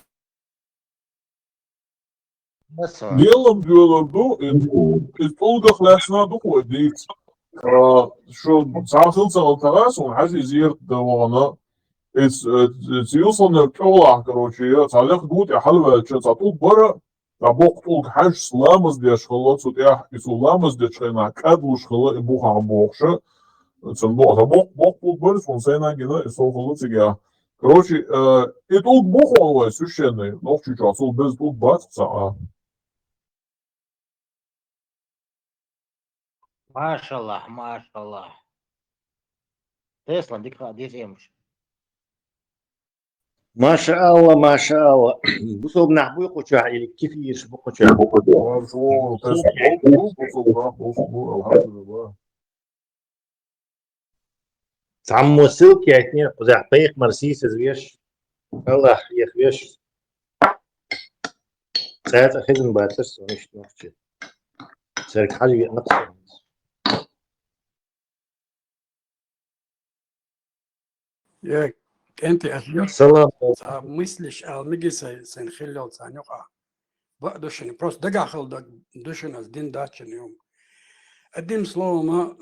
[SPEAKER 7] مثلا
[SPEAKER 4] Делом diyorlardı, Tolga klasına da koyduk. Şu sağlık salatalar son her şey devamlı. يوصل كولا كروشية صالح دوت يا حلوة تشاتو برا ربوق طول حاج سلامز ديش خلاص وتيح يسلامز ديش خينا كادوش خلا يبوخ عم بوخشة تنبوخ ربوق بوق طول برس ونسينا كده يسول خلاص يجا كروشي يطول بوخ والله سوشيني نوخشي جاسول بز طول بات ساعة
[SPEAKER 7] ما شاء الله ما شاء الله تسلم ديك دي زيمش
[SPEAKER 3] ما شاء الله ما شاء الله بصوب نحبو يقوشا كيف يشبو قوشا
[SPEAKER 4] شو الحمد لله
[SPEAKER 3] تعمو سلك يا اثنين قزح بيق مرسيس زويش الله يخويش ساعات خزن باتس ونشت نوخشي سارك حاجة نقص
[SPEAKER 21] ياك أنت أخير
[SPEAKER 3] سلام
[SPEAKER 21] мыслишь, алмиги сен хилел санюка. Душини просто дагахал душина с дин дачен يوم. الدين سلوما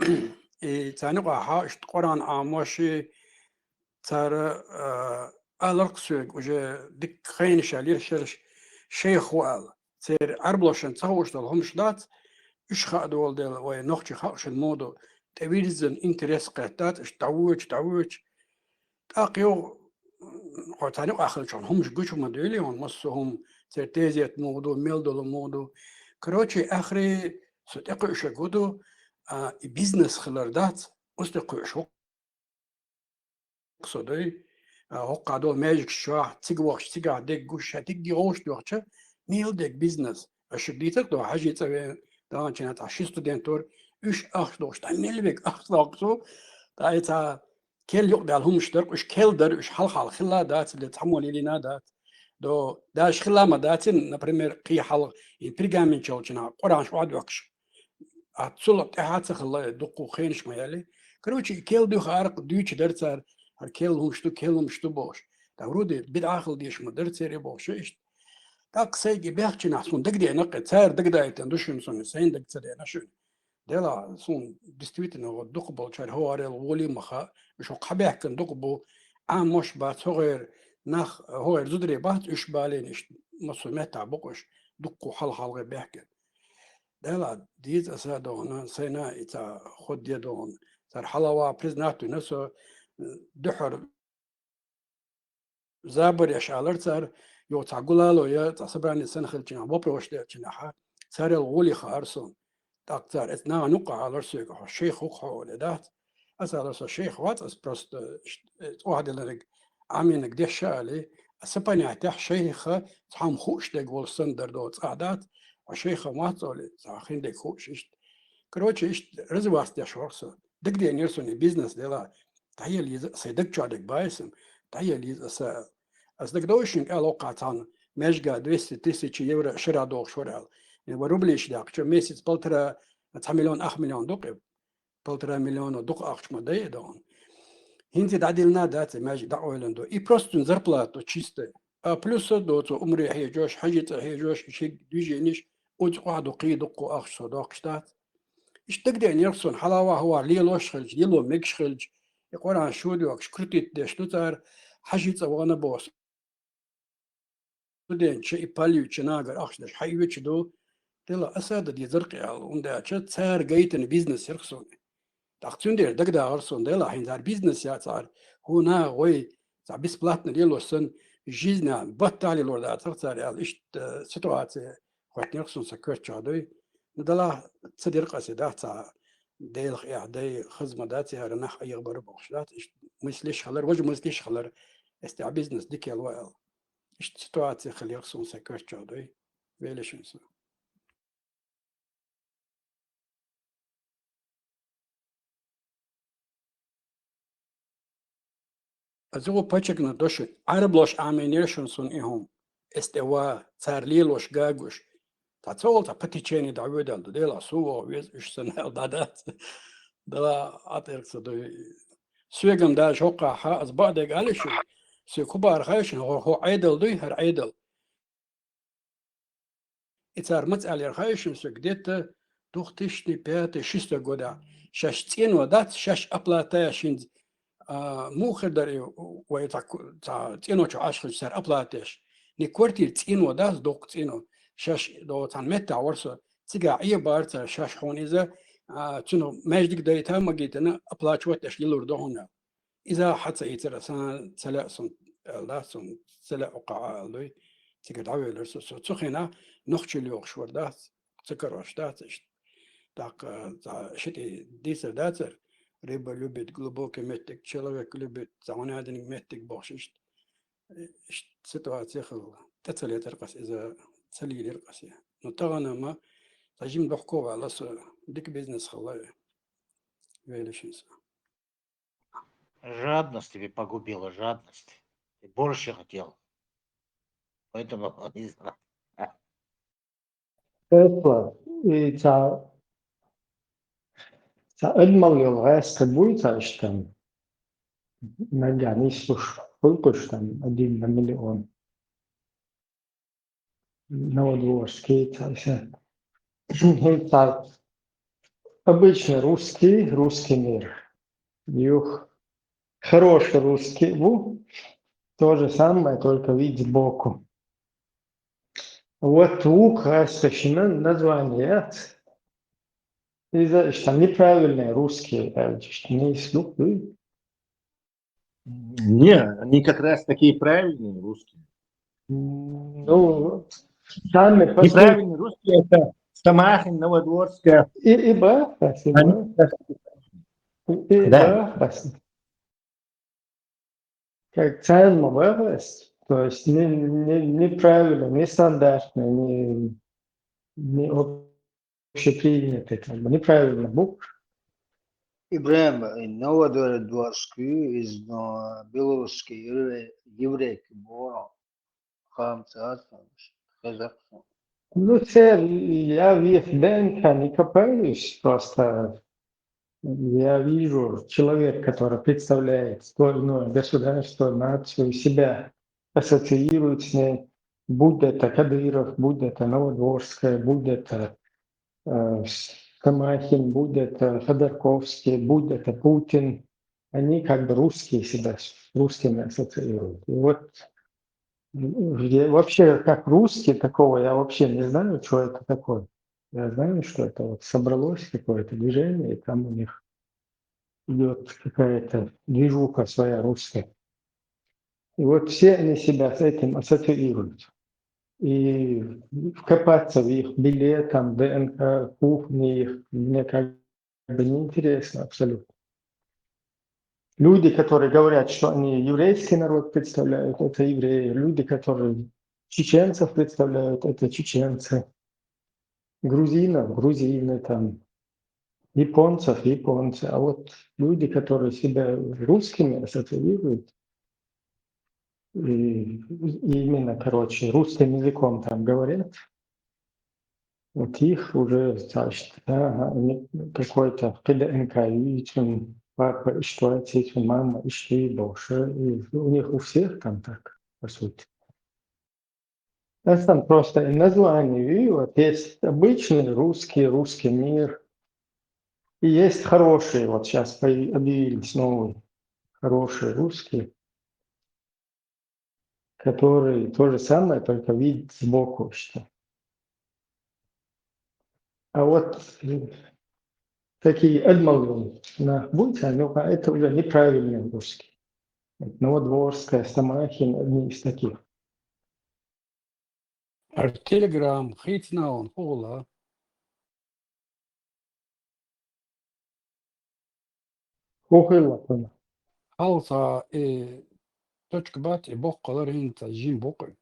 [SPEAKER 21] санюка ها اشت قرآن آموشي تار ألرقسوك وجه دك خين شالير شرش شيخ وال تير عربلوشن تصوش دلهمش دات إيش خادول دل ونخشي خاوش المودو تبيرزن إنتريس قتات إيش تعوج تاقيو قطاني آخر شون همش جوش مدليون مصهم سرتيزيت مودو ميلدو مودو كروتشي آخري ستقو إيش جودو بيزنس خلاردات أستقو إيش قصدي هو قادو ماجيك شاه تيجوش تيجا ديك جوش تيجي روش دوخشة ميل ديك بيزنس أشديتك دو حاجة تبي دان كانت عشرين ستودنتور إيش أخذوش تاني بيك أخذوكسو تايتا كل يوم دالهم مشترك إيش كل در إيش حلقة خلا دات اللي تحمل لينا دات دو داش خلا ما داتين نبرمير قي حلق يبرجامين شوشنا قرآن شو عاد وقش أتصلت تحت خلا دقو خينش ما يلي كروتشي كل دو خارق دويش درتر هر كل هم شتو باش دورودي بدعاخل ديش ما درتر يباش إيش تاقسي بيحكي نحسون دقدي نقد سار دقدي تندوشن سون سين دقدي نشون دلا سون دستويتنا دقبل شر هو على الولي مخا مش قبيح كن دقبو عام مش بات صغير نخ هو زدري بات إيش بالين إيش مسلمات تعبقش دقو حل بيحكي دلا ديز أسادون سينا إتا خد يدون صار حلوا بريزناتو نسو دحر زابر يشالر صار يو تعقلالو يا تصبرني سنخل جنا بوبروش ده جناحات صار الغولي خارسون دكتور اتنا نقع على رسيك الشيخ وقعوا لدات أسأل الشيخ وات أسبرست واحد اللي عامين قديش شالي أسباني احتاج شيخ تحم خوش دق والسندر دوت عادات وشيخ ما تقول ساخين دق خوش إشت كروتش إشت رزواس ده شورسه دق دي نيرسوني بيزنس دلا تهيا لي سيدك شادك بايسم تهيا لي أصدق دوشين قالوا قاطعنا مشجع 200,000 يورو شراء دوغ شورال وروبليش داك شو ميسيس بلترا 9 مليون 8 مليون دوق بلترا مليون ودوق أخش ما ده دون هنتي تعديلنا دات ماجي دعوة لندو يبرستون زربلاتو تشيسته بلوس دوتو عمري هي جوش حاجة هي جوش شيء ديجينيش وتقعدوا قيدق أخش صداق شتات إيش تقدر يرسون حلاوة هو ليلوش خلج ليلو ميكش خلج يقول عن شو دوك شكرتي دشتوتر حاجة وانا بوس بدين شيء باليو شناقر أخش دش حيوش دو تلا أسد دي زرقي على وندا شت صار جيتن بيزنس يرسون تقصون دير دقدا أرسون دلا حين صار بيزنس يا صار هنا غوي صار بس بلاتنا ليلو سن جيزنا بطالي لوردا صار على إيش سيتواتي وقت يرسون سكرت شادوي ندلا تصدر قصيدات صار ديل خيا دي خزمة داتي هرناح أي خبر بخشلات إيش مسليش خلر وجه مسليش خلر استع بيزنس ديك الوائل إيش سيتواتي خلي يرسون سكرت شادوي ويلش نسوا أزوج باتشكنا دوش عربلوش عامينيشن سون إيهم استواء صار ليلوش جاجوش تتصور تبتيشيني دعوة ديلا سووا ويز إيش سنة دادات دلا أطيرك صدوي سويقم دا شوقع ها أزبع ديك على شو سو كبار خايشن هو عيدل دوي هر عيدل И цар мацалер хайшимся где-то 2005-2006 года. Сейчас цену дать, сейчас оплатаешь мухадари, ой так цену что ашхи цар оплатаешь. Не квартир цену дать док цену. Сейчас до тан мета ورسه تيجا أي بارت شاش خون إذا تنو ماجدك دايتها ما جيتنا أبلاش واتش يلور دهونا إذا حتى يترسان سلا سن لا سن سلا أقع لوي تيجا دعوة لرسو سخنا نخش اليوم شو دات تكرش داتش داك شتي ديس داتر ريبا لوبيت глубокий метик человек любит زعنادن метик بخشش سитуация خل تتسلي ترقص إذا تسلي يرقص نتغنى ما تجيم دحكوا على ديك بيزنس خلاص вейлишинса.
[SPEAKER 7] Жадность тебе погубила, жадность. Ты больше хотел. Поэтому не знаю.
[SPEAKER 18] Это и та أجمل الغاز تبويتا إشتم نرجع نيسوش فلقشتم أدين مليون نودو скейта еще. Это обычный русский мир. Юг хороший русский, то же самое, только вид сбоку. Вот лук растащено название. Из-за что неправильные русские, что не есть лук.
[SPEAKER 11] Не, они как раз такие правильные русские.
[SPEAKER 18] Ну, сами
[SPEAKER 11] Неправильные русские — это Самахин, Новодворская.
[SPEAKER 18] И Бахас, и Бахас. Как цельно Бахас, то есть неправильно, нестандартно, не общепринятый, как бы неправильно букв.
[SPEAKER 5] Ибраим, Новодворский из белорусский еврей, Бора, Хамцат, Казахстан.
[SPEAKER 18] Ну, я в их ДНК не копаюсь, просто я вижу человек, который представляет то или иное государство, нацию, себя ассоциирует с ней, будь это Кадыров, будь это Новодворская, будь это Камахин, будь это Ходорковский, будь это Путин, они как бы русские себя с русскими ассоциируют. И вот вообще как русский такого я вообще не знаю, что это такое. Я знаю, что это вот собралось какое-то движение, и там у них идет какая-то движуха своя русская. И вот все они себя с этим ассоциируют. И вкопаться в их билетам, ДНК, кухни их, мне как бы неинтересно абсолютно. Люди, которые говорят, что они еврейский народ представляют, это евреи. Люди, которые чеченцев представляют, это чеченцы. Грузинов, грузины, там, японцев, японцы. А вот люди, которые себя русскими ассоциируют, и именно, короче, русским языком там говорят, вот их уже, значит, какой-то ДНК, папа, что отец, мама, и больше. И у них у всех там так, по сути. А там просто название, и вот есть обычный русский мир. И есть хорошие, вот сейчас объявились новые, хорошие русские, которые то же самое, только вид сбоку, что. А вот такие Эдмалдон на Буйца, ну, это уже неправильные русские. Новодворская, Самахин, одни из таких.
[SPEAKER 21] Телеграм, Хитнаун, Хола.
[SPEAKER 18] Хохылапына.
[SPEAKER 21] Алса точка бат и бог колоринта жим бокой.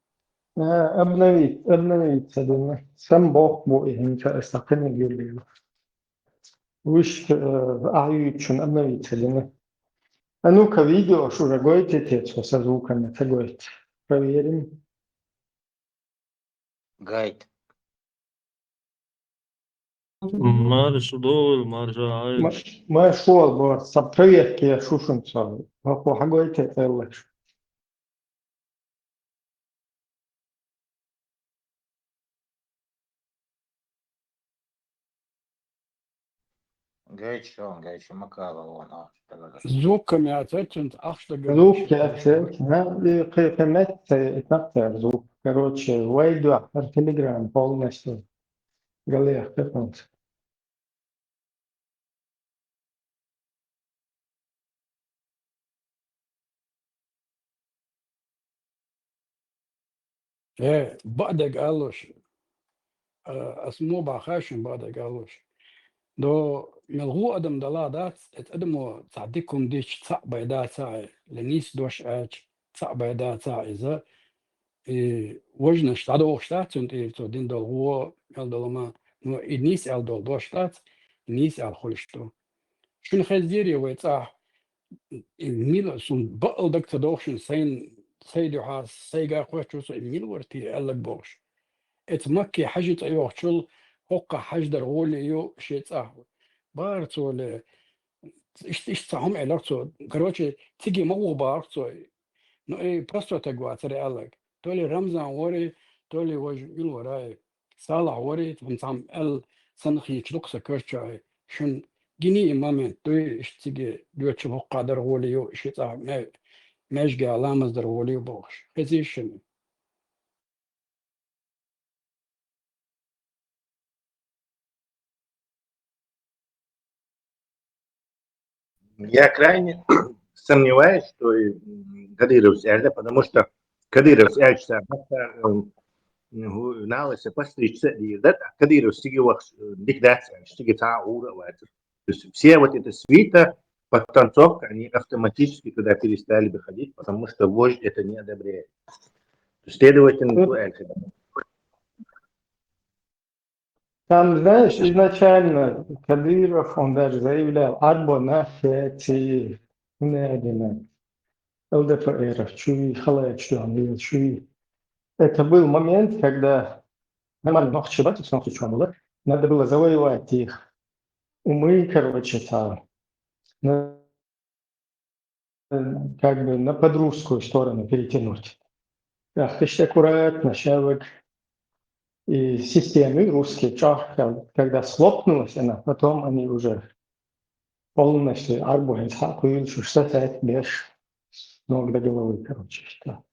[SPEAKER 18] Обновиться, думаю. Сам Бог бой, интересно, как не говорил. Выш аючин обновиться, думаю. А ну-ка, видео, что же гоите со звуками, это гоите. Проверим.
[SPEAKER 7] Гайд.
[SPEAKER 16] Маршдол, маржа.
[SPEAKER 18] ما شو بس سبتريك يا شو نسوي؟ هو حاجة تقلش.
[SPEAKER 7] Гайчон, Макала, вон,
[SPEAKER 21] زوك كم يعتقد أخشى
[SPEAKER 18] زوك يا سيد قيمة اتنقل زوك короче ويدو أحضر تليجرام полностью قال لي أخطفنت إيه بعد قالوش اسمه بخاشم بعد قالوش دو ملغو أدم دلادات اتقدموا تعديكم ديش تصع بيدات ساعة لنيس دوش اج تصع بيدات ساعة إذا وجنا شتادو شتات und so den dol ho el dolma no inis el dol do shtat inis el holsto shun khaziri wetsa mil sun bal dak tadoshin sein do has seiga khochu so mil warti el bosh et makki hajit ayo chul hoqa hajdar gol yo shetsa bartole ish tahum elarto короче tigi mo barto no просто так говорят то ли Рамзан وري то ли وج الوراي صالح وري تمام ال سنخي تلقى كرتشاي شن جيني امامن تو اشتيجي دوتش هو قادر وليو شيطا ما ماشي علامه در وليو بوش هزيشن
[SPEAKER 7] Я крайне сомневаюсь, что Кадыров взяли, потому что Кадыров взяли, ناوي بسريش سألي ده كدير استيجي وقت ديك دات استيجي تاع أورا واتر بس بسيوة التسويتا потенцов они автоматически туда перестали бы ходить, потому что вождь это не одобряет. Следовательно,
[SPEAKER 18] Там, знаешь, изначально Кадыров, он даже заявлял, арбо нафети, не ЛДПР, чуи, халая, чуи. Это был момент, когда нормально много чего, надо было завоевать их умы, короче, там, как бы на подружскую сторону перетянуть. Ахтыш аккуратно, шавок и системы русские, когда слопнулась она, потом они уже полностью арбуют, хакуют, что-то беш, ног до головы, короче, что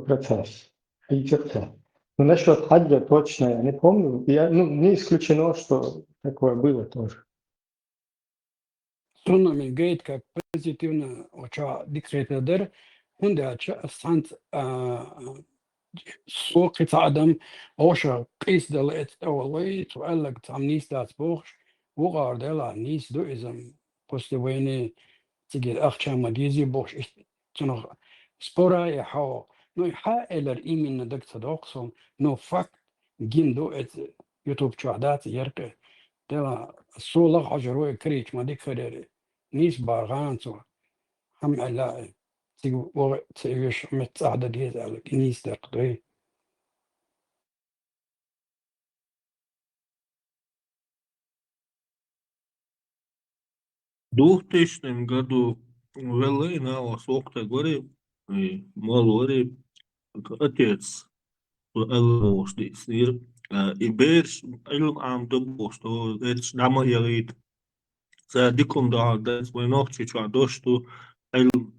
[SPEAKER 18] процесс. Но насчет хаджа точно я не помню. Не исключено, что такое было тоже.
[SPEAKER 21] Сонно min gate как позитивно оча диктатор هندا اتش سانت سوق تعدم اوشا قيس دلت اولي سؤال لك تعمنيس دات بوخش وغار دلا نيس دو ازم بوست ويني تيجي اخشا مديزي بوخش تنو سبورا يحو نو يحا الر ايمن دك تدوقسون نو فاك جين دو ات يوتيوب شهادات يرك دلا سولق عجروي كريش ما ديك خدري نيس بارغانتو هم على تيجيش متساعدة ديت على نيس دقدوي
[SPEAKER 9] В 2000 году ввели на Соктагоре и Малоре отец Элвоштис. И беш Элм ам добо, что это дама ярит. За диком да свой ногти чва что Элм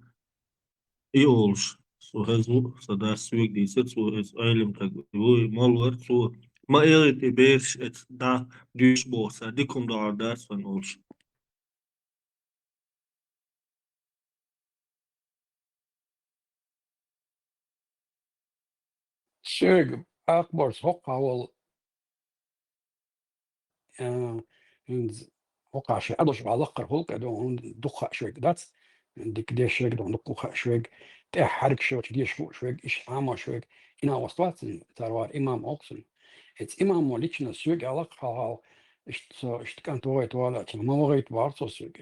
[SPEAKER 9] и олш. So hezmo sada swig die zit so is Elm tag wo Malor so ma yarit и беш это да дюшбо sa диком да свой олш.
[SPEAKER 21] شيء أكبر سوق هو وقع شيء أدوش على الأقر هو كده دخ شوي دات ديك دي شوي ده دخ شوي تحرك شوي دي شوي إيش عام شوي هنا وصلت تروار إمام أقصن إت إمام وليشنا شوي على الأقر إيش كان توي ولا ما وغيت بارتو شوي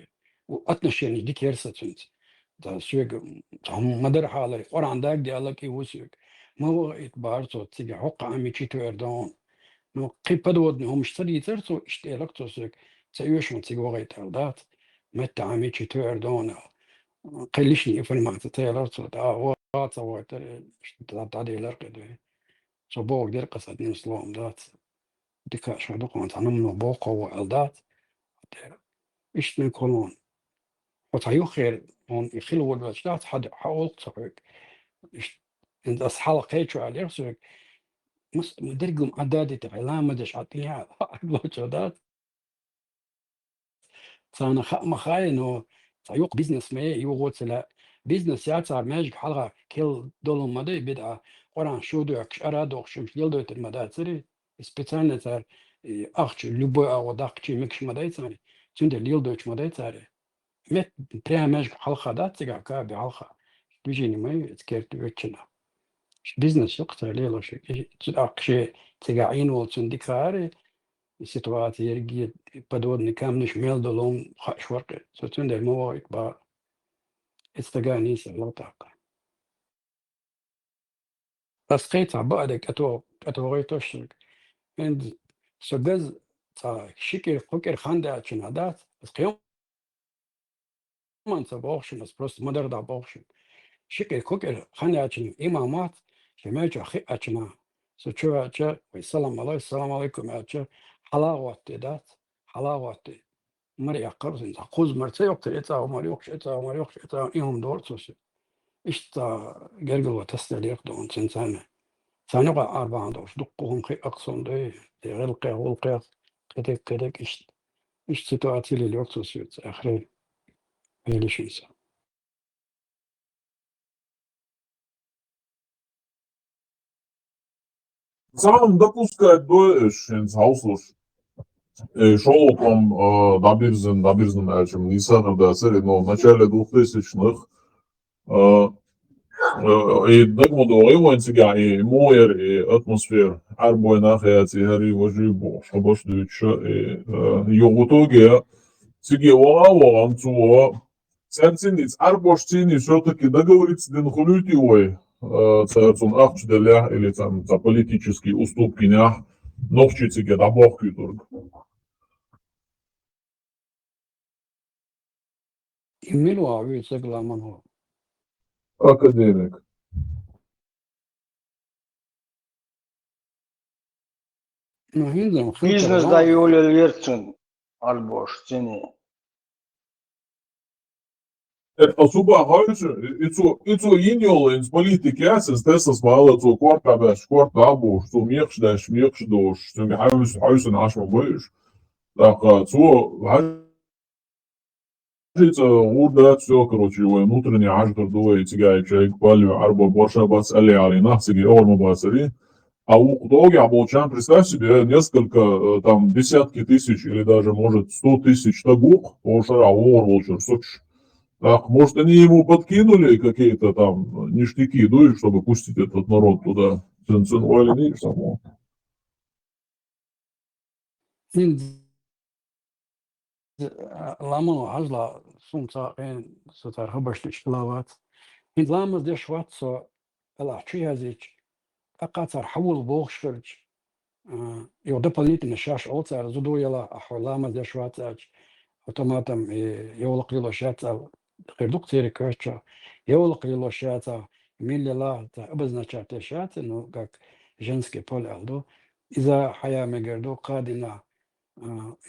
[SPEAKER 21] وأتنشي يعني ديك يرسل ده شوي هم مدر حالي قرآن داك دي الله كي وشوي ما وغيت بارتو تيجي حق عمي تشيتو إردون نو قيبد ودنهم اشتري ترتو اشتركتو سك سيوشون تيغوغيت الدات متى عمي تشيتو إردون قليشني يفن ما تتيلرتو دا وات واتر اشتدات عدي لرقدو سو بوغ دير قصد نسلوم دات ديكا شو دوقون تنمنو بوقو والدات إيش من كولون وتيخير هون يخلوا الوجدات حد حاول تصحك إيش إن أصحاب قيتوا على يرسل مدرجم عدادي تبع لا مدش عطيها الوجدات سانا مخاي إنه تيوق بيزنس ما يوغوت لا بيزنس ياتر ماجيك حلقة كل دول مدى بدأ قران شو دوكش أرادوك شمش يلدو المدى تري специально تر أخش любой أوداك مكش مدى تري تند يلدوش مدى تري مت прямо ماجيك حلقة دا تيجا كابي حلقة بيجيني ما تكيرت ويتشنا بيزنس يقتر ليلو شيء أخشي تيجا وتندكاري سيتواتي يرجي بدون كامنش ميل دولون خش ورقة ستون ده مو يكبر استجاني سلطة بس قيت بعدك أتوغيتوش عند سجز تا شكل فكر خانده چنادات بس قيوم من سباخشن بس بروست مدر دا باخشن شكل فكر خانده چن إمامات شماجة خي أچنا سچوا أچا السلام عليكم أچا حلاوات دات حلاوات مري أقرز إنت خوز مرتي يوقت إتا ومري يوقش إتا ومري يوقش إتا إيهم دور توسي إشتا جرجل وتستليق دون سنسانة ثاني قا أربعة دوش دقهم خي أقصون دي غلقة غلقة كدك إش سيتواتي اللي يوقت توسي آخرين هيليش إنسان
[SPEAKER 4] Самым допускать до Шенцхаусуш. Шоу Dabirzen, чем Nissan, да, цели, но в начале 2000-х и догмоду Иванцега и Мойер и атмосфер Арбой нахаяти Хари Вожибо, Шабаш Дюча и Йогутоге Циге Валам Цуо Сенцинец Арбоштини все-таки договориться ден хулютиой царцун ахчделя или там за политические уступки нях ногчициге дабохки тург.
[SPEAKER 21] يميلوا عوي سجلا من هو
[SPEAKER 4] Академик.
[SPEAKER 21] Ну هينزل
[SPEAKER 5] Бизнес да юлел верцен Арбош цени.
[SPEAKER 4] Это суба хойче, ицу иньол инс политики асес тесас мала цу корта беш корта абу, что мехш дош, что ми хауsen ашма боиш. Так цу хажица урда все, короче, его внутренний аждер дуэ цигай человек палю арбо борша бас али алина, циги орма басари. А у итоге оболчан, представь себе, несколько, там, десятки тысяч или даже, может, 100 тысяч тагук, а волчер, соч. Так, может, они ему подкинули какие-то там ништяки, дуешь, чтобы пустить этот народ туда. Цинцинуали, само.
[SPEAKER 21] لامو هزلا سونتا إن ستار هبش الشلاوات إن لامو ديش واتسو الله شيء هذيك أقاطر حول بوخشرج يو дополнительно شاش أوتر زدو يلا أحول لامو ديش واتساج أوتوماتم يولق يلو شاتا غير دكتوري كرشة يولق يلو شاتا ميلي لا أبزنا شاتا شاتا إنه как женский пол ألدو إذا حياة مجردو قادنا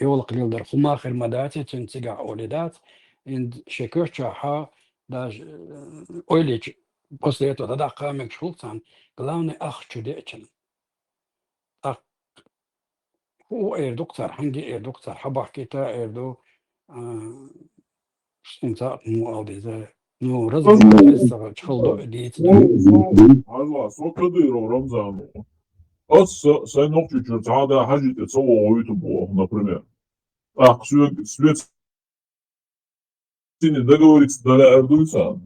[SPEAKER 21] يولق يلدر خماخر مداتي تنتقع أوليدات إن شكرشة ها داج أوليج после этого тогда камек шулцан главный ах чудечен ах هو доктор ханги доктор حبح كتا دو انت مو أودي زي نو رزق لسه تخلدو ديت
[SPEAKER 4] هلا سو كديرو رمزانو. Sai ногчичер цада хажите цово оютубо, например. Так, следствие договориться для Эрдуйца.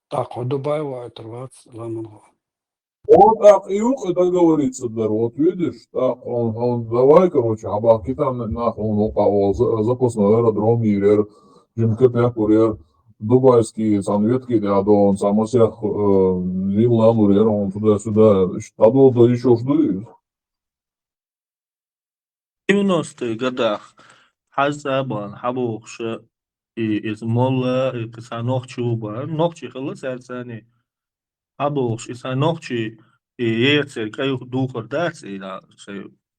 [SPEAKER 21] так вот Дубай оторваться ламанго
[SPEAKER 4] Вот так и договориться, да, вот видишь, так, он давай, короче, а баки там нахуй он упал, запасной аэродром, или Джимкепе, курьер, дубайские санветки, да, он сам всех Вилла, курьер, он туда-сюда, а то еще ждут.
[SPEAKER 9] В 90-х годах حسب حبوخش из мола كسانوخ شوبا نوخشي خلص يعني حبوخش إسانوخشي يرتل كيو دوخر داس إلى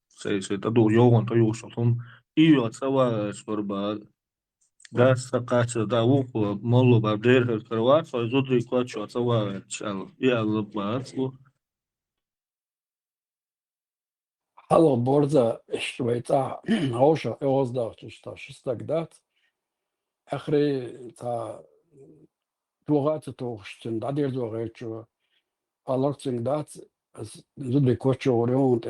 [SPEAKER 9] سي تدو يوغن تيو شطهم إيوه سوا شوربا داس تقاش داوق مولو بعدير الكروات فيزودري كواتشو سوا شال يلا باسو
[SPEAKER 21] Hallo borza شويتا هوشا اوزدا شتا شستك دات اخري تا دوغات توشتن دادير دوغيتشو الارتين دات زود كوتشو اوريون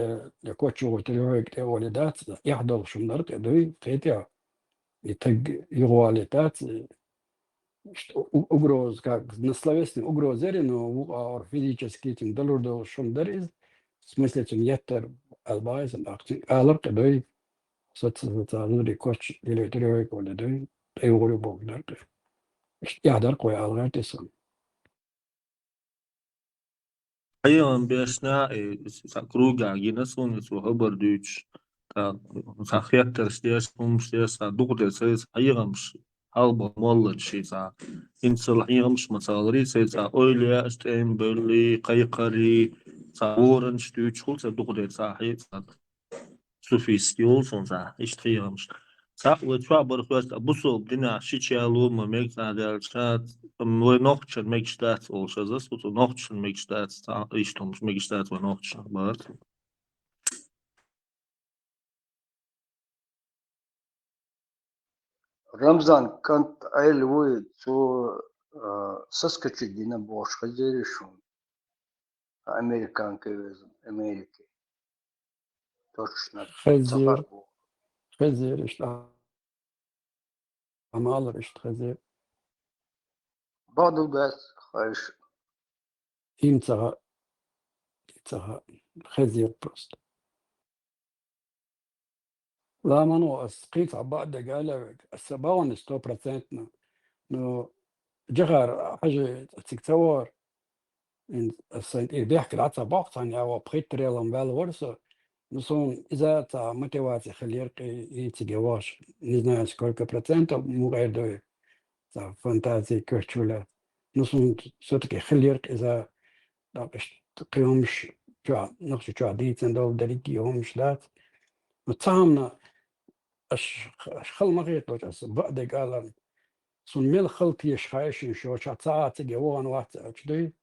[SPEAKER 21] كوتشو تلويك تي ولدات يحضر شمدرت دوي تيتيا يتج يغواليتات угроз как на словесный угрозери но or физически тем доллар шумдер из в смысле тем яттер албайз алар кадой соцсетиялер коч электроник ولا دوي تيغوري بوغدر يحضر قوي алгар тесен
[SPEAKER 9] أيوة بيشنا سكروجا جينسون سو هبر دوتش تا خيات ترستيش مش دوغدر سيس أيوة مش halba mollan şeysa insalıymış masalları şeysa öyle işte böyle kayıkari savuran işte üç olsa dokuz sahi sufiski olsun sa işte yağmış sa ve çoğu barıklar bu sol dina şiçalu mu meknadel şat ve nokçun mekştat olsa da su nokçun mekştat işte olmuş mekştat ve nokçun var
[SPEAKER 5] رمضان كانت عيل ويد سو سسكتش دينا بوش خزيري شون أمريكان كيوزم أمريكي توشنا
[SPEAKER 21] خزير
[SPEAKER 5] تفرقو
[SPEAKER 21] خزير işte amalar işte خزير
[SPEAKER 5] بعض الناس خايش
[SPEAKER 21] imzaha خزير بروست لا ما نو اسقيت بعد قال السبعون 100% نو جغر حاجة تكتور إن السنت بيحكي العطا بوقت عن أو بخيت ريالهم بالورسة نصون إذا تا متواتي خليرك يتجواش نزنا سكولك برسنت مو غير دوي تا فانتازي كرتولا نصون صوتك خليرك إذا داقش تقيومش جا نقش جا ديتن دول دريكي يومش لات متسامنا أش خل مغيت بس بعد قال سون ميل خلطي يشخايش شو شاتات جوان وات أشدي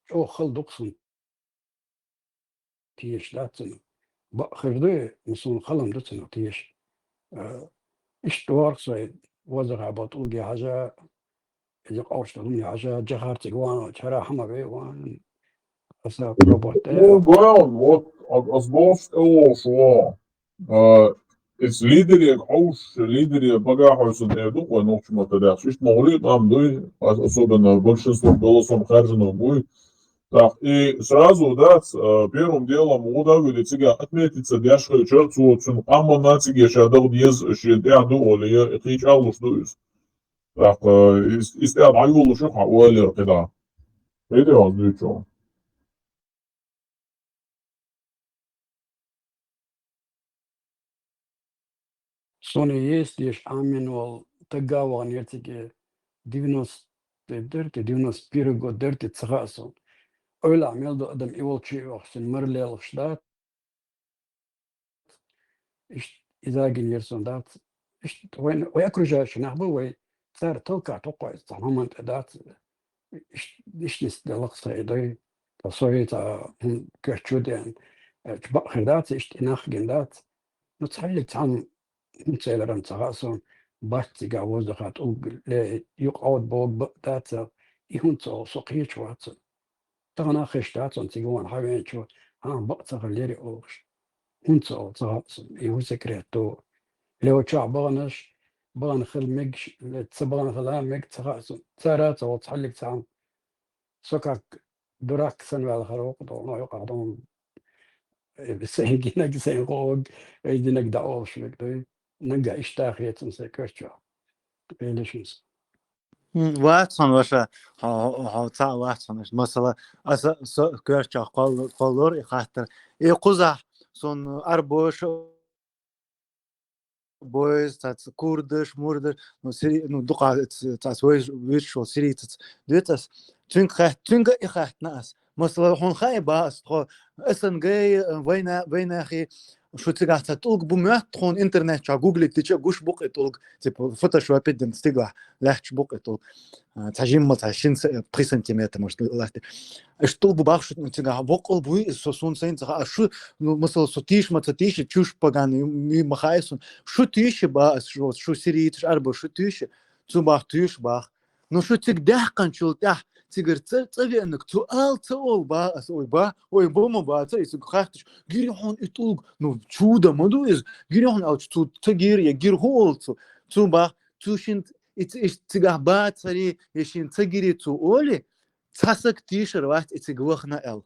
[SPEAKER 21] شو خل دقسون تيش لاتنا بخردي نسون خلم دتنا تيش إيش توارك سوي وزع بطول حاجة إذا قوش تلمي حاجة جهار تجوان شرا حما بيوان أسا روبوت
[SPEAKER 4] Gewoon, wat als boos zo. Is liederig aus, liederig багажу не думаю, но чему тогда. Шесть могли там, да, особенно большинство голосом Харжина будет. Так, и сразу, да, первым делом удавили тебя отметиться дяшкой черту, цун амма на тебе шадал без шедяду оли, хич алуш дуис. Так, из тебя майулу шуха уэлер кида. Видео озвучил.
[SPEAKER 21] Сони есть лишь аминуал тагава нертике 91 год дерти цхасу. Öyle amel adam ivolçu yoksun mırlel ştat. İşte إذا جنيرسون دات إيش وين ويأكل شنحبه وي صار توقع توقع تماما دات إيش نستدلق صيدي تصويت هم كشودين تبقى دات إيش تناخ جندات نتحلق تعم نتسيلرن تغاسون باتي جاوز دخات لا يقعد بوب دات يهون تو سقيت شوات تغنا خشتات تيجون حاجة شو بقى غليري أوش هونتو تغاسون يهو سكريتو لو تشع بغنش بغن خل مجش تبغن خلام مج تغاسون ترات أو تحلق تعم سكك دراك سن على خروق دون يقعدون سيجينك سيغوج يدينك دعوش لك نجا اشتاخيت سكرتشا بيلشنس
[SPEAKER 2] واتسون وشا ها تا واتسون مثلا أس كرتشا قالور يخاطر يقزح سون أربوش بويز تات كوردش موردش نو سري نو دقة تات ويرشو سري تات ديتس تنك إخات ناس مثلا هون خايبة أصلا جاي وين أخي شو تيجا تطلق بمية تخون إنترنت شا جوجل تيجا جوش بوق يطلق تبو فوتوشوب يدن تيجا لحش بوق يطلق تجيم ما تعشين 3 سنتيمتر مش الله اش طلب باخش تيجا بوق البوي سوسون سين تخا شو مثلا ستيش ما تتيش تشوش بغان مي مخايسون شو تيش با شو سيري تش أربع شو تيش تو باخ تيش باخ نو شو تيج دهقن شو تح تيجر تبي انك تقال تو با اسوي با وي بوم با تي سخختش جيري هون يطلق نو تشودا ما دوز جيري هون او تو تغير يغير هول تو با تو شنت اتش تيجا با تري يشين تغيري تو اولي تاسك تيشر وقت اتغوخنا ال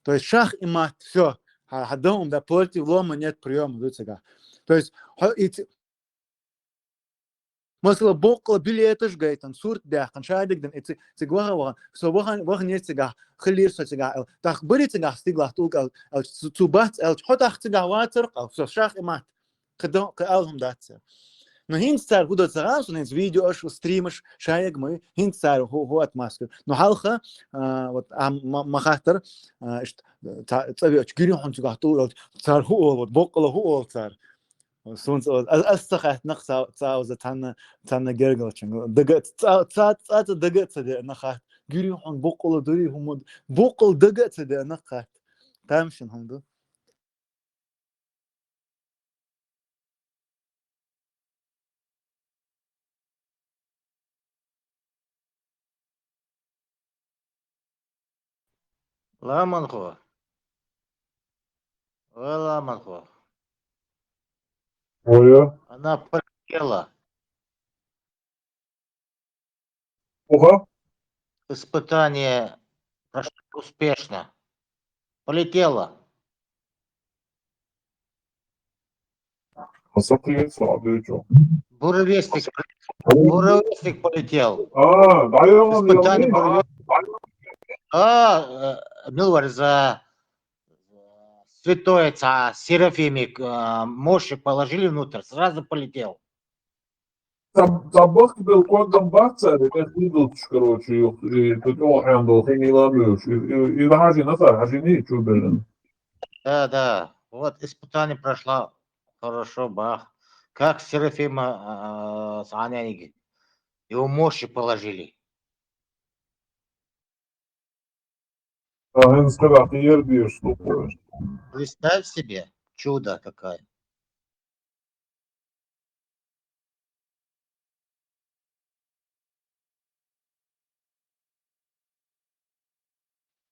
[SPEAKER 2] то есть шах и мат все hadom да порти лома нет приема до сега то есть مثلا بوق بليتش جايتن صورت داخن شايدك دن تسغوها وان سو وخن يتسغا خلير سغا تخبري تسغا استغلا توك او توبات او حط اختغا واتر او شاخ مات قدام قالهم دات но هينستار هو دزراس ونز فيديو اش ستريمش شايق مي هينستار هو اتماسك نو حلقه وات ما خاطر تصبي تجري هون تغا تو صار هو بوق هو صار سونس استخت نقصا تاوز تانا جرجلشن دقت تا دقت سد نخات جري هون بوقل دري هم بوقل دقت سد نخات تامشن هم دو
[SPEAKER 7] لا منخو ولا منخو
[SPEAKER 4] ويا
[SPEAKER 7] она полетела.
[SPEAKER 4] Уха?
[SPEAKER 7] Испытание прошло успешно. Полетела.
[SPEAKER 4] مسكين صعب يجو
[SPEAKER 7] Буревестник полетел.
[SPEAKER 4] دعيهم
[SPEAKER 7] Испытание
[SPEAKER 4] يومين
[SPEAKER 7] буревестник. Милвар за святой Серафимик мощи положили внутрь, сразу полетел.
[SPEAKER 4] طبخت بالقدم بحثة تخيلتش короче и тут عنده خيني لاميوش إذا حاجة نصر حاجة نيت شو بلن
[SPEAKER 7] Да. Вот испытание прошло хорошо, бах. Как Серафима с Аняники. Его мощи положили.
[SPEAKER 4] هنس كده خير ديش طبعا
[SPEAKER 7] Представь себе, чудо какое.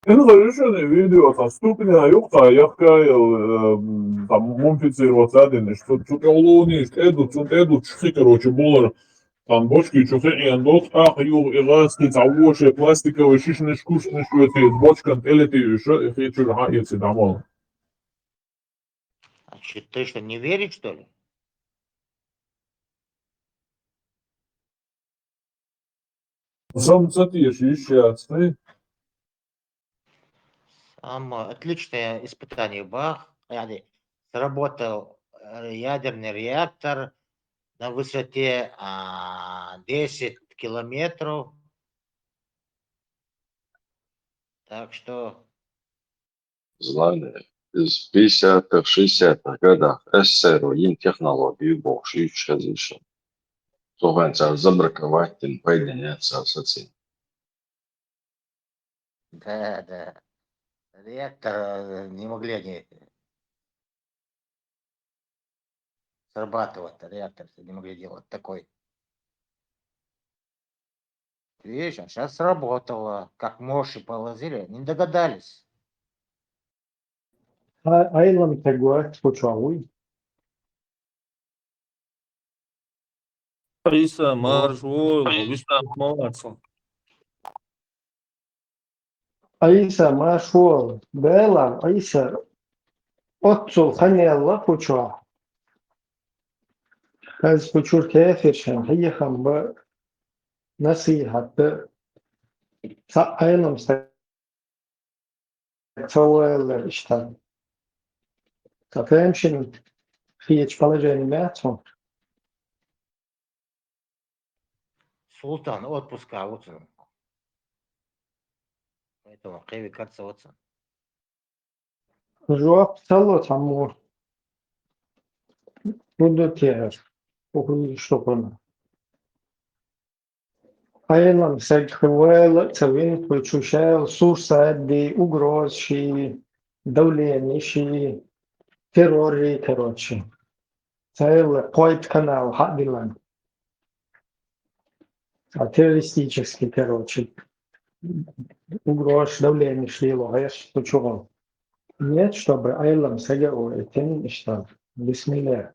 [SPEAKER 4] إن غيرشني فيديو تستوبني يقطع يحكي там мумфицировать один что колонии эду чхи короче было там бочки чухи и андот ах ю играски цавоши пластиковые шишны шкушны что это бочка элети еще и хочу ха эти домой
[SPEAKER 7] Значит, ты что, не веришь, что ли?
[SPEAKER 4] сам цатишь еще ты
[SPEAKER 7] Отличное испытание, бах. Сработал ядерный реактор на высоте 10 километров. Так что...
[SPEAKER 13] Знания из 50-х, 60-х годах СССР технологию бокши разрешил. Туванца забраковать, тем поединяться с этим.
[SPEAKER 7] Да. Реактор не могли они срабатывать. Реактор не могли делать такой. Видишь, а сейчас сработало. Как мощи положили, не догадались.
[SPEAKER 18] Aylam teguat почему?
[SPEAKER 9] Isa, Marjool, молодцы.
[SPEAKER 18] Aysa mashhur belan Aysa otsul خنيلا почему? هذا почему كافر شان هي خم نصيحة Aylam سوال işten. Kafemşin hiç положение мятом.
[SPEAKER 7] Султан отпуска, вот он. Поэтому Кеви кажется, вот он.
[SPEAKER 18] Жуап сало таму Будут что он. Айlan сагхвел цавин почушал сурсад ди угроз ши давление ши террори короче. Цайл пойт канал Хадилан. А террористический, короче. Угроз давление шли логаешь, почувал. Нет, чтобы Айлам сагау этим что. Бисмилля.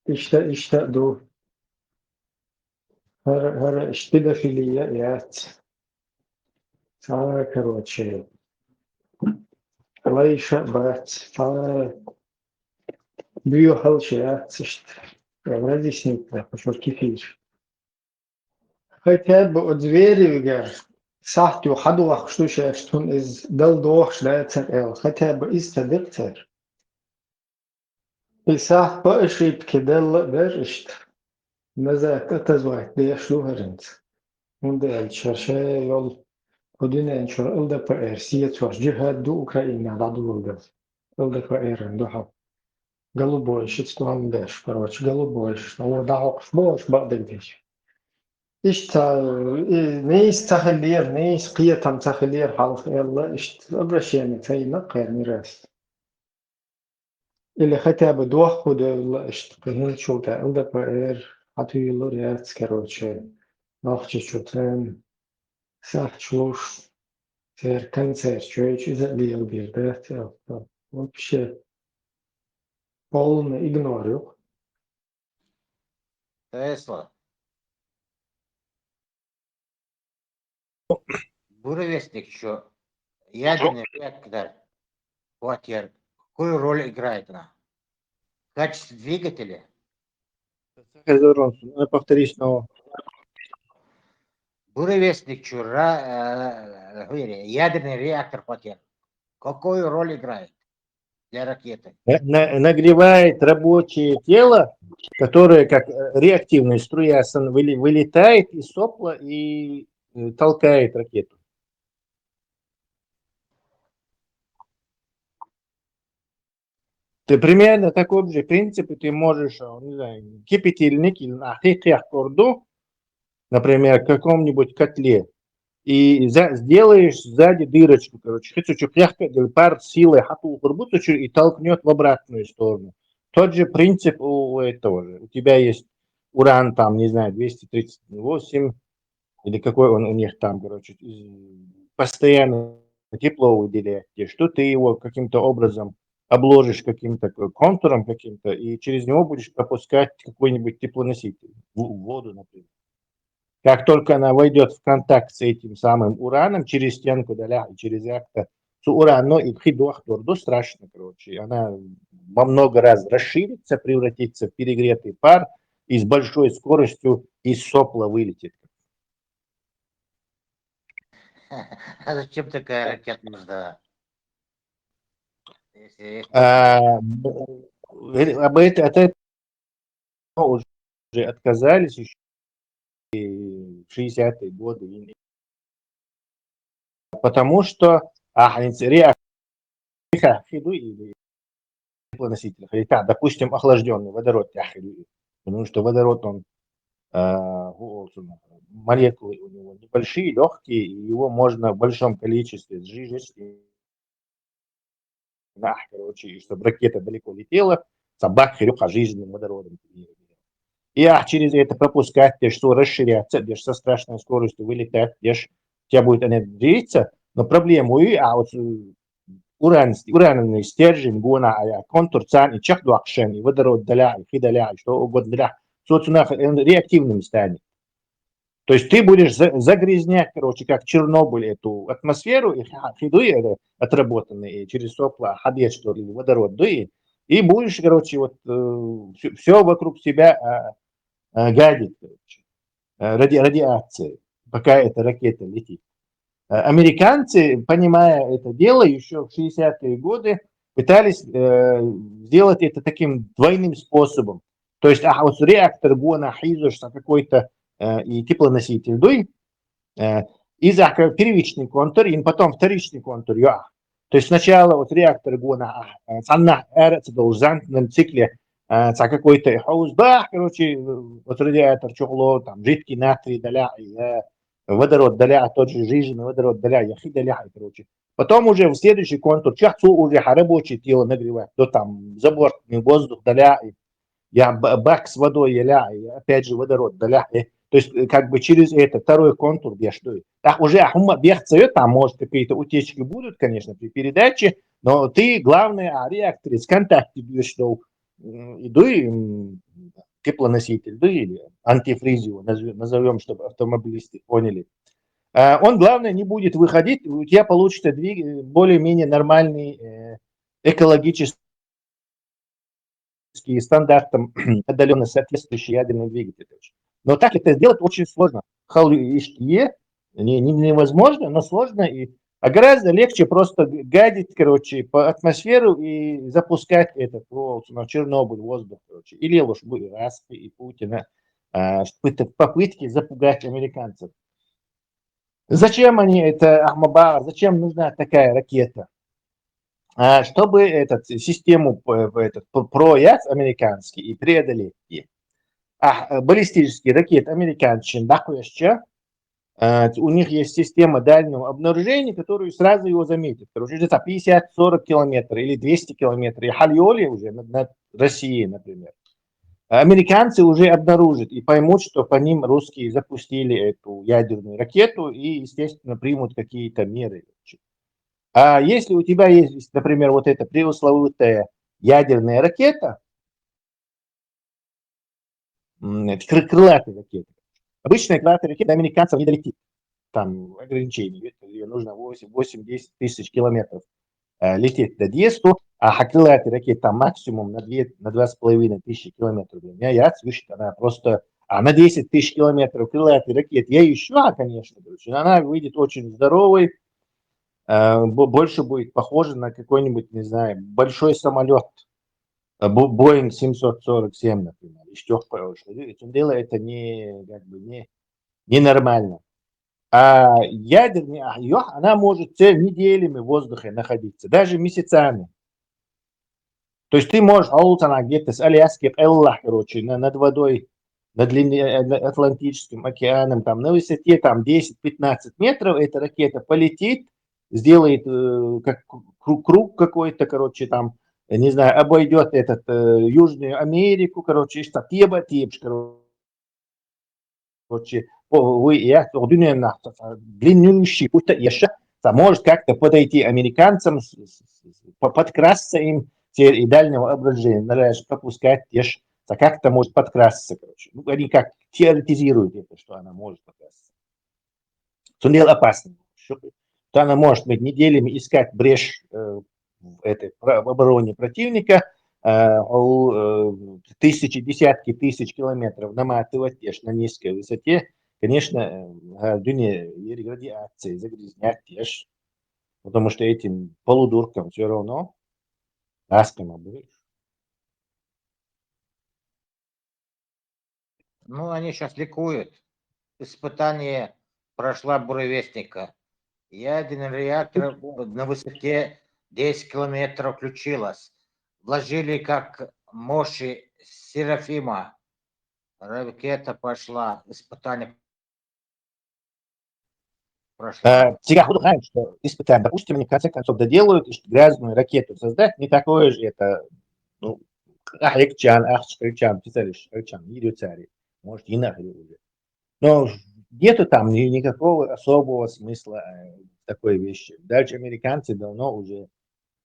[SPEAKER 18] İşte du her педофилия яц. Короче. Лайша бац. Büyühal яц. Разъяснить, потому кефир. Хотя бы от зверя сахту хадуах что шештун из дал дох шлайцер эл. Хотя бы из тадыктер. И сах по ошибке дал бершт. ماذا كتزوات ليشلو هرنت منذ الشرشة يول ودينا انشر الدا بأرسية توش جهاد دو أوكرانيا دادو الدا الدا بأيرن دو حب قالوا بوش اتستوهم داش فروش قالوا بوش هو دعوق بوش بعد ديش إشتا نيس تخلير نيس قية تخلير حالف يلا إشت أبرشيني تاينا قير ميراس اللي ختاب دوخ خود الله إشت قهين شوتا الدا بأير حتى يلوريات короче нахче чутен сахчуш тер концерт чуть залил бирде вообще полный игнорю
[SPEAKER 7] Тесла. Буревестник еще. Ядерный реактор. Квартир. Какую роль играет она? В качестве двигателя?
[SPEAKER 6] Повтори снова.
[SPEAKER 7] Буревестник ядерный реактор хватит. Какую роль играет для ракеты?
[SPEAKER 6] Нагревает рабочее тело, которое как реактивная струя вылетает из сопла и толкает ракету. Ты примерно такой же принцип, ты можешь, не знаю, кипятильник или корду, например, в каком-нибудь котле, и сделаешь сзади дырочку, короче, пар силой и толкнет в обратную сторону. Тот же принцип у этого же. У тебя есть уран, там, не знаю, 238, или какой он у них там, короче, постоянно тепло выделяет, что ты его каким-то образом обложишь каким-то контуром каким-то, и через него будешь пропускать какой-нибудь теплоноситель, воду, например. Как только она войдет в контакт с этим самым ураном, через стенку, через реактор, с ураном и пхидуахторду страшно, короче. Она во много раз расширится, превратится в перегретый пар и с большой скоростью из сопла вылетит.
[SPEAKER 7] А зачем такая ракета нужна?
[SPEAKER 6] От этого уже отказались еще в 60-е годы. Потому что реактор или теплоноситель, допустим, охлажденный водород, потому что водород, он молекулы у него небольшие, легкие, и его можно в большом количестве сжечь. Короче, и чтобы ракета далеко летела, собак жизненным водородом. И через это пропускать, что расширяться, со страшной скоростью вылетать, у тебя будет она двигаться, но проблема вот уранный стержень, контур цан и чахдуакшен, и водород даля, и хидаля, что угодно даля, собственно, реактивным станет. То есть ты будешь загрязнять, короче, как Чернобыль, эту атмосферу, и хидуи отработанные через сопла, хадет, что ли, водород, дуи, и будешь, короче, вот все вокруг себя гадить, короче, радиации, пока эта ракета летит. Американцы, понимая это дело, еще в 60-е годы пытались сделать это таким двойным способом. То есть, вот реактор гона хизуш какой-то и теплоноситель дуй, и за первичный контур, и потом вторичный контур. То есть сначала вот реактор гона санна эрц должен на цикле
[SPEAKER 14] какой-то хаус, да, короче, вот радиатор чугло, там, жидкий натрий даля, водород даля, тот же жиженый водород даля, яхи даля, короче. Потом уже в следующий контур, чахцу уже рабочее тело нагревает, то там забортный воздух даля, я бак с водой еля, и опять же водород даля. То есть как бы через это второй контур бьешь. Так уже бьется, там может какие-то утечки будут, конечно, при передаче, но ты главное реактор с контакте бьешь, что и теплоноситель, или антифризию, назовем, чтобы автомобилисты поняли. Он, главное, не будет выходить, у тебя получится более-менее нормальный экологический стандартам отдаленно соответствующий ядерный двигатель. Но так это сделать очень сложно. Невозможно, но сложно. А гораздо легче просто гадить, короче, по атмосферу и запускать этот на Чернобыль воздух, короче. Или уж Распи и Путина попытки запугать американцев. Зачем они это, Ахмабар, зачем нужна такая ракета? Чтобы систему прояц американский и преодолеть. Баллистические ракеты американцы, у них есть система дальнего обнаружения, которую сразу его заметит. Короче, где-то 50-40 километров или 200 километров. И Хальоли уже над Россией, например. Американцы уже обнаружат и поймут, что по ним русские запустили эту ядерную ракету и, естественно, примут какие-то меры. А если у тебя есть, например, вот эта пресловутая ядерная ракета, крылатая ракета, обычная крылатая ракета до американцев не долетит. Там ограничения, ее нужно 8-10 тысяч километров лететь до Диесту, а крылатая ракета там максимум на 2,5 тысячи километров. Для меня я слышу, она просто... А на 10 тысяч километров крылатой ракеты я еще, конечно, она выйдет очень здоровой, больше будет похоже на какой-нибудь, не знаю, большой самолет, Boeing 747, например, это ненормально. А ядерная, она может неделями в воздухе находиться, даже месяцами. То есть ты можешь где-то с Аляски, короче, над водой, над Атлантическим океаном, там, на высоте там, 10-15 метров эта ракета полетит, сделает круг какой-то, короче, там, не знаю, обойдет Южную Америку, короче, что короче, длиннющий путь, может как-то подойти американцам, подкрасться им и дальнего обращения, пропускать, как-то может подкрасться, короче. Они как теоретизируют это, что она может подкрасться. Это дело опасно. Что она может быть неделями искать брешь в обороне противника, тысячи, десятки тысяч километров наматывать на низкой высоте, конечно, радиации загрязнять, потому что этим полудуркам все равно аскома будет.
[SPEAKER 7] Ну, они сейчас ликуют. Испытание прошла буревестника. Ядерный реактор на высоте 10 километров включилась. Вложили как мощи Серафима. Ракета пошла. Испытание прошла.
[SPEAKER 14] Тебя знаем, что испытания, допустим, они в конце концов доделают, и грязную ракету создать, не такое же это, может, и нахрен уже. Но нету там никакого особого смысла в такой вещи. Дальше американцы давно уже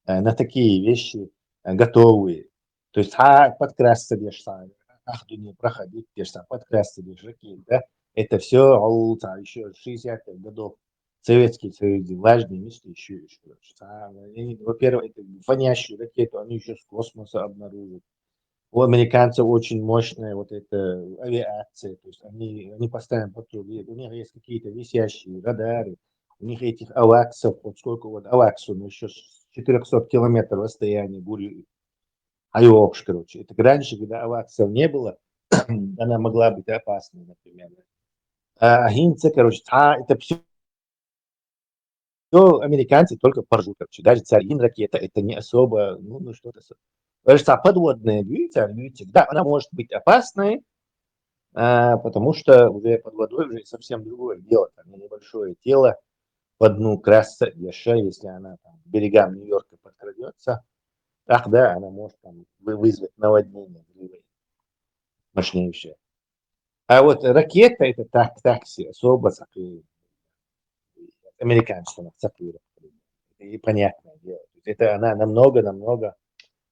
[SPEAKER 14] на такие вещи готовы. То есть, подкрасться не проходить, подкрасться ракеты, да? Это все еще 60-х годов. Советский Союз, важные места еще. Во-первых, это фонящую ракету они еще с космоса обнаружат. У американцев очень мощная вот эта авиация, то есть они постоянно патрулируют, у них есть какие-то висящие радары, у них этих аваксов, вот сколько вот аваксу, еще с 400 километров расстояния были, короче, это раньше, когда аваксов не было, она могла быть опасной, например. А гинцы, короче, это все американцы только поржут, короче, даже Царь ракета, это не особо, что-то Кажется, подводная двигатель, да, она может быть опасной, потому что уже под водой уже совсем другое дело. Там небольшое тело по дну красться, если она там, к берегам Нью-Йорка подкрадется, да, она может там, вызвать наводнение мощнейшее. А вот ракета это такси особо американская и понятное дело. Это она намного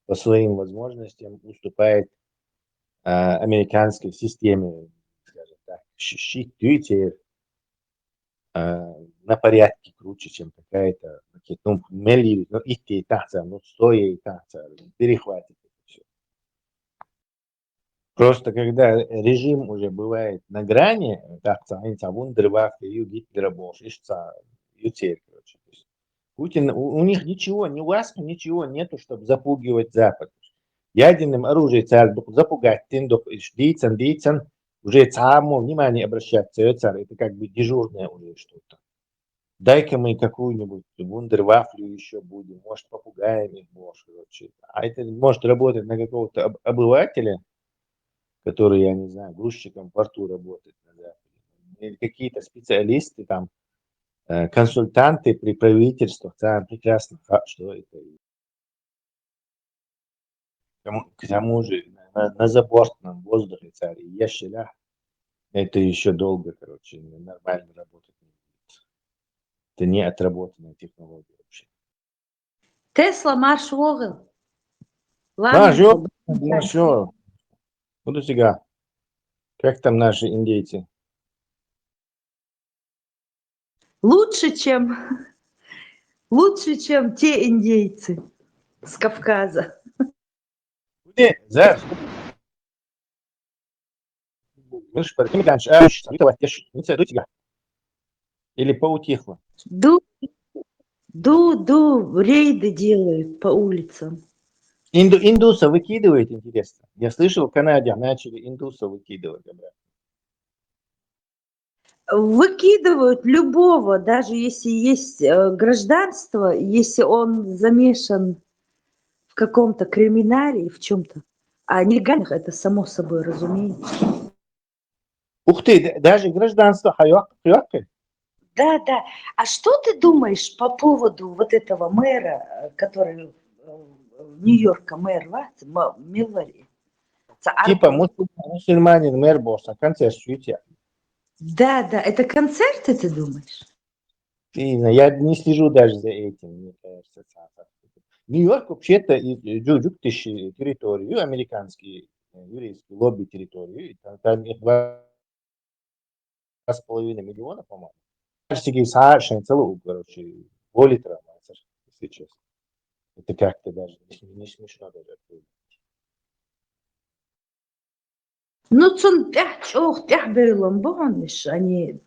[SPEAKER 14] по своим возможностям уступает американской системе, скажем так, щит на порядке круче, чем какая-то ракета. Ну, мели, ну, идти ну, стоя и перехватит это все. Просто когда режим уже бывает на грани, Гитлера короче. Путин, у них ничего, ни ласка, ничего нету, чтобы запугивать Запад. Ядерным оружием запугать, дицан, уже само внимание обращаться, это как бы дежурное уже что-то. Дай-ка мы какую-нибудь вундервафлю еще будем, может, попугаем их, может, короче. А это может работать на какого-то обывателя, который, я не знаю, грузчиком в порту работает на Западе. Или какие-то специалисты там, консультанты при правительствах, там прекрасно, что это. К тому же на забортном воздухе царь ящеля, это еще долго, короче, нормально работать не будет. Это не отработанная технология вообще.
[SPEAKER 1] Тесла марш вогл.
[SPEAKER 14] Все. Буду сега. Как там наши индейцы?
[SPEAKER 1] Лучше, чем те индейцы с Кавказа.
[SPEAKER 14] Где? За. Или поутихло?
[SPEAKER 1] Рейды делают по улицам.
[SPEAKER 14] Индуса выкидывает, интересно. Я слышал, в Канаде начали индуса выкидывать обратно.
[SPEAKER 1] Выкидывают любого, даже если есть гражданство, если он замешан в каком-то криминале, в чем-то. А нелегальных это само собой разумеется.
[SPEAKER 14] Ух ты, даже гражданство хайока.
[SPEAKER 1] Да. А что ты думаешь по поводу вот этого мэра, который Нью-Йорка мэр, Милвари?
[SPEAKER 14] Типа мусульманин мэр босса, концерт швейцар.
[SPEAKER 1] Да, это концерты, ты думаешь?
[SPEAKER 14] Я не слежу даже за этим, мне кажется. Нью-Йорк вообще-то территорию, американские еврейские лобби территорию, там 2,5 миллиона, по-моему. Совершенно целую, короче, волитра, если честно. Это как-то даже не смешно даже.
[SPEAKER 1] Ну, они...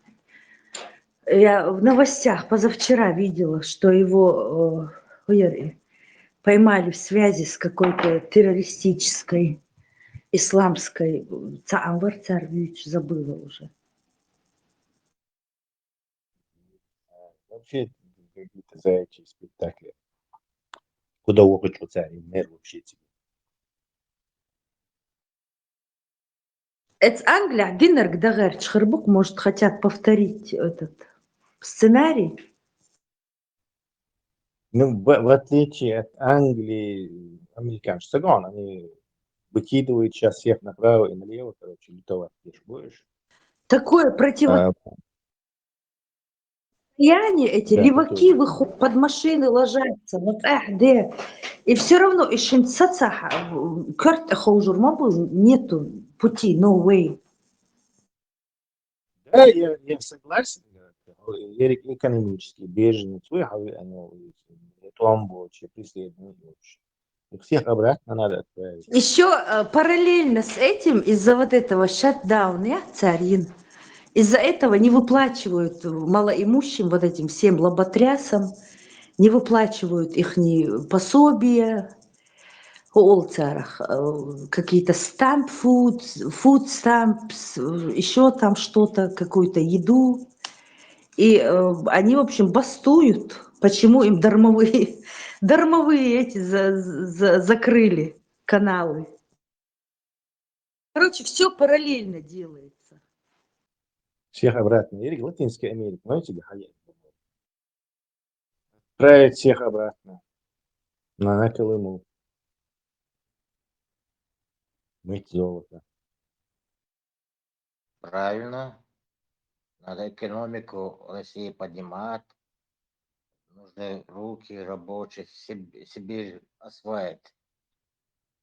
[SPEAKER 1] Я в новостях позавчера видела, что его поймали в связи с какой-то террористической, исламской... забыла уже.
[SPEAKER 14] Вообще, какие-то заячьи спектакли. Куда опыт царь, мэр вообще тебе.
[SPEAKER 1] Это Англия, Динерг Дагер, Чхарбук, может, хотят повторить этот сценарий?
[SPEAKER 14] Ну, в отличие от Англии, американцы, согласен, они выкидывают сейчас всех направо и налево, короче, лютовать будешь.
[SPEAKER 1] Такое противостояние, эти леваки выходят под машины, ложатся, и все равно нету пути, no way.
[SPEAKER 14] Да, я согласен. Экономический беженец, томбочи, преследование. Всех обратно надо отправить.
[SPEAKER 1] Еще параллельно с этим, из-за вот этого шатдауна, царин, из-за этого не выплачивают малоимущим, вот этим всем лоботрясам, не выплачивают их пособия, какие-то food stamps, еще там что-то, какую-то еду. И они, в общем, бастуют, почему им дармовые эти закрыли. каналы. Короче, все параллельно делается.
[SPEAKER 14] Всех обратно. Или Латинская Америка. Знаете, где отправить всех обратно. На Колыму. Мыть золото.
[SPEAKER 7] Правильно. Надо экономику России поднимать. Нужны руки рабочие. Сибирь осваивать.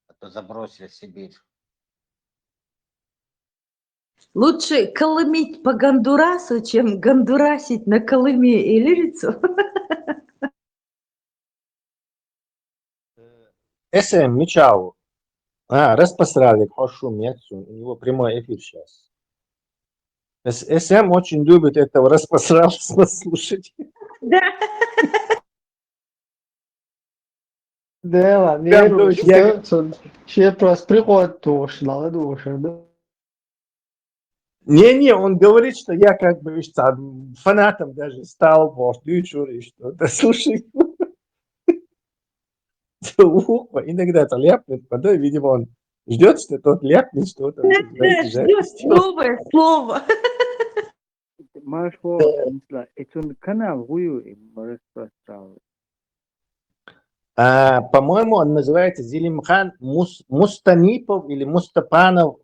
[SPEAKER 7] А то забросили Сибирь.
[SPEAKER 1] Лучше колымить по Гондурасу, чем гондурасить на Колыме и Лирицу.
[SPEAKER 14] СМ Мичау. Распространяли хорошо Мецу. У него прямой эфир сейчас. СМ очень любит этого распространства слушать.
[SPEAKER 1] Да.
[SPEAKER 18] Да, ладно,
[SPEAKER 14] Прям,
[SPEAKER 18] я
[SPEAKER 14] то есть я-
[SPEAKER 18] ще просто приход тоже, надо душа, да.
[SPEAKER 14] Не, он говорит, что я как бы видишь, там, фанатом даже стал, может, и что-то. Слушай, ухо иногда-то ляпнет, потом, видимо, он ждет, что тот ляпнет что-то.
[SPEAKER 1] Да, ждет новое слово.
[SPEAKER 6] Маршо, это канал Гую и распространял.
[SPEAKER 14] По-моему, он называется Зелимхан Мустанипов или Мустапанов.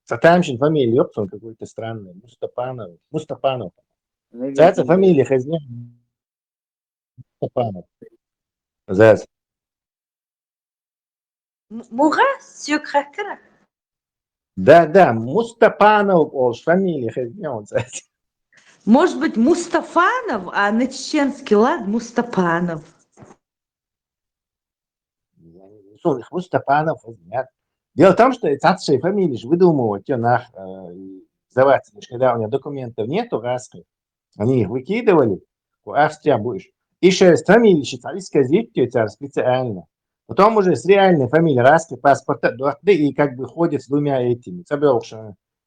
[SPEAKER 14] Сатамшин фамилия, ёпт, он какой-то странный. Мустапанов. Это фамилия хозяина. Мустапанов. Зас.
[SPEAKER 1] Мурас, сюкхакра.
[SPEAKER 14] Да, Мустапанов, фамилия хозяина.
[SPEAKER 1] Может быть, Мустафанов, а на чеченский лад Мустапанов.
[SPEAKER 14] Мустапанов, нет. Дело в том, что эти отцы фамилии же выдумывают, сдавать, когда у меня документов нету, они их выкидывали, тебя будешь. И через фамилии считались сказки специально. Потом уже с реальной фамилией раски паспорта, и как бы ходят с двумя этими.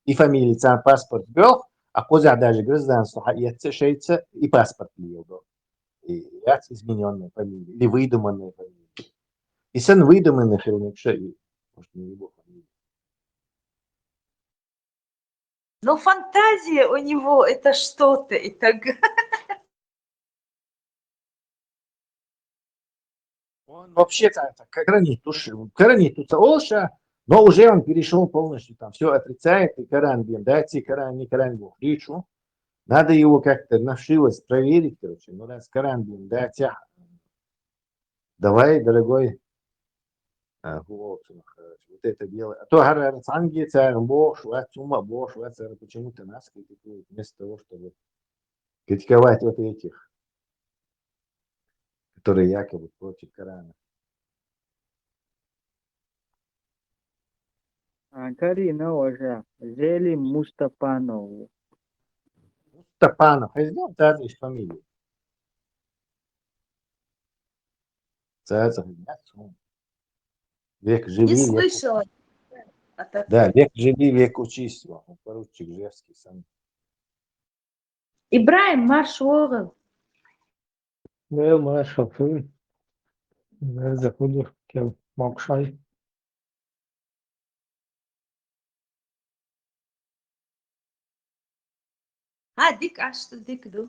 [SPEAKER 14] И фамилии сам паспорт был, а коза даже гражданство, шейца и паспорт был. И ряд измененной фамилии, или выдуманной фамилии. И сын выдуманный фильм, может, не его фамилия.
[SPEAKER 1] Но фантазия у него это что-то. И так.
[SPEAKER 14] Он вообще-то коранитуется Олша, но уже он перешел полностью, там все отрицает, и Коран, дайте Коран, не Коран, Бог речу. Надо его как-то навшивать, проверить, короче. Ну, раз Коран, дайте, давай, дорогой, вот это дело. А то Ангия, Бог, Шватума, Бог, Шватума, почему-то нас критикуют, вместо того, чтобы критиковать вот этих, которые якобы против Корана.
[SPEAKER 6] Карина уже. Зели Мустапанов.
[SPEAKER 14] Мустапанов, это же фамилия. Век живи,
[SPEAKER 1] Не
[SPEAKER 14] век
[SPEAKER 1] слышала.
[SPEAKER 14] Да, век живи, век учись. Поручик Жевский сам.
[SPEAKER 1] Ибраим Маршуогл.
[SPEAKER 18] Да, Маша, ты. Да, заходишь, кем Макшай.
[SPEAKER 1] Дик, а что дик, ду?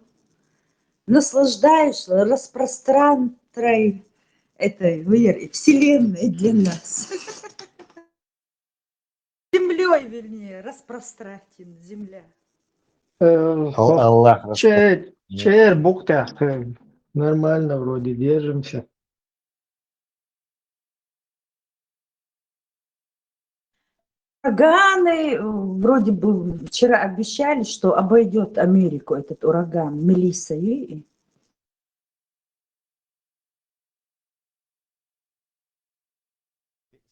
[SPEAKER 1] Наслаждаешь распространной этой вселенной для нас. Землей, вернее, распространен земля.
[SPEAKER 14] Аллах.
[SPEAKER 18] Чер, бухта. Нормально вроде держимся.
[SPEAKER 1] Ураганы, вроде бы вчера обещали, что обойдет Америку этот ураган Мелисса.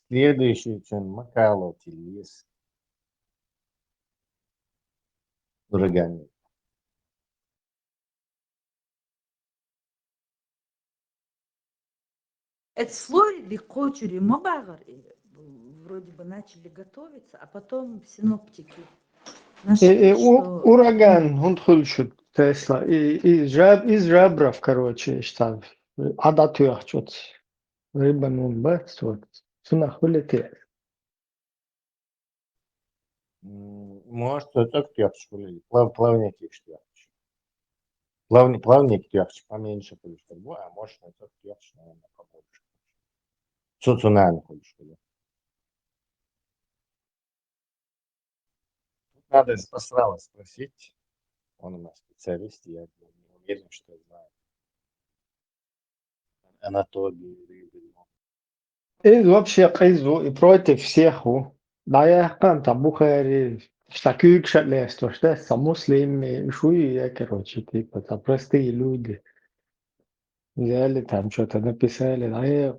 [SPEAKER 14] Следующий, чем Макалов, есть ураган.
[SPEAKER 1] Это с Флориды Кочури Мабагар. Вроде бы начали готовиться, а потом синоптики нашли, что...
[SPEAKER 18] Ураган, он худший Тесла. Из жабров, короче, штат. Адатуях что-то. Рыба, ну, бац, вот. Сунах вылетел.
[SPEAKER 14] Может, только тёпч были. Плавники что. Плавник тёпч поменьше были, что, а может, только тёпч, наверное, побольше. Цунами ходишь, что ли. Надо посрало спросить. Он у нас специалист, я не уверен, что знает анатомию рыбы.
[SPEAKER 18] И вообще кайзу и против всех. Да я кам там бухари. Штакюк шатлесто, что муслим, шуи, короче, типа, там простые люди. Взяли там что-то написали, да я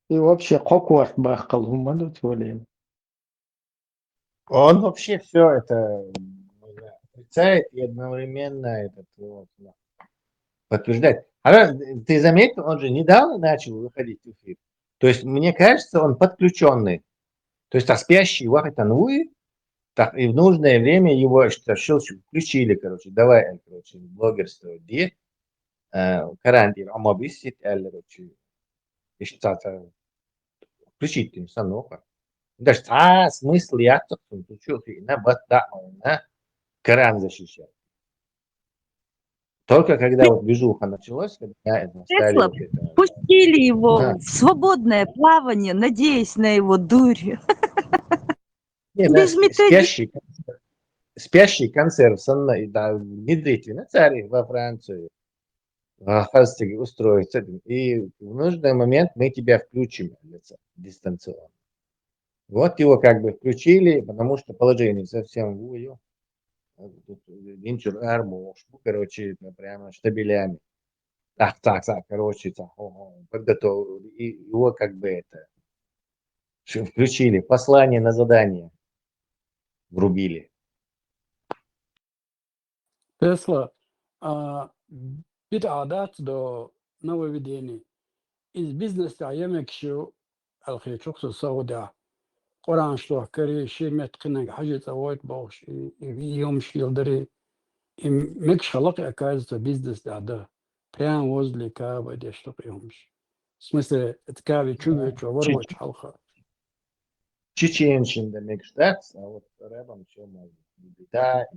[SPEAKER 18] и вообще Хокварт бахкал гуману тволин.
[SPEAKER 14] Он вообще все это отрицает и одновременно этот вот, подтверждает. А ты заметил, он же недавно начал выходить в эфир. То есть, мне кажется, он подключенный. То есть, спящий вахтануи, так, и в нужное время его щелчок включили, короче, давай, короче, блогерство, где карантин, а мобисит, короче, включить им саноха. Даже смысл я тут включил, на бата, на Коран защищать. Только когда вот движуха началась, когда стали
[SPEAKER 1] Тесла
[SPEAKER 14] вот это...
[SPEAKER 1] пустили его в свободное плавание, надеясь на его дурь.
[SPEAKER 14] Не, да,
[SPEAKER 1] Без методики.
[SPEAKER 14] спящий консерв да, внедрите на царе во Францию, хастик устроить с этим. И в нужный момент мы тебя включим дистанционно. Вот его как бы включили, потому что положение совсем вую. Винчур арму, короче, прямо штабелями. Так, короче, так, подготовил. И его как бы это включили. Послание на задание врубили.
[SPEAKER 21] Тесла, بدعادات دو нововведений. Из бизнеса يمكشو الخي شخص السوداء قرآن شلوه كري شي متقنق حاجة سويت بوش يوم شيل دري مكش خلق أكاز بيزنس ده بيان وزلي كابا ديشتق يومش смысле تكابي تشوفي وروش حلقة
[SPEAKER 14] Чеченщин demek штатс, а вот рэпом все можно. И бита,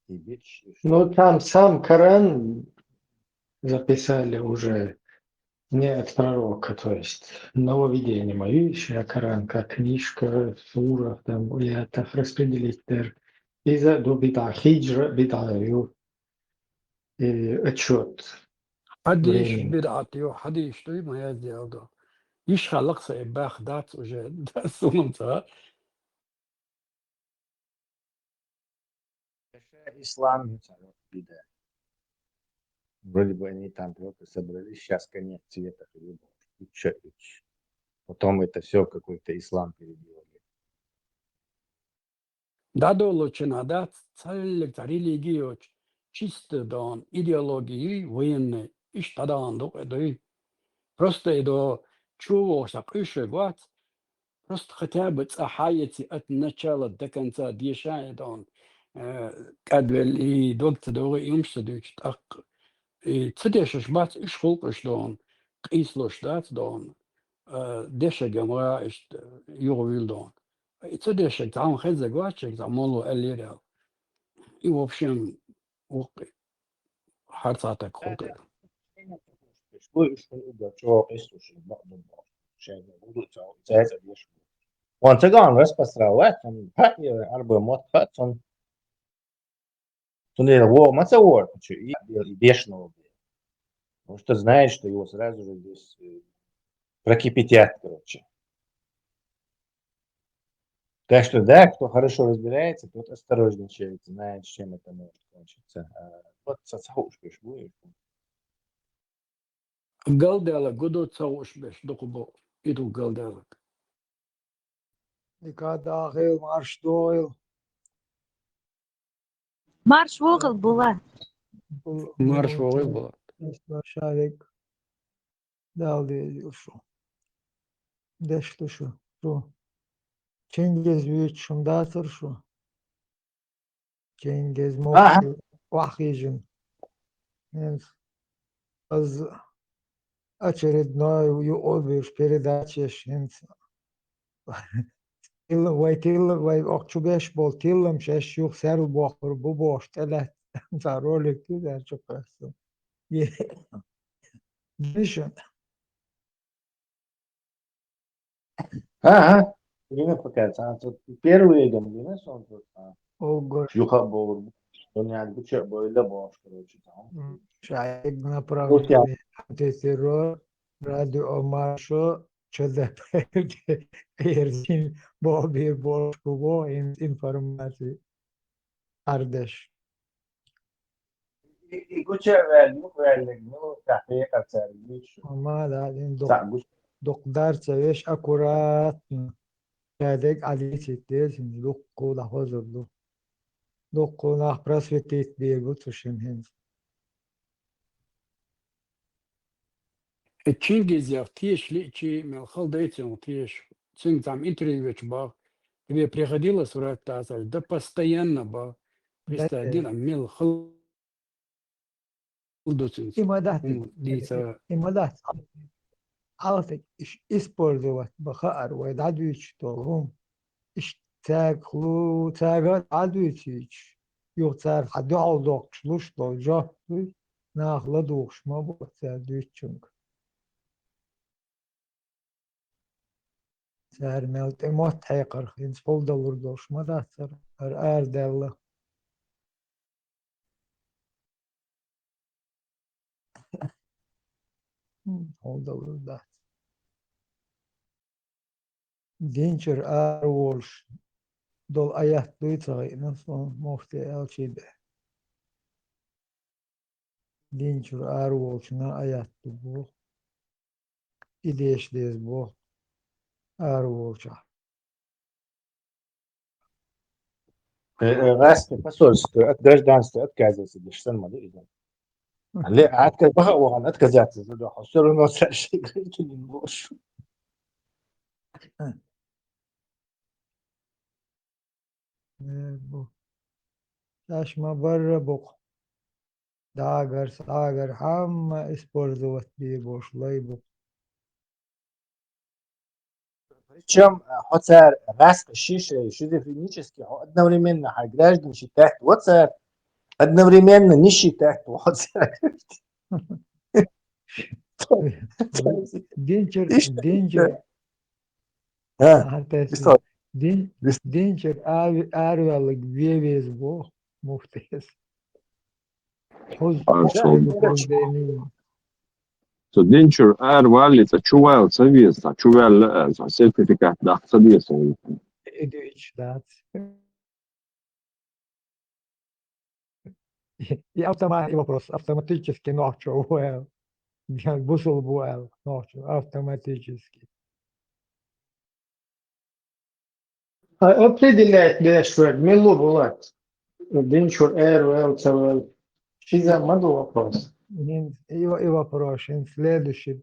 [SPEAKER 14] и бич, и что.
[SPEAKER 18] Ну там сам Коран записали уже не от пророка, то есть нововведение мои, еще Коран как книжка, сура, там, я так распределить тер. И за до бита хиджра, бита и отчет
[SPEAKER 21] حديش
[SPEAKER 14] времени.
[SPEAKER 21] بدعتي وحديش توي ما يزيادة يش خلق سيباخ دات وجه ده سونتا
[SPEAKER 14] Ислам, бида. Вроде бы они там просто собрались, сейчас конец цвета, потом это все в какой-то ислам переделали.
[SPEAKER 21] دادو لچنادات تسلك تاريلي جيوش чисто дон идеологии военной иш тадан до эдой просто эдо чего сапрыше год просто хотя бы цахаяти от начала до конца дешает он кадвел и доктор до имшдыч так и цедеш бац иш холкш дон кислош дат дон деша гамра иш юрвил дон и цедеш там хеза гвачек там моло элирал и в общем حرصاتك خوكي
[SPEAKER 14] Он цыган распространяет, он арбы мод он во мацавор, и бешеного, потому что знает, что его сразу же здесь прокипятят, короче. Так что да, кто хорошо разбирается, тот осторожничает, знает, чем это может кончиться. Вот соцхушкой будет.
[SPEAKER 21] قلدالك قدو تسوش بش دقبو إدو قلدالك
[SPEAKER 6] داخل مارش دويل
[SPEAKER 1] Марш вогл була.
[SPEAKER 21] مارش وغي بلا
[SPEAKER 6] شارك دال değil şu. Deşti şu. Cengiz büyük şundatır şu. Cengiz mokşu vahiyicin. Az очередной обвиш передачи шинца. Вай окчубеш бол тиллам шеш юх сару бохор бубош телет за ролик туда чупасу. Дишен.
[SPEAKER 14] Ага. Время показать. Тут первые гамбины солнце.
[SPEAKER 6] Ого.
[SPEAKER 14] Юха был. Доняк буча böyle boş короче там.
[SPEAKER 6] Шаик
[SPEAKER 14] Вот я.
[SPEAKER 6] направление антитеррор радио Маршо ЧДП Ерзин Боби Бошкуво информации Ардеш.
[SPEAKER 14] И буча verdik. Ну, tahqiq etserdik.
[SPEAKER 6] Ama dalin
[SPEAKER 14] Sen bu
[SPEAKER 6] doktor çeviş akurat şadek adi çekti dokku da hazırlı. Dokku nah prasvetit bir bu tuşun hen.
[SPEAKER 21] Чингизев тиеш личи мелхал дейтин тиеш цинг там интервью ба тебе приходилось врать тазаль да постоянно ба пристадина мелхал доцин
[SPEAKER 6] İmadat
[SPEAKER 21] дица
[SPEAKER 6] imadat artık ispordu bakar ve dadüç doğum iştag hlu tagat adüç yoksa hadi aldık şluş doja nahla doğuşma bu sadüç çünkü sar mevt emot taykar hins polda vur doğuşma da sar erdella polda vur da Dinçer Arwolf dol ayak duytay nasıl mufti elçide. Dinçer Arwolf na ayak bu. İdeşliyiz bu. Arwolf'a.
[SPEAKER 14] غاست فصلت أتدرج دانست أتكازس دشتن ما إذا اللي قعدت كبها وأنا أتكازات ده حصل إنه شيء كل نبوش
[SPEAKER 6] Bu. Taşma barra bu. Dağır hamma ispordu diye boşlay bu.
[SPEAKER 14] Причем хотя раз шиши шизофренический одновременно граждан считают вот одновременно не считают вот
[SPEAKER 6] Dinçer Dinçer arvalık vevez bu. Muhtes.
[SPEAKER 12] So dinçur valica čuvēl saviesa, čuvēl certifikāt da saviesa.
[SPEAKER 6] Ediç dat. И автоматически ночью уэл. Бусул буэл ночью автоматически.
[SPEAKER 18] Определяет Дэшфорд, Милу Булат, Динчур Эр, Шиза Маду вопрос.
[SPEAKER 6] И вопрос, следующий.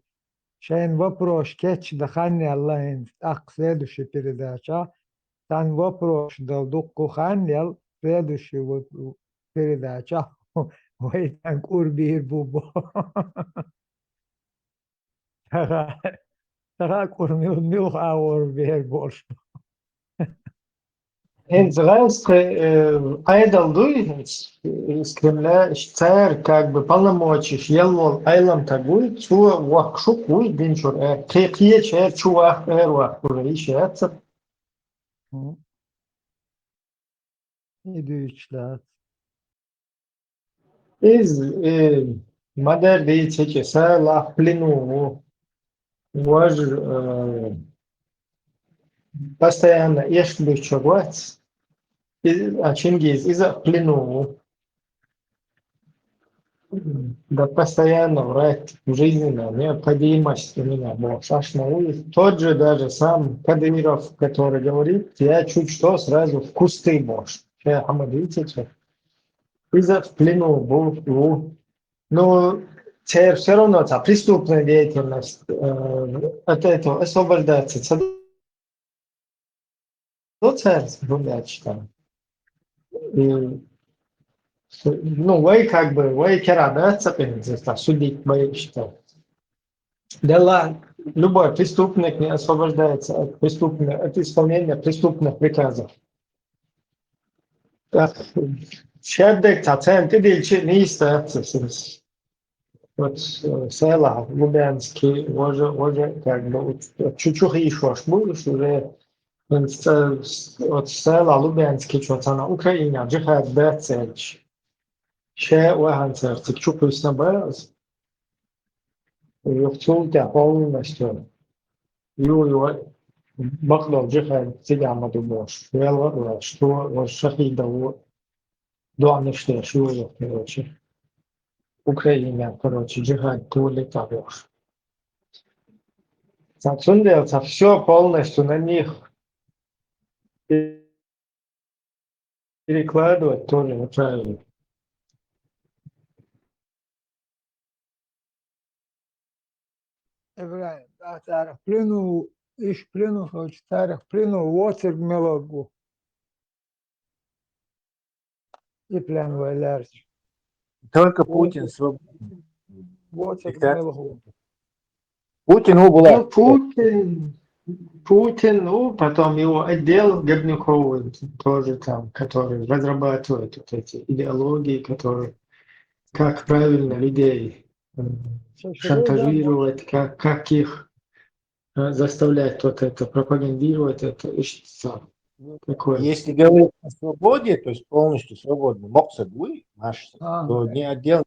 [SPEAKER 6] Шайн вопрос, кетч дахани Аллах, ах, следующий передача. Там вопрос, да дукку ханял, следующий вот передача. Ой, там курбир бубо. Тага курмил мил аур бер борш.
[SPEAKER 18] Hens reißt айдал дуйнец, скремля царь как бы полномочий, елвол айлам тагуй, чуа вахшук уй Динчур Эр. Кекие чер чуах Эр вах уже ищется.
[SPEAKER 6] İdüçler.
[SPEAKER 18] Из мадер дейчеке сала плину вож постоянно ешли чогвать, а Чингиз из-за плену, да постоянно врать жизненно необходимость у меня была. Саш на улице, тот же даже сам Кадыров, который говорит, я чуть что сразу в кусты можешь. Я хамадитичек. Из-за в плену был, но все равно преступная деятельность от этого освобождаться. Там. Ну, вы как бы, вы кера, да, судить мои считают. Да ладно, любой преступник не освобождается от исполнения преступных приказов. Шедек, ты дельче не остается. Вот села Лубянский, уже как бы чуть-чуть еще будешь уже от села Лубянский, что-то на Украине, джихад бецельч. Ще уаганцерцик, чупаюсь на берез, юхтултя полностью. Юю бакдов джихад сидяма дубош. Вела, что шахидову дуаниште, шую, короче. Украина, короче, джихад тули табош. Сацундельца все полностью на них перекладывать тоже неправильно.
[SPEAKER 6] إبراهيم تعرف بلينو إيش بلينو فوش تعرف بلينو واتر ملوجو يبلان ويلارش
[SPEAKER 14] Только Путин свободен.
[SPEAKER 6] واتر
[SPEAKER 14] Диктатор.
[SPEAKER 6] ملوجو
[SPEAKER 14] Путин у была.
[SPEAKER 18] Ну, Путин, ну, потом его отдел Гребнюкова тоже там, который разрабатывает вот эти идеологии, которые, как правильно людей шантажировать, как их заставлять вот это, пропагандировать, это что такое.
[SPEAKER 14] Если говорить о свободе, то есть полностью свободный, Моксадуй, наш, то не отдел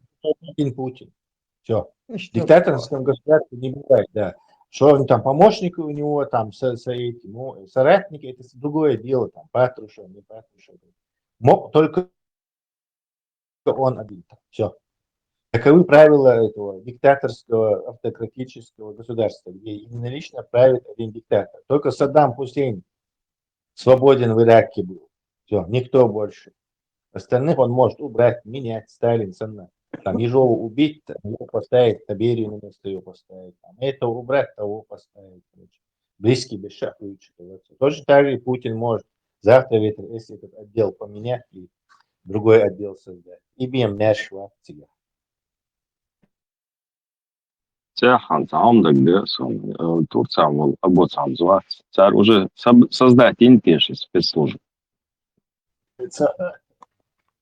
[SPEAKER 14] Путин. Все. В диктаторском государстве не бывает, да. Что он там, помощники у него, там, этим, ну, соратники, это другое дело, там, Патрушев, не Патрушев. Мог только он один. Все. Таковы правила этого диктаторского, автократического государства, где единолично правит один диктатор. Только Саддам Хусейн свободен в Ираке был. Все, никто больше. Остальных он может убрать, менять, Сталин, там, Ежова убить, его поставить, Таберию на место ее поставить, там, этого убрать, того поставить. Короче. Близкий без шага вычитываться. Точно так же и Путин может завтра, если этот отдел поменять, и другой отдел создать. IBM нашего тебя.
[SPEAKER 12] Цехан таамдагды сон Турция вол абоцам зват. Цар уже создать интеши спецслужб.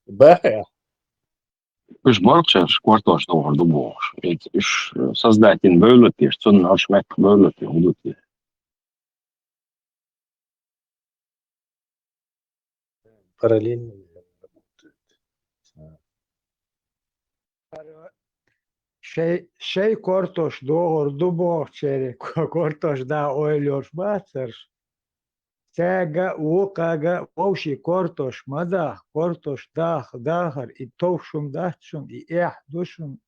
[SPEAKER 14] Бахая.
[SPEAKER 12] Üç barkçaş kvartaş doğurdu bu. Üç sazdatin böyle bir son açmak böyle bir hudut.
[SPEAKER 14] Параллельно работают.
[SPEAKER 6] Şey kortoş doğur dubo çeri kortoş da oyluyor batır. Tega ukaga ovşi kortoş mada kortoş dahar i tovşum dahşum i duşum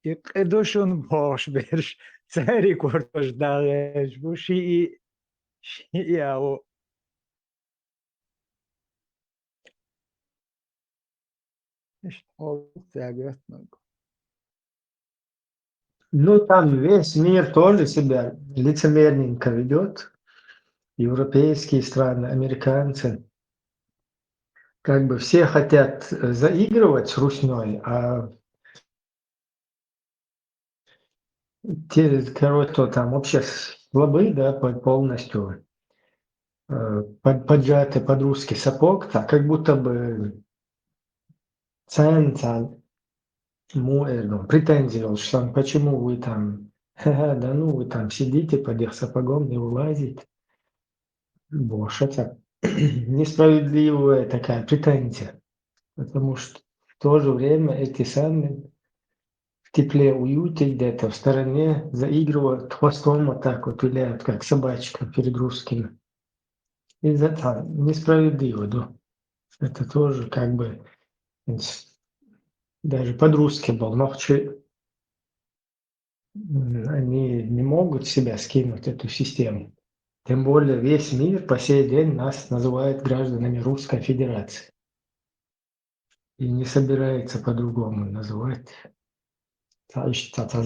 [SPEAKER 6] i qeduşun boş bir seri kortoş dağış bu şi ya o işte oldu ya.
[SPEAKER 18] Ну, там весь мир тоже себя лицемерненько ведет. Европейские страны, американцы. Как бы все хотят заигрывать с Русней, а те, короче, кто там вообще слабы, да, полностью поджаты под русский сапог, так как будто бы центр претензировал, что почему вы там, да ну вы там сидите под их сапогом, не вылазите. Бош, это несправедливая такая претензия, потому что в то же время эти самые в тепле, уюте где-то в стороне заигрывают хвостом вот так вот, виляют, как собачка перед русскими. И это несправедливо, да. Это тоже как бы даже под-русски был, но они не могут себя скинуть, эту систему. Тем более весь мир по сей день нас называет гражданами Русской Федерации. И не собирается по-другому называть. Это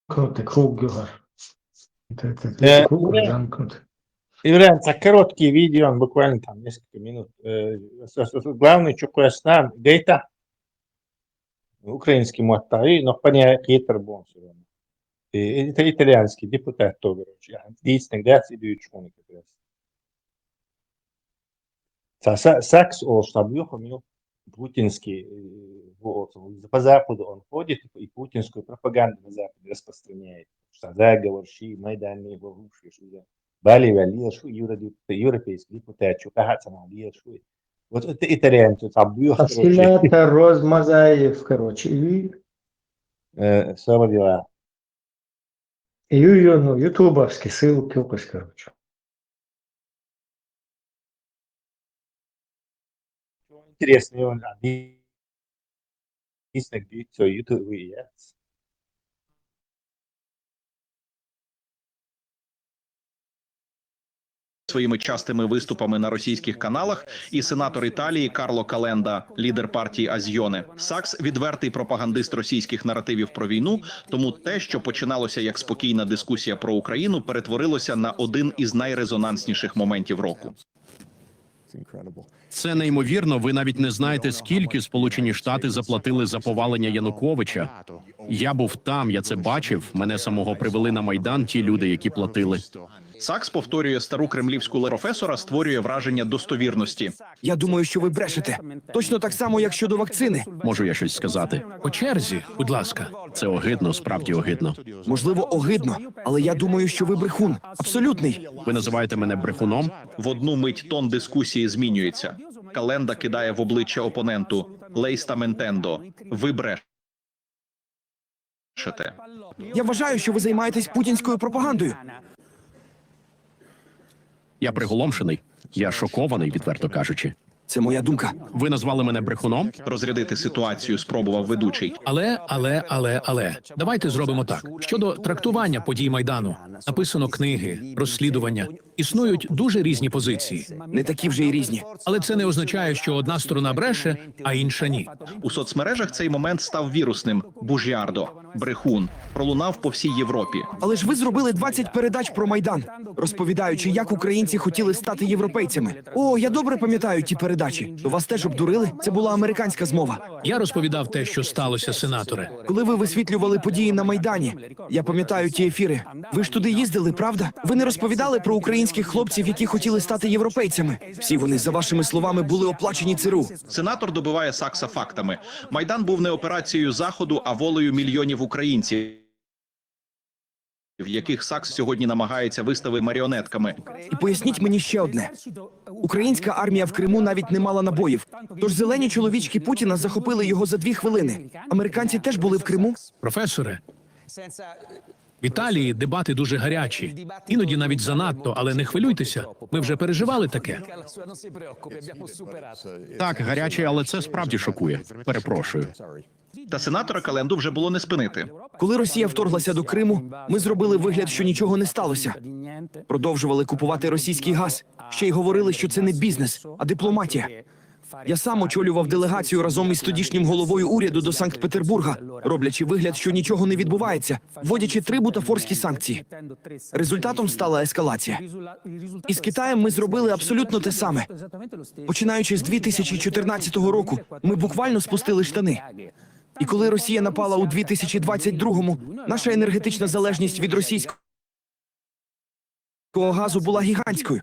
[SPEAKER 18] замкнутый круг, Гюгар. Это круг замкнутый.
[SPEAKER 14] Иван, короткие видео, буквально там несколько минут. Главный, что Куяснан, Гейта, украинский муаттари, но понятно, Кейтер был все равно. Это итальянский депутат тоже. Дійсник, да, ідуть чуник. Сакс о штаб путинский, вот, по Западу он ходит и путинскую пропаганду на Западе распространяет. Что заговор, ши, Майдан, его Бали, Валия, шу, европейский депутат, что кажется, Валия, шу. Вот это итальянцы, Табьёх,
[SPEAKER 18] Осциллятор, Розмазаев, короче, и...
[SPEAKER 14] Слава дела.
[SPEAKER 18] И ну, ютубовский, ссылки, короче.
[SPEAKER 14] Интересный он, дійсник цього ютубу є.
[SPEAKER 10] Своїми частими виступами на російських каналах і сенатор Італії Карло Календа, лідер партії Азьйоне. Сакс – відвертий пропагандист російських наративів про війну, тому те, що починалося як спокійна дискусія про Україну, перетворилося на один із найрезонансніших моментів року.
[SPEAKER 22] Це неймовірно. Ви навіть не знаєте, скільки Сполучені Штати заплатили за повалення Януковича. Я був там, я це бачив. Мене самого привели на Майдан ті люди, які платили.
[SPEAKER 10] Сакс повторює стару кремлівську професора, створює враження достовірності.
[SPEAKER 23] Я думаю, що ви брешете. Точно так само, як щодо вакцини.
[SPEAKER 22] Можу я щось сказати? По черзі, будь ласка. Це огидно, справді огидно.
[SPEAKER 23] Можливо, огидно, але я думаю, що ви брехун. Абсолютний.
[SPEAKER 22] Ви називаєте мене брехуном?
[SPEAKER 10] В одну мить тон дискусії змінюється. Календа кидає в обличчя опоненту. Лейста ментендо. Ви брешете.
[SPEAKER 23] Я вважаю, що ви займаєтесь путінською пропагандою.
[SPEAKER 22] Я приголомшений. Я шокований, відверто кажучи.
[SPEAKER 23] Це моя думка.
[SPEAKER 22] Ви назвали мене брехуном?
[SPEAKER 10] Розрядити ситуацію спробував ведучий.
[SPEAKER 22] Але. Давайте зробимо так. Щодо трактування подій Майдану, написано книги, розслідування. Існують дуже різні позиції.
[SPEAKER 23] Не такі вже й різні.
[SPEAKER 22] Але це не означає, що одна сторона бреше, а інша ні.
[SPEAKER 10] У соцмережах цей момент став вірусним. Бужярдо, брехун, пролунав по всій Європі.
[SPEAKER 23] Але ж ви зробили 20 передач про Майдан, розповідаючи, як українці хотіли стати європейцями. О, я добре пам'ятаю ті передачі. То вас теж обдурили? Це була американська змова.
[SPEAKER 22] Я розповідав те, що сталося, сенаторе.
[SPEAKER 23] Коли ви висвітлювали події на Майдані, я пам'ятаю ті ефіри. Ви ж туди їздили, правда? Ви не розповідали про українських хлопців, які хотіли стати європейцями. Всі вони, за вашими словами, були оплачені ЦРУ.
[SPEAKER 10] Сенатор добиває Сакса фактами. Майдан був не операцією Заходу, а волею мільйонів українців, яких Сакс сьогодні намагається виставити маріонетками.
[SPEAKER 23] І поясніть мені ще одне. Українська армія в Криму навіть не мала набоїв. Тож зелені чоловічки Путіна захопили його за 2 хвилини. Американці теж були в Криму.
[SPEAKER 22] Професоре, в Італії дебати дуже гарячі. Іноді навіть занадто, але не хвилюйтеся. Ми вже переживали таке. Так, гаряче, але це справді шокує. Перепрошую.
[SPEAKER 10] Та сенатора Календу вже було не спинити.
[SPEAKER 23] Коли Росія вторглася до Криму, ми зробили вигляд, що нічого не сталося. Продовжували купувати російський газ. Ще й говорили, що це не бізнес, а дипломатія. Я сам очолював делегацію разом із тодішнім головою уряду до Санкт-Петербурга, роблячи вигляд, що нічого не відбувається, вводячи 3 бутафорські санкції. Результатом стала ескалація. Із Китаєм ми зробили абсолютно те саме. Починаючи з 2014 року, ми буквально спустили штани. І коли Росія напала у 2022-му, наша енергетична залежність від російського газу була гігантською.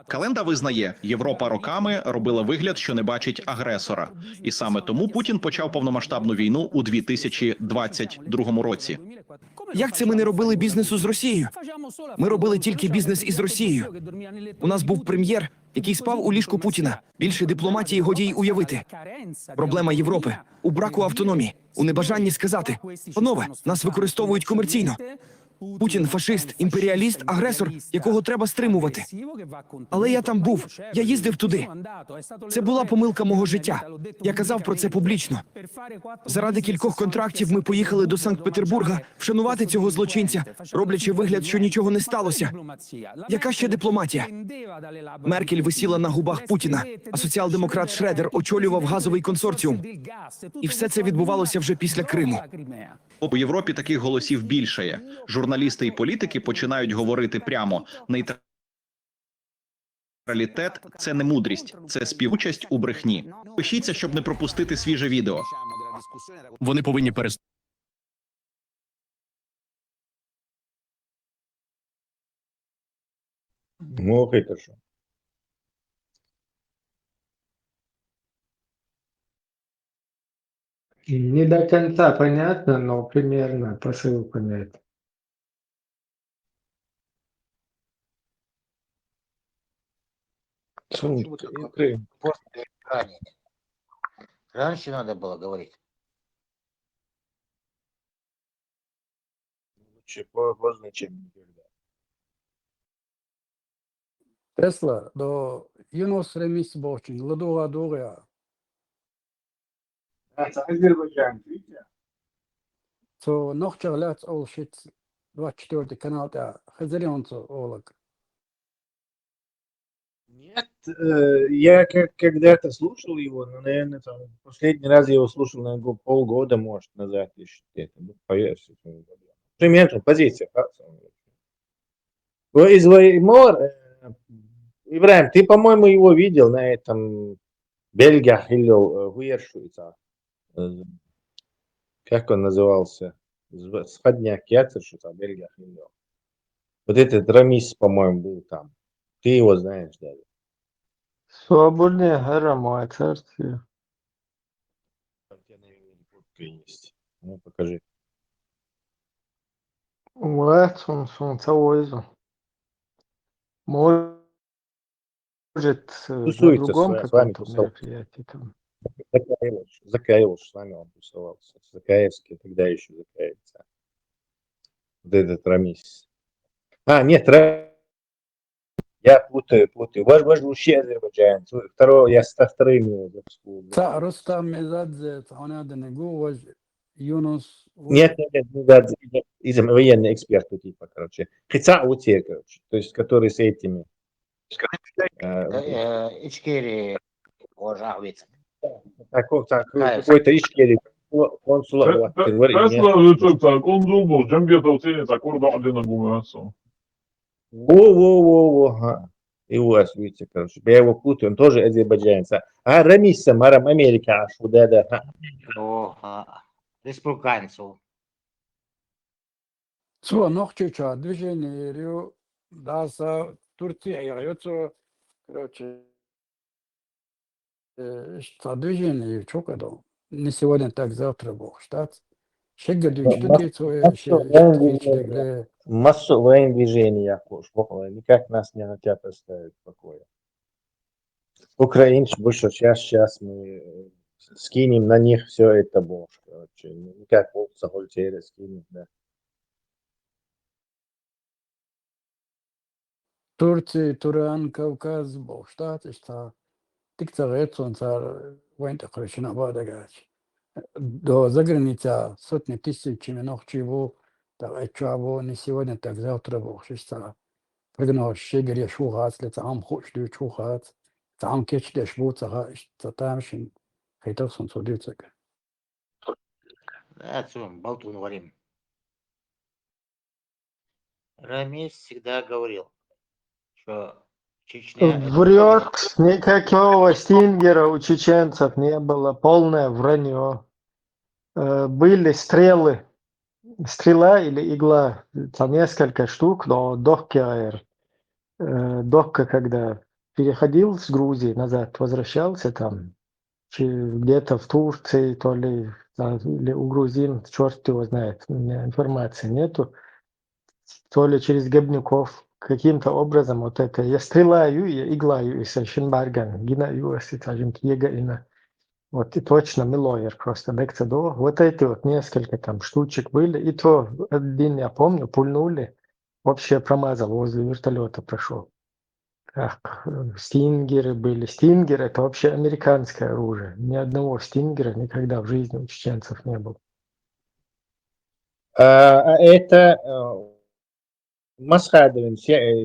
[SPEAKER 10] Календа визнає, Європа роками робила вигляд, що не бачить агресора. І саме тому Путін почав повномасштабну війну у 2022 році.
[SPEAKER 23] Як це ми не робили бізнесу з Росією? Ми робили тільки бізнес із Росією. У нас був прем'єр, який спав у ліжку Путіна. Більше дипломатії годі й уявити. Проблема Європи у браку автономії, у небажанні сказати: «Панове, нас використовують комерційно». Путін – фашист, імперіаліст, агресор, якого треба стримувати. Але я там був, я їздив туди. Це була помилка мого життя. Я казав про це публічно. Заради кількох контрактів ми поїхали до Санкт-Петербурга вшанувати цього злочинця, роблячи вигляд, що нічого не сталося. Яка ще дипломатія? Меркель висіла на губах Путіна, а соціал-демократ Шредер очолював газовий консорціум. І все це відбувалося вже після Криму.
[SPEAKER 10] У Європі таких голосів більшає. Журналісти і політики починають говорити прямо. Нейтралітет – це не мудрість, це співучасть у брехні. Пишіться, щоб не пропустити свіже відео.
[SPEAKER 22] Вони повинні перестати
[SPEAKER 14] Ну, хорошо.
[SPEAKER 18] Не до конца понятно, но примерно посыл понятен.
[SPEAKER 7] Почему ты после экране? Раньше надо было говорить.
[SPEAKER 14] Лучше поздно, чем никогда.
[SPEAKER 21] Tesla, do Yunus Remis Bochin, Ладуга Дуга. So noch шарлац ол шит 24 канал да Хазарионцу олог.
[SPEAKER 14] Нет, я когда-то слушал его, но, наверное, там, последний раз я его слушал, наверное, полгода, может, назад еще где-то. Примерно позиция. Из Ваймор, Ибраим, ты, по-моему, его видел на этом Бельгах или Гуершуица. Как он назывался? Сходняк Яцер, что-то Бельгах или Вот этот Рамис, по-моему, был там. Ты его знаешь, да?
[SPEAKER 18] Свободная гора, мой царствие.
[SPEAKER 14] Есть. Ну, покажи.
[SPEAKER 18] Вот он цаойзу. Может, на
[SPEAKER 14] Тусуется
[SPEAKER 18] другом
[SPEAKER 14] с вами
[SPEAKER 18] каком-то
[SPEAKER 14] тусовался.
[SPEAKER 18] мероприятии там.
[SPEAKER 14] Закаевич с вами он тусовался. Закаевский, тогда еще Закаевца. Вот этот Рамис. Нет, я путаю. Ваш вообще Азербайджан. Второй, я со вторым.
[SPEAKER 21] Та Рустам Мезадзе, Танада Негу, Юнус.
[SPEAKER 14] Нет, из военный эксперт типа, короче. Хица Утир, короче. То есть, который с этими.
[SPEAKER 7] Ичкери, Ожахвица.
[SPEAKER 14] Какой-то Ичкери. Консула.
[SPEAKER 4] Тесла лечится, конзул, джамбета уценит, аккорда один агумаса.
[SPEAKER 14] Во. И у вас, видите, короче. Я его путаю, он тоже азербайджанец. Рамиса, Марам Америка, да.
[SPEAKER 7] Республиканцев.
[SPEAKER 21] So noch чуть-чуть движение, да, с Турции, короче, что движение, что когда? Не сегодня, так завтра Бог, штат. Шегадю, что ты,
[SPEAKER 14] Массовое движение, никак нас не хотят оставить в покое. Украинцы больше сейчас мы скинем на них все это больше. Короче, никак волца гольтера скинем, да.
[SPEAKER 21] Турция, Туран, Кавказ, Бог, штат, что ты царец, он царь, воин-то крышина бадагач. До заграница сотни тысяч минут чего, так чего не сегодня, так завтра Бог, что пригнал щегере шухац, летам хочешь шухац, там кеч деш буца, что там шин, хотел сон судиться.
[SPEAKER 7] Отцом болтун варим. Рамис всегда говорил, что Чечня...
[SPEAKER 18] Врет, никакого стингера у чеченцев не было, полное вранье. Были стрелы, стрела или игла, там несколько штук, но Дохкер, когда переходил с Грузии назад, возвращался там, где-то в Турции, то ли, или у грузин, черт его знает, у меня информации нету, то ли через Гебнюков, каким-то образом вот это, я стреляю, я иглаю из Шинбарган, гина юэси, скажем, ина. Вот и точно Милоер просто Бекцедо. Вот эти вот несколько там штучек были. И то один, я помню, пульнули. Вообще промазал, возле вертолета прошел. Стингеры были. Стингер — это вообще американское оружие. Ни одного стингера никогда в жизни у чеченцев не было.
[SPEAKER 14] Это Масхадовин,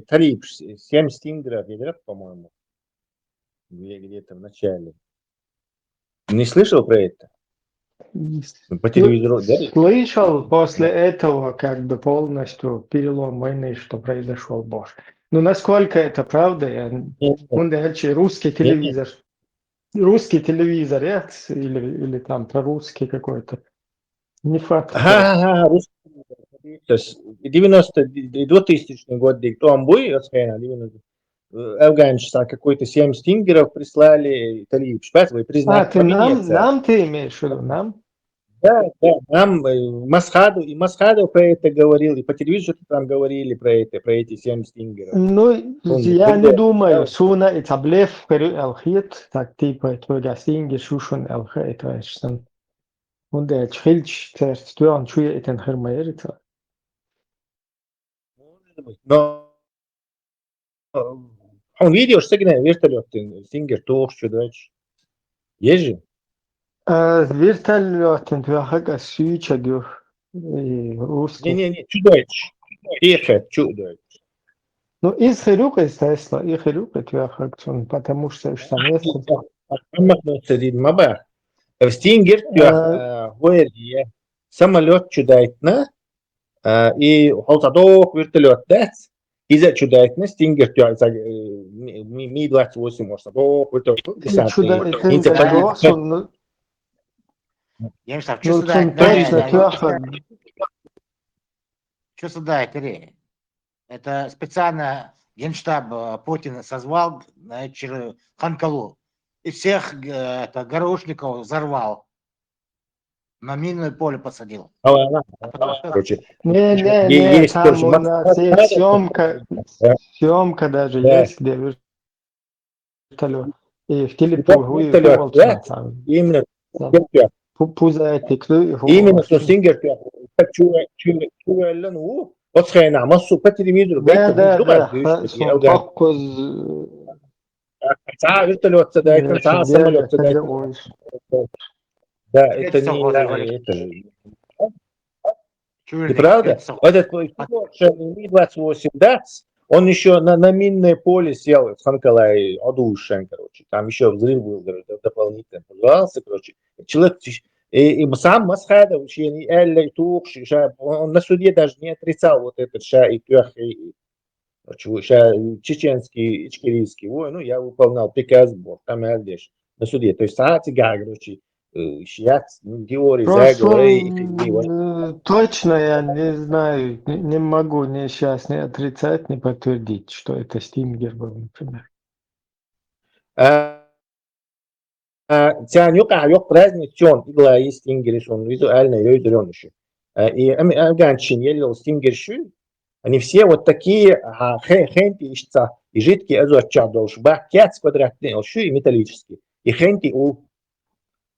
[SPEAKER 14] Талиб, 7 стингеров ведет, по-моему, где-то в начале. Не слышал про это? По телевизору, да?
[SPEAKER 18] Слышал после этого как бы полностью перелом войны, что произошел, боже. Ну, насколько это правда? Русский телевизор. Русский телевизор, или там прорусский какой-то. Не факт.
[SPEAKER 14] Русский. То есть 2000 год, там бой, Афганистан какой-то 7 стингеров прислали, Италии, вы признать
[SPEAKER 18] ты нам ты имеешь в виду, нам?
[SPEAKER 14] Да, нам Масхадов про это говорил, и по телевизору там говорили про эти 7 стингеров.
[SPEAKER 18] Ну, я не думаю, Суна и Таблев, Алхит, так типа, твой гостинги, Шушун, Алхит, Вайшсан. Und der Chilch, der Stuan, Chuya, Eten Hermaerita.
[SPEAKER 14] Но он видел, что сегодня вертолет, стингер, тух, чудовищ. Есть же?
[SPEAKER 18] Вертолет, ты хага сюча, дю, русский.
[SPEAKER 14] Не, чудовищ. Тихо, чудовищ.
[SPEAKER 18] Ну, из Херюка, естественно, и Херюка, ты хагцун, потому что там есть...
[SPEAKER 14] Стингер, ты самолет чудовищно, и холтадок вертолет, да? Из-за чудовищно, стингер, ты Ми-28, может, садок, вертолет.
[SPEAKER 18] Чудовищно,
[SPEAKER 7] Я не знаю,
[SPEAKER 18] ну,
[SPEAKER 7] что сюда, это специально Генштаб Путин созвал на Ханкалу и всех горошников взорвал, на минное поле посадил.
[SPEAKER 18] Не, там у нас есть съемка даже есть, где вертолет. И в телефоне
[SPEAKER 14] именно
[SPEAKER 18] именно
[SPEAKER 14] что стингер чуя, ну, вот схайна, массу по телевизору,
[SPEAKER 18] да,
[SPEAKER 14] вертолет, да, самолет, да, это не это. И правда, этот Ми-28, да, он еще на минное поле сел в Ханкалае, одушен, короче, там еще взрыв был дополнительно, пожалуйста, короче, человек, и сам Масхадов, он на суде даже не отрицал вот этот чеченский, ичкерийский, ну, я выполнял приказ, там на суде, то есть короче, теории, заговоры.
[SPEAKER 18] Точно я не знаю, не могу ни сейчас не отрицать, не подтвердить, что это стингер был, например.
[SPEAKER 14] Тянюка, разница, он игла и стингер, он визуально ее еще. И афганчин елил стингер, они все вот такие, хенти и жидкие азотчат должны быть 5 квадратные, и металлические, и хенти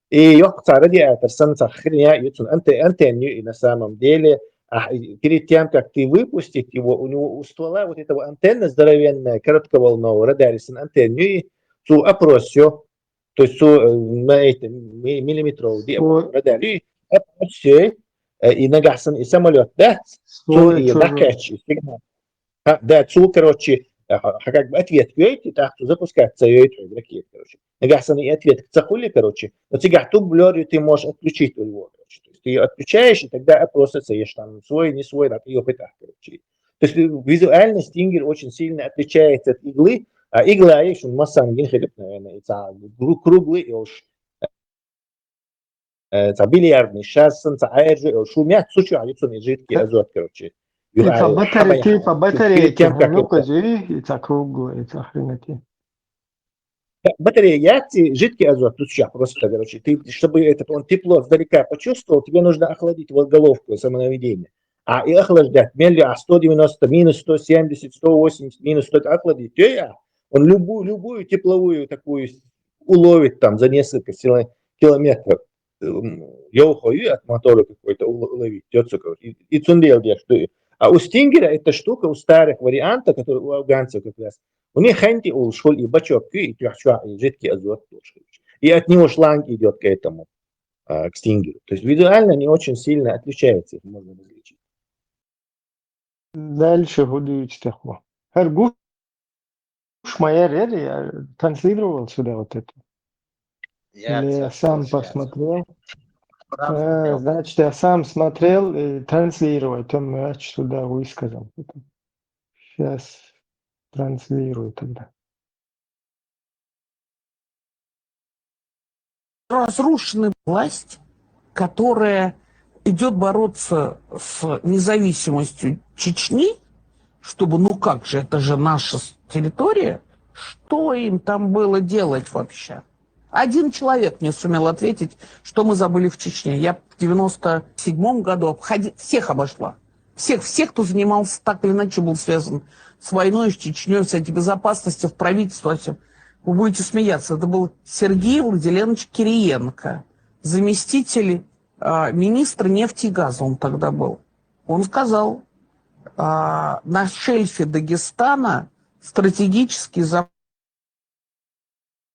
[SPEAKER 14] и يقطع радиатор, становится хрня, антенну на самом деле, перед тем, как ты выпустить его, у него у ствола вот этого антенна здоровенная, коротковолновая, радарисен антенну, и су опросё, то есть на это миллиметровый радар, и опросё, и нагасан, и самолет, да, и бакач, да, короче, как бы ответ и так запускается ракет, короче. Нагасанный ответ к цахули, короче, но тебя ту блёрю ты можешь отключить его, короче. То есть ты ее отключаешь, и тогда просто цеешь там свой, не свой, так ее пытать, короче. То есть визуально стингер очень сильно отличается от иглы, а игла есть, он массан гинхелеп, наверное, круглый, и уж бильярдный, шассан, аэржи, шумят, сучу, а лицо не жидкий азот, короче.
[SPEAKER 18] Типа батарейки, ну, и так круглый, это охренеть.
[SPEAKER 14] Батарея, жидкий азот, тут сейчас просто, короче, ты, чтобы он тепло сдалека почувствовал, тебе нужно охладить вот головку самонаведения. И охлаждать, 190, минус 170, 180, минус 100 охладить, он любую тепловую такую уловит там за несколько километров. От мотора какой-то уловить, и цундел что. А у стингера эта штука, у старых вариантов, которые у афганцев как раз, у них хенти ушел и бачок, и жидкий азот. И от него шланг идет к этому, к стингеру. То есть визуально они очень сильно отличаются, их можно различить.
[SPEAKER 18] Дальше будут такого. Харгуш моя реда, я транслировал сюда вот это. Я сам посмотрел. Значит, я сам смотрел и транслировал, там мяч сюда высказал. Сейчас транслирую тогда.
[SPEAKER 15] Разрушена власть, которая идет бороться с независимостью Чечни, чтобы, ну как же, это же наша территория, что им там было делать вообще? Один человек мне сумел ответить, что мы забыли в Чечне. Я в 97-м году всех обошла. Всех, кто занимался так или иначе, был связан с войной, с Чечней, с безопасностью, в правительстве. Всем. Вы будете смеяться. Это был Сергей Владимирович Кириенко, заместитель министра нефти и газа он тогда был. Он сказал, на шельфе Дагестана стратегические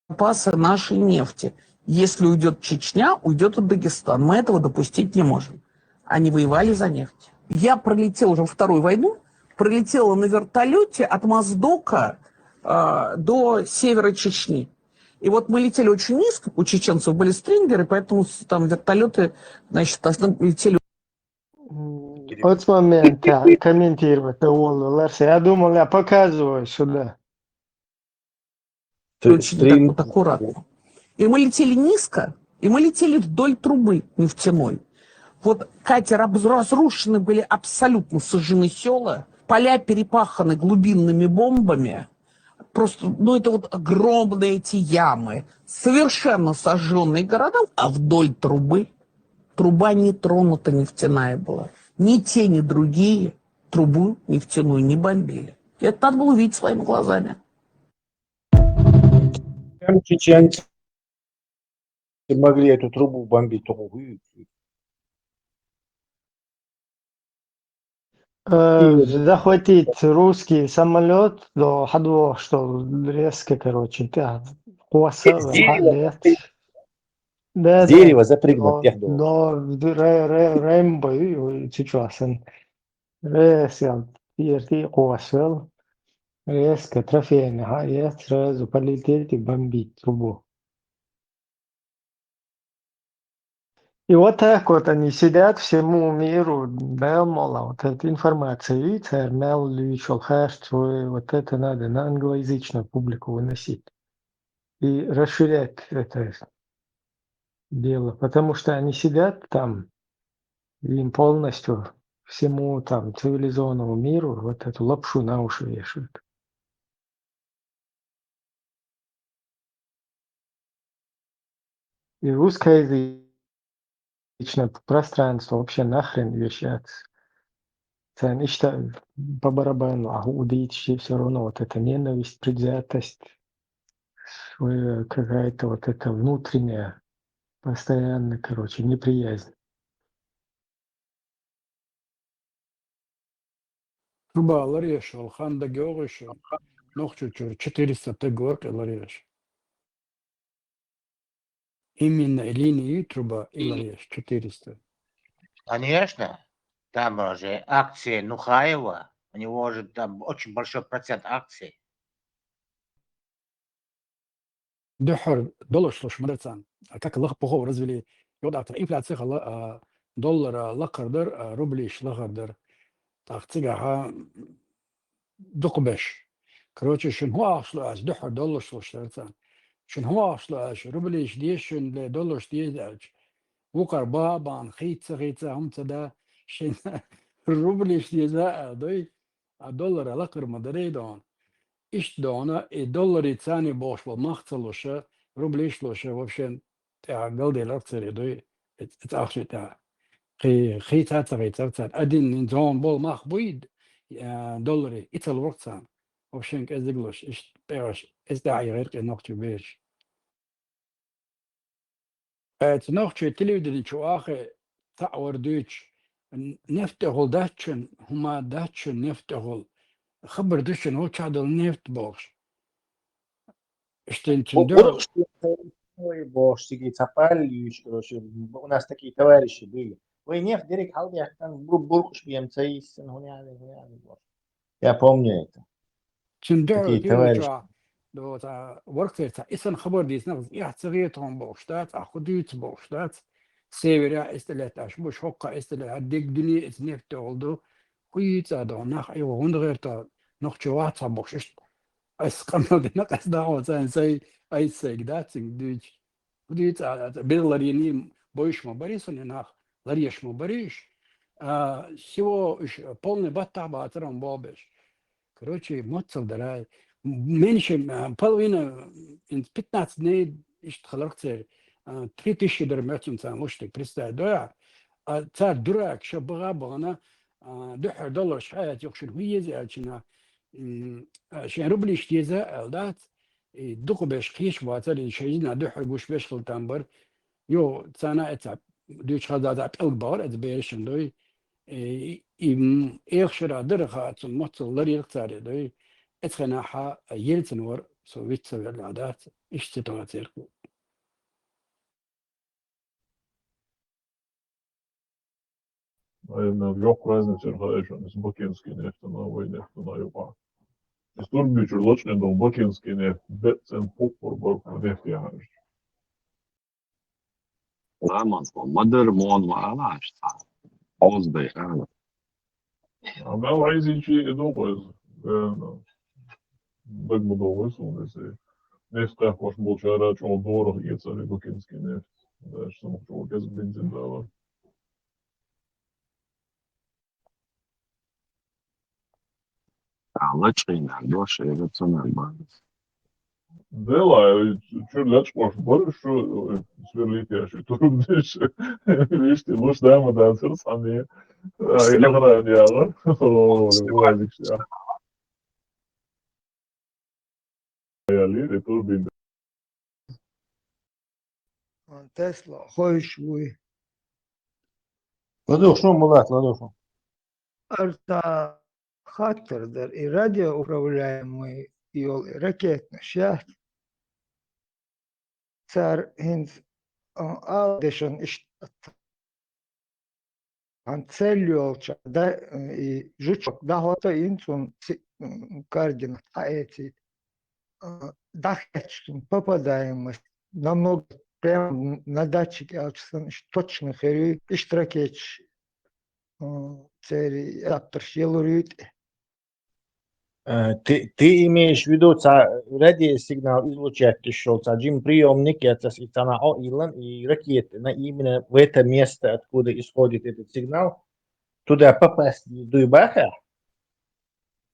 [SPEAKER 15] запасы нашей нефти. Если уйдет Чечня, уйдет и Дагестан. Мы этого допустить не можем. Они воевали за нефть. Я пролетела уже вторую войну, пролетела на вертолете от Моздока до севера Чечни. И вот мы летели очень низко, у чеченцев были стрингеры, поэтому там вертолеты, значит, летели.
[SPEAKER 18] Вот с момента комментировать Ларса. Я думал, я показываю сюда.
[SPEAKER 15] Очень так вот аккуратно. И мы летели низко, и мы летели вдоль трубы нефтяной. Вот катер разрушены были, абсолютно сожжены села, поля перепаханы глубинными бомбами. Просто, ну это вот огромные эти ямы, совершенно сожженные города, а вдоль трубы труба не тронута нефтяная была. Ни те, ни другие трубу нефтяную не бомбили. Это надо было увидеть своими глазами.
[SPEAKER 14] Там чеченцы могли эту трубу бомбить, только вы.
[SPEAKER 18] Захватить русский самолет до Хадво, что резко, короче,
[SPEAKER 14] Дерево запрыгнуть тех
[SPEAKER 18] до Рэмбо сейчас. Резко, Куасвел, резко, трофей нахает, сразу полететь и бомбить трубу. И вот так вот они сидят всему миру, да, мол, вот эта информация, видите, Мел, Лючел, вот это надо на англоязычную публику выносить и расширять это дело, потому что они сидят там, и им полностью всему там цивилизованному миру вот эту лапшу на уши вешают. И русскоязычное пространство вообще нахрен вещаться. Я считаю, по барабану, а у Дичи все равно вот эта ненависть, предвзятость, какая-то вот эта внутренняя, постоянная, короче, неприязнь.
[SPEAKER 21] Труба лареш, Алхан да Георгиш, нохчу 400 тегор лареш. Именно линии труба и лареш 400.
[SPEAKER 7] Конечно. Там же акции Нухаева, у него же там очень большой процент акций.
[SPEAKER 21] دحر دولار شلوش مرتان كاك لغ بخو رزبلي يوضع تر إنفلاسية خلا دولار لقردر روبليش لقردر تاختيجها دقبش كروتش شن هو أصله أش دحر دولار شلوش مرتان شن هو أصله أش روبليش ديش شن دولار ديش أش وقر بابان خيتة هم تدا شن روبليش ديش دوي الدولار لقر مدريدون إيش دونا الدولار الثاني باش ومختلوشة روبليش لوشة وبشن تاع قلدي الأكثر يدوي تأخذ تاع خيتها تغيتها أدين نظام بول مخبويد دولاري إتل وقتها وبشن كأزجلوش إيش بيرش إيش داعي غير كنوختي بيش تنوختي تليودي شو آخر تعور دوتش نفتحول داتشن هما داتشن نفتحول خبر دشن هو تعدل نفط بوش اشتنتن دور
[SPEAKER 14] Бошки, цапалищ, короче, у нас такие товарищи были. Ой, нефть, Дерек, халдя, там буркуш пьем, цаис, я помню это. Такие товарищи.
[SPEAKER 21] دو تا ورقة تا إسن خبر ديس نغز إحتغيتهم بوشتات أخديت بوشتات سيوريا استلاتاش مش حقا استلات ديك دنيا إتنفت غلدو قيتا دو ناخ أيوه هون غير تا نخشي واحد بوش أس قمنا دي نقص دعوة تان سي أي سيك داتسين دوش قيتا بيغلريني بوش ما بريسون ناخ ларьеш мубариш, всего полный баттах батаром бобеш. Короче, моцел дарай. Меньше половина, 15 дней, халарцер, 3000 дерматин цан луштик, представь, да, цар дурак, что была она, $2 шаят, يخشن ويزي ألشنا شين ربلي اشتيزا ألدات دقو بيش خيش واتر شيزنا $2 بوش بيش خلطان يو تانا اتعب دوش خلطان اتعب بار اتبيرشن دوي يخشرا درخات مطل لري اختاري دوي اتخناحا يلتن ور سويت سوي العادات اشتتوات يركو
[SPEAKER 4] Yok raznice hrešan, s bokinski neftina, ovaj neftina jopa. S turbičur ločne do bokinski neft, becen popor borku nefti jahaš.
[SPEAKER 13] Lemons, mother, mon, malaš, Ozbej, ana.
[SPEAKER 4] A mel reizici doboz. Tak mu doboz, onda se nefta koš bolčara, čo doro jecari bokinski neft. Da što mu čo bez benzin dava.
[SPEAKER 13] Лачина, доша, рациональ банс.
[SPEAKER 4] Dela, čurļač koš boršu, svirlītieši, tur bišķi, višķi, luš dēma tāds ir sanie. Iehrājani jāla. Vajadzīgs, jā. Jā, līdzi tur bija.
[SPEAKER 6] Тесла, хоиш вуй.
[SPEAKER 14] Ладошно, Мулат, ладошно.
[SPEAKER 6] Арта хаттердер и радиоуправляемый йол ракетный шахт. Цар хинз алдешен иштат. Ан целлюлча, да, и жучок, да, хота инцун координат, а эти дахечкин попадаемость намного прямо на датчике алчсан точно херю иштракеч цери аптер шелурит.
[SPEAKER 14] Ты имеешь в виду радиосигнал излучать шел, один приемник, это на Илон и ракеты, на именно в это место, откуда исходит этот сигнал, туда попасть до Ибаха?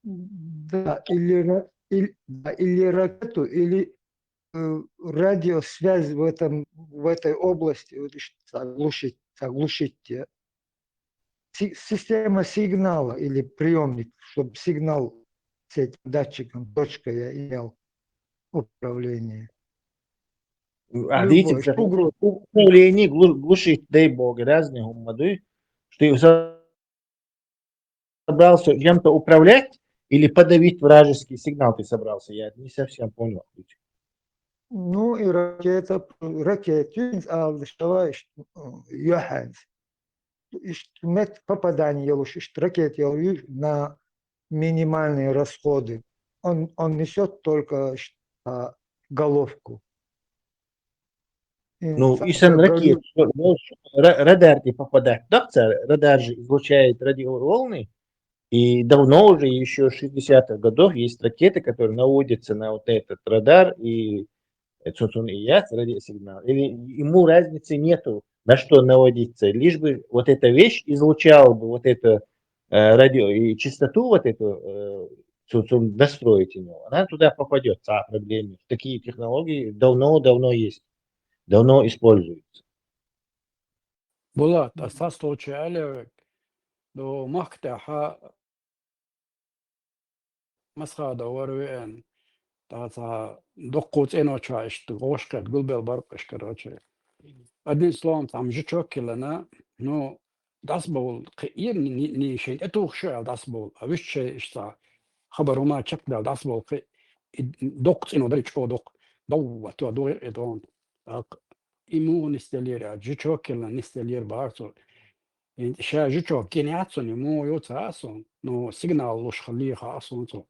[SPEAKER 6] Да, или ракету, или радиосвязь в этой области, вот, заглушить система сигнала или приемник, чтобы сигнал с этим датчиком, точкой имел управление.
[SPEAKER 14] А видите, управление глушить, дай бог, разные умады, что ты собрался чем-то управлять или подавить вражеский сигнал ты собрался, я не совсем понял.
[SPEAKER 6] Ну и ракета, алдыштава, Йоханс. Мет попадание, ракет на минимальные расходы. Он несет только головку.
[SPEAKER 14] Ну, и сам ракет, радар не попадает. Да, радар же излучает радиоволны, и давно уже, еще 60-х годов, есть ракеты, которые наводятся на вот этот радар, и радиосигнал. Или ему разницы нету, на что наводиться, лишь бы вот эта вещь излучала бы вот это радио, и частоту вот эту настроить у него, она туда попадет, проблемы. Такие технологии давно есть, давно используются.
[SPEAKER 21] Булат, أساس случаялек до махтаха مسخادة وروين تاع دقوت إنو تشايش تغوشك تقول بالبرقش كروتشي أدين سلام تام جتشوك لنا نو das bol قير ني شيء أتوخ شو das bol أوش شيء إشتا خبر وما تشك das bol دقت إنو دريش أو دق دو تو إدون إمو نستلير جتشوك لنا نستلير بارتو شا جتشوك كينياتسون إمو يوتاسون نو سيجنال لوش خليها أصلا تو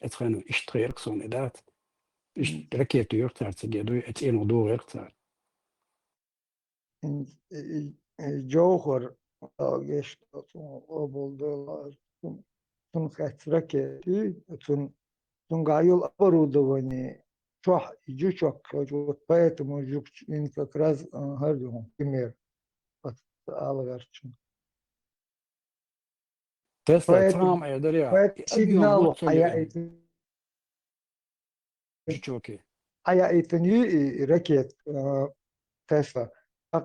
[SPEAKER 21] اتخانو اشتغيرك سون إدات ركيتو يرتار تجدو اتينو دو يرتار
[SPEAKER 6] جوهر geçti o buldular тунхац ракеты тунгайол оборудование жучок вот поэтому жук как раз пример алгарчу.
[SPEAKER 21] Тесла
[SPEAKER 6] Поэтому,
[SPEAKER 21] там айдаря.
[SPEAKER 6] поэтому
[SPEAKER 21] Объем
[SPEAKER 6] сигнал
[SPEAKER 21] лох жучоки.
[SPEAKER 6] и ракет Тесла.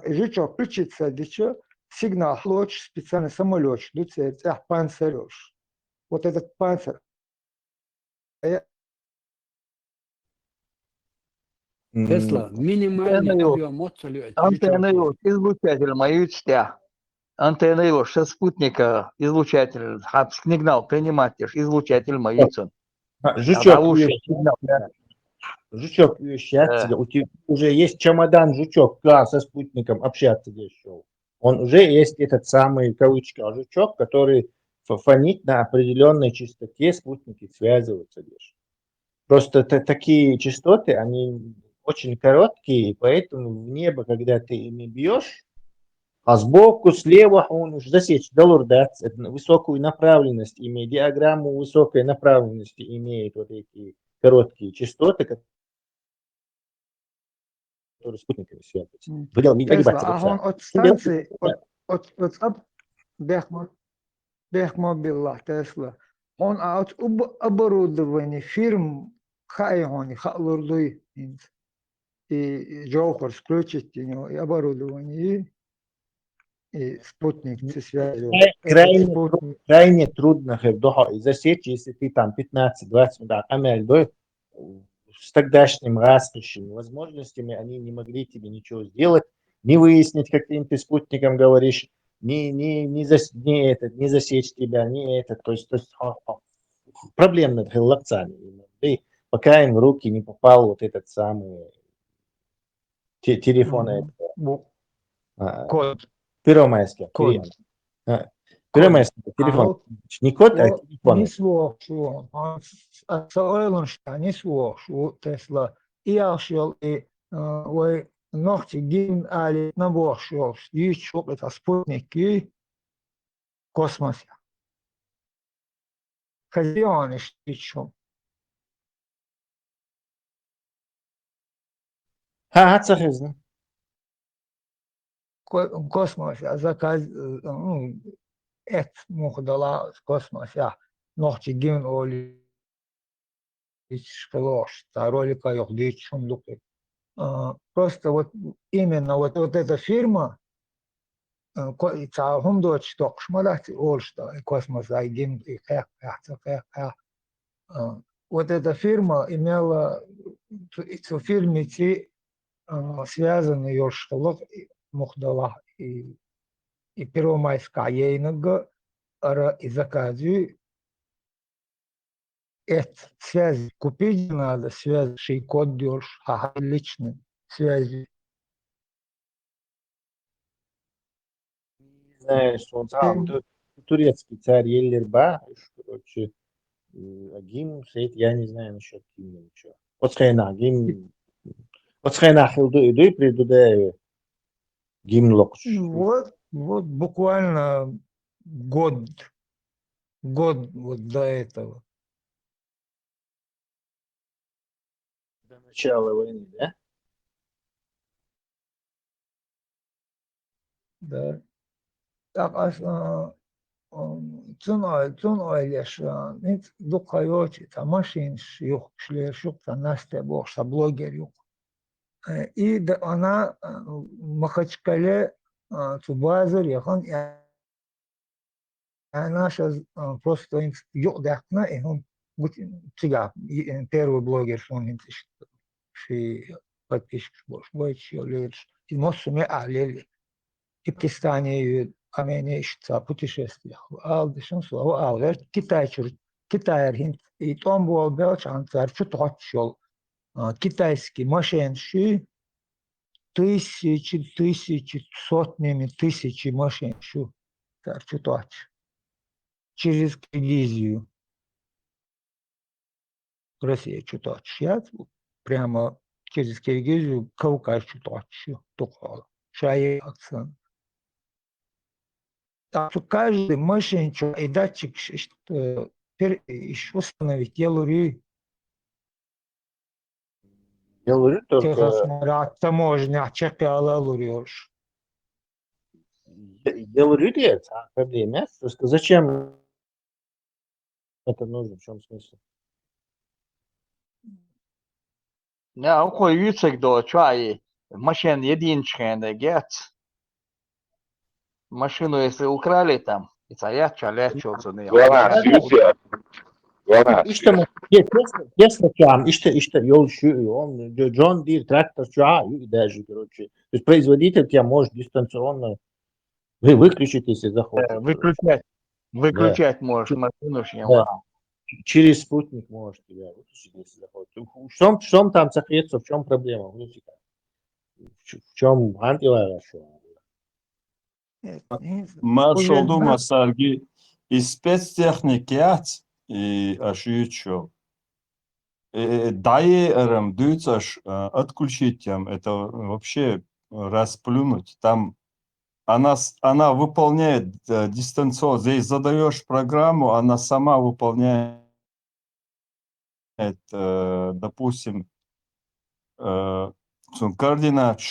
[SPEAKER 6] Жучок включится, дичо, сигнал луч, специальный самолет, дуцет, панцирёж. Вот этот панцирь.
[SPEAKER 21] Тесла минимальный объем моцелю.
[SPEAKER 17] Антенны, излучатель мои чтя. Антенны, со спутника, излучатель, сигнал приниматель, излучатель мои цен.
[SPEAKER 14] Жучок, жучок, общаться, у тебя уже есть чемодан жучок, да, со спутником общаться еще. Он уже есть этот самый, кавычка, жучок, который фонит на определенной частоте, спутники связываются. Просто такие частоты, они очень короткие, поэтому в небо, когда ты ими бьешь, а сбоку, слева он уже засечь, долурдать, высокую направленность имеет, диаграмму высокой направленности имеет вот эти короткие частоты, которые спутниками связываются.
[SPEAKER 6] Тесла, а он от станции, от Бехмобилла Тесла, он от оборудования фирм Хайгони, Халурдуй, и Джокер включить у него и оборудование, и спутник связывает.
[SPEAKER 14] Крайне трудно засечь, если ты там 15-20 минут амельдой, с тогдашним распрещими возможностями они не могли тебе ничего сделать, не выяснить, каким ты спутником говоришь, не засечь тебя, не это, то есть проблемно локцами. Пока им в руки не попал вот этот самый телефон.
[SPEAKER 6] Код.
[SPEAKER 14] Первомайский. Первомайский телефон. Не код, а телефон.
[SPEAKER 6] Не свох, что он Ойлуншта, не свох, что Тесла. И я шел, и вы ногти гин али на бог шел. И что это спутники космоса. Хозяин что?
[SPEAKER 14] Цахизм.
[SPEAKER 6] Космос, заказ, эт мухдала космоса. Ногти гин оли школош, ролика юхдич шундуки. Просто вот именно вот эта фирма, цаахум дочь токшмалат олшта космос айгин и вот эта фирма имела в фирме связаны ёршкалок мухдала и первомайская ейнага и заказы. Это связь купить надо, связь код дёрш, личный связи.
[SPEAKER 14] Знаешь, он сам турецкий царь Еллерба, короче, Агим, я не знаю насчет Гимна ничего. Вот Гимн, вот Хилду предудаю Гимн Локш.
[SPEAKER 6] Вот буквально год вот до этого.
[SPEAKER 14] До начала войны, да?
[SPEAKER 6] Да. Так, цун ойлеш, нет дукайочи, та машин юх, шлешук, та Настя Бог, та блогер юх. И она в Махачкале, Тубазер, яхан, она сейчас просто юхдахна, и он цыгак, первый блогер, что он ши подписчик больше лет, и моссуме алели. И в Пакистане камень ищется путешествиях. Алдышын слово алгер Китайер и том был белчан царь чуток шел. Китайский машинши тысячи, сотнями тысячи машинши царь чуток. Через Киргизию. Россия чуток. Прямо через Киргизию Кавказ чуток. Только шаи акцент. Так что каждый машинчик и датчик еще установить делаю.
[SPEAKER 14] Делаю только...
[SPEAKER 6] Таможня, чекала лурёшь.
[SPEAKER 14] Говорю, проблема. Просто зачем это нужно, в чем смысл?
[SPEAKER 17] Ja, ook wel juist door try. Машин единичная, get. Машину, если украли там, и царят, чалят, что-то, не,
[SPEAKER 14] İşte Tesla там, işte yol şu, он John Deere трактор и даже, короче. То есть производитель тебя может дистанционно выключить, если захочет.
[SPEAKER 17] выключать можешь машину,
[SPEAKER 14] Да. Через спутник можешь тебя выключить, если захочешь. В чем там сохреться, в чем проблема? В чем антивирус?
[SPEAKER 16] Маршал Дума Сарги из спецтехники и Ашючо. Дай дюцаш отключить тем, это вообще расплюнуть. Там она выполняет дистанционно. Здесь задаешь программу, она сама выполняет, допустим, координат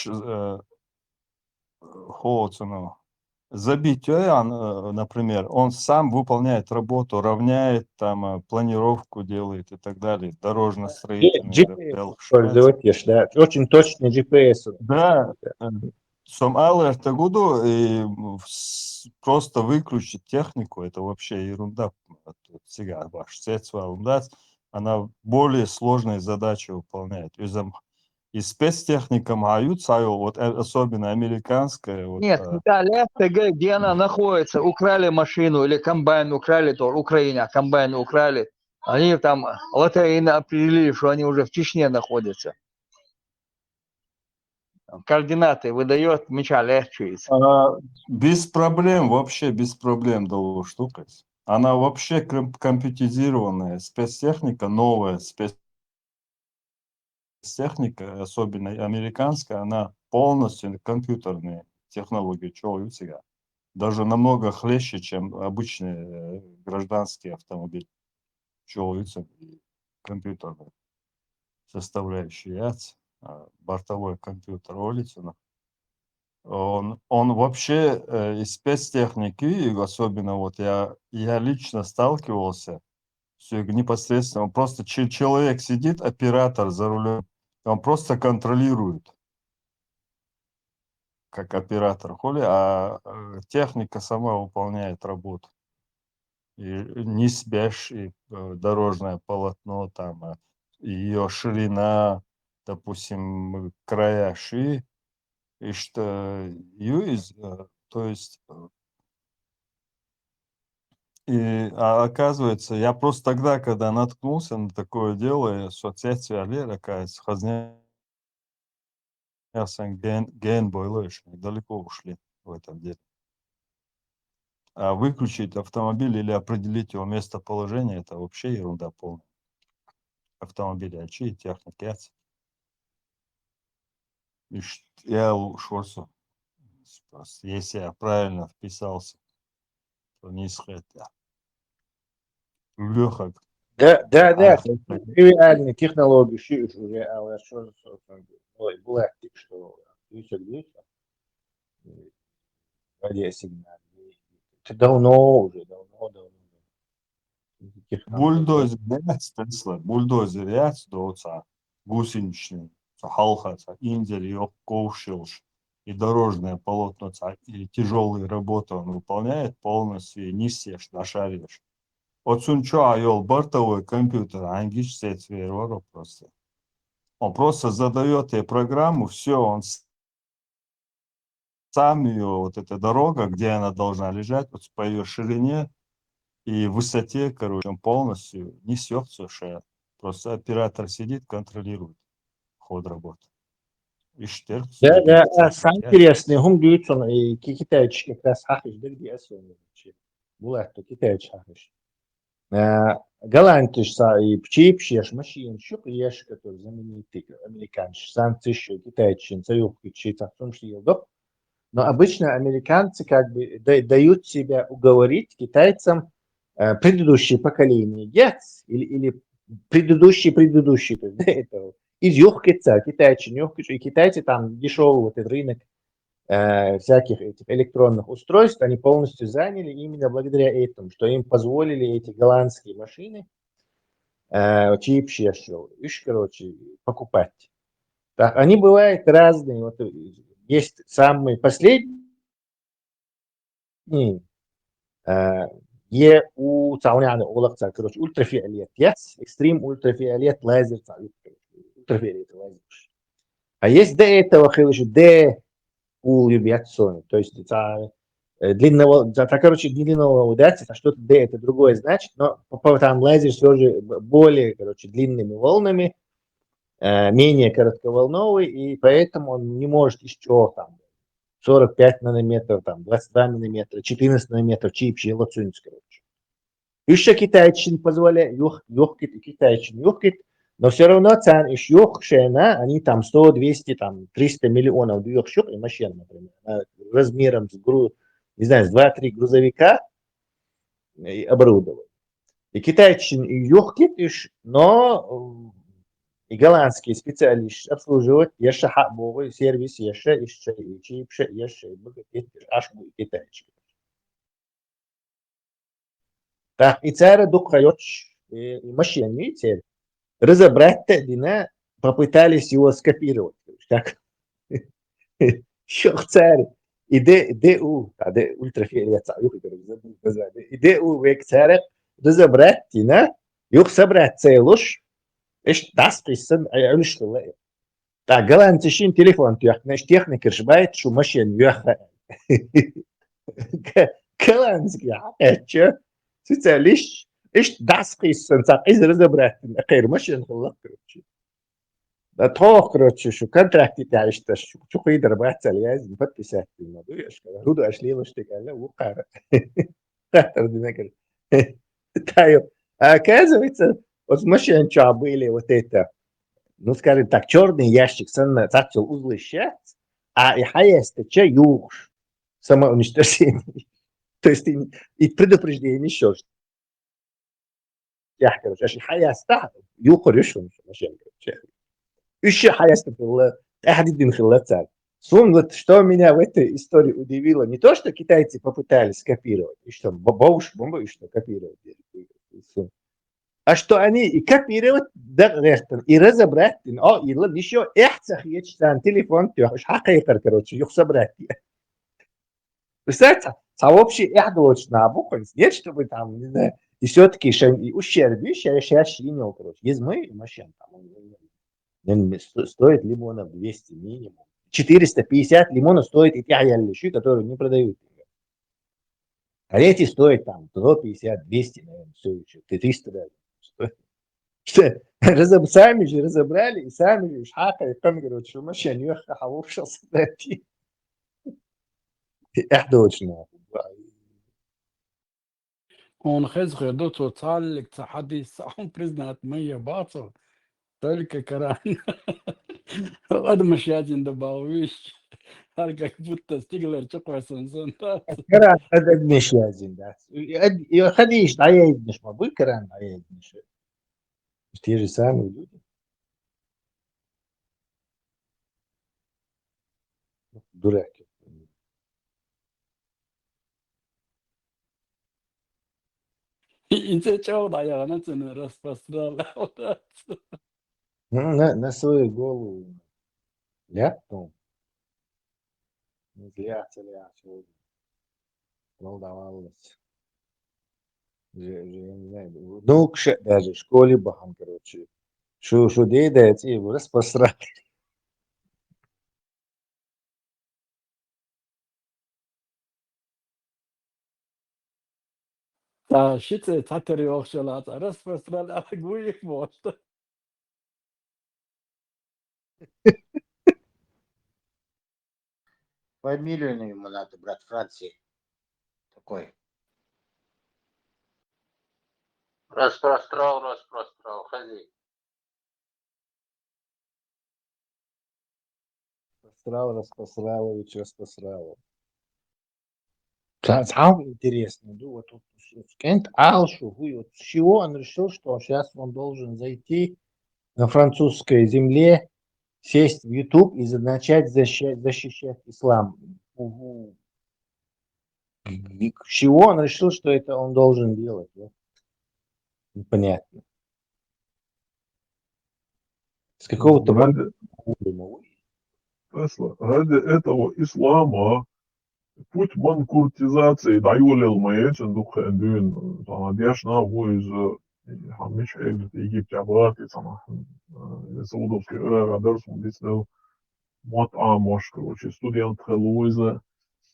[SPEAKER 16] забить, например, он сам выполняет работу, равняет, там, планировку делает и так далее, дорожно-строительный.
[SPEAKER 14] GPS, да, очень точный GPS.
[SPEAKER 16] Да, сам алерт гуду и просто выключить технику, это вообще ерунда. Сега ваш она более сложные задачи выполняет. И спецтехника мают свою, вот особенно американская. Вот,
[SPEAKER 17] нет, Италия, где она находится, украли машину или комбайн украли, то Украина, комбайн украли. Они там лотерейно определили, что они уже в Чечне находятся. Координаты выдает, меча легчается.
[SPEAKER 16] Без проблем, вообще без проблем дала штука. Она вообще компьютеризированная спецтехника, новая спецтехника, особенно американская, она полностью компьютерные технологии, чего у себя. Даже намного хлеще, чем обычные гражданские автомобили. Чего у себя компьютерные составляющие, бортовой компьютер улицу. Он вообще из спецтехники, особенно вот я лично сталкивался, все непосредственно, просто человек сидит, оператор за рулем, он просто контролирует, как оператор хули, а техника сама выполняет работу. И не спяшь, и дорожное полотно, там, ее ширина, допустим, края ши, и что то есть, оказывается, я просто тогда, когда наткнулся на такое дело, соцсети оказывается, ген бойлыш, далеко ушли в этом деле. А выключить автомобиль или определить его местоположение, это вообще ерунда полная. Автомобили, очи, техники. Я ушелся. Если я правильно вписался, то не схватил. Леха.
[SPEAKER 14] Да, реальные технологии, уже, а что было, что радиосигнал. Это давно уже, давно.
[SPEAKER 16] Бульдозер, Тесла, бульдозер, доца, гусеничный, халха, индель, ее ковшилш, и дорожное полотно, и тяжелые работы он выполняет полностью, и не сешь, нашаришь. Вот сунчо айол бортовой компьютер, ангиш сетверо просто. Он просто задает ей программу, все, он сам ее, вот эта дорога, где она должна лежать, вот по ее ширине и высоте, короче, он полностью несет все, что просто оператор сидит, контролирует ход работы. И штырк.
[SPEAKER 14] Да, самое интересное, он говорит, он и китайчики как раз хахиш, да где особенно. Было, что китайчики хахиш. Голландцы и пчипшеш машин, что приешь, который знаменитый американцы, санкции, китайцы, царюхи, чьи-то, в том числе, но обычно американцы как бы дают себя уговорить китайцам предыдущее поколение или предыдущие, то есть до этого. Из юхкица, китайцы, и китайцы там дешевый вот этот рынок всяких этих электронных устройств, они полностью заняли именно благодаря этому, что им позволили эти голландские машины чип шешел, короче, покупать. Так, они бывают разные. Вот есть самый последний, у цауняна улакца, короче, ультрафиолет, yes, экстрим ультрафиолет лазер, ультрафиолет лазер. А есть до этого, короче, улюбятся, то есть длинного, короче, длинного удачи, это что-то D, это другое значит, но там лазер все же более, короче, длинными волнами, менее коротковолновый, и поэтому он не может еще там 45 нанометров, там 22 нанометра, 14 нанометров чип, короче. Еще китайчин позволяет, китайчин юхкит, но все равно цен иш юхшена, они там 100, 200, там 300 миллионов юхшук и машин, например, размером с, не знаю, с 2-3 грузовика и оборудование. И китайчин и юхкит, но и голландские специалисты обслуживают еще хабовый сервис, еще и чипше, еще и аж китайчин. Так, и царь духаёч и машины, цель. Разобрать-то, дина, попытались его скопировать. Как? Шох царь. УЛТРАФИОЛЕТ, век царь разобрать, дина, юх собрать целуш, эш дасписан, аюшкала. Так, голландцы шин телефон, наш техник решбает, что машин юха. Голландский, чё? Специалист, ايش داسقيس سنساق ايش разобрать غير ماشي نخلص كروتشي ده توخ كروتشي شو كونتراكت تاعش شو قيدر بعت لياز مفتسات الموضوع ايش كذا هدو اشلي وش تقال وقار تحتر دماغ تايو كذا بيت вот машин чабыли вот это ну скажем так черный ящик сам зачел узлыщать а и хаяст че юж самоуничтожение то есть и предупреждение еще يحكي عشان حياة استعب يوقرشهم ماشي еще حياة было أحد من خلال царь. Вот что меня в этой истории удивило, не то, что китайцы попытались копировать, и что бомба и что копировать, а что они и копировать, и разобрать, и еще эхцах есть там телефон, короче, их собрать. Представляете, сообщи эхдочно обухались, нет, чтобы там, не знаю, и все-таки и ущерб, я шинил, короче. Есть мы машин, там, стоит лимонов 200 минимум. 450 лимонов стоит и тяялищи, которые не продают. А эти стоят там 150, 200, наверное, все еще. 300 даже. Сами же разобрали, и сами же шахали, там, короче, машин, я хавушился дойти. Это очень
[SPEAKER 21] On خزق دوتو تعلق تحدي ساهم بريزنات مية باطل تلك كران قد مشاجن دباويش هلقا بوتا ستيغلر تقوى سنسان
[SPEAKER 14] كران هذا مش لازم ده خديش عيد مش مبوي كران عيد مش تيجي سامي люди дураки.
[SPEAKER 21] انت تشاور يا نتن распространял.
[SPEAKER 14] На свою голову ляпнул. Зря сегодня волновалась. Я не знаю, ну, даже в школе бахам, короче. Что делать, его распространять.
[SPEAKER 21] Та шите татери охшалат распространял гуих может.
[SPEAKER 7] Фамилию ему надо, брат, Франции. Такой. Распрострал, ходи.
[SPEAKER 14] Распростраlovич. Самое интересное, ну, вот Кент Алшу, вот с чего он решил, что сейчас он должен зайти на французской земле сесть в YouTube и начать защищать ислам. С чего он решил, что это он должен делать? Да? Непонятно. С какого-то
[SPEAKER 4] ради,
[SPEAKER 14] уровня.
[SPEAKER 4] ради этого ислама путь манкуртизации даюлил маячен духен дюн дяшна войз хамиш Египет абати сама Саудовский Аравия дисдел мот амош, короче, студент Луиза,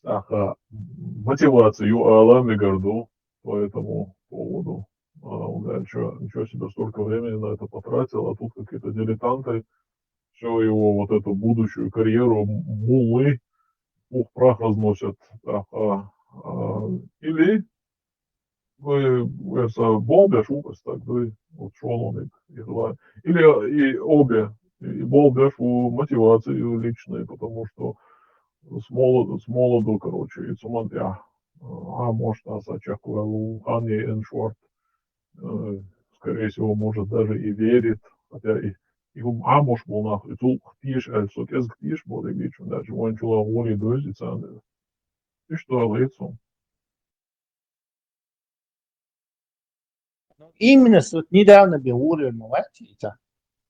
[SPEAKER 4] мотивацию Аламе Горду по этому поводу. Он говорит, ничего себе, столько времени на это потратил, а тут какие-то дилетанты, все его вот эту будущую карьеру муллы пух прах разносят. Или вы болбя шукас, так вы вот шоломик или и обе и болбя у мотивацию личной, потому что с молоду, короче, и суман я, может, очакивал Ани Эншвард, скорее всего, может, даже и верит, хотя и может, был нахуй, тут птиш, что кез птиш, был и бичу, даже он чула воли дозица, и что, лицом.
[SPEAKER 14] Именно вот недавно был уровень Маватица,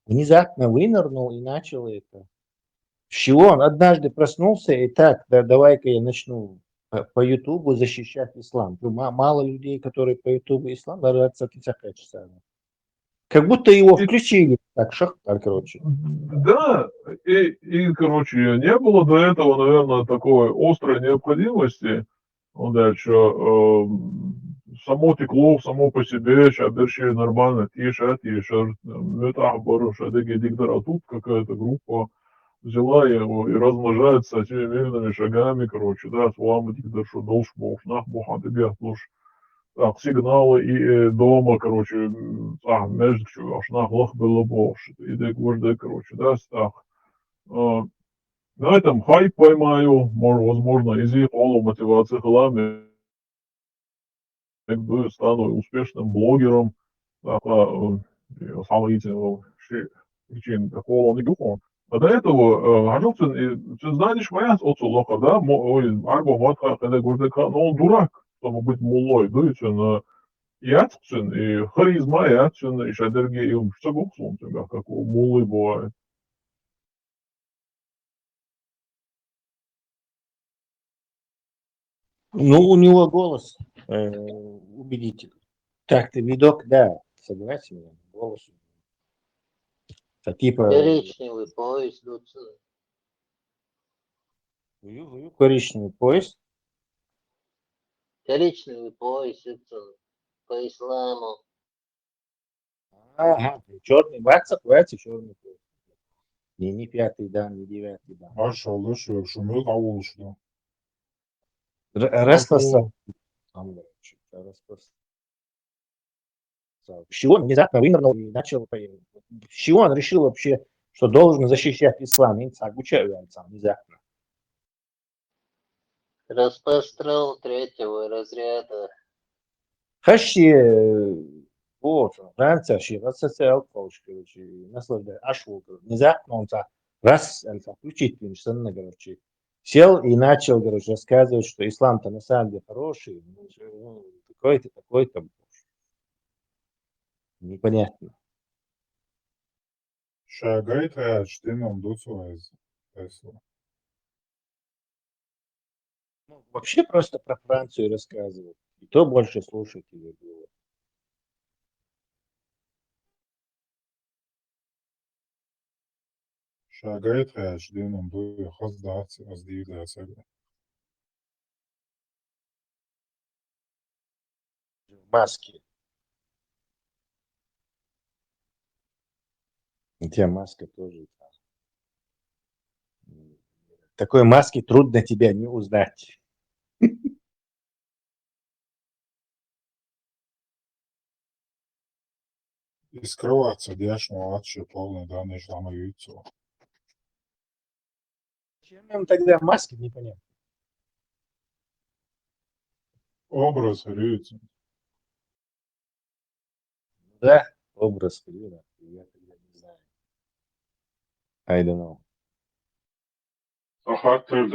[SPEAKER 14] внезапно вынырнул и начал это. С чего он однажды проснулся и так, да, давай-ка я начну по Ютубу защищать ислам. Мало людей, которые по Ютубу ислам, нравится всякое часа. Как будто его включили. Так, шахтар, короче.
[SPEAKER 4] Да, и, короче, не было до этого, наверное, такой острой необходимости. Он дальше само текло, само по себе, шаберши нормально, тише, метабор, шадеги диктора, тут какая-то группа взяла его и размножается этими медленными шагами, короче, да, с вами диктор, что должен был, нах, бухан, тебе, так, сигналы и дома, короче, между чего, аж нахлах было больше, и так, короче, да, так. На этом хайп поймаю, возможно, из их мотивации хлами, якби стану успешным блогером, самоитинного причин такого не духу. А до этого, Ажовцин, ты знаешь, моя отцулоха, да, арбо матха, когда говорит, но он дурак, чтобы быть мулой, дуется Яцин и харизма Яцин и шадерги и что боксом тебя, как у мулы бывает.
[SPEAKER 14] Ну, у него голос убедительный. Так-то видок, да, согласен, голос. Это типа...
[SPEAKER 7] Коричневый пояс,
[SPEAKER 14] Коричневый пояс.
[SPEAKER 7] коричневый пояс, по исламу.
[SPEAKER 14] Ага, черный ватсап, черный пояс. Не 5-й дан, не 9-й дан.
[SPEAKER 4] Maşallah şunu da oluştu.
[SPEAKER 14] Распасал. С чего он внезапно вынырнул и начал... С чего он решил вообще, что должен защищать ислам? Внезапно.
[SPEAKER 7] Распострел третьего разряда.
[SPEAKER 14] Хаще, вот, Франция, рассоциал, короче, наслаждается, ашло, внезапно он раз, включить, короче, сел и начал, короче, рассказывать, что ислам-то на самом деле хороший, такой-то, такой-то. Непонятно.
[SPEAKER 4] Шагает штином дуцуаз.
[SPEAKER 14] Вообще просто про Францию рассказывать. И то больше слушателей было.
[SPEAKER 4] Шагает штином дуцуаз. Хаздаться, воздвигаться.
[SPEAKER 14] Маски. У тебя маска тоже. Такой маски трудно тебя не узнать.
[SPEAKER 4] И скрываться, дяшно, вообще полный данный жламаются.
[SPEAKER 14] Зачем им тогда маски, непонятно.
[SPEAKER 4] Образ рюется.
[SPEAKER 14] Да, образ Фрина, я тогда не знаю. I don't know.
[SPEAKER 4] Ахаттер,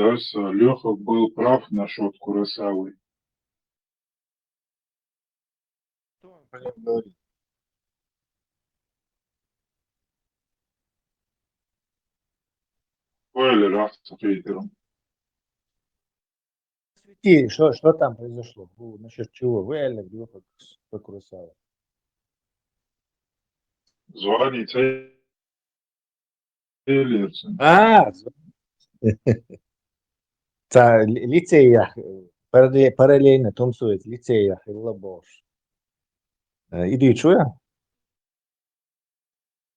[SPEAKER 4] Леха был прав насчет Куросавы. Или раз с Питером.
[SPEAKER 14] И что там произошло? Насчет чего? Вы реально где по Куросаве?
[SPEAKER 4] Звоните Эллерсон.
[SPEAKER 14] Лицеях, параллельно тумсует, лицеях и лабош. Иди, чуя?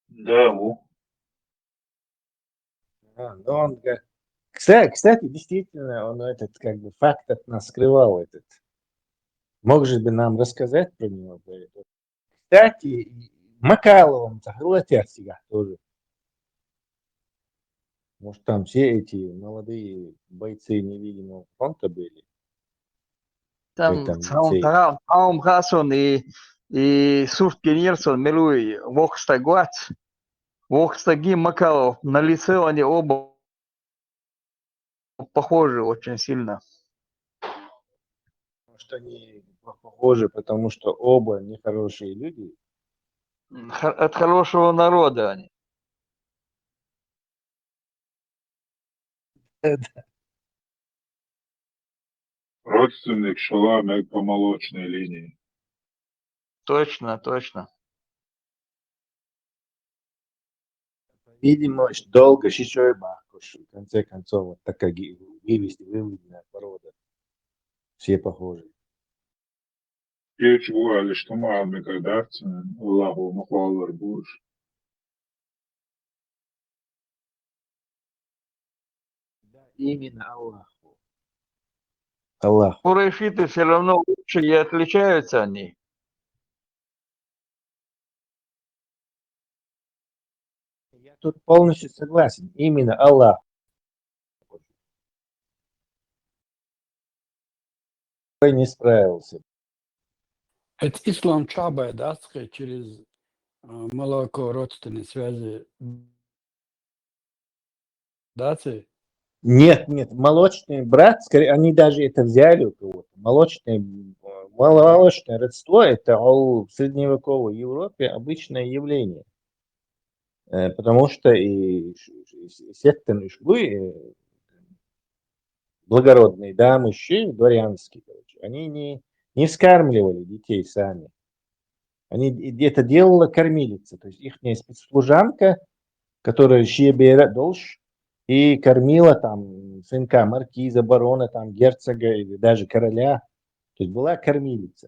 [SPEAKER 4] Да,
[SPEAKER 14] Ну, он, кстати, действительно, он этот, как бы, факт от нас скрывал этот. Можешь бы нам рассказать про него? Кстати, Макаловым Захарлатясига тоже. Может, там все эти молодые бойцы невидимого фронта были?
[SPEAKER 17] Там
[SPEAKER 14] Там лицей.
[SPEAKER 17] Таум Хасон и Сурт Генерсон Милуи Вохстагуат, Вохстаги Макалов. На лице они оба похожи очень сильно.
[SPEAKER 14] Может, они похожи, потому что оба нехорошие люди.
[SPEAKER 17] От хорошего народа они.
[SPEAKER 4] родственник Шаламек по молочной линии.
[SPEAKER 17] Точно, точно.
[SPEAKER 14] Видимо, долго шишой бахуш. В конце концов, вот такая выведенная порода. Все похожи.
[SPEAKER 4] Печь говорили, что мамы когда-то Аллаху махвалар будешь.
[SPEAKER 14] Именно Аллаху. Аллах.
[SPEAKER 17] Курайшиты все равно лучше и отличаются они.
[SPEAKER 14] Я тут полностью согласен. Именно Аллах. Не справился.
[SPEAKER 21] Это ислам Чаба, да, сказать, через молоко родственной связи. Да, ты?
[SPEAKER 14] Нет, молочный брат, скорее, они даже это взяли у кого-то. Молочное родство – это в средневековой Европе обычное явление. Потому что и сектаны швы, благородные дамы, дворянские, короче, они не вскармливали детей сами. Они это делала кормилица, то есть их спецслужанка, которая щебера долж, и кормила там сынка маркиза, барона, там герцога или даже короля. То есть была кормилица.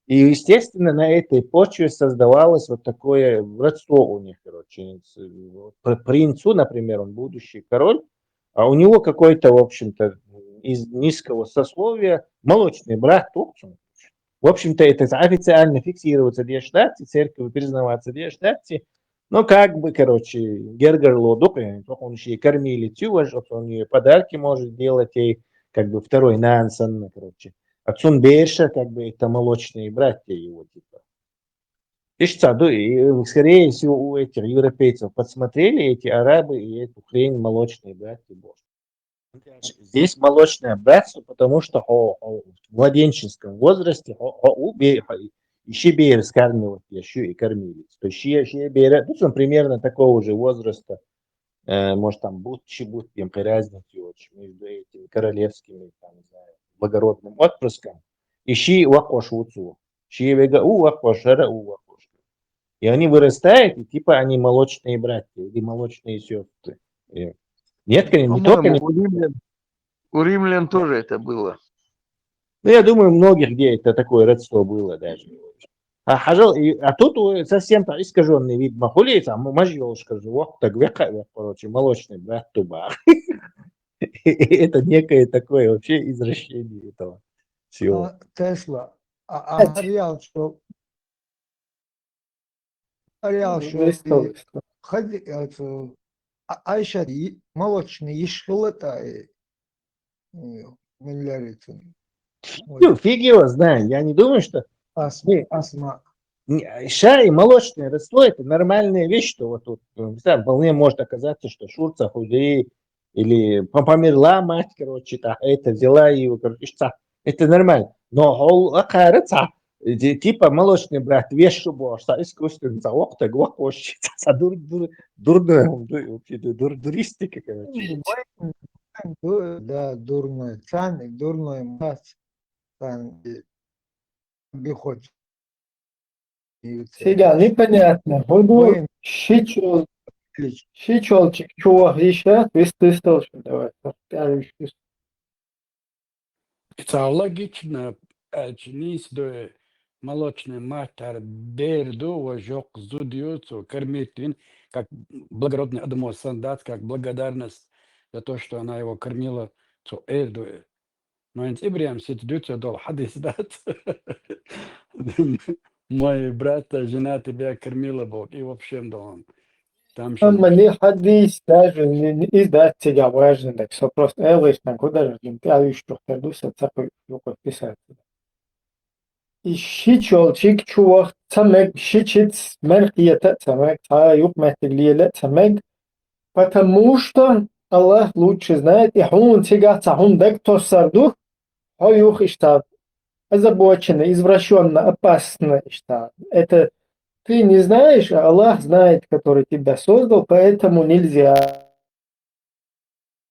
[SPEAKER 14] И, естественно, на этой почве создавалось вот такое родство у них, короче. Принцу, например, он будущий король, а у него какой-то, в общем-то, из низкого сословия молочный брат Турцун. В общем-то, это официально фиксируется в штате, церковь признаваться в штате. Ну, как бы, короче, Гергер Лодук, он еще и кормилицу, он ее подарки может делать, и как бы второй Нансон, короче. Отцун Беша, как бы, это молочные братья его, типа. И что, скорее всего, у этих европейцев подсмотрели эти арабы и эту хрень молочные братья. Здесь молочное братство, потому что в младенческом возрасте еще бер скармливать, еще и кормились. То есть еще бер, он примерно такого же возраста, может там будучи разницу очень между этими королевскими, там, не знаю, благородным отпрыском, ищи вакош уцу, щи вега у вакош, ара у вакош. И они вырастают, и типа они молочные братья или молочные сестры. Нет, конечно, не только...
[SPEAKER 17] По-моему, у римлян тоже это было.
[SPEAKER 14] Ну, я думаю, многих где это такое родство было даже. А тут совсем искаженный вид махулей, там мажёлшка живот, так века, короче, молочный брат туба. Это некое такое вообще извращение этого всего.
[SPEAKER 6] Тесла, Ариал, что ходи, Айша молочный ешхлата миллярицын.
[SPEAKER 14] Ну, фиг его знает, я не думаю, что...
[SPEAKER 6] Асма.
[SPEAKER 14] Шай молочное росло, это нормальная вещь, что вот тут вполне может оказаться, что Шурца худее, или померла мать, короче, так, это взяла ее, короче, это нормально. Но окажется, типа молочный брат, вещь, что искусственно, так вообще, дурная, вообще, дуристика, короче.
[SPEAKER 6] Да, дурной цаник, дурной мать, бихот.
[SPEAKER 18] Сега непонятно. Буду щичолчик, чего еще? Ты давай.
[SPEAKER 21] Это логично. Чинис до молочный матер берду вожок зудиоцу кормит вин, как благородный Адамо Сандат, как благодарность за то, что она его кормила, цу эрду. Но инс Ибриам сидится дол хадис дат. Мой брат, жена тебя кормила Бог. И в общем, да он. Там
[SPEAKER 18] Мне хадис даже не издать тебя важно, так что просто элиш на куда же я что пердуся цапы юко писать. И щичолчик чувах цамек щичиц меркиета цамек та юк мехтеглиеле цамек, потому что Аллах лучше знает, и хун тига цахун дек то сарду, юх иштаб. Озабоченно, извращенно, опасно иштаб. Это ты не знаешь, а Аллах знает, который тебя создал, поэтому нельзя.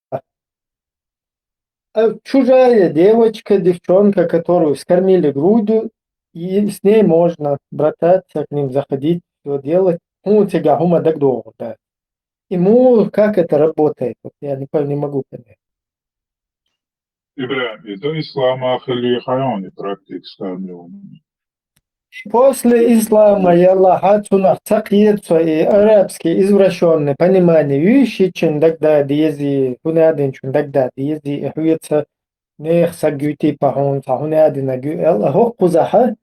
[SPEAKER 18] А чужая девочка, девчонка, которую скормили грудью, и с ней можно брататься, к ним заходить, все делать. Ну, тебя хума так долго, да. Ему как это работает, вот я не могу понять.
[SPEAKER 4] إبراهيم إذا إسلام خلي حيواني практик скармливания.
[SPEAKER 18] После ислама и Аллаха цунах цакиетса и арабские извращенные понимания вещи, чем тогда диези, хунядин, чем тогда диези, и хуется нех сагюти пахун, сахунядина гю, Аллах кузаха,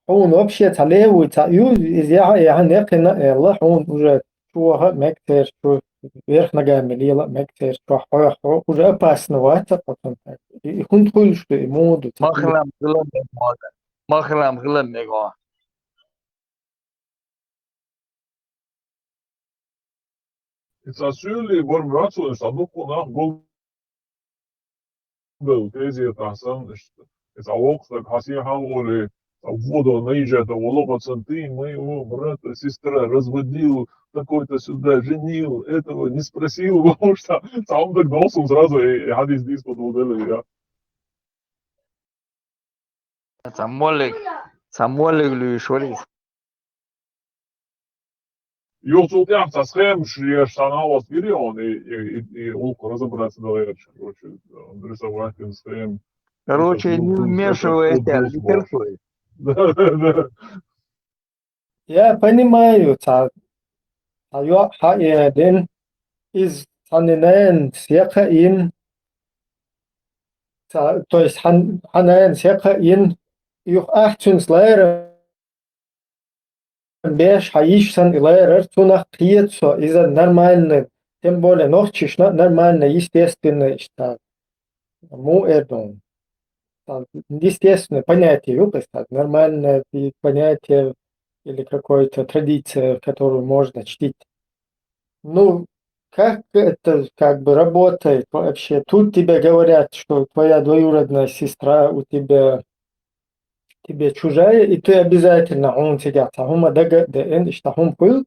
[SPEAKER 18] он вообще талеву, таю, из я некина, Аллах, он уже чуаха, мектер, чу, вверх ногами лила, мектер, чуаха, уже опасновато, потом так. И он тхуль, что ему...
[SPEAKER 17] Махрам гылам мега. Махрам гылам мега.
[SPEAKER 4] Это сюли варварцу, саду кунах был тези тасан, это окста хасихан оле, воду наезжает, волога центы, моего брата, сестра разводил, такой-то сюда женил, этого не спросил, потому что сам так досум сразу и хадис дис подводили, я.
[SPEAKER 17] Самолик люишорис.
[SPEAKER 4] Йоцу тям со схем, что санал аспирион, и улку разобраться доверче, короче, рисовать схем.
[SPEAKER 17] Короче, не вмешивайся, литературе.
[SPEAKER 4] Да.
[SPEAKER 18] Я понимаю, один из ханинен секаин, то есть ханинен секаин, юх ахтунс лайра беш хаишсан и лайра цунах приетсо из-за нормальных, тем более ночишно нормально, естественно, что му эрдон. Естественное понятие выпустить, нормальное понятие или какой-то традиция, которую можно чтить. Ну, как это как бы работает вообще? Тут тебе говорят, что твоя двоюродная сестра у тебя тебе чужая, и ты обязательно он тебя тахума дага дэн иштахум кул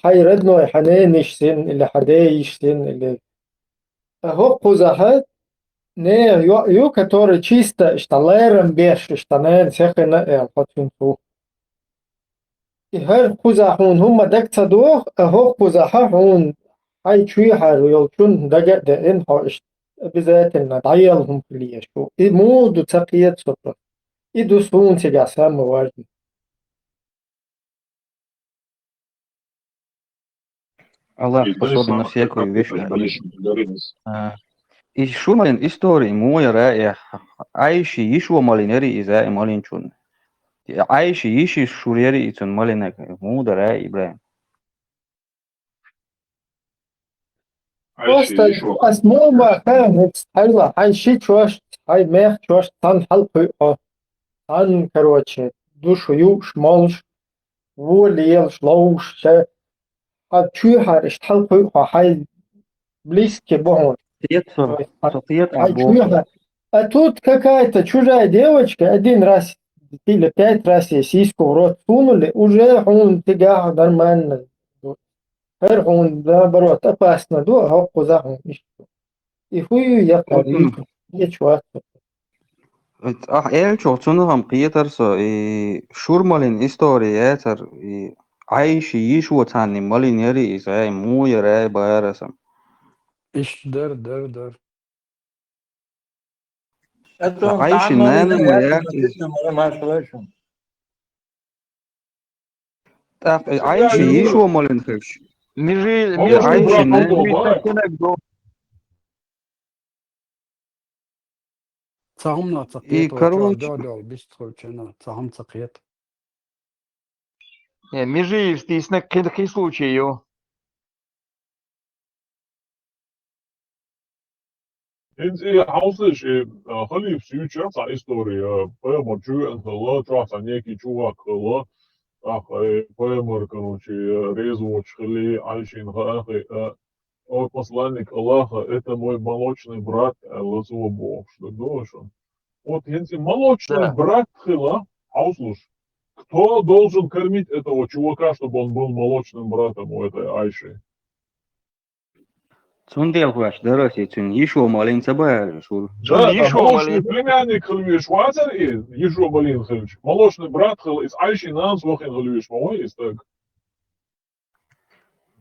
[SPEAKER 18] хай родной ханенишсин или хадеишсин или хоппузахат не ю который чисто шталером беш штанен сехена хотунту и хэр кузахун хума дагца дух хоппузахун хай чуи хару йолчун дага дэн хош обязательно даялхум клиешку и муду цапиет сопро и дусун тебя самое важное.
[SPEAKER 8] Аллах способен на всякую вещь. И шумалин истории моя рая, айши ишу малинери иза малинчун. Айши иши шурери ицун малинек, муда рая Ибраим.
[SPEAKER 18] Просто основа, айла, айши чош, ай мех чош, тан халпы, тан, короче, душу юш, молш, وليلش لوش هتشويها اشتحل هاي близкие богу.
[SPEAKER 8] Сатиет
[SPEAKER 18] А чуя, а тут какая-то чужая девочка один раз или 5 раз ей сиську в рот сунули, уже он тяга нормально. Теперь он наоборот опасно, да, а куда он и хую я парик, я чувак.
[SPEAKER 8] elcho tsunugam qiyatarso shurmalin istoriyatar aishi yishu tani malin yari isai mu yara bayarasam
[SPEAKER 21] إيش در
[SPEAKER 8] aishi nana mayar aishi yishu malin khsh aishi nana
[SPEAKER 21] صهم لا تقيت وجودو بيستخل كنا صهم تقيت
[SPEAKER 17] Межи, на какие случаи.
[SPEAKER 4] انت حاصل شيء خلي في فيوتشر تاع هيستوريا بيمر جو انت لا تروح تانيكي جوا كلا اخ بيمر كانوا شي ريزو خلي عايشين اخي او посланник Аллаха это мой молочный брат Лазуа Бог что должен вот если молочный брат Хила ауслуш кто должен кормить этого чувака чтобы он был молочным братом у этой Айши
[SPEAKER 8] Цундел хуаш дараси цун yishu malin sabaya shur
[SPEAKER 4] Да, молочный племянник Хилвиш Вазер и Ежо Малин Хилвич. Молочный брат Хил из Айши Нанс Вохин Хилвиш. Мой есть так.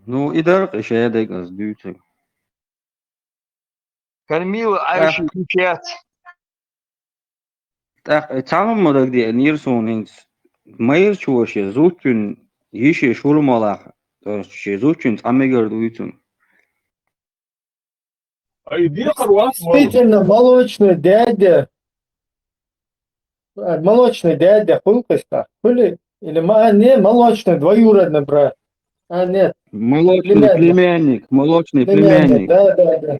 [SPEAKER 8] ну идар qishayadek az duytek
[SPEAKER 17] Кормила Айши сейчас.
[SPEAKER 8] Tağım modak diye nirsun hins mayır çuvaşı zuçun yişi şurmalak zuçun amegar duytun
[SPEAKER 18] Действительно, молочный дядя Хулкоста, были, или не, молочный двоюродный брат. А нет.
[SPEAKER 8] Молочный племянник.
[SPEAKER 18] Да.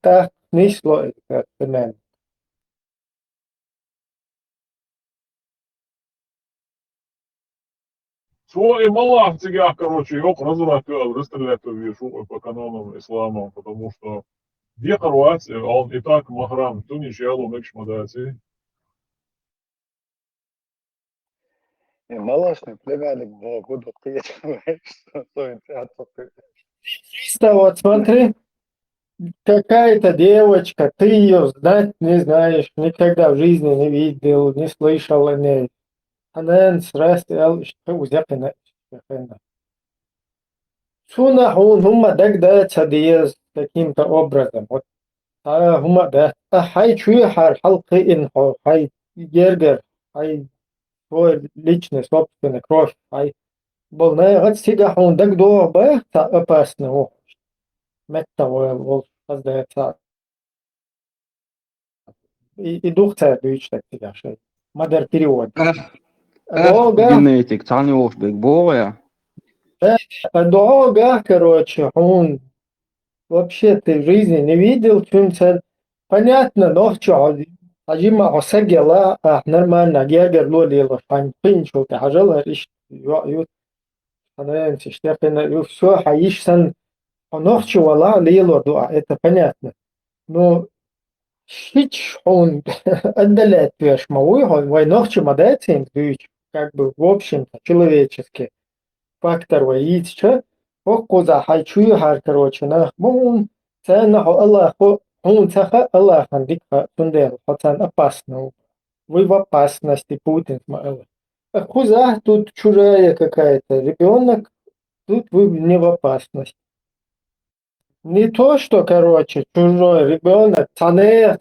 [SPEAKER 18] Так, не шло это племянник.
[SPEAKER 4] Свой Малах тебя, короче, его разрабатывал, расстрелять по канонам ислама, потому что где Хорватия, он и так махрам, ту ничего, мекшмадати.
[SPEAKER 3] Молочный племянник был буду
[SPEAKER 18] Вот смотри, какая-то девочка, ты ее знать не знаешь, никогда в жизни не видел, не слышал о ней. Она сразу что узяпина. Суна хума тогда цадиез каким-то образом. Вот хума да. Хай чуяхар халқы инхо, хай гергер, хай свой личный собственный кровь, хай был на гад сега хун даг до бахта опасно. Метта вол создается. И дух царь так тебя шей. Мадер перевод.
[SPEAKER 8] Генетик, тани ошбек боя.
[SPEAKER 18] Дорога, короче, он вообще ты в жизни не видел, чем цель. Понятно, но что, Аджима Осагела, нормально, Гергер Лолила, Фан Пинчо, Тахажала, Риш, все, Хаишсан, Нохчу Вала, Лило, это понятно. Но Шич, он отдаляет Пешмовой, он Нохчу Мадетин, как бы в общем-то человеческий фактор воится, коза хайчую хар, короче, на бум, цена Аллах, он цаха Аллах, дикха тундел, пацан опасно. Вы в опасности, Путин, смаэл. А коза тут чужая какая-то, ребенок, тут вы не в опасности. Не то, что, короче, чужой ребенок, цане,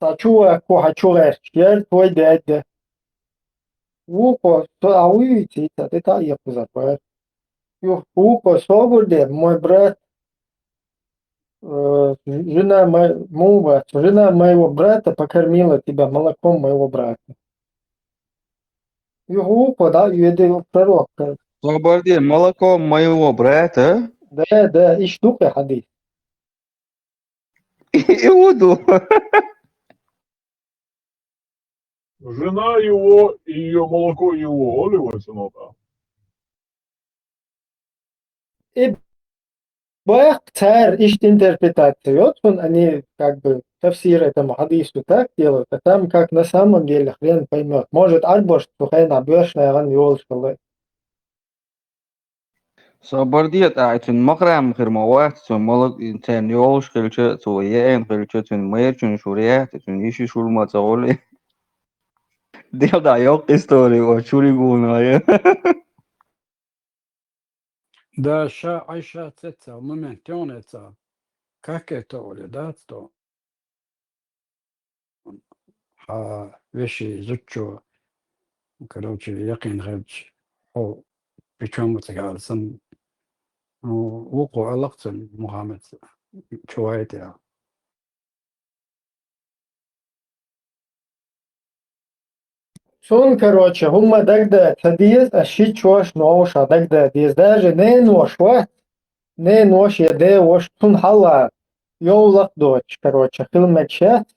[SPEAKER 18] тачуа, кохачуа, я твой дядя. Уко, а увидите, это я позабыл. Уко, свободе, мой брат, жена моего брата покормила тебя молоком моего брата. Уко, да, это пророк.
[SPEAKER 8] Свободе, молоко моего брата.
[SPEAKER 18] Да, и штука ходи.
[SPEAKER 8] Иуду.
[SPEAKER 4] Жена его и ее молоко его, оливается нота.
[SPEAKER 18] И ищет интерпретацию. Вот он, они как бы тафсир этому хадису так делают, а там как на самом деле хрен поймет. Может, арбош, тухайна, бешная, он ёлшкалы.
[SPEAKER 8] Sabardiyat aytun maqram khirma waqtun malak insan yosh qilcha soyen qilcha tun merchun shuriyat tun ishi shurma tawli dia da yok story o churi guna ya
[SPEAKER 21] Да, айша цеца, моментон это, как это оли, да, то, вещи зучу, короче, якин гэрч, о, причем это галсан, وقوع علاقة محمد شوية.
[SPEAKER 18] Сон, короче, гумма дагда тадиз, а щи чош ноуша дагда диз. Даже не ношва, не нош яде вош тун хала. Ёлак дочь, короче, хилмечет.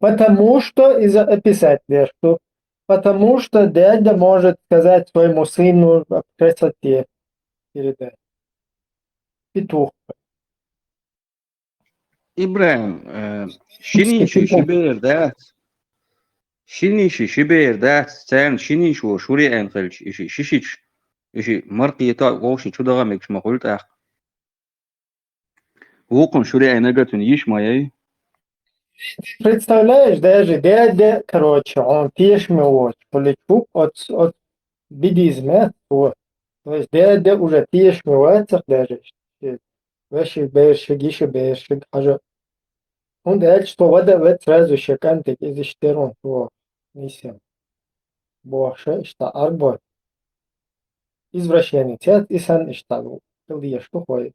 [SPEAKER 18] Потому что из-за описать что потому что дядя может сказать своему сыну о красоте передать. Петух.
[SPEAKER 8] İbrahim şini işi şiber da şini işi şiber da sen şini şu şuri en kılç işi şişiç işi marqiyata qoşi çudağa mekş maqult ah Вукун шури айнагатун иш моей.
[SPEAKER 18] Представляешь, даже дядя, короче, он пешми вот, полечу от буддизма, вот. То есть дядя уже пешми вот, даже, вещи беши, гиши беши, аже. Он дядя, что вода вот сразу шакантик из ishтерон, вот, миссия. Боша, что арбо, извращение, тят и сан иштагу, ты что ходит.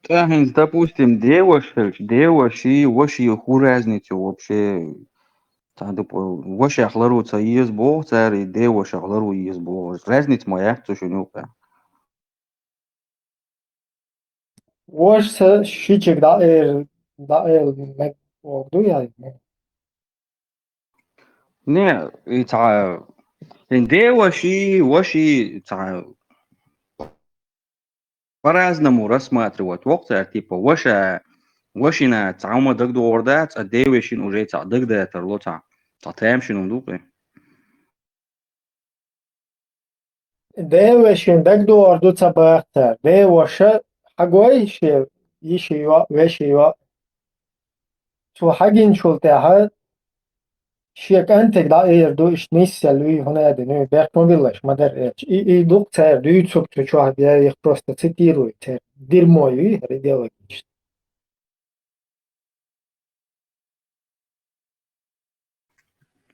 [SPEAKER 8] Тахин, допустим, девушки, ваши хуразницы вообще. Тады ваши ахларуца есть бог, цари девушки ахлару есть бог. Разница моя, то что нюка.
[SPEAKER 18] Вош шичек да мэг огду я.
[SPEAKER 8] Не, и та девушки, ваши та по-разному рассматривать. Вокта типа вашина цаума дагду ордат, а девушин уже та дагда это лота. Та темшин ундупе.
[SPEAKER 18] Девушин дагду орду цабахта. Девуша حقوي شيء يشيوا وشيوا شو حاجين شو تاها شيك أنت دا يردو إيش نيسيا لوي هنا دنيا بيرتون بيلاش ما در إي دوك تار دوي تسوق تشوا هذا يخبرست تديرو تار دير موي هري وقت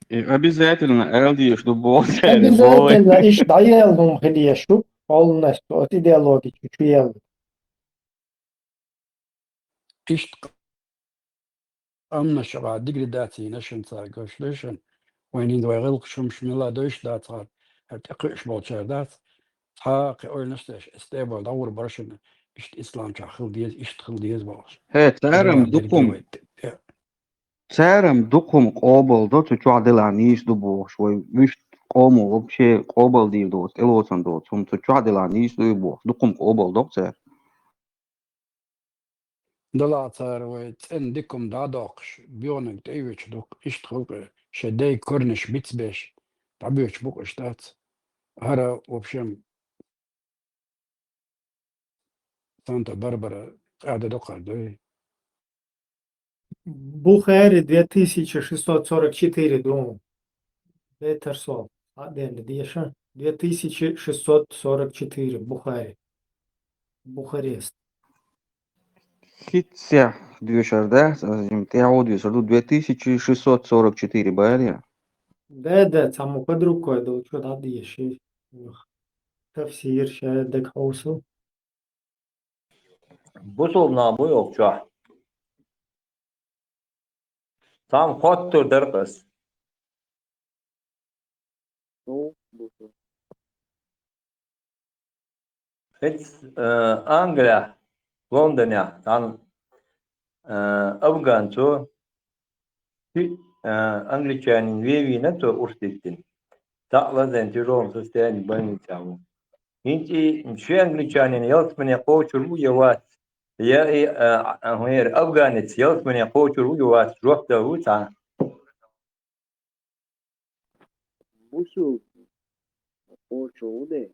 [SPEAKER 8] И обязательно LD, чтобы был царь,
[SPEAKER 18] обязательно إيش даялهم هدي شو полностью от идеологии чучуел
[SPEAKER 21] إيش أمنا شغال ديجريداتي نشن صار قشليشن وين يندو يغلق شو مش ملا دوش دات صار تقيش بولشر دات حاق أول نستش استيبل دور برشن إيش إسلام شاخل ديز إيش تخل ديز باش
[SPEAKER 8] هي
[SPEAKER 21] دلوا درجي
[SPEAKER 8] царем духом قابل دو تو تعدل عنيش دو بوش ويش قومو вообще قابل دير دوت إلوتن دوت هم تو تعدل عنيش دو بوش دقم قابل دوت царь.
[SPEAKER 21] دلوا صار ويت إن ديكم دادوقش بيونك تيوش دوك إيش تخل شدي كورنش بيتس بيش تعبيوش بوك إشتات هرا وبشم سانتا باربارا قاعدة دوقة دوي
[SPEAKER 18] Бухари 2644 думаю. Петерсон. Аден Деша. 2644 Бухари. Бухарест.
[SPEAKER 8] Хится двешар, да? تعود يسردو 2644 بالي.
[SPEAKER 18] Да, само под рукой, да, что да, Деши. Tafsir şahedek olsun.
[SPEAKER 11] Busov namı yokça. Tam kottur derkes. Hiç Anglia, Londra'ya, tam Афган то англичанин вевина то урститтин. Такла зентиром состояние больницы. Инти ши англичанин ялт мне коучуру яват. Я и афганец ялт мне коучуру яват. Жопта ута.
[SPEAKER 5] Busuk Portugal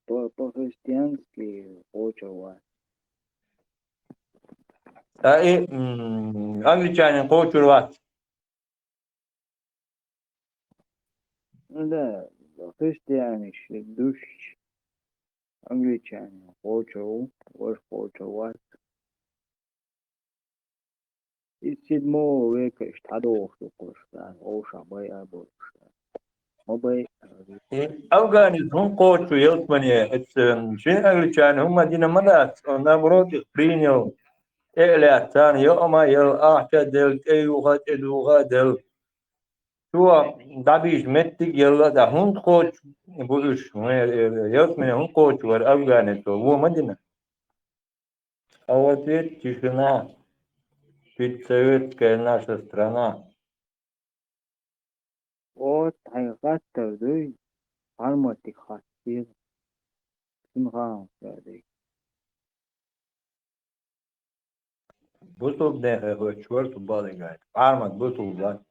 [SPEAKER 5] по-христиански Portugal.
[SPEAKER 11] Англичанин коучурват.
[SPEAKER 5] Ну да, христиане, душ, англичане, Portugal, Portugal. Из 7 века штадов только Оша Байабо. Мобай.
[SPEAKER 11] Афганец он коучу ялт мне. Ши англичанин هم مدينة مدات. Он наоборот принял. إعلان يوم أعتدل أيوغات أدوغادل شو دابيش متك يلا ده هون كوتش بقولش يوم من هون كوتش ور أفغانستان هو مدينة أول تيت تشنا في советская наша страна.
[SPEAKER 5] Вот حقيقات تردوي عالمتك خاصير سمغان كادي
[SPEAKER 11] بطل ده هو شورت بالغاية عارمك بطل ده